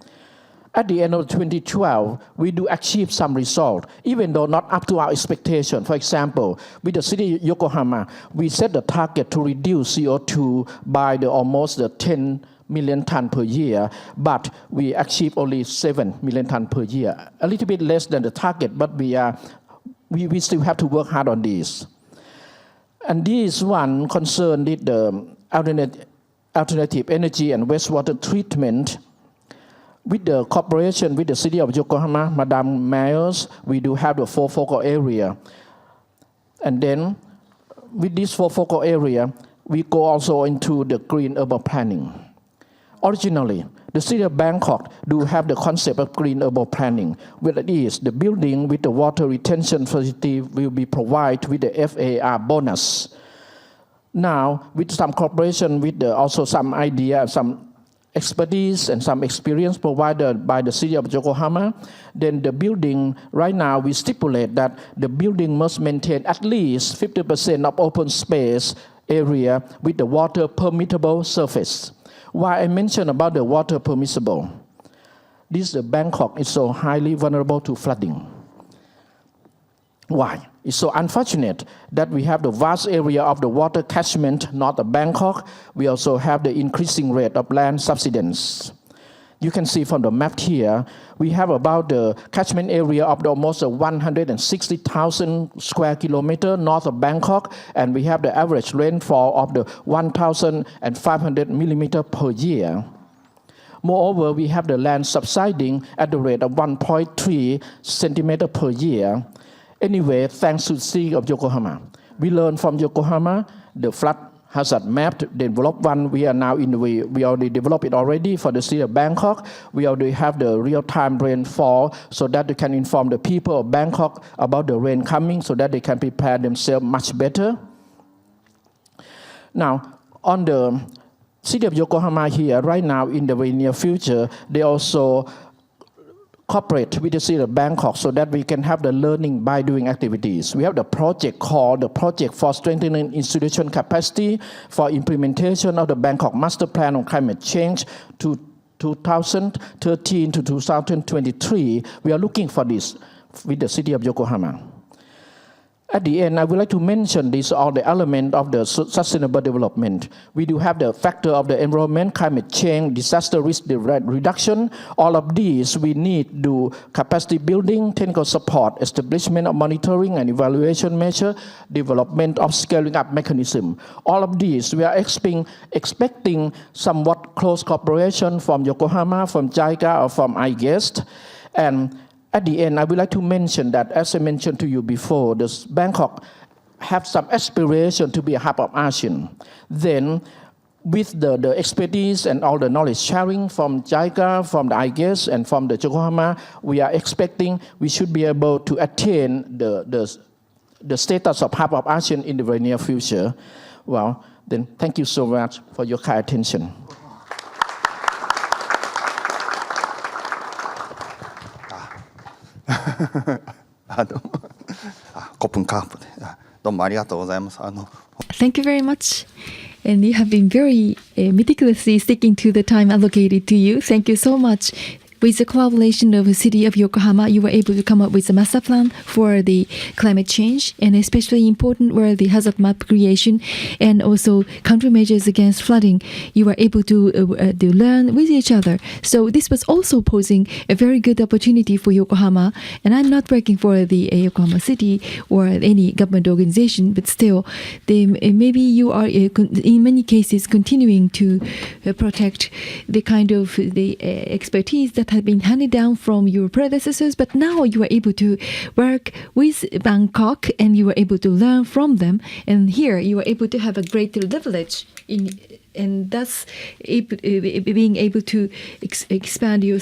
At the end of 2012, we do achieve some result, even though not up to our expectation. For example, with the city of Yokohama, we set the target to reduce CO2 by almost 10 million tons per year, but we achieve only 7 million tons per year. A little bit less than the target, but we still have to work hard on this. And this one concerned with the alternative energy and wastewater treatment. With the cooperation with the city of Yokohama, Madam Mayors, we do have the 4 focal area. And then with this 4 focal area, we go also into the green urban planning. Originally, the city of Bangkok do have the concept of green urban planning, where it is the building with the water retention facility will be provided with the FAR bonus. Now, with some cooperation with also some idea, some expertise and some experience provided by the city of Yokohama, then the building, right now we stipulate that the building must maintain at least 50% of open space area with the water permeable surface. Why I mentioned about the water permissible? Bangkok is so highly vulnerable to flooding. Why? It's so unfortunate that we have the vast area of the water catchment north of Bangkok. We also have the increasing rate of land subsidence. You can see from the map here, we have about the catchment area of almost 160,000 square kilometers north of Bangkok, and we have the average rainfall of the 1,500 millimeters per year. Moreover, we have the land subsiding at the rate of 1.3 centimeters per year. Anyway, thanks to the city of Yokohama, we learned from Yokohama the flood hazard map, developed one. We are now we already developed it already for the city of Bangkok. We already have the real-time rainfall so that they can inform the people of Bangkok about the rain coming so that they can prepare themselves much better. Now, on the city of Yokohama here, right now in the very near future, they also cooperate with the city of Bangkok so that we can have the learning by doing activities. We have the project called the Project for Strengthening Institution Capacity for Implementation of the Bangkok Master Plan on Climate Change to 2013 to 2023. We are looking for this with the city of Yokohama. At the end, I would like to mention these are the elements of the sustainable development. We do have the factor of the environment, climate change, disaster risk reduction. All of these we need to capacity building, technical support, establishment of monitoring and evaluation measure, development of scaling up mechanism. All of these we are expecting somewhat close cooperation from Yokohama, from JICA, or from IGES. And at the end, I would like to mention that, as I mentioned to you before, Bangkok have some aspiration to be a hub of ASEAN. Then, with the expertise and all the knowledge sharing from JICA, from the IGES, and from the Yokohama, we are expecting we should be able to attain the status of hub of ASEAN in the very near future. Well, then thank you so much for your kind attention. Thank you very much. And you have been very meticulously sticking to the time allocated to you. Thank you so much. With the collaboration of the city of Yokohama, you were able to come up with a master plan for the climate change, and especially important were the hazard map creation and also countermeasures against flooding. You were able to learn with each other. So this was also posing a very good opportunity for Yokohama. And I'm not working for the Yokohama City or any government organization, but still, maybe you are in many cases continuing to protect the kind of the expertise that had been handed down from your predecessors, but now you are able to work with Bangkok and you were able to learn from them, and here you are able to have a greater leverage and thus being able to expand your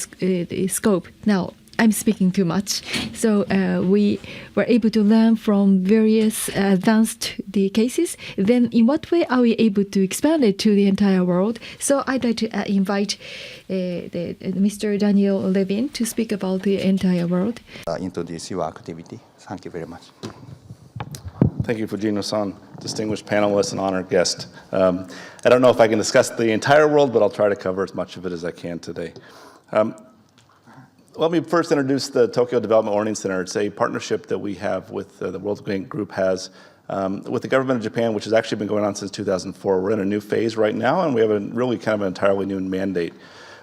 scope. Now, I'm speaking too much. So we were able to learn from various advanced cases. Then in what way are we able to expand it to the entire world? So I'd like to invite Mr. Daniel Levin to speak about the entire world. Introduce your activity. Thank you very much. Thank you, Fujino-san, distinguished panelist and honored guest. I don't know if I can discuss the entire world, but I'll try to cover as much of it as I can today. Let me first introduce the Tokyo Development Orientation Center. It's a partnership that we have with the World Bank Group has with the government of Japan, which has actually been going on since 2004. We're in a new phase right now, and we have a really kind of an entirely new mandate.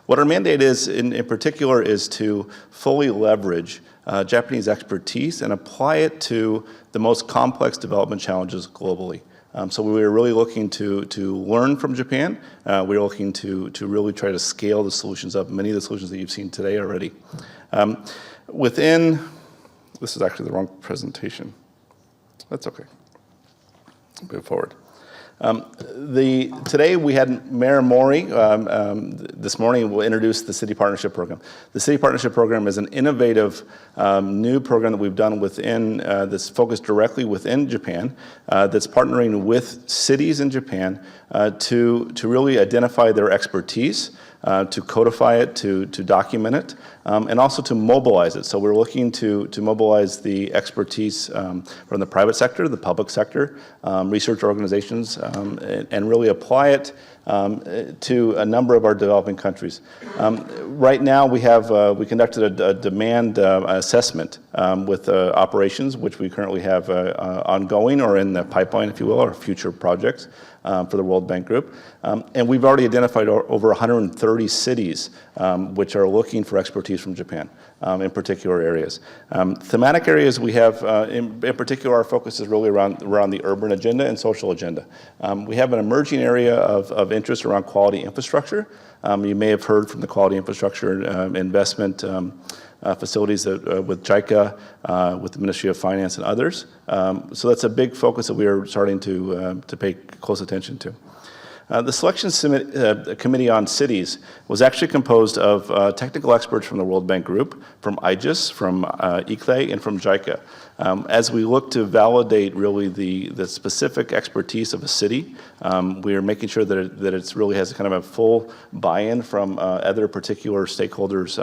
What our mandate is, in particular, is to fully leverage Japanese expertise and apply it to the most complex development challenges globally. So we were really looking to learn from Japan. We were looking to really try to scale the solutions up, many of the solutions that you've seen today already. This is actually the wrong presentation. That's okay. Move forward. Today we had Mayor Mori. This morning we'll introduce the City Partnership Program. The City Partnership Program is an innovative new program that we've done within, that's focused directly within Japan, that's partnering with cities in Japan to really identify their expertise, to codify it, to document it, and also to mobilize it. So we're looking to mobilize the expertise from the private sector, the public sector, research organizations, and really apply it to a number of our developing countries. Right now we conducted a demand assessment with operations, which we currently have ongoing or in the pipeline, if you will, or future projects for the World Bank Group. And we've already identified over 130 cities which are looking for expertise from Japan in particular areas. Thematic areas we have, in particular, our focus is really around the urban agenda and social agenda. We have an emerging area of interest around quality infrastructure. You may have heard from the quality infrastructure investment facilities with JICA, with the Ministry of Finance and others. So that's a big focus that we are starting to pay close attention to. The selection committee on cities was actually composed of technical experts from the World Bank Group, from IGES, from ICLE, and from JICA. As we look to validate really the specific expertise of a city, we are making sure that it really has kind of a full buy-in from other particular stakeholders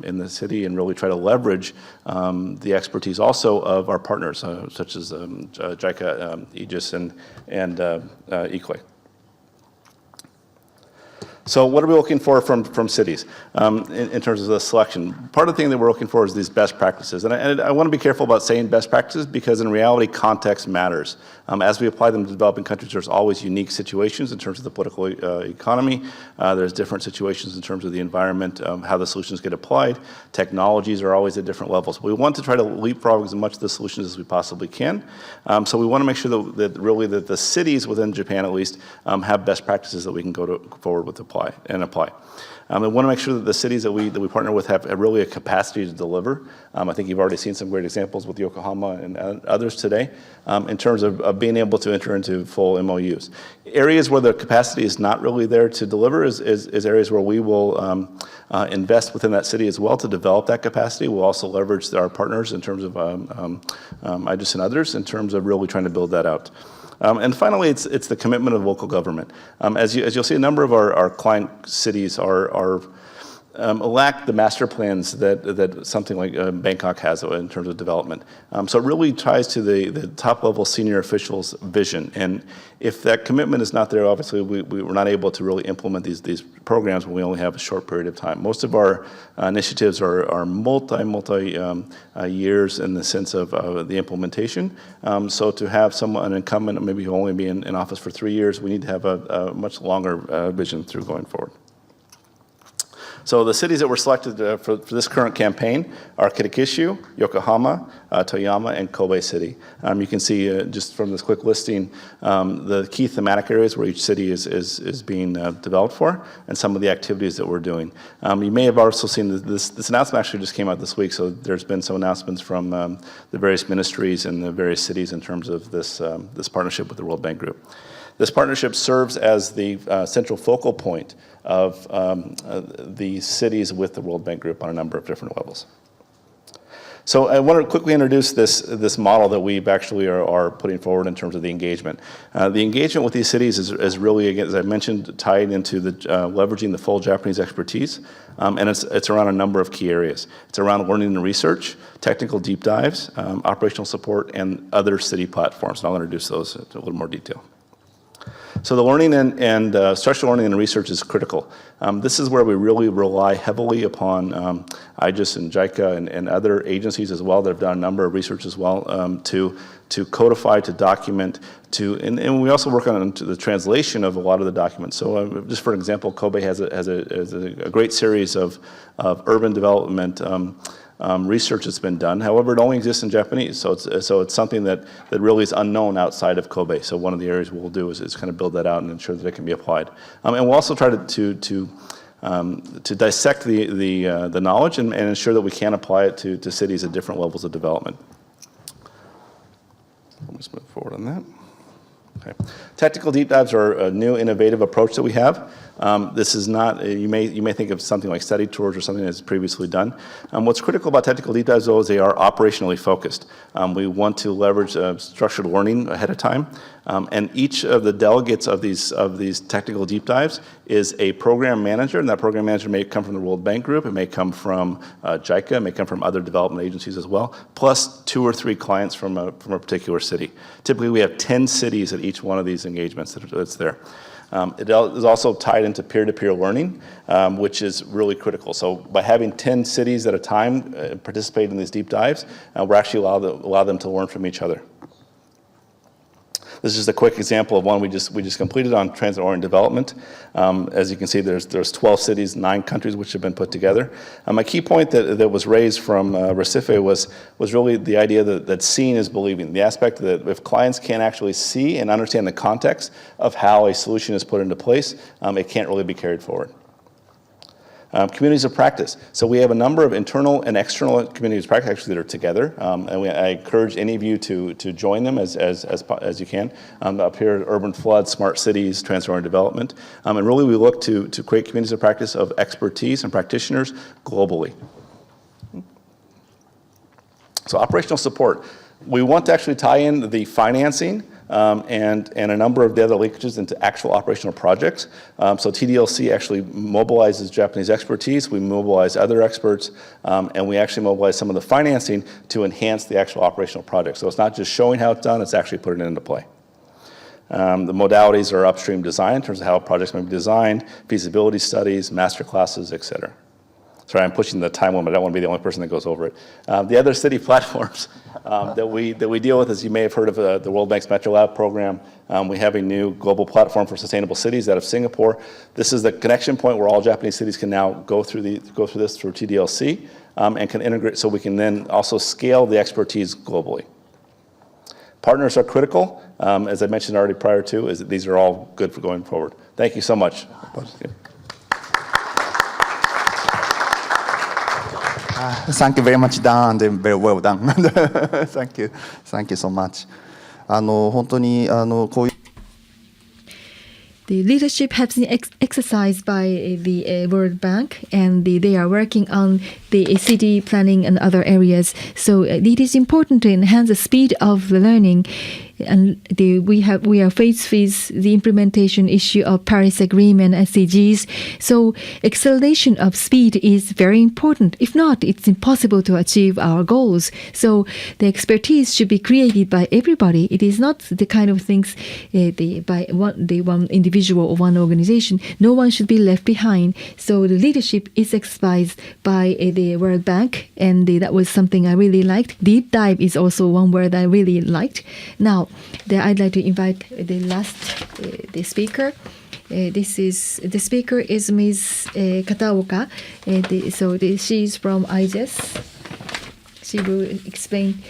in the city, and really try to leverage the expertise also of our partners, such as JICA, IGES, and ICLE. So what are we looking for from cities in terms of the selection? Part of the thing that we're looking for is these best practices. And I want to be careful about saying best practices because in reality, context matters. As we apply them to developing countries, there's always unique situations in terms of the political economy. There's different situations in terms of the environment, how the solutions get applied. Technologies are always at different levels. We want to try to leapfrog as much of the solutions as we possibly can. So we want to make sure that really the cities within Japan at least have best practices that we can go forward with apply. I want to make sure that the cities that we partner with have really a capacity to deliver. I think you've already seen some great examples with Yokohama and others today in terms of being able to enter into full MOUs. Areas where the capacity is not really there to deliver is areas where we will invest within that city as well to develop that capacity. We'll also leverage our partners in terms of IGES and others in terms of really trying to build that out. And finally, it's the commitment of local government. As you'll see, a number of our client cities lack the master plans that something like Bangkok has in terms of development. So it really ties to the top level senior officials' vision. And if that commitment is not there, obviously we're not able to really implement these programs when we only have a short period of time. Most of our initiatives are multi years in the sense of the implementation. So to have an incumbent maybe only be in office for 3 years, we need to have a much longer vision through going forward. So the cities that were selected for this current campaign are Kitakyushu, Yokohama, Toyama, and Kobe City. You can see just from this quick listing the key thematic areas where each city is being developed for and some of the activities that we're doing. You may have also seen this announcement actually just came out this week, so there's been some announcements from the various ministries and the various cities in terms of this partnership with the World Bank Group. This partnership serves as the central focal point of the cities with the World Bank Group on a number of different levels. So I want to quickly introduce this model that we actually are putting forward in terms of the engagement. The engagement with these cities is really, again, as I mentioned, tied into the leveraging the full Japanese expertise, and it's around a number of key areas. It's around learning and research, technical deep dives, operational support, and other city platforms. And I'll introduce those in a little more detail. So the learning and structural learning and research is critical. This is where we really rely heavily upon IGES and JICA and other agencies as well that have done a number of research as well to codify, to document, and we also work on the translation of a lot of the documents. So just for example, Kobe has a great series of urban development research that's been done. However, it only exists in Japanese, so it's something that really is unknown outside of Kobe. So one of the areas we'll do is kind of build that out and ensure that it can be applied. And we'll also try to dissect the knowledge and ensure that we can apply it to cities at different levels of development. Let's move forward on that. Okay. Technical deep dives are a new innovative approach that we have. This is not, you may think of something like study tours or something that's previously done. What's critical about technical deep dives though is they are operationally focused. We want to leverage structured learning ahead of time. And each of the delegates of these technical deep dives is a program manager, and that program manager may come from the World Bank Group, it may come from JICA, it may come from other development agencies as well, plus 2 or 3 clients from a particular city. Typically we have 10 cities at each one of these engagements that's there. It is also tied into peer-to-peer learning, which is really critical. So by having 10 cities at a time participate in these deep dives, we're actually allow them to learn from each other. This is just a quick example of one we just completed on transit-oriented development. As you can see, there's 12 cities, 9 countries which have been put together. A key point that was raised from Recife was really the idea that seeing is believing. The aspect that if clients can't actually see and understand the context of how a solution is put into place, it can't really be carried forward. Communities of practice. So we have a number of internal and external communities of practice actually that are together, and I encourage any of you to join them as you can. Up here, urban flood, smart cities, transit-oriented development, and really we look to create communities of practice of expertise and practitioners globally. So operational support. We want to actually tie in the financing and a number of the other linkages into actual operational projects. So TDLC actually mobilizes Japanese expertise, we mobilize other experts, and we actually mobilize some of the financing to enhance the actual operational project. So it's not just showing how it's done, it's actually putting it into play. The modalities are upstream design in terms of how projects may be designed, feasibility studies, master classes, et cetera. Sorry, I'm pushing the time limit. I don't want to be the only person that goes over it. The other city platforms that we deal with, as you may have heard of the World Bank's Metro Lab program, we have a new global platform for sustainable cities out of Singapore. This is the connection point where all Japanese cities can now go through this through TDLC and can integrate, so we can then also scale the expertise globally. Partners are critical, as I mentioned already prior to, is that these are all good for going forward. Thank you so much. Thank you very much, Dan, and very well done. Thank you. Thank you so much. 本当にこういう The leadership has been exercised by the World Bank, and they are working on the city planning and other areas. So it is important to enhance the speed of the learning. And we are faced with the implementation issue of Paris Agreement, SDGs. So acceleration of speed is very important. If not, it's impossible to achieve our goals. So the expertise should be created by everybody. It is not the kind of things by one individual or one organization. No one should be left behind. So the leadership is exercised by the World Bank, and that was something I really liked. Deep dive is also one word I really liked. Now, I'd like to invite the last the speaker. The speaker is Ms. Kataoka. She's from IGES. She will explain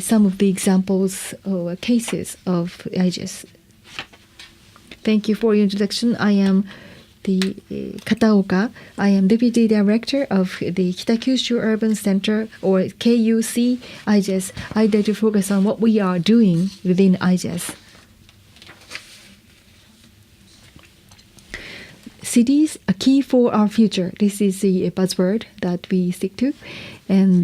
some of the examples or cases of IGES. Thank you for your introduction. I am Kataoka. I am Deputy Director of the Kitakyushu Urban Center, or KUC IGES. I'd like to focus on what we are doing within IGES. Cities are key for our future. This is the buzzword that we stick to. And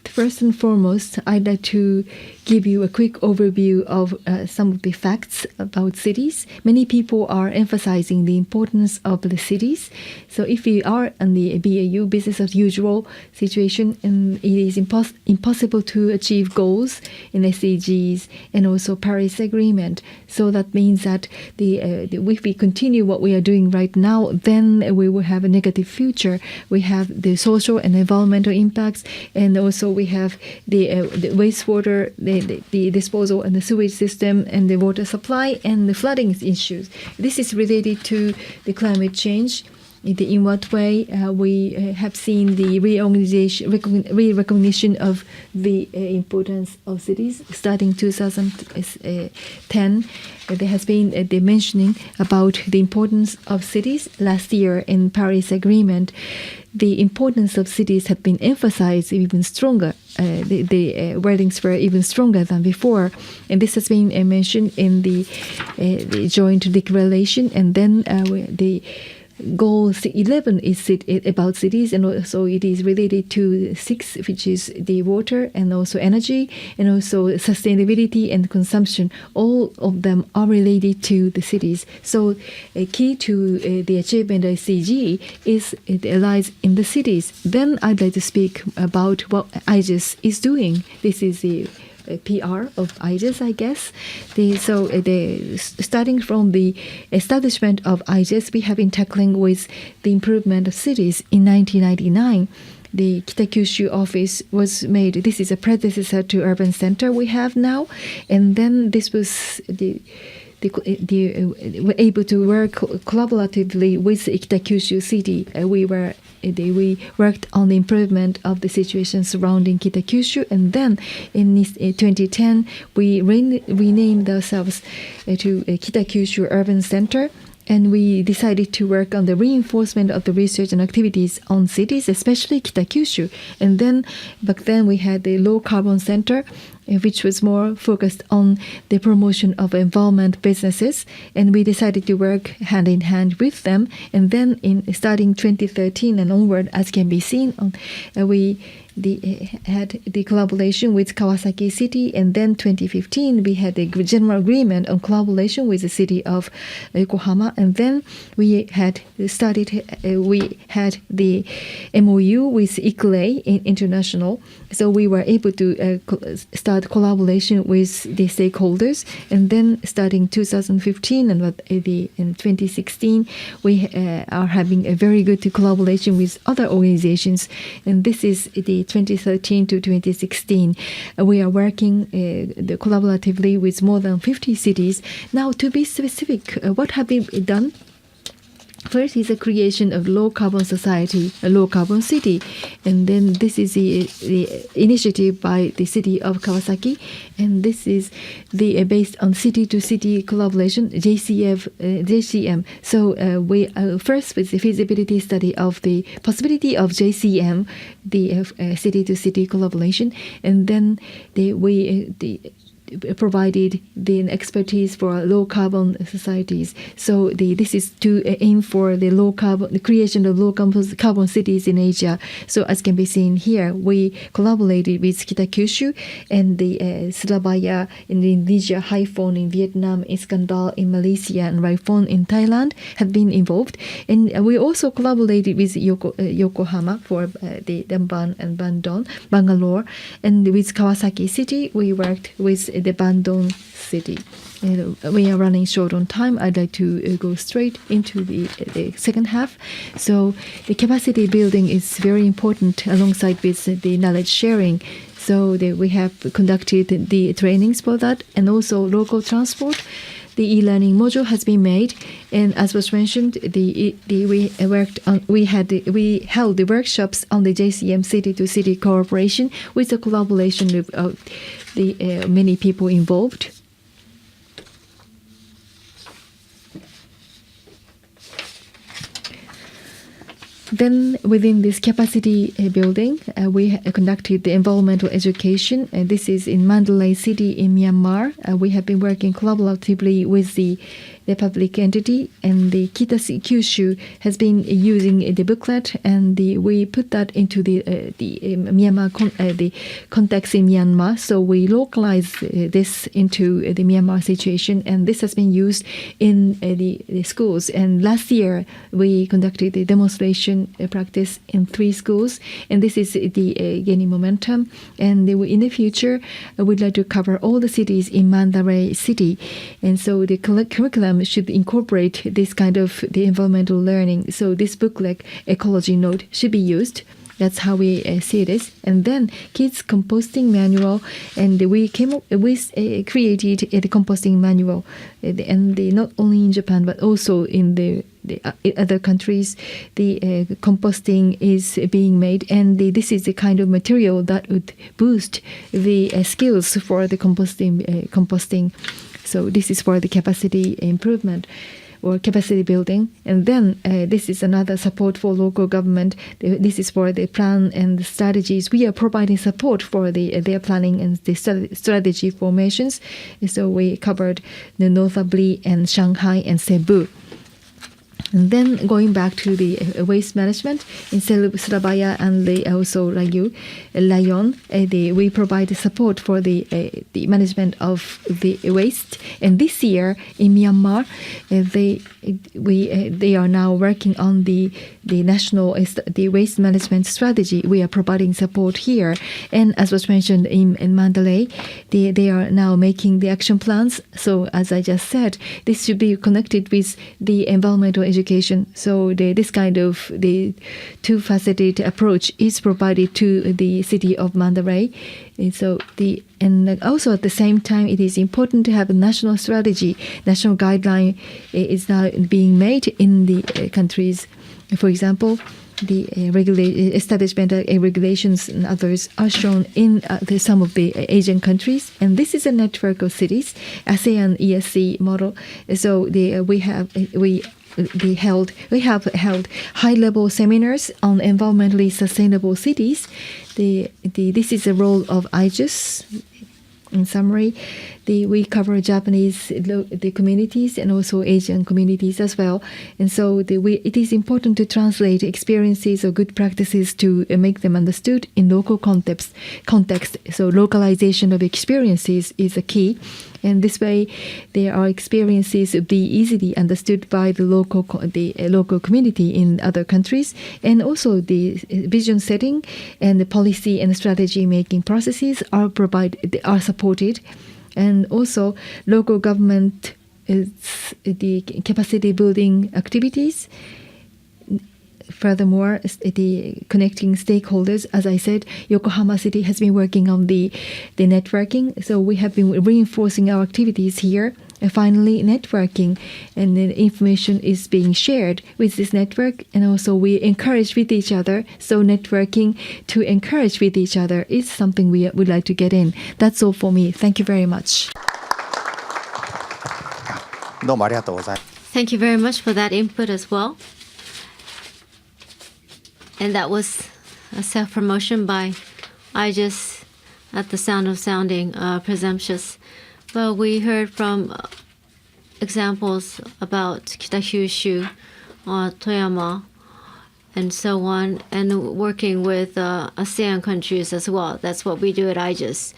first and foremost, I'd like to give you a quick overview of some of the facts about cities. Many people are emphasizing the importance of the cities. So if we are in the BAU, business as usual situation, and it is impossible to achieve goals in SDGs and also Paris Agreement. So that means that if we continue what we are doing right now, then we will have a negative future. We have the social and environmental impacts, and also we have the wastewater, the disposal and the sewage system, and the water supply, and the flooding issues. This is related to the climate change. In what way we have seen the re-recognition of the importance of cities starting 2010. There has been the mentioning about the importance of cities. Last year in Paris Agreement, the importance of cities have been emphasized even stronger. The wordings were even stronger than before, and this has been mentioned in the joint declaration. And then the Goal 11 is about cities, and also it is related to 6, which is the water and also energy, and also sustainability and consumption. All of them are related to the cities. So a key to the achievement of SDG lies in the cities. Then I'd like to speak about what IGES is doing. This is the PR of IGES, I guess. Starting from the establishment of IGES, we have been tackling with the improvement of cities. In 1999, the Kitakyushu office was made. This is a predecessor to Urban Center we have now, and then this was were able to work collaboratively with Kitakyushu City. We worked on the improvement of the situation surrounding Kitakyushu, and then in 2010 we renamed ourselves to Kitakyushu Urban Center. And we decided to work on the reinforcement of the research and activities on cities, especially Kitakyushu. And then back then we had the Low Carbon Center, which was more focused on the promotion of environment businesses. And we decided to work hand in hand with them. And then starting 2013 and onward, as can be seen, we had the collaboration with Kawasaki City, and then 2015 we had a general agreement on collaboration with the city of Yokohama, and then we had the MOU with ICLEI International, so we were able to start collaboration with the stakeholders, and then starting 2015 and in 2016 we are having a very good collaboration with other organizations, and this is the 2013 to 2016. We are working collaboratively with more than 50 cities. Now, to be specific, what have we done? First is the creation of low-carbon society, a low-carbon city. And then this is the initiative by the city of Kawasaki. And this is based on city-to-city collaboration, JCM. So we first with the feasibility study of the possibility of JCM, the city-to-city collaboration. And then we provided the expertise for low carbon societies. So this is to aim for the creation of low carbon cities in Asia. So as can be seen here, we collaborated with Kitakyushu and the Surabaya in Indonesia, Haiphong in Vietnam, Iskandar in Malaysia, and Raiphong in Thailand have been involved. And we also collaborated with Yokohama for the Damban and Bangalore, and with Kawasaki City we worked with the Bandung city. We are running short on time. I'd like to go straight into the second half. So the capacity building is very important alongside with the knowledge sharing. So we have conducted the trainings for that, and also local transport. The e-learning module has been made, and as was mentioned, we held the workshops on the JCM city-to-city cooperation with the collaboration of the many people involved. Then within this capacity building, we conducted the environmental education. This is in Mandalay City in Myanmar. We have been working collaboratively with the public entity, and the Kyushu has been using the booklet, and we put that into the Myanmar the context in Myanmar. So we localize this into the Myanmar situation, and this has been used in the schools. And last year we conducted the demonstration practice in 3 schools, and this is gaining momentum. And in the future, we'd like to cover all the cities in Mandalay City, and so the curriculum should incorporate this kind of the environmental learning. So this booklet, ecology note, should be used. That's how we see this. And then kids composting manual, and we created a composting manual, and not only in Japan but also in the other countries. The composting is being made, and this is the kind of material that would boost the skills for the composting. So this is for the capacity improvement or capacity building. And then this is another support for local government. This is for the plan and the strategies. We are providing support for their planning and the strategy formations. So we covered notably and Shanghai and Cebu. And then going back to the waste management in Surabaya and also Lyon, we provide support for the management of the waste. And this year in Myanmar, they are now working on the national waste management strategy. We are providing support here. And as was mentioned in Mandalay, they are now making the action plans. So as I just said, this should be connected with the environmental education. So this kind of the two-faceted approach is provided to the city of Mandalay. And also at the same time, it is important to have a national strategy. National guideline is now being made in the countries. For example, the establishment regulations and others are shown in some of the Asian countries, and this is a network of cities, ASEAN ESC model. So we have held high-level seminars on environmentally sustainable cities. This is the role of IGES, In summary, we cover Japanese the communities and also Asian communities as well. And so it is important to translate experiences or good practices to make them understood in local context. So localization of experiences is a key. And this way, our experiences will be easily understood by the local community in other countries. And also the vision setting and the policy and strategy making processes are supported. And also local government the capacity building activities. Furthermore, the connecting stakeholders, as I said, Yokohama City has been working on the networking. So we have been reinforcing our activities here. And finally, networking and the information is being shared with this network. And also we encourage with each other. So networking to encourage with each other is something we would like to get in. That's all for me. Thank you very much. Thank you very much for that input as well. And that was a self-promotion by IGES at the sound of sounding presumptuous. Well, we heard from examples about Kitakyushu, Toyama, and so on, and working with ASEAN countries as well. That's what we do at IGES.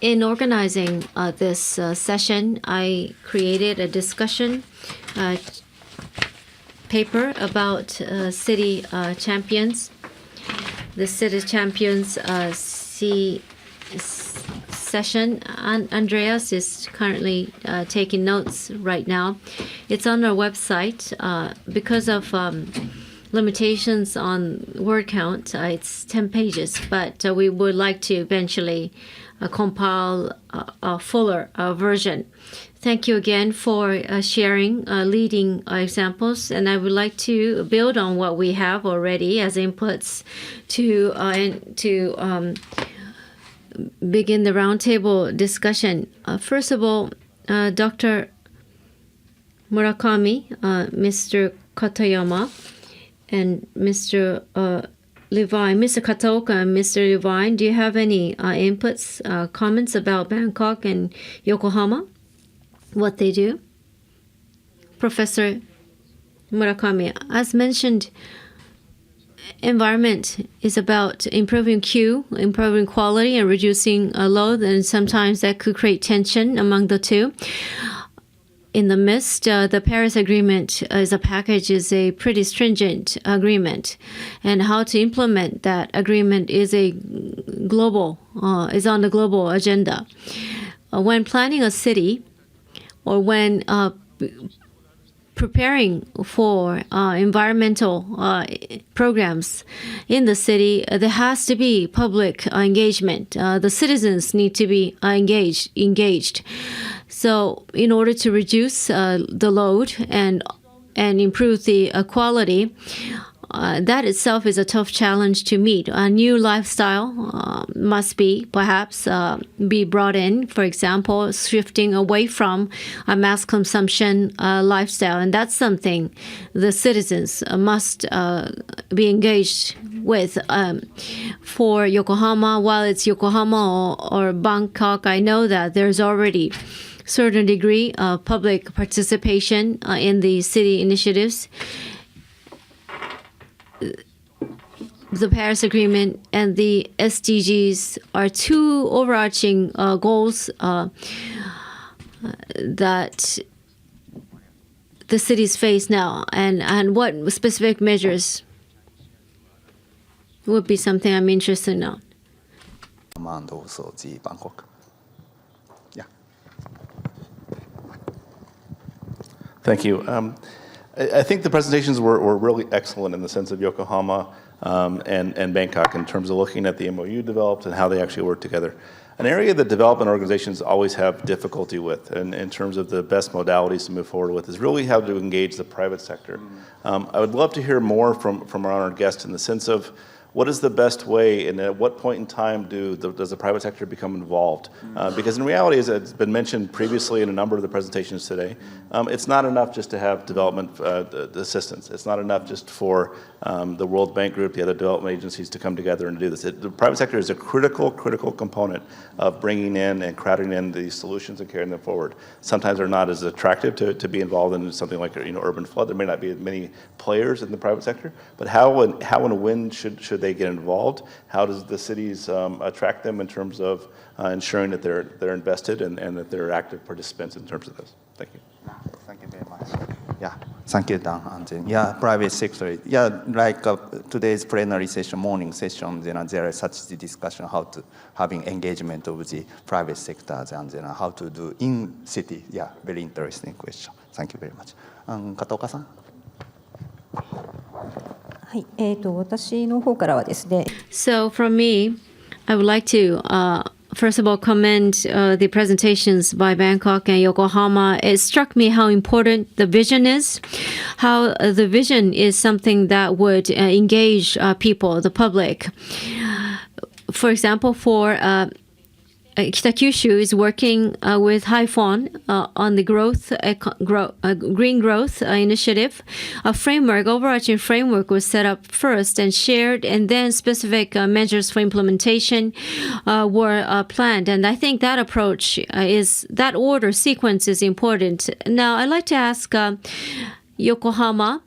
In organizing this session, I created a discussion paper about city champions. The city champions session. Andreas is currently taking notes right now. It's on our website. Because of limitations on word count, it's 10 pages, but we would like to eventually compile a fuller version. Thank you again for sharing leading examples, and I would like to build on what we have already as inputs to begin the roundtable discussion. First of all, Dr. Murakami, Mr. Katayama, and Mr. Levine, Mr. Kataoka and Mr. Levine, do you have any inputs, comments about Bangkok and Yokohama? What they do? Professor Murakami, as mentioned, environment is about improving Q, improving quality and reducing load, and sometimes that could create tension among the two. In the midst, the Paris Agreement as a package is a pretty stringent agreement, and how to implement that agreement is on the global agenda. When planning a city, or when preparing for environmental programs in the city, there has to be public engagement. The citizens need to be engaged. So in order to reduce the load and improve the quality, that itself is a tough challenge to meet. A new lifestyle must be perhaps be brought in, for example, shifting away from a mass consumption lifestyle. And that's something the citizens must be engaged with. For Yokohama, while it's Yokohama or Bangkok, I know that there's already certain degree of public participation in the city initiatives. The Paris Agreement and the SDGs are two overarching goals that the cities face now. And what specific measures would be something I'm interested in. And also the Bangkok. Yeah. Thank you. I think the presentations were really excellent in the sense of Yokohama and Bangkok in terms of looking at the MOU developed and how they actually work together. An area that development organizations always have difficulty with, and in terms of the best modalities to move forward with, is really how to engage the private sector. I would love to hear more from our honored guest in the sense of what is the best way and at what point in time does the private sector become involved? Because in reality, as it's been mentioned previously in a number of the presentations today, it's not enough just to have development assistance. It's not enough just for the World Bank Group, the other development agencies to come together and do this. The private sector is a critical component of bringing in and crowding in these solutions and carrying them forward. Sometimes they're not as attractive to be involved in something like urban flood. There may not be many players in the private sector, but how and when should they get involved? How does the cities attract them in terms of ensuring that they're invested and that they're active participants in terms of this? Thank you. Thank you very much. Yeah, thank you, Dan. And yeah, private sector. Yeah, like today's plenary session, morning session, there is such the discussion how to having engagement of the private sectors and how to do in city. Yeah, very interesting question. Thank you very much. 片岡さん。はい、私の方からはですね。So from me, I would like to first of all commend the presentations by Bangkok and Yokohama. It struck me how important the vision is, how the vision is something that would engage people, the public. For example, for Kitakyushu is working with Hyphon on the green growth initiative. A framework, overarching framework was set up first and shared, and then specific measures for implementation were planned. And I think that approach that order sequence is important. Now, I'd like to ask Yokohama,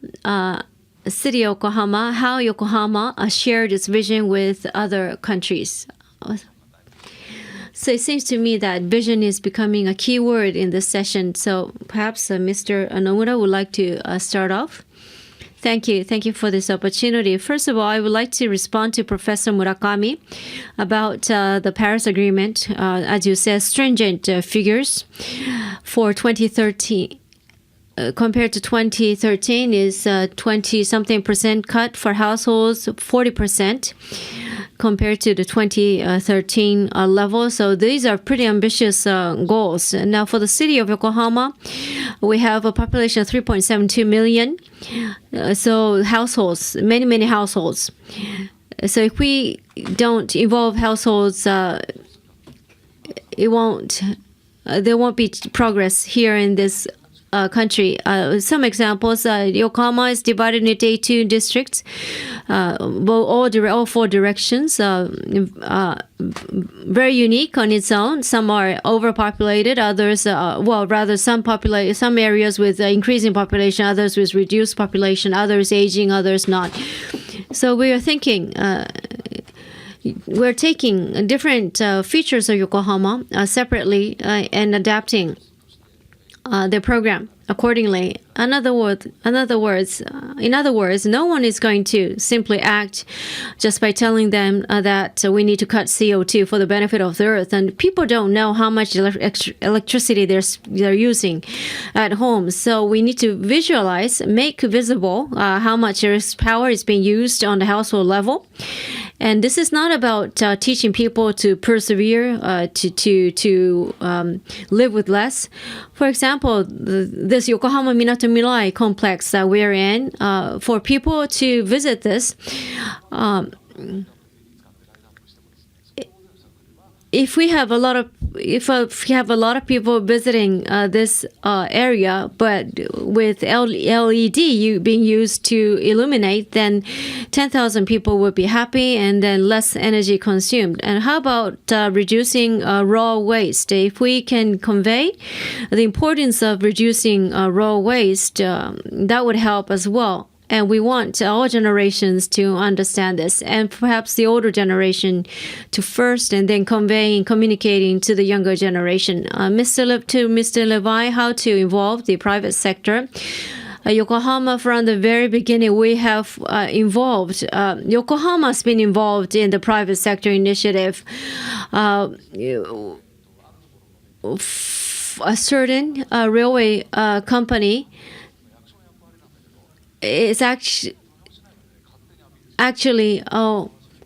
City of Yokohama, how Yokohama shared its vision with other countries. So it seems to me that vision is becoming a key word in this session. So perhaps Mr. Nomura would like to start off. Thank you. Thank you for this opportunity. First of all, I would like to respond to Professor Murakami about the Paris Agreement. As you said, stringent figures for 2013. Compared to 2013 is 20-something% cut for households, 40%. Compared to the 2013 level. So these are pretty ambitious goals. And now for the city of Yokohama, we have a population of 3.72 million. So households, many households. So if we don't involve households, there won't be progress here in this country. Some examples, Yokohama is divided into DAY2 districts, all four directions, very unique on its own. Some are overpopulated, others, some areas with increasing population, others with reduced population, others aging, others not. So we are thinking, we're taking different features of Yokohama separately and adapting their program accordingly. In other words, no one is going to simply act just by telling them that we need to cut CO2 for the benefit of the earth. And people don't know how much electricity they're using at home. So we need to visualize, make visible how much power is being used on the household level. And this is not about teaching people to persevere, to live with less. For example, this Yokohama Minato Mirai complex that we're in, for people to visit this, if we have a lot of people visiting this area, but with LED being used to illuminate, then 10,000 people would be happy and then less energy consumed. And how about reducing raw waste? If we can convey the importance of reducing raw waste, that would help as well. And we want all generations to understand this, and perhaps the older generation to first, and then communicating to the younger generation. Mr. Levi, how to involve the private sector. Yokohama, from the very beginning, we have involved. Yokohama's been involved in the private sector initiative. A certain railway company is actually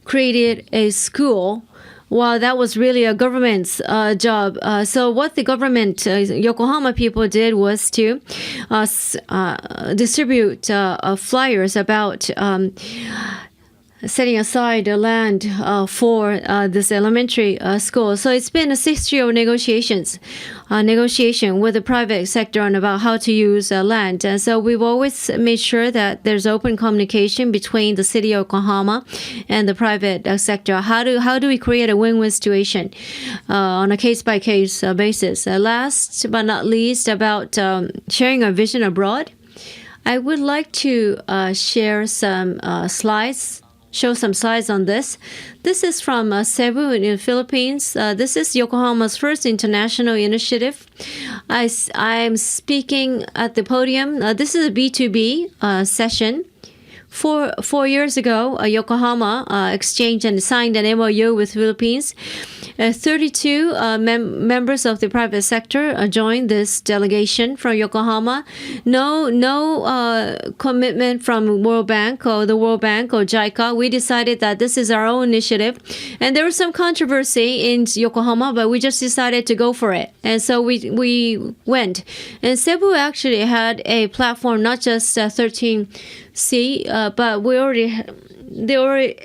created a school. While that was really a government's job. So what the government, Yokohama people did was to distribute flyers about setting aside the land for this elementary school. So it's been a 6 year negotiation with the private sector on about how to use land. And so we've always made sure that there's open communication between the city of Yokohama and the private sector. How do we create a win-win situation on a case-by-case basis? Last but not least, about sharing our vision abroad. I would like to share some slides. Show some slides on this. This is from Cebu in the Philippines. This is Yokohama's first international initiative. I'm speaking at the podium. This is a B2B session. 4 years ago, Yokohama exchanged and signed an MOU with Philippines. 32 members of the private sector joined this delegation from Yokohama. No commitment from World Bank or the World Bank or JICA. We decided that this is our own initiative. And there was some controversy in Yokohama, but we just decided to go for it. And so we went. And Cebu actually had a platform, not just 13C, but they already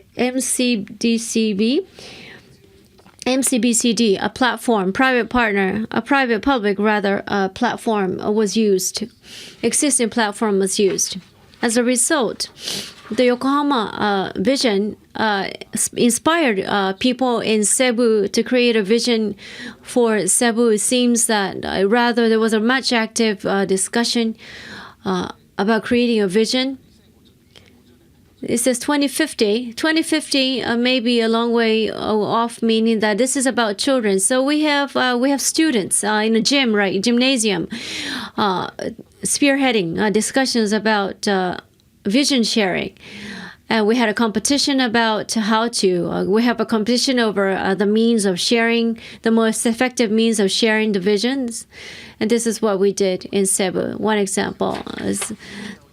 MCBCD, a platform, private public platform was used. Existing platform was used. As a result, the Yokohama vision inspired people in Cebu to create a vision for Cebu. It seems that rather there was a much active discussion about creating a vision. It says 2050. 2050 may be a long way off, meaning that this is about children. So we have students in a gym, right, gymnasium, spearheading discussions about vision sharing. And we had a competition about how to. We have a competition over the means of sharing, the most effective means of sharing the visions. And this is what we did in Cebu. One example is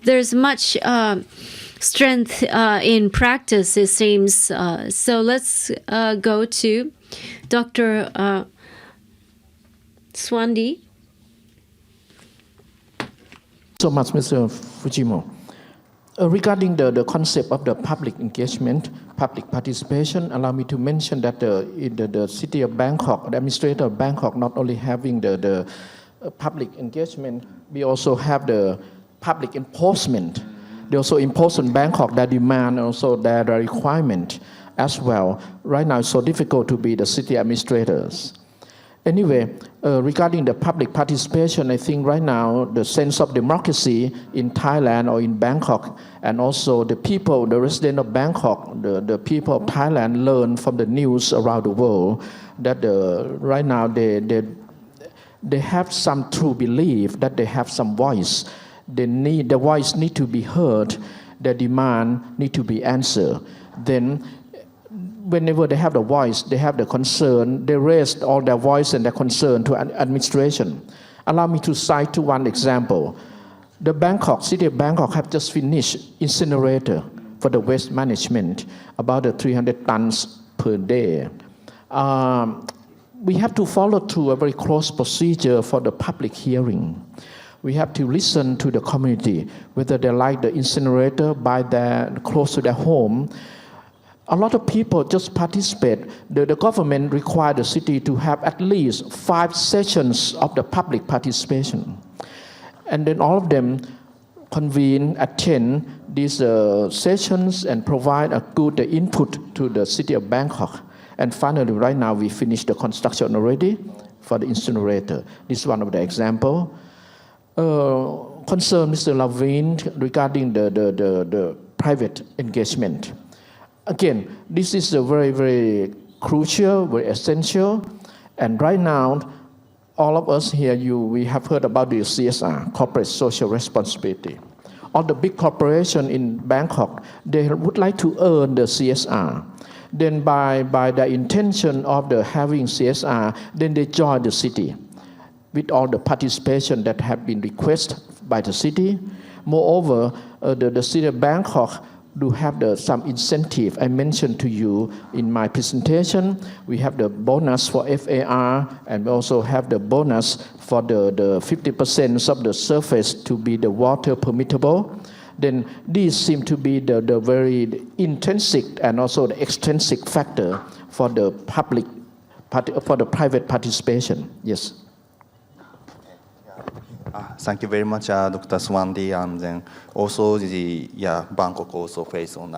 there's much strength in practice, it seems. So let's go to Dr. Swandi. So much, Mr. Fujimo. Regarding the concept of the public engagement, public participation, allow me to mention that in the city of Bangkok, the administrator of Bangkok, not only having the public engagement, we also have the public enforcement. They also impose on Bangkok their demand and also their requirement as well. Right now, it's so difficult to be the city administrators. Anyway, regarding the public participation, I think right now the sense of democracy in Thailand or in Bangkok, and also the people, the residents of Bangkok, the people of Thailand learn from the news around the world that right now they have some true belief that they have some voice. The voice need to be heard, the demand need to be answered. Then whenever they have the voice, they have the concern, they raise all their voice and their concern to administration. Allow me to cite one example. The city of Bangkok have just finished incinerator for the waste management, about 300 tons per day. We have to follow through a very close procedure for the public hearing. We have to listen to the community, whether they like the incinerator close to their home. A lot of people just participate. The government requires the city to have at least 5 sessions of the public participation. And then all of them attend these sessions and provide a good input to the city of Bangkok. And finally, right now, we finished the construction already for the incinerator. This is one of the examples. Concern Mr. Lavin regarding the private engagement. Again, this is a very, very crucial, very essential. And right now, all of us here, we have heard about the CSR, corporate social responsibility. All the big corporations in Bangkok, they would like to earn the CSR. Then by the intention of having CSR, then they join the city with all the participation that have been requested by the city. Moreover, the city of Bangkok do have some incentive. I mentioned to you in my presentation, we have the bonus for FAR, and we also have the bonus for the 50% of the surface to be the water permittable. then these seem to be the very intrinsic and also the extrinsic factor for the for the private participation. Yes. Thank you very much, Dr. Swandi. And then also Bangkok also face on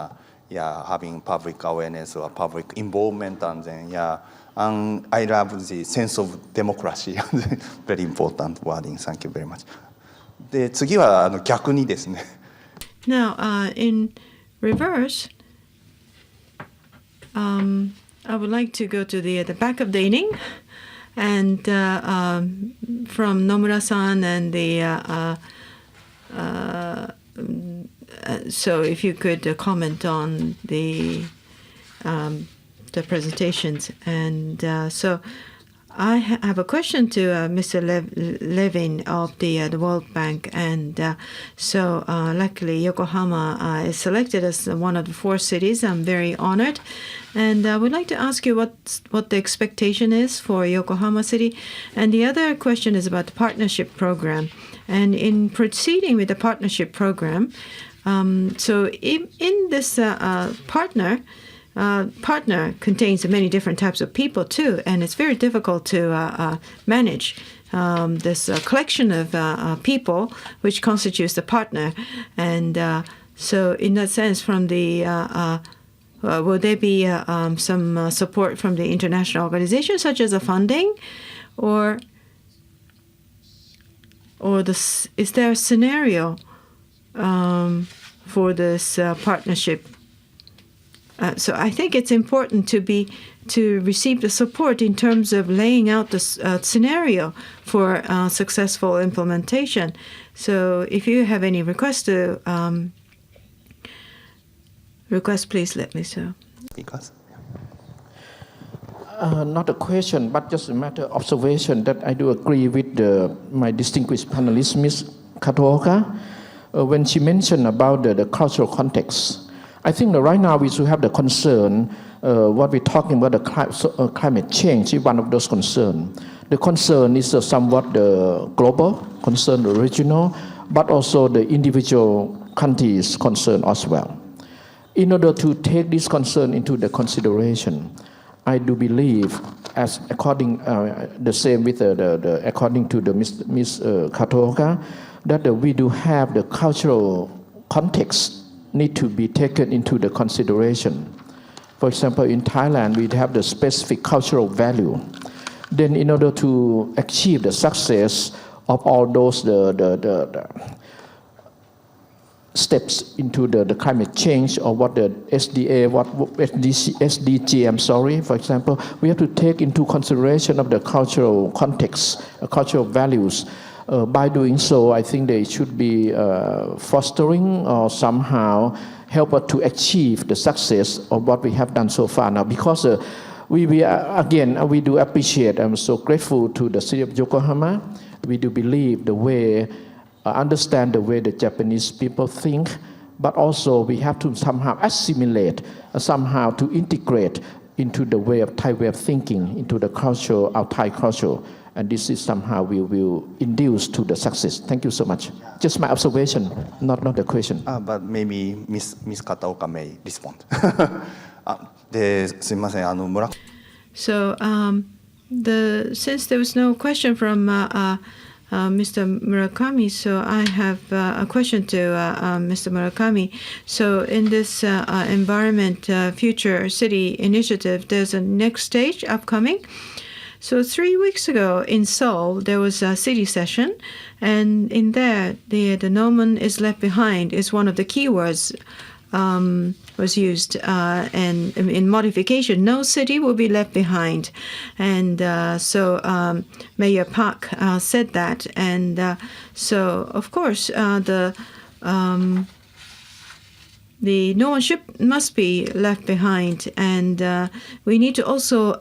having public awareness or public involvement, and then and I love the sense of democracy. Very important wording. Thank you very much. で次は逆にですね。Now, in reverse, I would like to go to the back of the inning, and from Nomura-san and so if you could comment on the presentations. And so I have a question to Mr. Levin of the World Bank. And so luckily Yokohama is selected as one of the 4 cities. I'm very honored. And I would like to ask you what the expectation is for Yokohama City. And the other question is about the partnership program. And in proceeding with the partnership program, so in this partner contains many different types of people too, and it's very difficult to manage this collection of people which constitutes the partner. And so in that sense, from the will there be some support from the international organizations, such as a funding, or is there a scenario for this partnership? So I think it's important to receive the support in terms of laying out the scenario for successful implementation. So if you have any requests please let me know. Not a question, but just a matter of observation that I do agree with my distinguished panelist, Ms. Kataoka, when she mentioned about the cultural context. I think that right now we should have the concern, what we're talking about, the climate change is one of those concerns. The concern is somewhat the global concern, the regional, but also the individual countries' concern as well. In order to take this concern into the consideration, I do believe, as according the same with according to the Ms. Kataoka, that we do have the cultural context need to be taken into the consideration. For example, in Thailand, we have the specific cultural value. Then in order to achieve the success of all those the steps into the climate change, or what the SDG, for example, we have to take into consideration of the cultural context, cultural values. By doing so, I think they should be fostering or somehow help us to achieve the success of what we have done so far now. Because we do appreciate, I'm so grateful to the city of Yokohama. We do believe the way, understand the way the Japanese people think, but also we have to somehow assimilate, somehow to integrate into the way of Thai way of thinking, into the culture, our Thai culture. And this is somehow we will induce to the success. Thank you so much. Just my observation, not the question. But maybe Ms. Kataoka may respond. So since there was no question from Mr. Murakami, so I have a question to Mr. Murakami. So in this environment future city initiative, there's a next stage upcoming. So 3 weeks ago in Seoul, there was a city session, and in there, the no one is left behind is one of the keywords was used. And in modification, no city will be left behind. And so Mayor Park said that. And so, of course, the no one must be left behind. And we need to also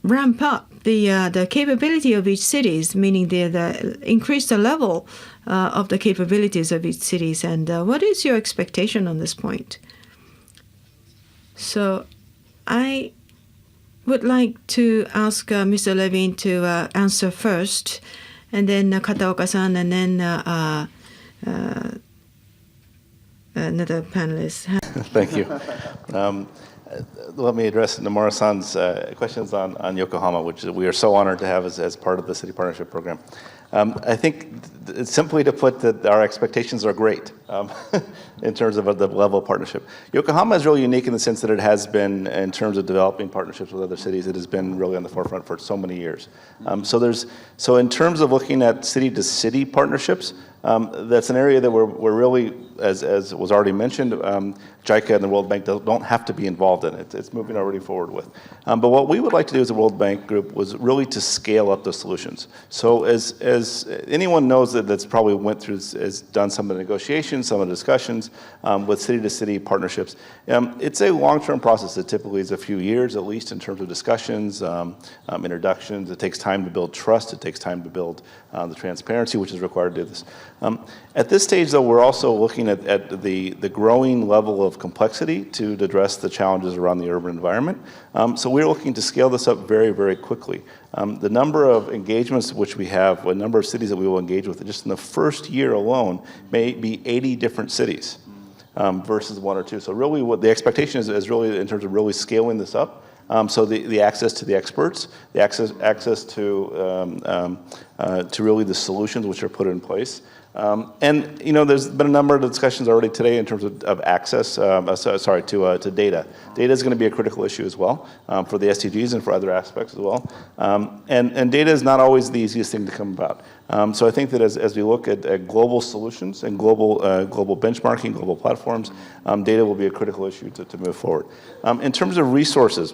ramp up the capability of each cities, meaning the increase the level of the capabilities of each cities. And what is your expectation on this point? So I would like to ask Mr. Levin to answer first, and then Kataoka-san, and then another panelist. Thank you. Let me address Nomura-san's questions on Yokohama, which we are so honored to have as part of the City Partnership Program. I think simply to put that our expectations are great in terms of the level of partnership. Yokohama is really unique in the sense that it has been, in terms of developing partnerships with other cities, it has been really on the forefront for so many years. So in terms of looking at city-to-city partnerships, that's an area that we're really, as was already mentioned, JICA and the World Bank don't have to be involved in it. It's moving already forward with. But what we would like to do as a World Bank group was really to scale up the solutions. So as anyone knows that's probably went through, has done some of the negotiations, some of the discussions with city-to-city partnerships, it's a long-term process. It typically is a few years, at least, in terms of discussions, introductions. It takes time to build trust. It takes time to build the transparency which is required to do this. At this stage, though, we're also looking at the growing level of complexity to address the challenges around the urban environment. So we're looking to scale this up very, very quickly. The number of engagements which we have, the number of cities that we will engage with, just in the first year alone, may be 80 different cities versus 1 or 2. So really what the expectation is really in terms of really scaling this up. So the access to the experts, the access to really the solutions which are put in place. And there's been a number of discussions already today in terms of access, to data. Data is going to be a critical issue as well for the SDGs and for other aspects as well. And data is not always the easiest thing to come about. So I think that as we look at global solutions and global benchmarking, global platforms, data will be a critical issue to move forward. In terms of resources,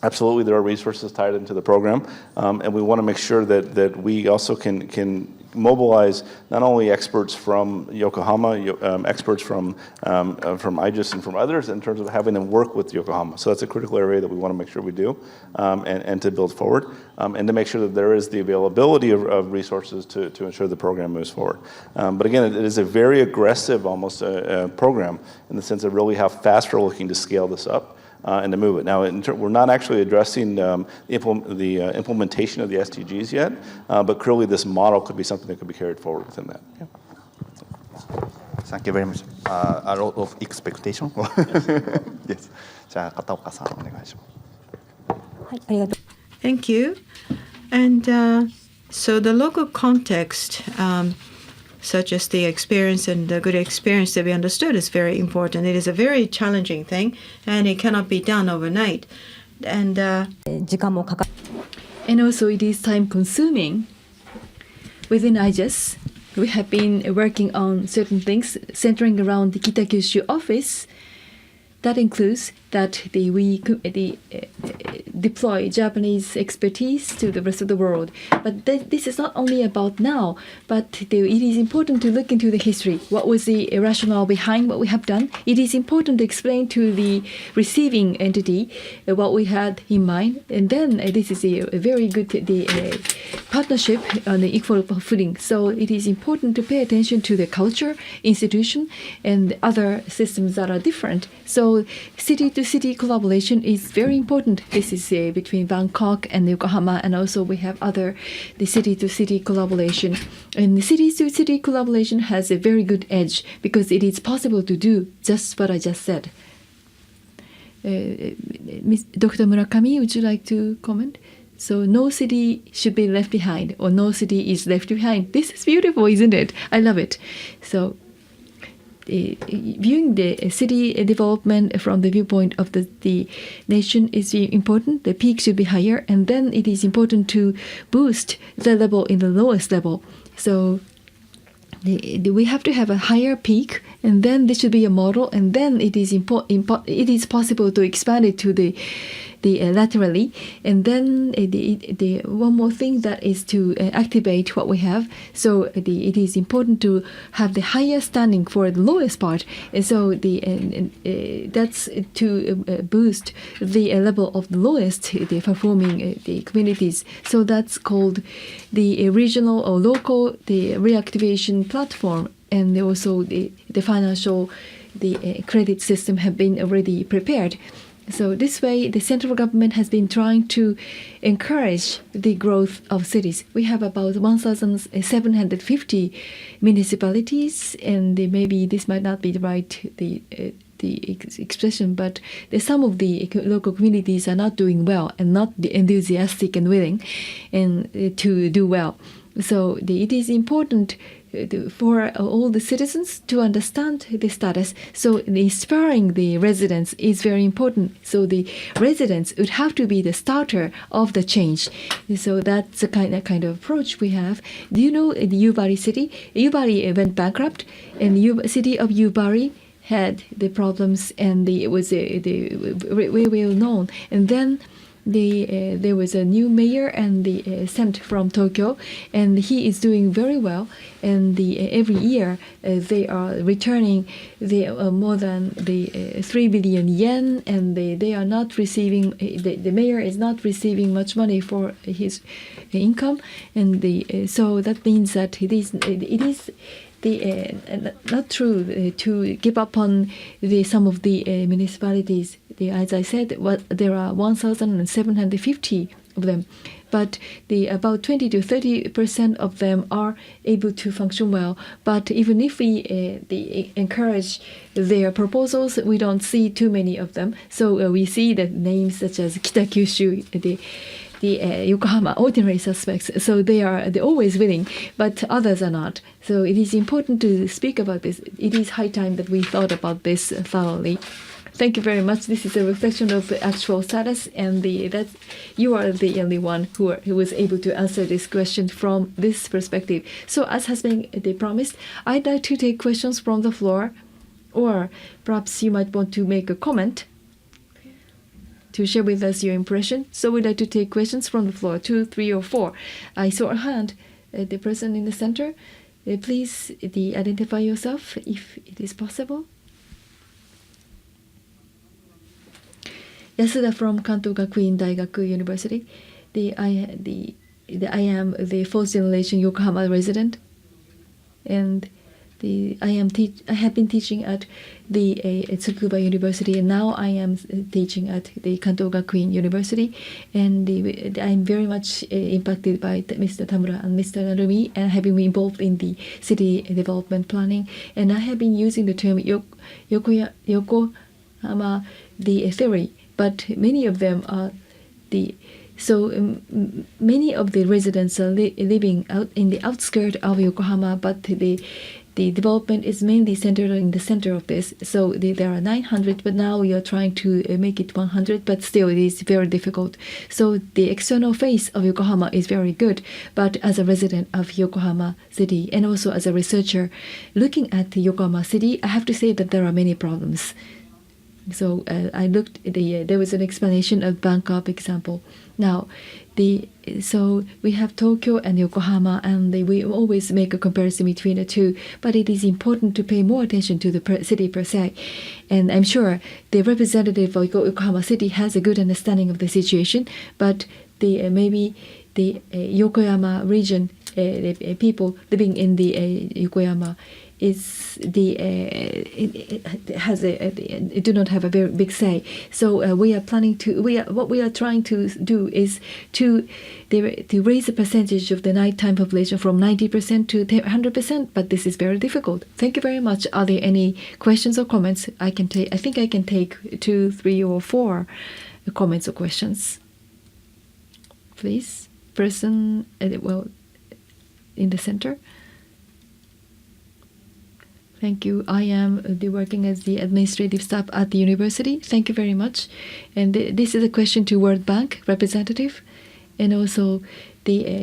absolutely, there are resources tied into the program, and we want to make sure that we also can mobilize not only experts from Yokohama, experts from IGES and from others in terms of having them work with Yokohama. So that's a critical area that we want to make sure we do, and to build forward, and to make sure that there is the availability of resources to ensure the program moves forward. But again, it is a very aggressive almost program in the sense of really how fast we're looking to scale this up. And to move it. Now, we're not actually addressing the implementation of the SDGs yet, but clearly this model could be something that could be carried forward within that. Yeah. Thank you very much. A lot of expectation. Yes. じゃあ片岡さんお願いします。Thank you. And so the local context, such as the experience and the good experience that we understood, is very important. It is a very challenging thing, and it cannot be done overnight. And also it is time consuming. Within IGES, we have been working on certain things centering around the Kitakyushu office. That includes that we deploy Japanese expertise to the rest of the world. But this is not only about now, but it is important to look into the history. What was the rationale behind what we have done? It is important to explain to the receiving entity what we had in mind. And then this is a very good partnership on the equal footing. So it is important to pay attention to the culture, institution, and other systems that are different. So city-to-city collaboration is very important. This is between Bangkok and Yokohama, and also we have the city-to-city collaboration. And the city-to-city collaboration has a very good edge because it is possible to do just what I just said. Dr. Murakami, would you like to comment? So no city should be left behind, or no city is left behind. This is beautiful, isn't it? I love it. So viewing the city development from the viewpoint of the nation is important. The peak should be higher, and then it is important to boost the level in the lowest level. So we have to have a higher peak, and then this should be a model, and then it is possible to expand it to the laterally, and then the one more thing that is to activate what we have. So it is important to have the higher standing for the lowest part, and so that's to boost the level of the lowest the performing the communities. So that's called the regional or local reactivation platform, and also the financial credit system have been already prepared. So this way, the central government has been trying to encourage the growth of cities. We have about 1,750 municipalities, and maybe this might not be the right expression, but some of the local communities are not doing well and not enthusiastic and willing and to do well. So it is important for all the citizens to understand the status. So inspiring the residents is very important. So the residents would have to be the starter of the change. So that's the kind of approach we have. Do you know the Yubari city? Yubari went bankrupt, and the city of Yubari had the problems, and it was very well known. And then there was a new mayor and sent from Tokyo, and he is doing very well. And every year they are returning more than 3 billion yen, and they are not receiving. The mayor is not receiving much money for his income, and so that means that it is not true to give up on some of the municipalities. As I said, there are 1,750 of them, but about 20 to 30% of them are able to function well. But even if we encourage their proposals, we don't see too many of them. So we see the names such as Kitakyushu, the Yokohama ordinary suspects. So they're always winning, but others are not. So it is important to speak about this. It is high time that we thought about this thoroughly. Thank you very much. This is a reflection of the actual status, and that you are the only one who was able to answer this question from this perspective. So as has been promised, I'd like to take questions from the floor, or perhaps you might want to make a comment to share with us your impression. So we'd like to take questions from the floor, 2, 3, or 4. I saw a hand, the person in the center. Please identify yourself if it is possible. Yasuda from Kanto Gakuin Daigaku University. I am the fourth generation Yokohama resident, and I have been teaching at the Tsukuba University, and now I am teaching at the Kanto Gakuin University, and I'm very much impacted by Mr. Tamura and Mr. Narumi, and having been involved in the city development planning, and I have been using the term Yokohama theory, but many of them are many of the residents are living out in the outskirts of Yokohama, but the development is mainly centered in the center of this. So there are 900, but now we are trying to make it 100, but still it is very difficult. So the external face of Yokohama is very good, but as a resident of Yokohama City and also as a researcher looking at the Yokohama City, I have to say that there are many problems. So I looked at there was an explanation of Bangkok example. Now, so we have Tokyo and Yokohama, and we always make a comparison between the two. But it is important to pay more attention to the city per se. And I'm sure the representative of Yokohama City has a good understanding of the situation. But maybe the Yokoyama region, the people living in the Yokoyama, it do not have a very big say. So what we are trying to do is to raise the percentage of the nighttime population from 90% to 100%. But this is very difficult. Thank you very much. Are there any questions or comments I can take? I think I can take 2, 3, or 4 comments or questions. Please, person, in the center. Thank you. I am working as the administrative staff at the university. Thank you very much. And this is a question to World Bank representative, and also to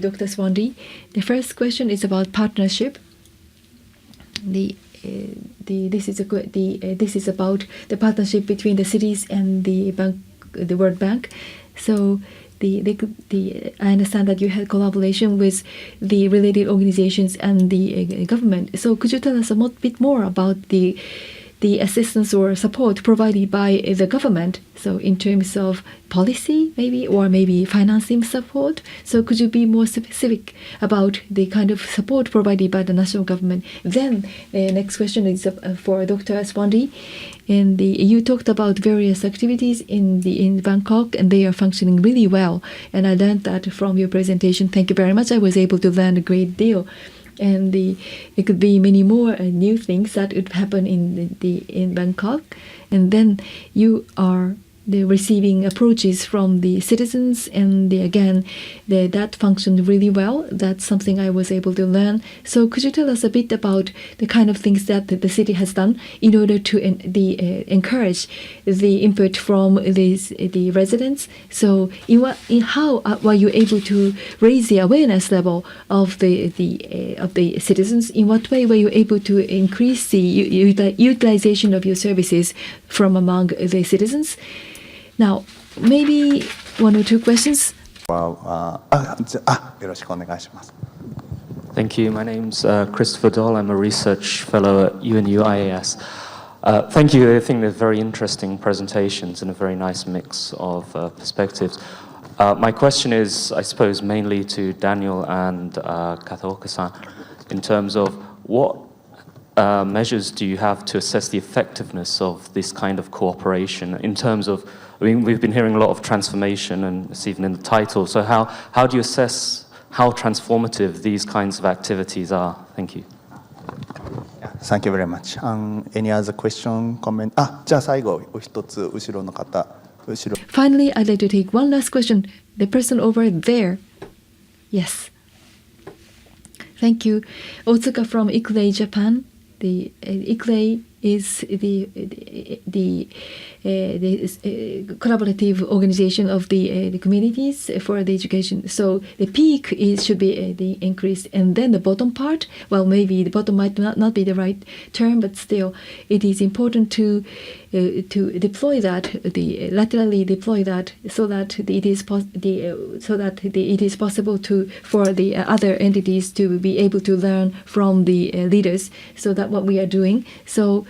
Dr. Swandi. The first question is about partnership. This is about the partnership between the cities and the World Bank. So I understand that you had collaboration with the related organizations and the government. So could you tell us a bit more about the the assistance or support provided by the government. So in terms of policy, maybe, or maybe financing support. So could you be more specific about the kind of support provided by the national government? Then next question is for Dr. Aswandi. And you talked about various activities in Bangkok, and they are functioning really well. And I learned that from your presentation. Thank you very much. I was able to learn a great deal. And it could be many more new things that would happen in Bangkok. And then you are receiving approaches from the citizens, and that functioned really well. That's something I was able to learn. So could you tell us a bit about the kind of things that the city has done in order to encourage the input from the residents? So how were you able to raise the awareness level of the citizens? In what way were you able to increase the utilization of your services from among the citizens? Now, maybe one or two questions. Thank you. My name's Christopher Doll. I'm a research fellow at UNU IAS. Thank you. I think they're very interesting presentations and a very nice mix of perspectives. My question is, I suppose, mainly to Daniel and Kataoka-san, in terms of what measures do you have to assess the effectiveness of this kind of cooperation in terms of, I mean, we've been hearing a lot of transformation, and it's even in the title. So how do you assess how transformative these kinds of activities are? Thank you. Thank you very much. Any other question, comment? じゃあ最後、お一つ後ろの方。Finally, I'd like to take one last question. The person over there. Yes. Thank you. Otsuka from ICLEI Japan. The ICLEI is the collaborative organization of the communities for the education. So the peak should be the increase, and then the bottom part, well, maybe the bottom might not be the right term, but still it is important to deploy that, laterally deploy that, so that it is possible for the other entities to be able to learn from the leaders. So that what we are doing. So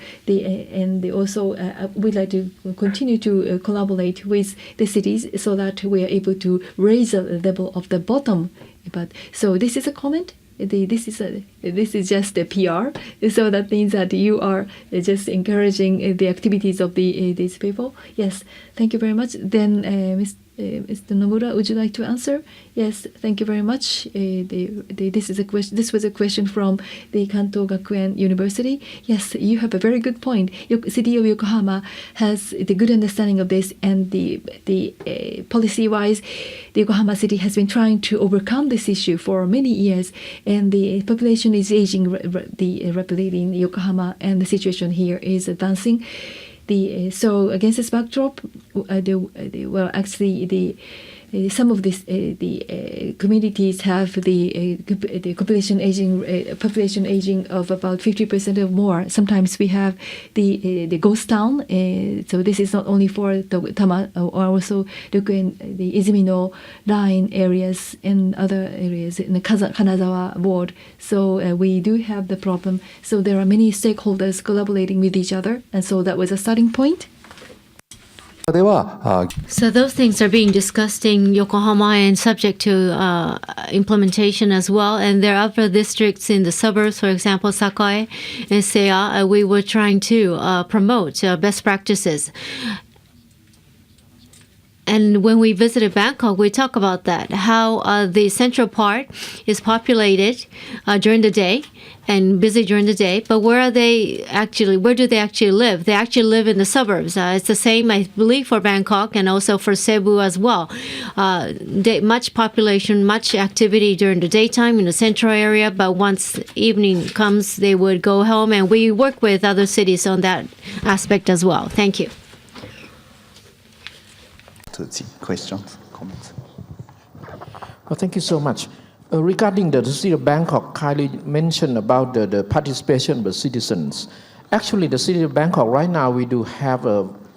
also we'd like to continue to collaborate with the cities so that we are able to raise the level of the bottom. But so this is a comment. This is just a PR. So that means that you are just encouraging the activities of these people. Yes, thank you very much. Then Mr. Nomura, would you like to answer? Yes, thank you very much. This was a question from the Kanto Gakuen University. Yes, you have a very good point. City of Yokohama has the good understanding of this, and the policy-wise, the Yokohama City has been trying to overcome this issue for many years, and the population is aging rapidly in Yokohama, and the situation here is advancing. So against this backdrop, some of the communities have the population aging of about 50% or more. Sometimes we have the ghost town. So this is not only for Tama, or also the Izumino line areas and other areas in the Kanazawa ward. So we do have the problem. So there are many stakeholders collaborating with each other, and so that was a starting point. So those things are being discussed in Yokohama and subject to implementation as well. And there are other districts in the suburbs, for example, Sakae and Seiya. We were trying to promote best practices. And when we visited Bangkok, we talk about that, how the central part is populated during the day and busy during the day. But where do they actually live? They actually live in the suburbs. It's the same, I believe, for Bangkok and also for Cebu as well. Much population, much activity during the daytime in the central area. But once evening comes, they would go home. And we work with other cities on that aspect as well. Thank you. Questions, comments? Well, thank you so much. Regarding the city of Bangkok, Kylie mentioned about the participation of the citizens. Actually, the city of Bangkok right now, we do have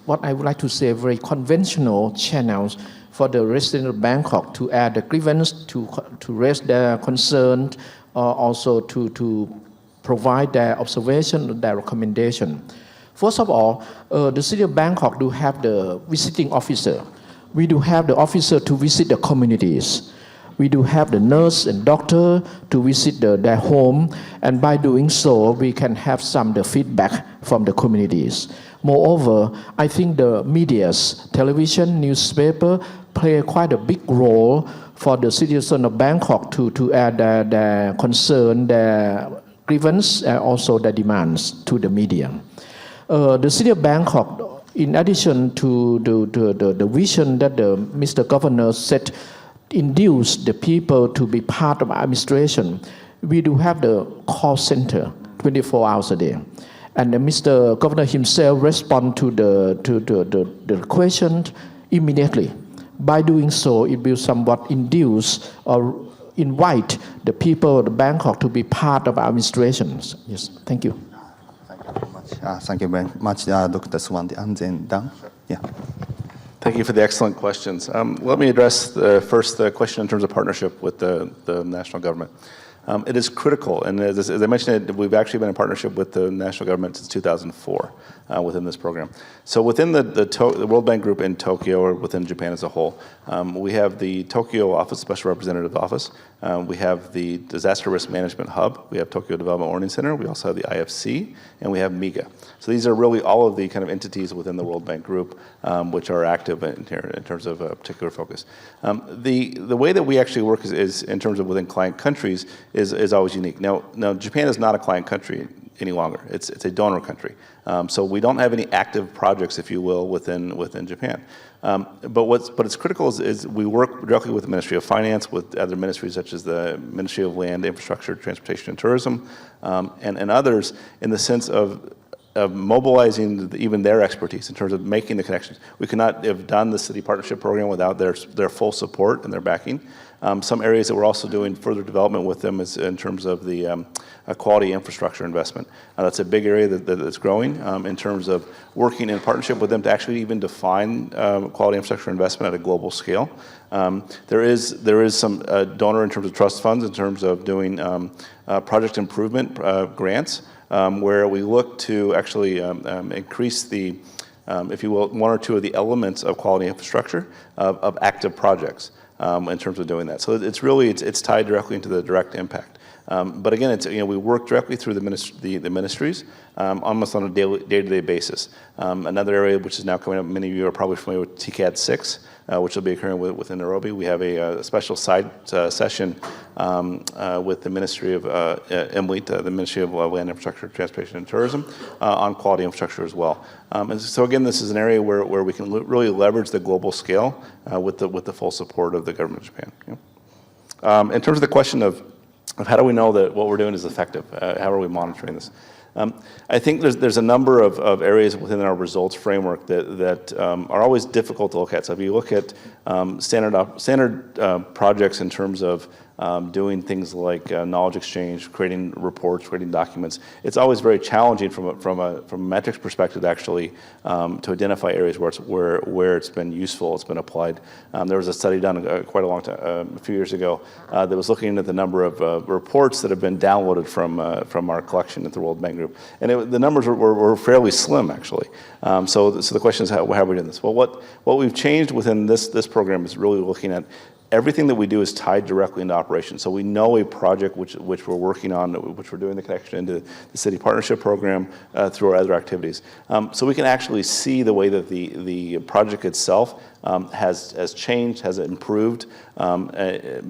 what I would like to say very conventional channels for the residents of Bangkok to add a grievance, to raise their concern, or also to provide their observation, their recommendation. First of all, the city of Bangkok do have the visiting officer. We do have the officer to visit the communities. We do have the nurse and doctor to visit their home, and by doing so, we can have the feedback from the communities. Moreover, I think the medias, television, newspaper, play quite a big role for the citizens of Bangkok to add their concern, their grievance, and also their demands to the media. The city of Bangkok, in addition to the vision that the Mr. Governor set, induce the people to be part of administration, we do have the call center 24 hours a day. And Mr. Governor himself respond to the question immediately. By doing so, it will somewhat induce or invite the people of Bangkok to be part of our administrations. Yes, thank you. Thank you very much, Dr. Swandi. And then Dan. Yeah. Thank you for the excellent questions. Let me address first the question in terms of partnership with the national government. It is critical, and as I mentioned, we've actually been in partnership with the national government since 2004 within this program. So within the World Bank Group in Tokyo, or within Japan as a whole, we have the Tokyo Office, Special Representative Office. We have the Disaster Risk Management Hub. We have Tokyo Development Orienting Center. We also have the IFC, and we have MIGA. So these are really all of the kind of entities within the World Bank Group which are active in terms of a particular focus. The way that we actually work is in terms of within client countries is always unique. Now Japan is not a client country any longer. It's a donor country. So we don't have any active projects, if you will, within Japan. But what's critical is we work directly with the Ministry of Finance, with other ministries such as the Ministry of Land, Infrastructure, Transportation, and Tourism, and others in the sense of mobilizing even their expertise in terms of making the connections. We could not have done the city partnership program without their full support and their backing. Some areas that we're also doing further development with them is in terms of the quality infrastructure investment. That's a big area that's growing in terms of working in partnership with them to actually even define quality infrastructure investment at a global scale. There is some donor in terms of trust funds in terms of doing project improvement grants where we look to actually increase the, if you will, one or two of the elements of quality infrastructure of active projects. In terms of doing that. So it's tied directly into the direct impact. But again, we work directly through the ministries almost on a day-to-day basis. Another area which is now coming up, many of you are probably familiar with TCAD 6, which will be occurring within Nairobi. We have a special side session with the Ministry of MLET, the Ministry of Land, Infrastructure, Transportation, and Tourism, on quality infrastructure as well. And so again, this is an area where we can really leverage the global scale with the full support of the government of Japan. Yeah. In terms of the question of how do we know that what we're doing is effective? How are we monitoring this? I think there's a number of areas within our results framework that are always difficult to look at. So if you look at standard projects in terms of doing things like knowledge exchange, creating reports, creating documents, it's always very challenging from a metrics perspective actually to identify areas where it's been useful, it's been applied. There was a study done quite a long time, a few years ago, that was looking at the number of reports that have been downloaded from our collection at the World Bank Group, and the numbers were fairly slim actually. So the question is how are we doing this? Well, what we've changed within this program is really looking at everything that we do is tied directly into operations. So we know a project which we're working on, which we're doing the connection into the city partnership program through our other activities. So we can actually see the way that the project itself has changed, has improved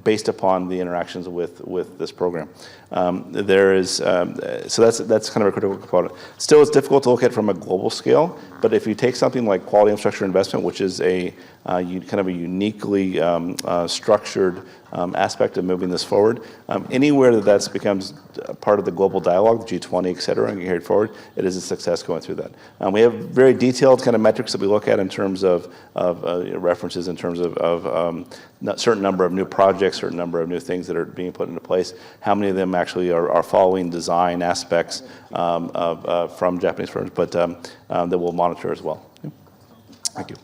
based upon the interactions with this program. There is so that's kind of a critical component. Still, it's difficult to look at from a global scale, but if you take something like quality infrastructure investment, which is kind of a uniquely structured aspect of moving this forward, anywhere that becomes part of the global dialogue, the G20, et cetera, and carried forward, it is a success going through that. We have very detailed kind of metrics that we look at in terms of references in terms of a certain number of new projects, certain number of new things that are being put into place, how many of them actually are following design aspects from Japanese firms, but that we'll monitor as well. Yeah. Thank you.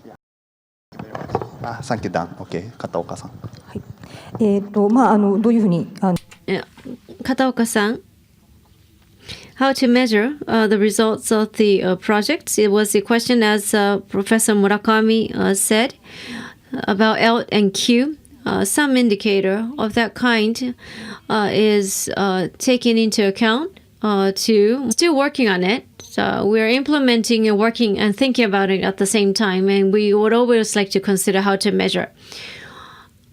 Thank you, Dan. Okay, 片岡さん。どういうふうに片岡さん、how to measure the results of the projects. It was a question, as Professor Murakami said, about L and Q. Some indicator of that kind is taken into account to still working on it. So we're implementing and working and thinking about it at the same time, and we would always like to consider how to measure.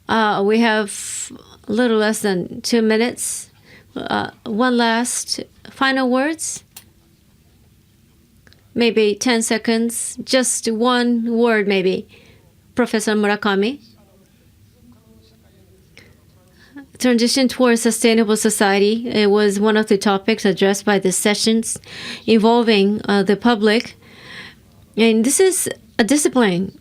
We have a little less than 2 minutes. One last final words. Maybe 10 seconds. Just one word, maybe. Professor Murakami. Transition towards sustainable society. It was one of the topics addressed by the sessions involving the public. And this is a discipline.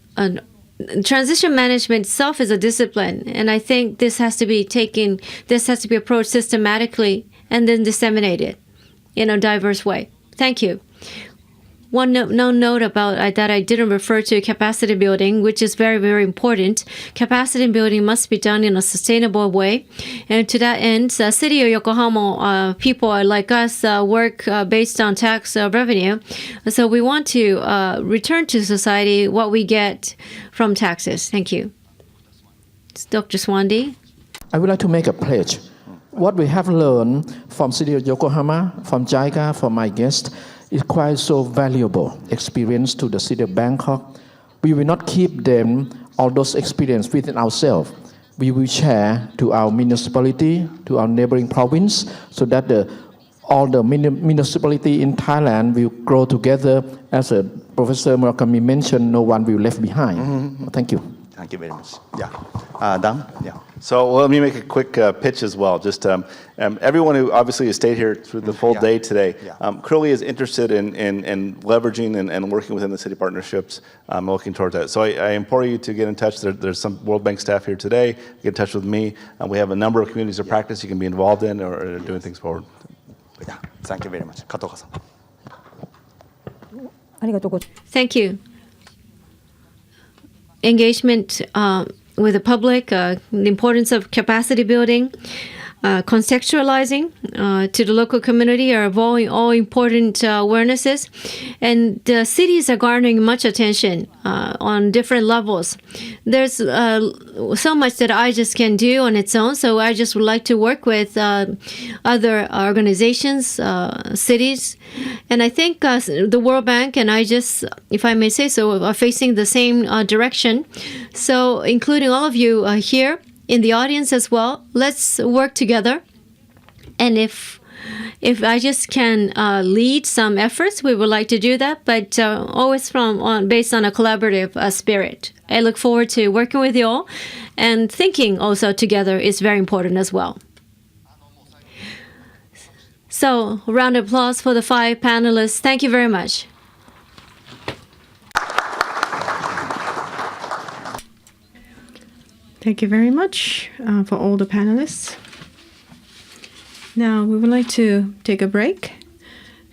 Transition management itself is a discipline. And I think this has to be approached systematically and then disseminated in a diverse way. Thank you. One note about that I didn't refer to capacity building, which is very, very important. Capacity building must be done in a sustainable way. And to that end, City of Yokohama people like us work based on tax revenue. So we want to return to society what we get from taxes. Thank you. Dr. Swandi. I would like to make a pledge. What we have learned from City of Yokohama, from JICA, from my guests, is quite so valuable experience to the city of Bangkok. We will not keep them, all those experience within ourselves. We will share to our municipality, to our neighboring province, so that all the municipality in Thailand will grow together. As Professor Murakami mentioned, no one will left behind. Mm-hmm. Thank you. Thank you very much. Yeah. Dan? Yeah. So let me make a quick pitch as well. Just everyone who obviously has stayed here through the full day today clearly is interested in leveraging and working within the city partnerships, looking towards that. So I implore you to get in touch. There's some World Bank staff here today. Get in touch with me. We have a number of communities of practice you can be involved in or doing things forward. Yeah. Thank you very much. Katoka-san. Thank you. Engagement with the public, the importance of capacity building, contextualizing to the local community are all important awarenesses. And the cities are garnering much attention on different levels. There's so much that IGES can do on its own, so I just would like to work with other organizations, cities. And I think the World Bank and IGES, if I may say so, are facing the same direction. So including all of you here, in the audience as well, let's work together. And if I just can lead some efforts, we would like to do that, but always based on a collaborative spirit. I look forward to working with you all, and thinking also together is very important as well. So, round of applause for the 5 panelists. Thank you very much. Thank you very much for all the panelists. Now we would like to take a break,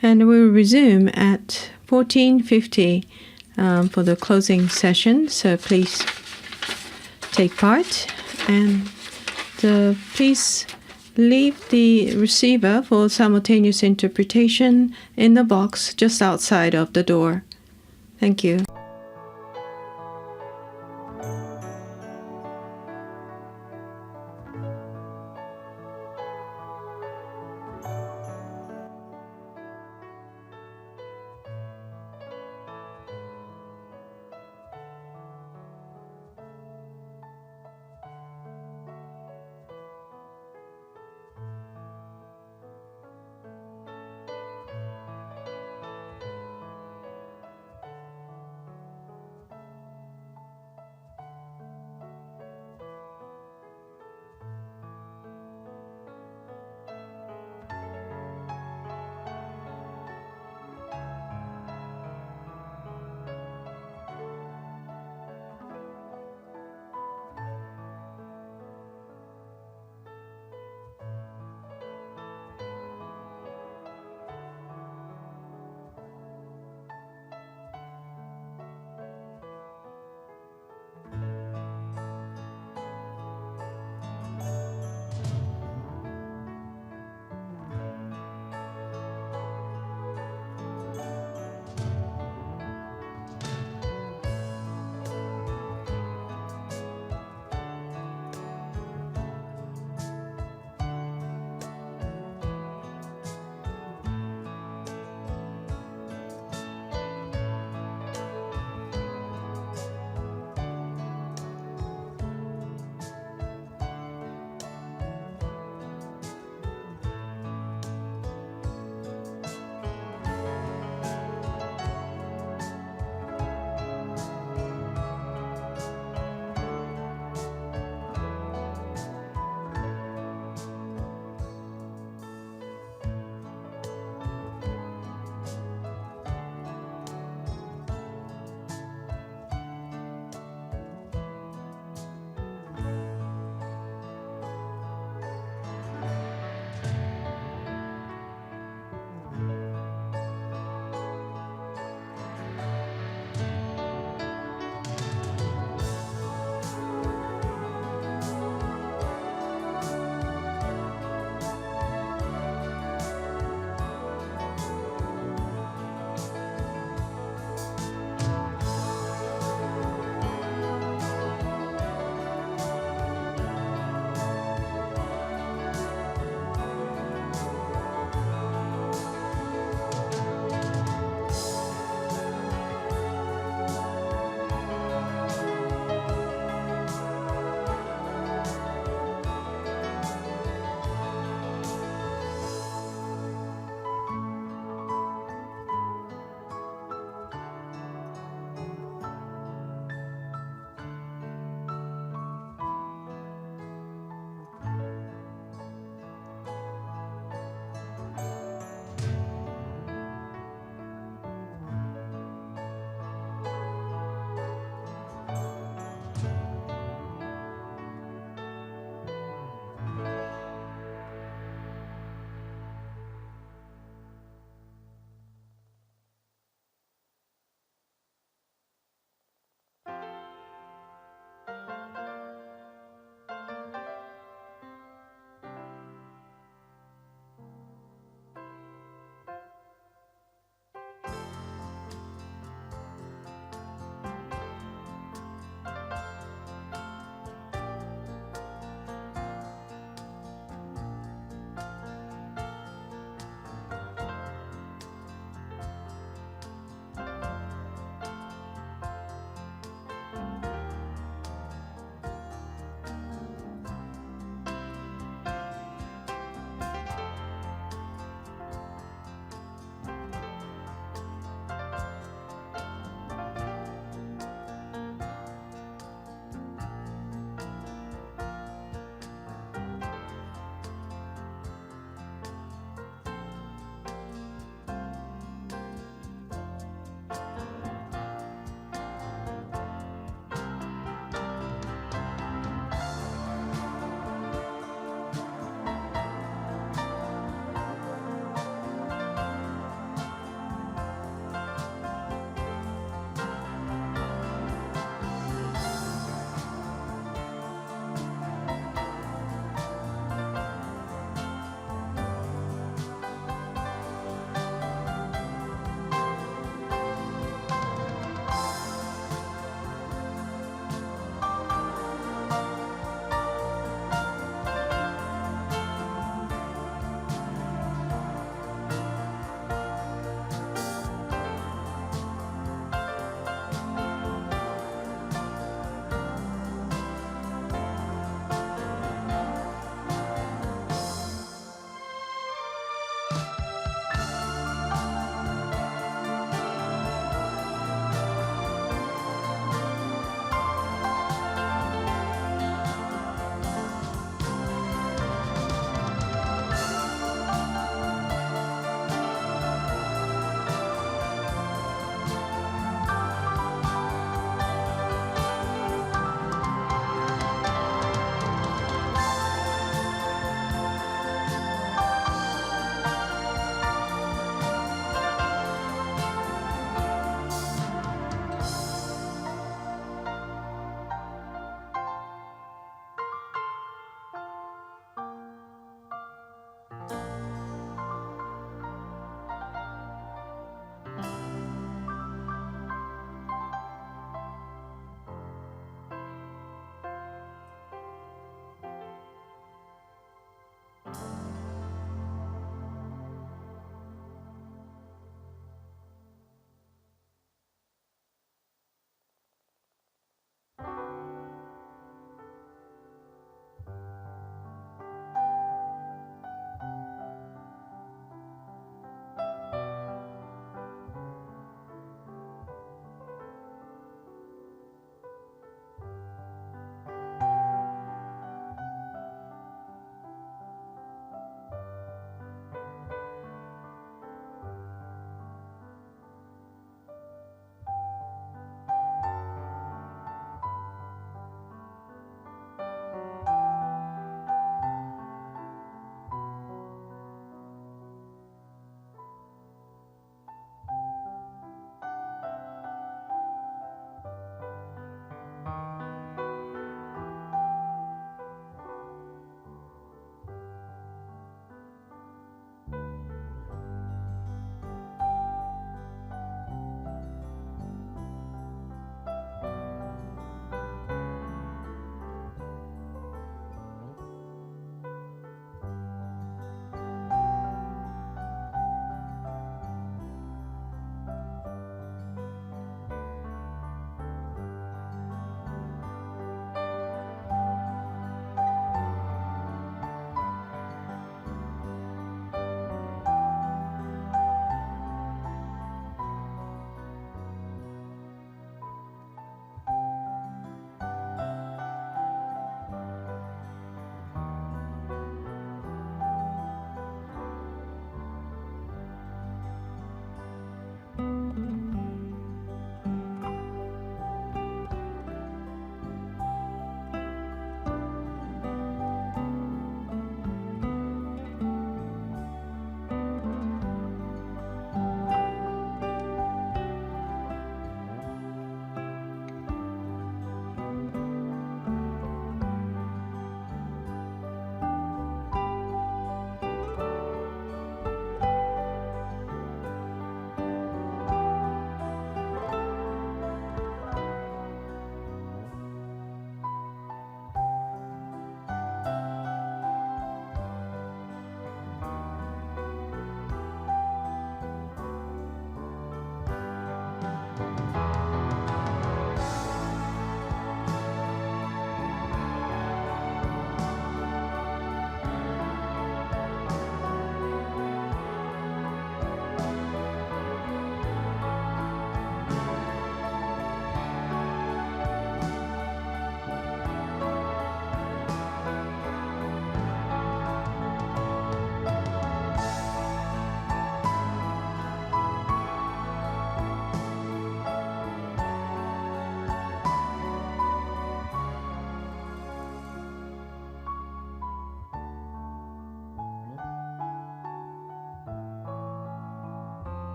and we will resume at 14:50 for the closing session. So please take part, and please leave the receiver for simultaneous interpretation in the box just outside of the door. Thank you.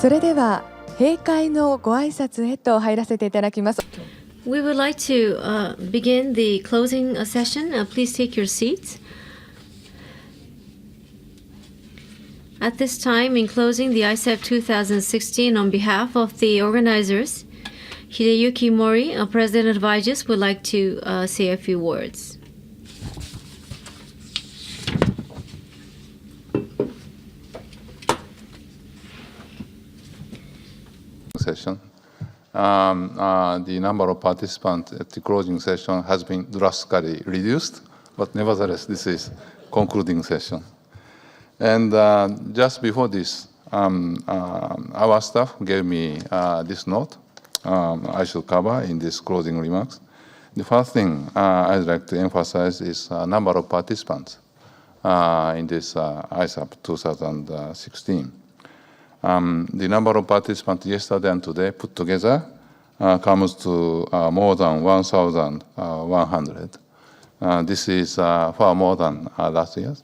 それでは閉会のご挨拶へと入らせていただきます。 We would like to begin the closing session. Please take your seats. At this time, in closing the ISAP2016, on behalf of the organizers, Hideyuki Mori, President of IGES, would like to say a few words. Session. The number of participants at the closing session has been drastically reduced, but nevertheless, this is concluding session. And just before this, our staff gave me this note I should cover in these closing remarks. The first thing I'd like to emphasize is number of participants in this ISAP 2016. The number of participants yesterday and today put together comes to more than 1,100. This is far more than last year.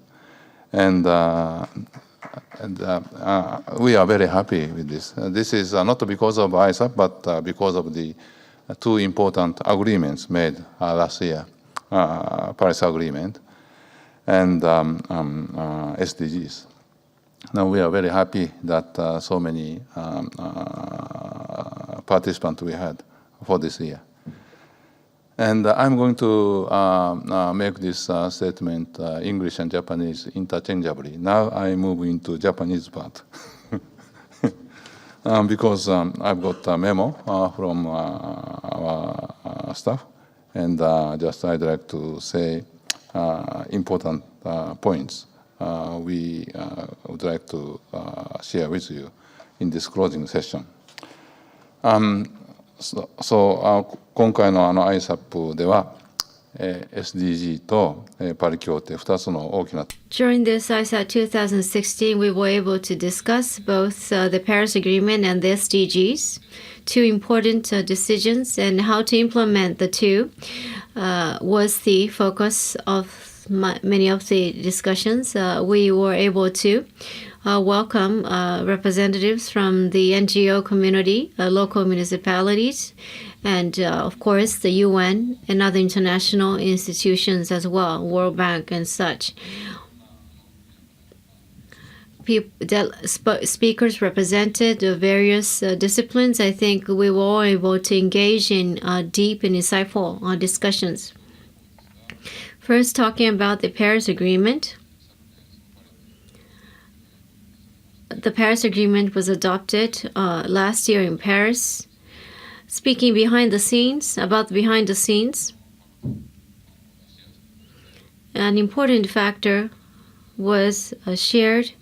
And we are very happy with this. This is not because of ISAP, but because of the two important agreements made last year, Paris Agreement and SDGs. Now we are very happy that so many participants we had for this year. And I'm going to make this statement English and Japanese interchangeably. Now I move into Japanese part. Because I've got a memo from our staff, and just I'd like to say important points we would like to share with you in this closing session. 今回のISAP では、SDG と、パリ協定2つの大きな During this ISAP 2016, we were able to discuss both the Paris Agreement and the SDGs, two important decisions, and how to implement the two was the focus of many of the discussions. We were able to welcome representatives from the NGO community, local municipalities, and of course the UN and other international institutions as well, World Bank and such. Speakers represented various disciplines. I think we were all able to engage in deep and insightful discussions. First, talking about the Paris Agreement. The Paris Agreement was adopted last year in Paris. Speaking behind the scenes, about behind the scenes, an important factor was shared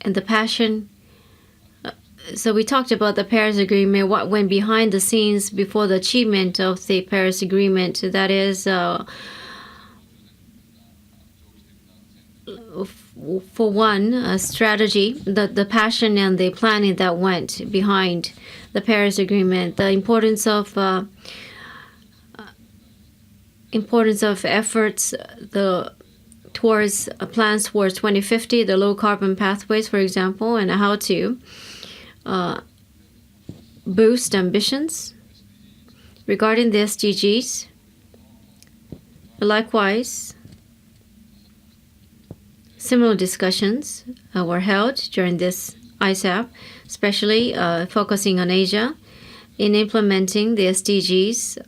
and the passion. So we talked about the Paris Agreement, what went behind the scenes before the achievement of the Paris Agreement. That is, for one, a strategy, the passion and the planning that went behind the Paris Agreement, the importance of efforts, towards plans towards 2050, the low carbon pathways, for example, and how to boost ambitions regarding the SDGs. Likewise, similar discussions were held during this ISAP, especially focusing on Asia. In implementing the SDGs,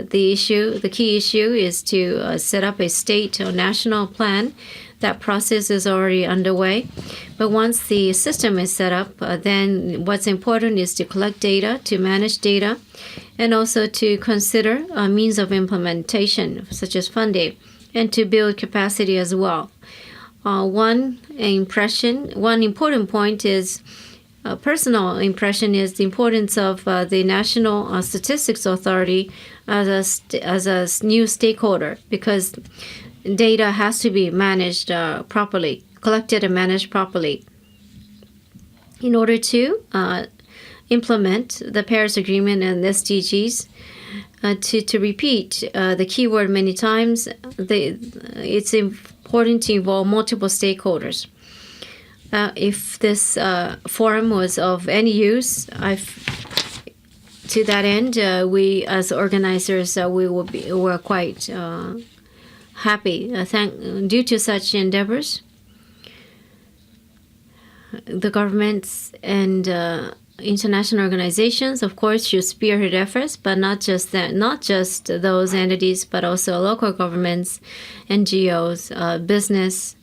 the key issue is to set up a state or national plan. That process is already underway. But once the system is set up, then what's important is to collect data, to manage data, and also to consider means of implementation, such as funding, and to build capacity as well. One important point is personal impression is the importance of the National Statistics Authority as a new stakeholder, because data has to be managed properly, collected and managed properly. In order to implement the Paris Agreement and the SDGs, to repeat the keyword many times, it's important to involve multiple stakeholders. if this forum was of any use, to that end, we as organizers, we're quite happy. Due to such endeavors, the governments and international organizations, of course, should spearhead efforts, but not just that, not just those entities, but also local governments, NGOs, business,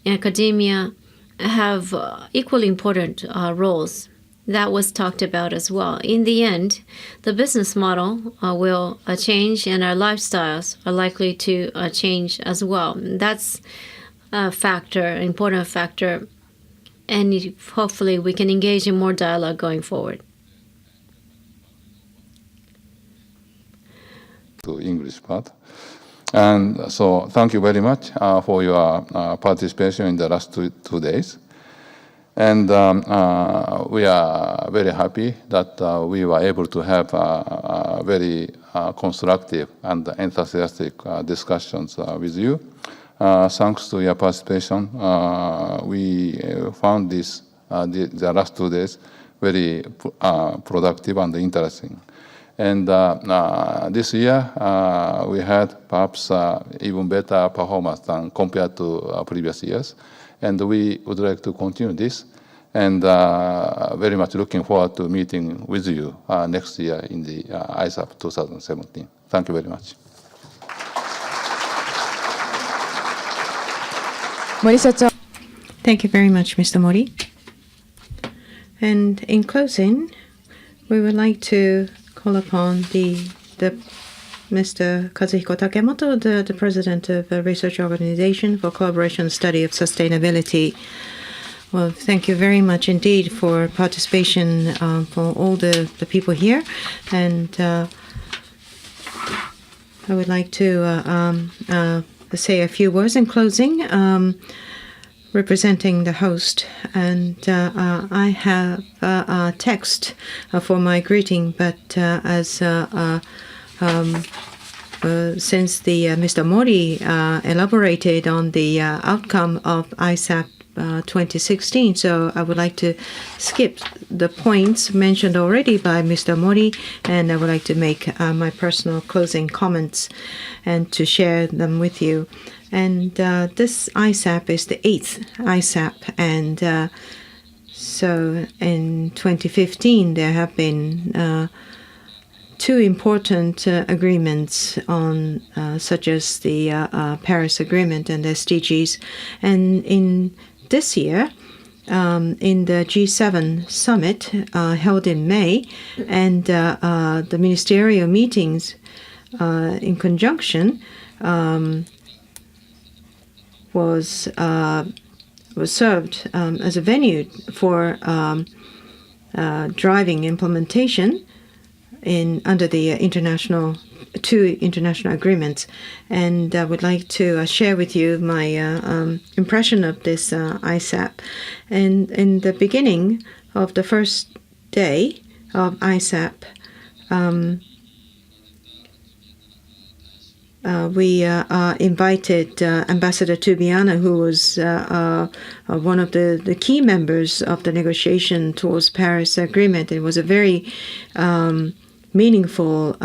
academia have equally important roles. That was talked about as well. In the end, the business model will change, and our lifestyles are likely to change as well. That's a factor, an important factor, and hopefully we can engage in more dialogue going forward. To English part. And so thank you very much for your participation in the last two days. And we are very happy that we were able to have very constructive and enthusiastic discussions with you. Thanks to your participation, we found the last 2 days very productive and interesting. And this year, we had perhaps even better performance than compared to previous years. And we would like to continue this, and very much looking forward to meeting with you next year in the ISAP 2017. Thank you very much. Thank you very much, Mr. Mori. And in closing, we would like to call upon Mr. Kazuhiko Takemoto, the president of a research organization for collaboration and study of sustainability. Well, thank you very much indeed for participation for all the people here. And I would like to say a few words in closing, representing the host. And I have a text for my greeting, but since Mr. Mori elaborated on the outcome of ISAP 2016, so I would like to skip the points mentioned already by Mr. Mori, and I would like to make my personal closing comments and to share them with you. And this ISAP is the 8th ISAP, and so in 2015 there have been two important agreements on such as the Paris Agreement and the SDGs. And in this year, in the G7 summit held in May, and the ministerial meetings in conjunction was served as a venue for driving implementation under the two international agreements. And I would like to share with you my impression of this ISAP. And in the beginning of the first day of ISAP, we invited Ambassador Tubiana, who was one of the key members of the negotiation towards Paris Agreement. It was a very meaningful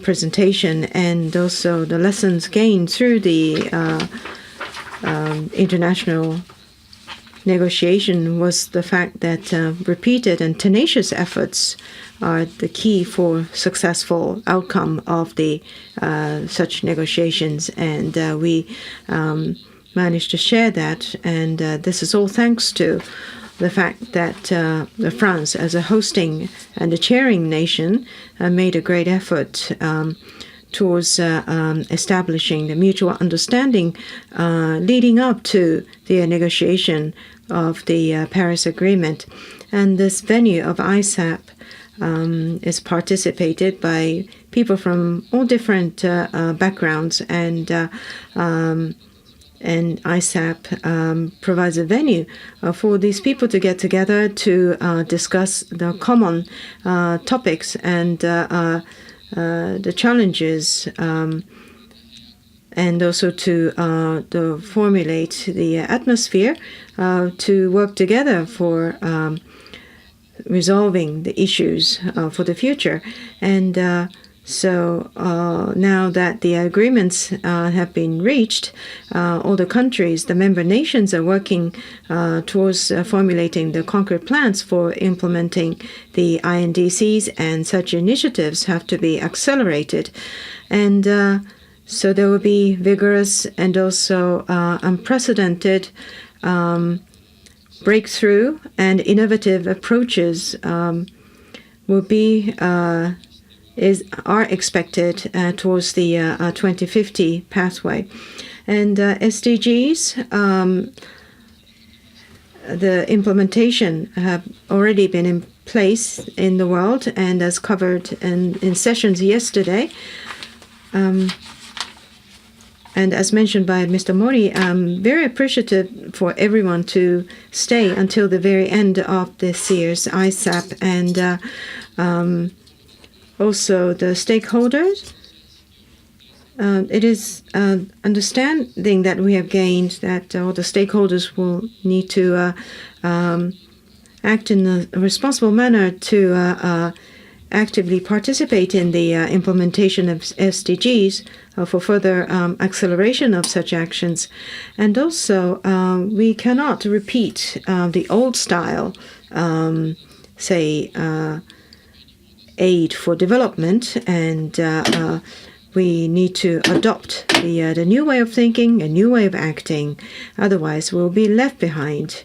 presentation, and also the lessons gained through the international negotiation was the fact that repeated and tenacious efforts are the key for successful outcome of the such negotiations, and we managed to share that. And this is all thanks to the fact that France, as a hosting and a chairing nation, made a great effort towards establishing the mutual understanding leading up to the negotiation of the Paris Agreement. And this venue of ISAP is participated by people from all different backgrounds, and ISAP provides a venue for these people to get together to discuss the common topics and the challenges and also to formulate the atmosphere to work together for resolving the issues for the future. And so now that the agreements have been reached, all the countries, the member nations, are working towards formulating the concrete plans for implementing the INDCs, and such initiatives have to be accelerated. And so there will be vigorous and also unprecedented breakthrough and innovative approaches will be are expected towards the 2050 pathway. And SDGs, the implementation have already been in place in the world, and as covered in sessions yesterday. And as mentioned by Mr. Mori, I'm very appreciative for everyone to stay until the very end of this year's ISAP, and also the stakeholders. It is understanding that we have gained that all the stakeholders will need to act in a responsible manner to actively participate in the implementation of SDGs for further acceleration of such actions. And also, we cannot repeat the old style, say, aid for development, and we need to adopt the new way of thinking, a new way of acting. Otherwise, we'll be left behind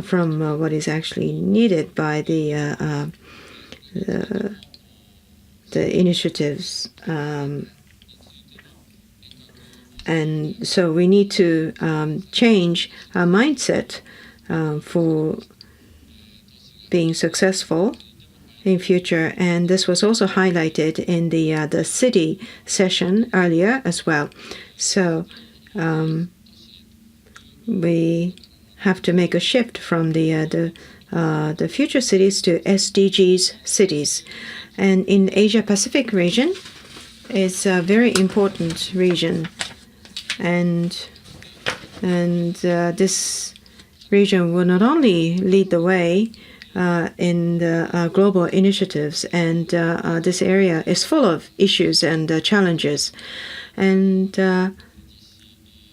from what is actually needed by the initiatives. And so we need to change our mindset for being successful in future. And this was also highlighted in the city session earlier as well. So we have to make a shift from the future cities to SDGs cities. And in Asia Pacific region, it's a very important region, and this region will not only lead the way in the global initiatives, and this area is full of issues and challenges. And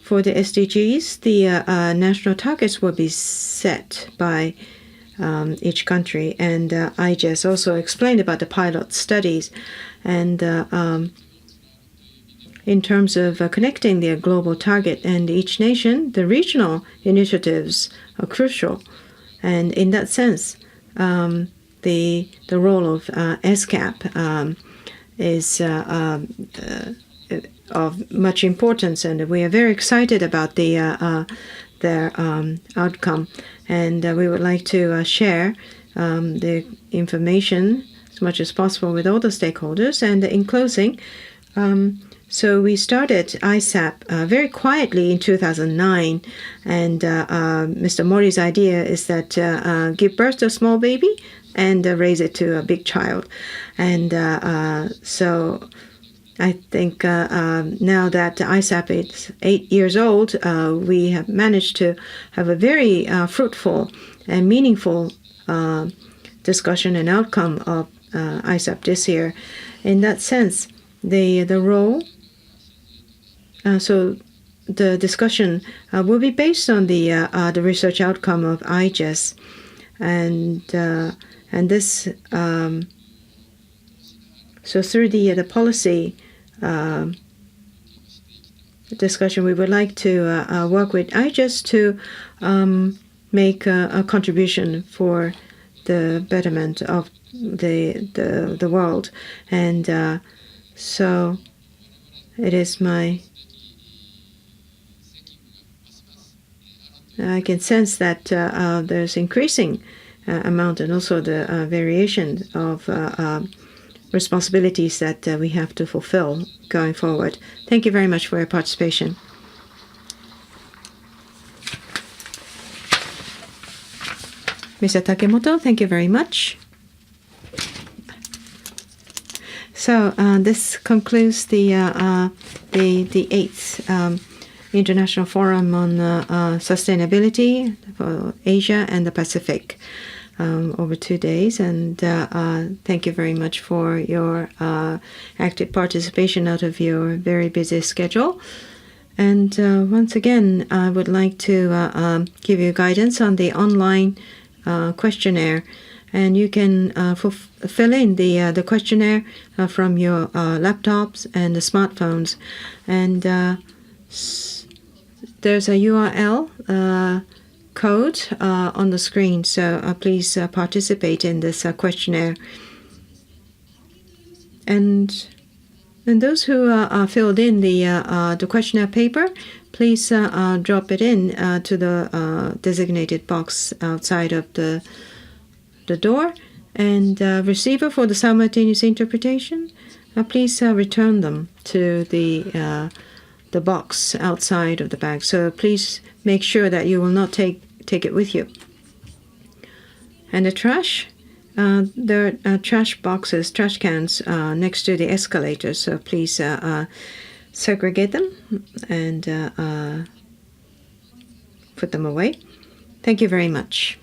for the SDGs, the national targets will be set by each country, and IGES also explained about the pilot studies. And in terms of connecting the global target and each nation, the regional initiatives are crucial. And in that sense, the role of SCAP is of much importance, and we are very excited about their outcome. And we would like to share the information as much as possible with all the stakeholders. And in closing, so we started ISAP very quietly in 2009, and Mr. Mori's idea is that give birth to a small baby and raise it to a big child. And so I think now that ISAP is 8 years old, we have managed to have a very fruitful and meaningful discussion and outcome of ISAP this year. In that sense, the role, so the discussion will be based on the research outcome of IGES, and this so through the policy discussion, we would like to work with IGES to make a contribution for the betterment of the world. And so it is I can sense that there's increasing amount and also the variation of responsibilities that we have to fulfill going forward. Thank you very much for your participation. Mr. Takemoto, thank you very much. So this concludes the 8th International Forum on Sustainability for Asia and the Pacific over 2 days. And thank you very much for your active participation out of your very busy schedule. And once again, I would like to give you guidance on the online questionnaire. And you can fill in the questionnaire from your laptops and the smartphones. And there's a URL code on the screen, so please participate in this questionnaire. And those who filled in the questionnaire paper, please drop it in to the designated box outside of the door. And receiver for the simultaneous interpretation, please return them to the box outside of the bag. So please make sure that you will not take it with you. And the trash, there are trash boxes, trash cans next to the escalators. So please segregate them and put them away. Thank you very much.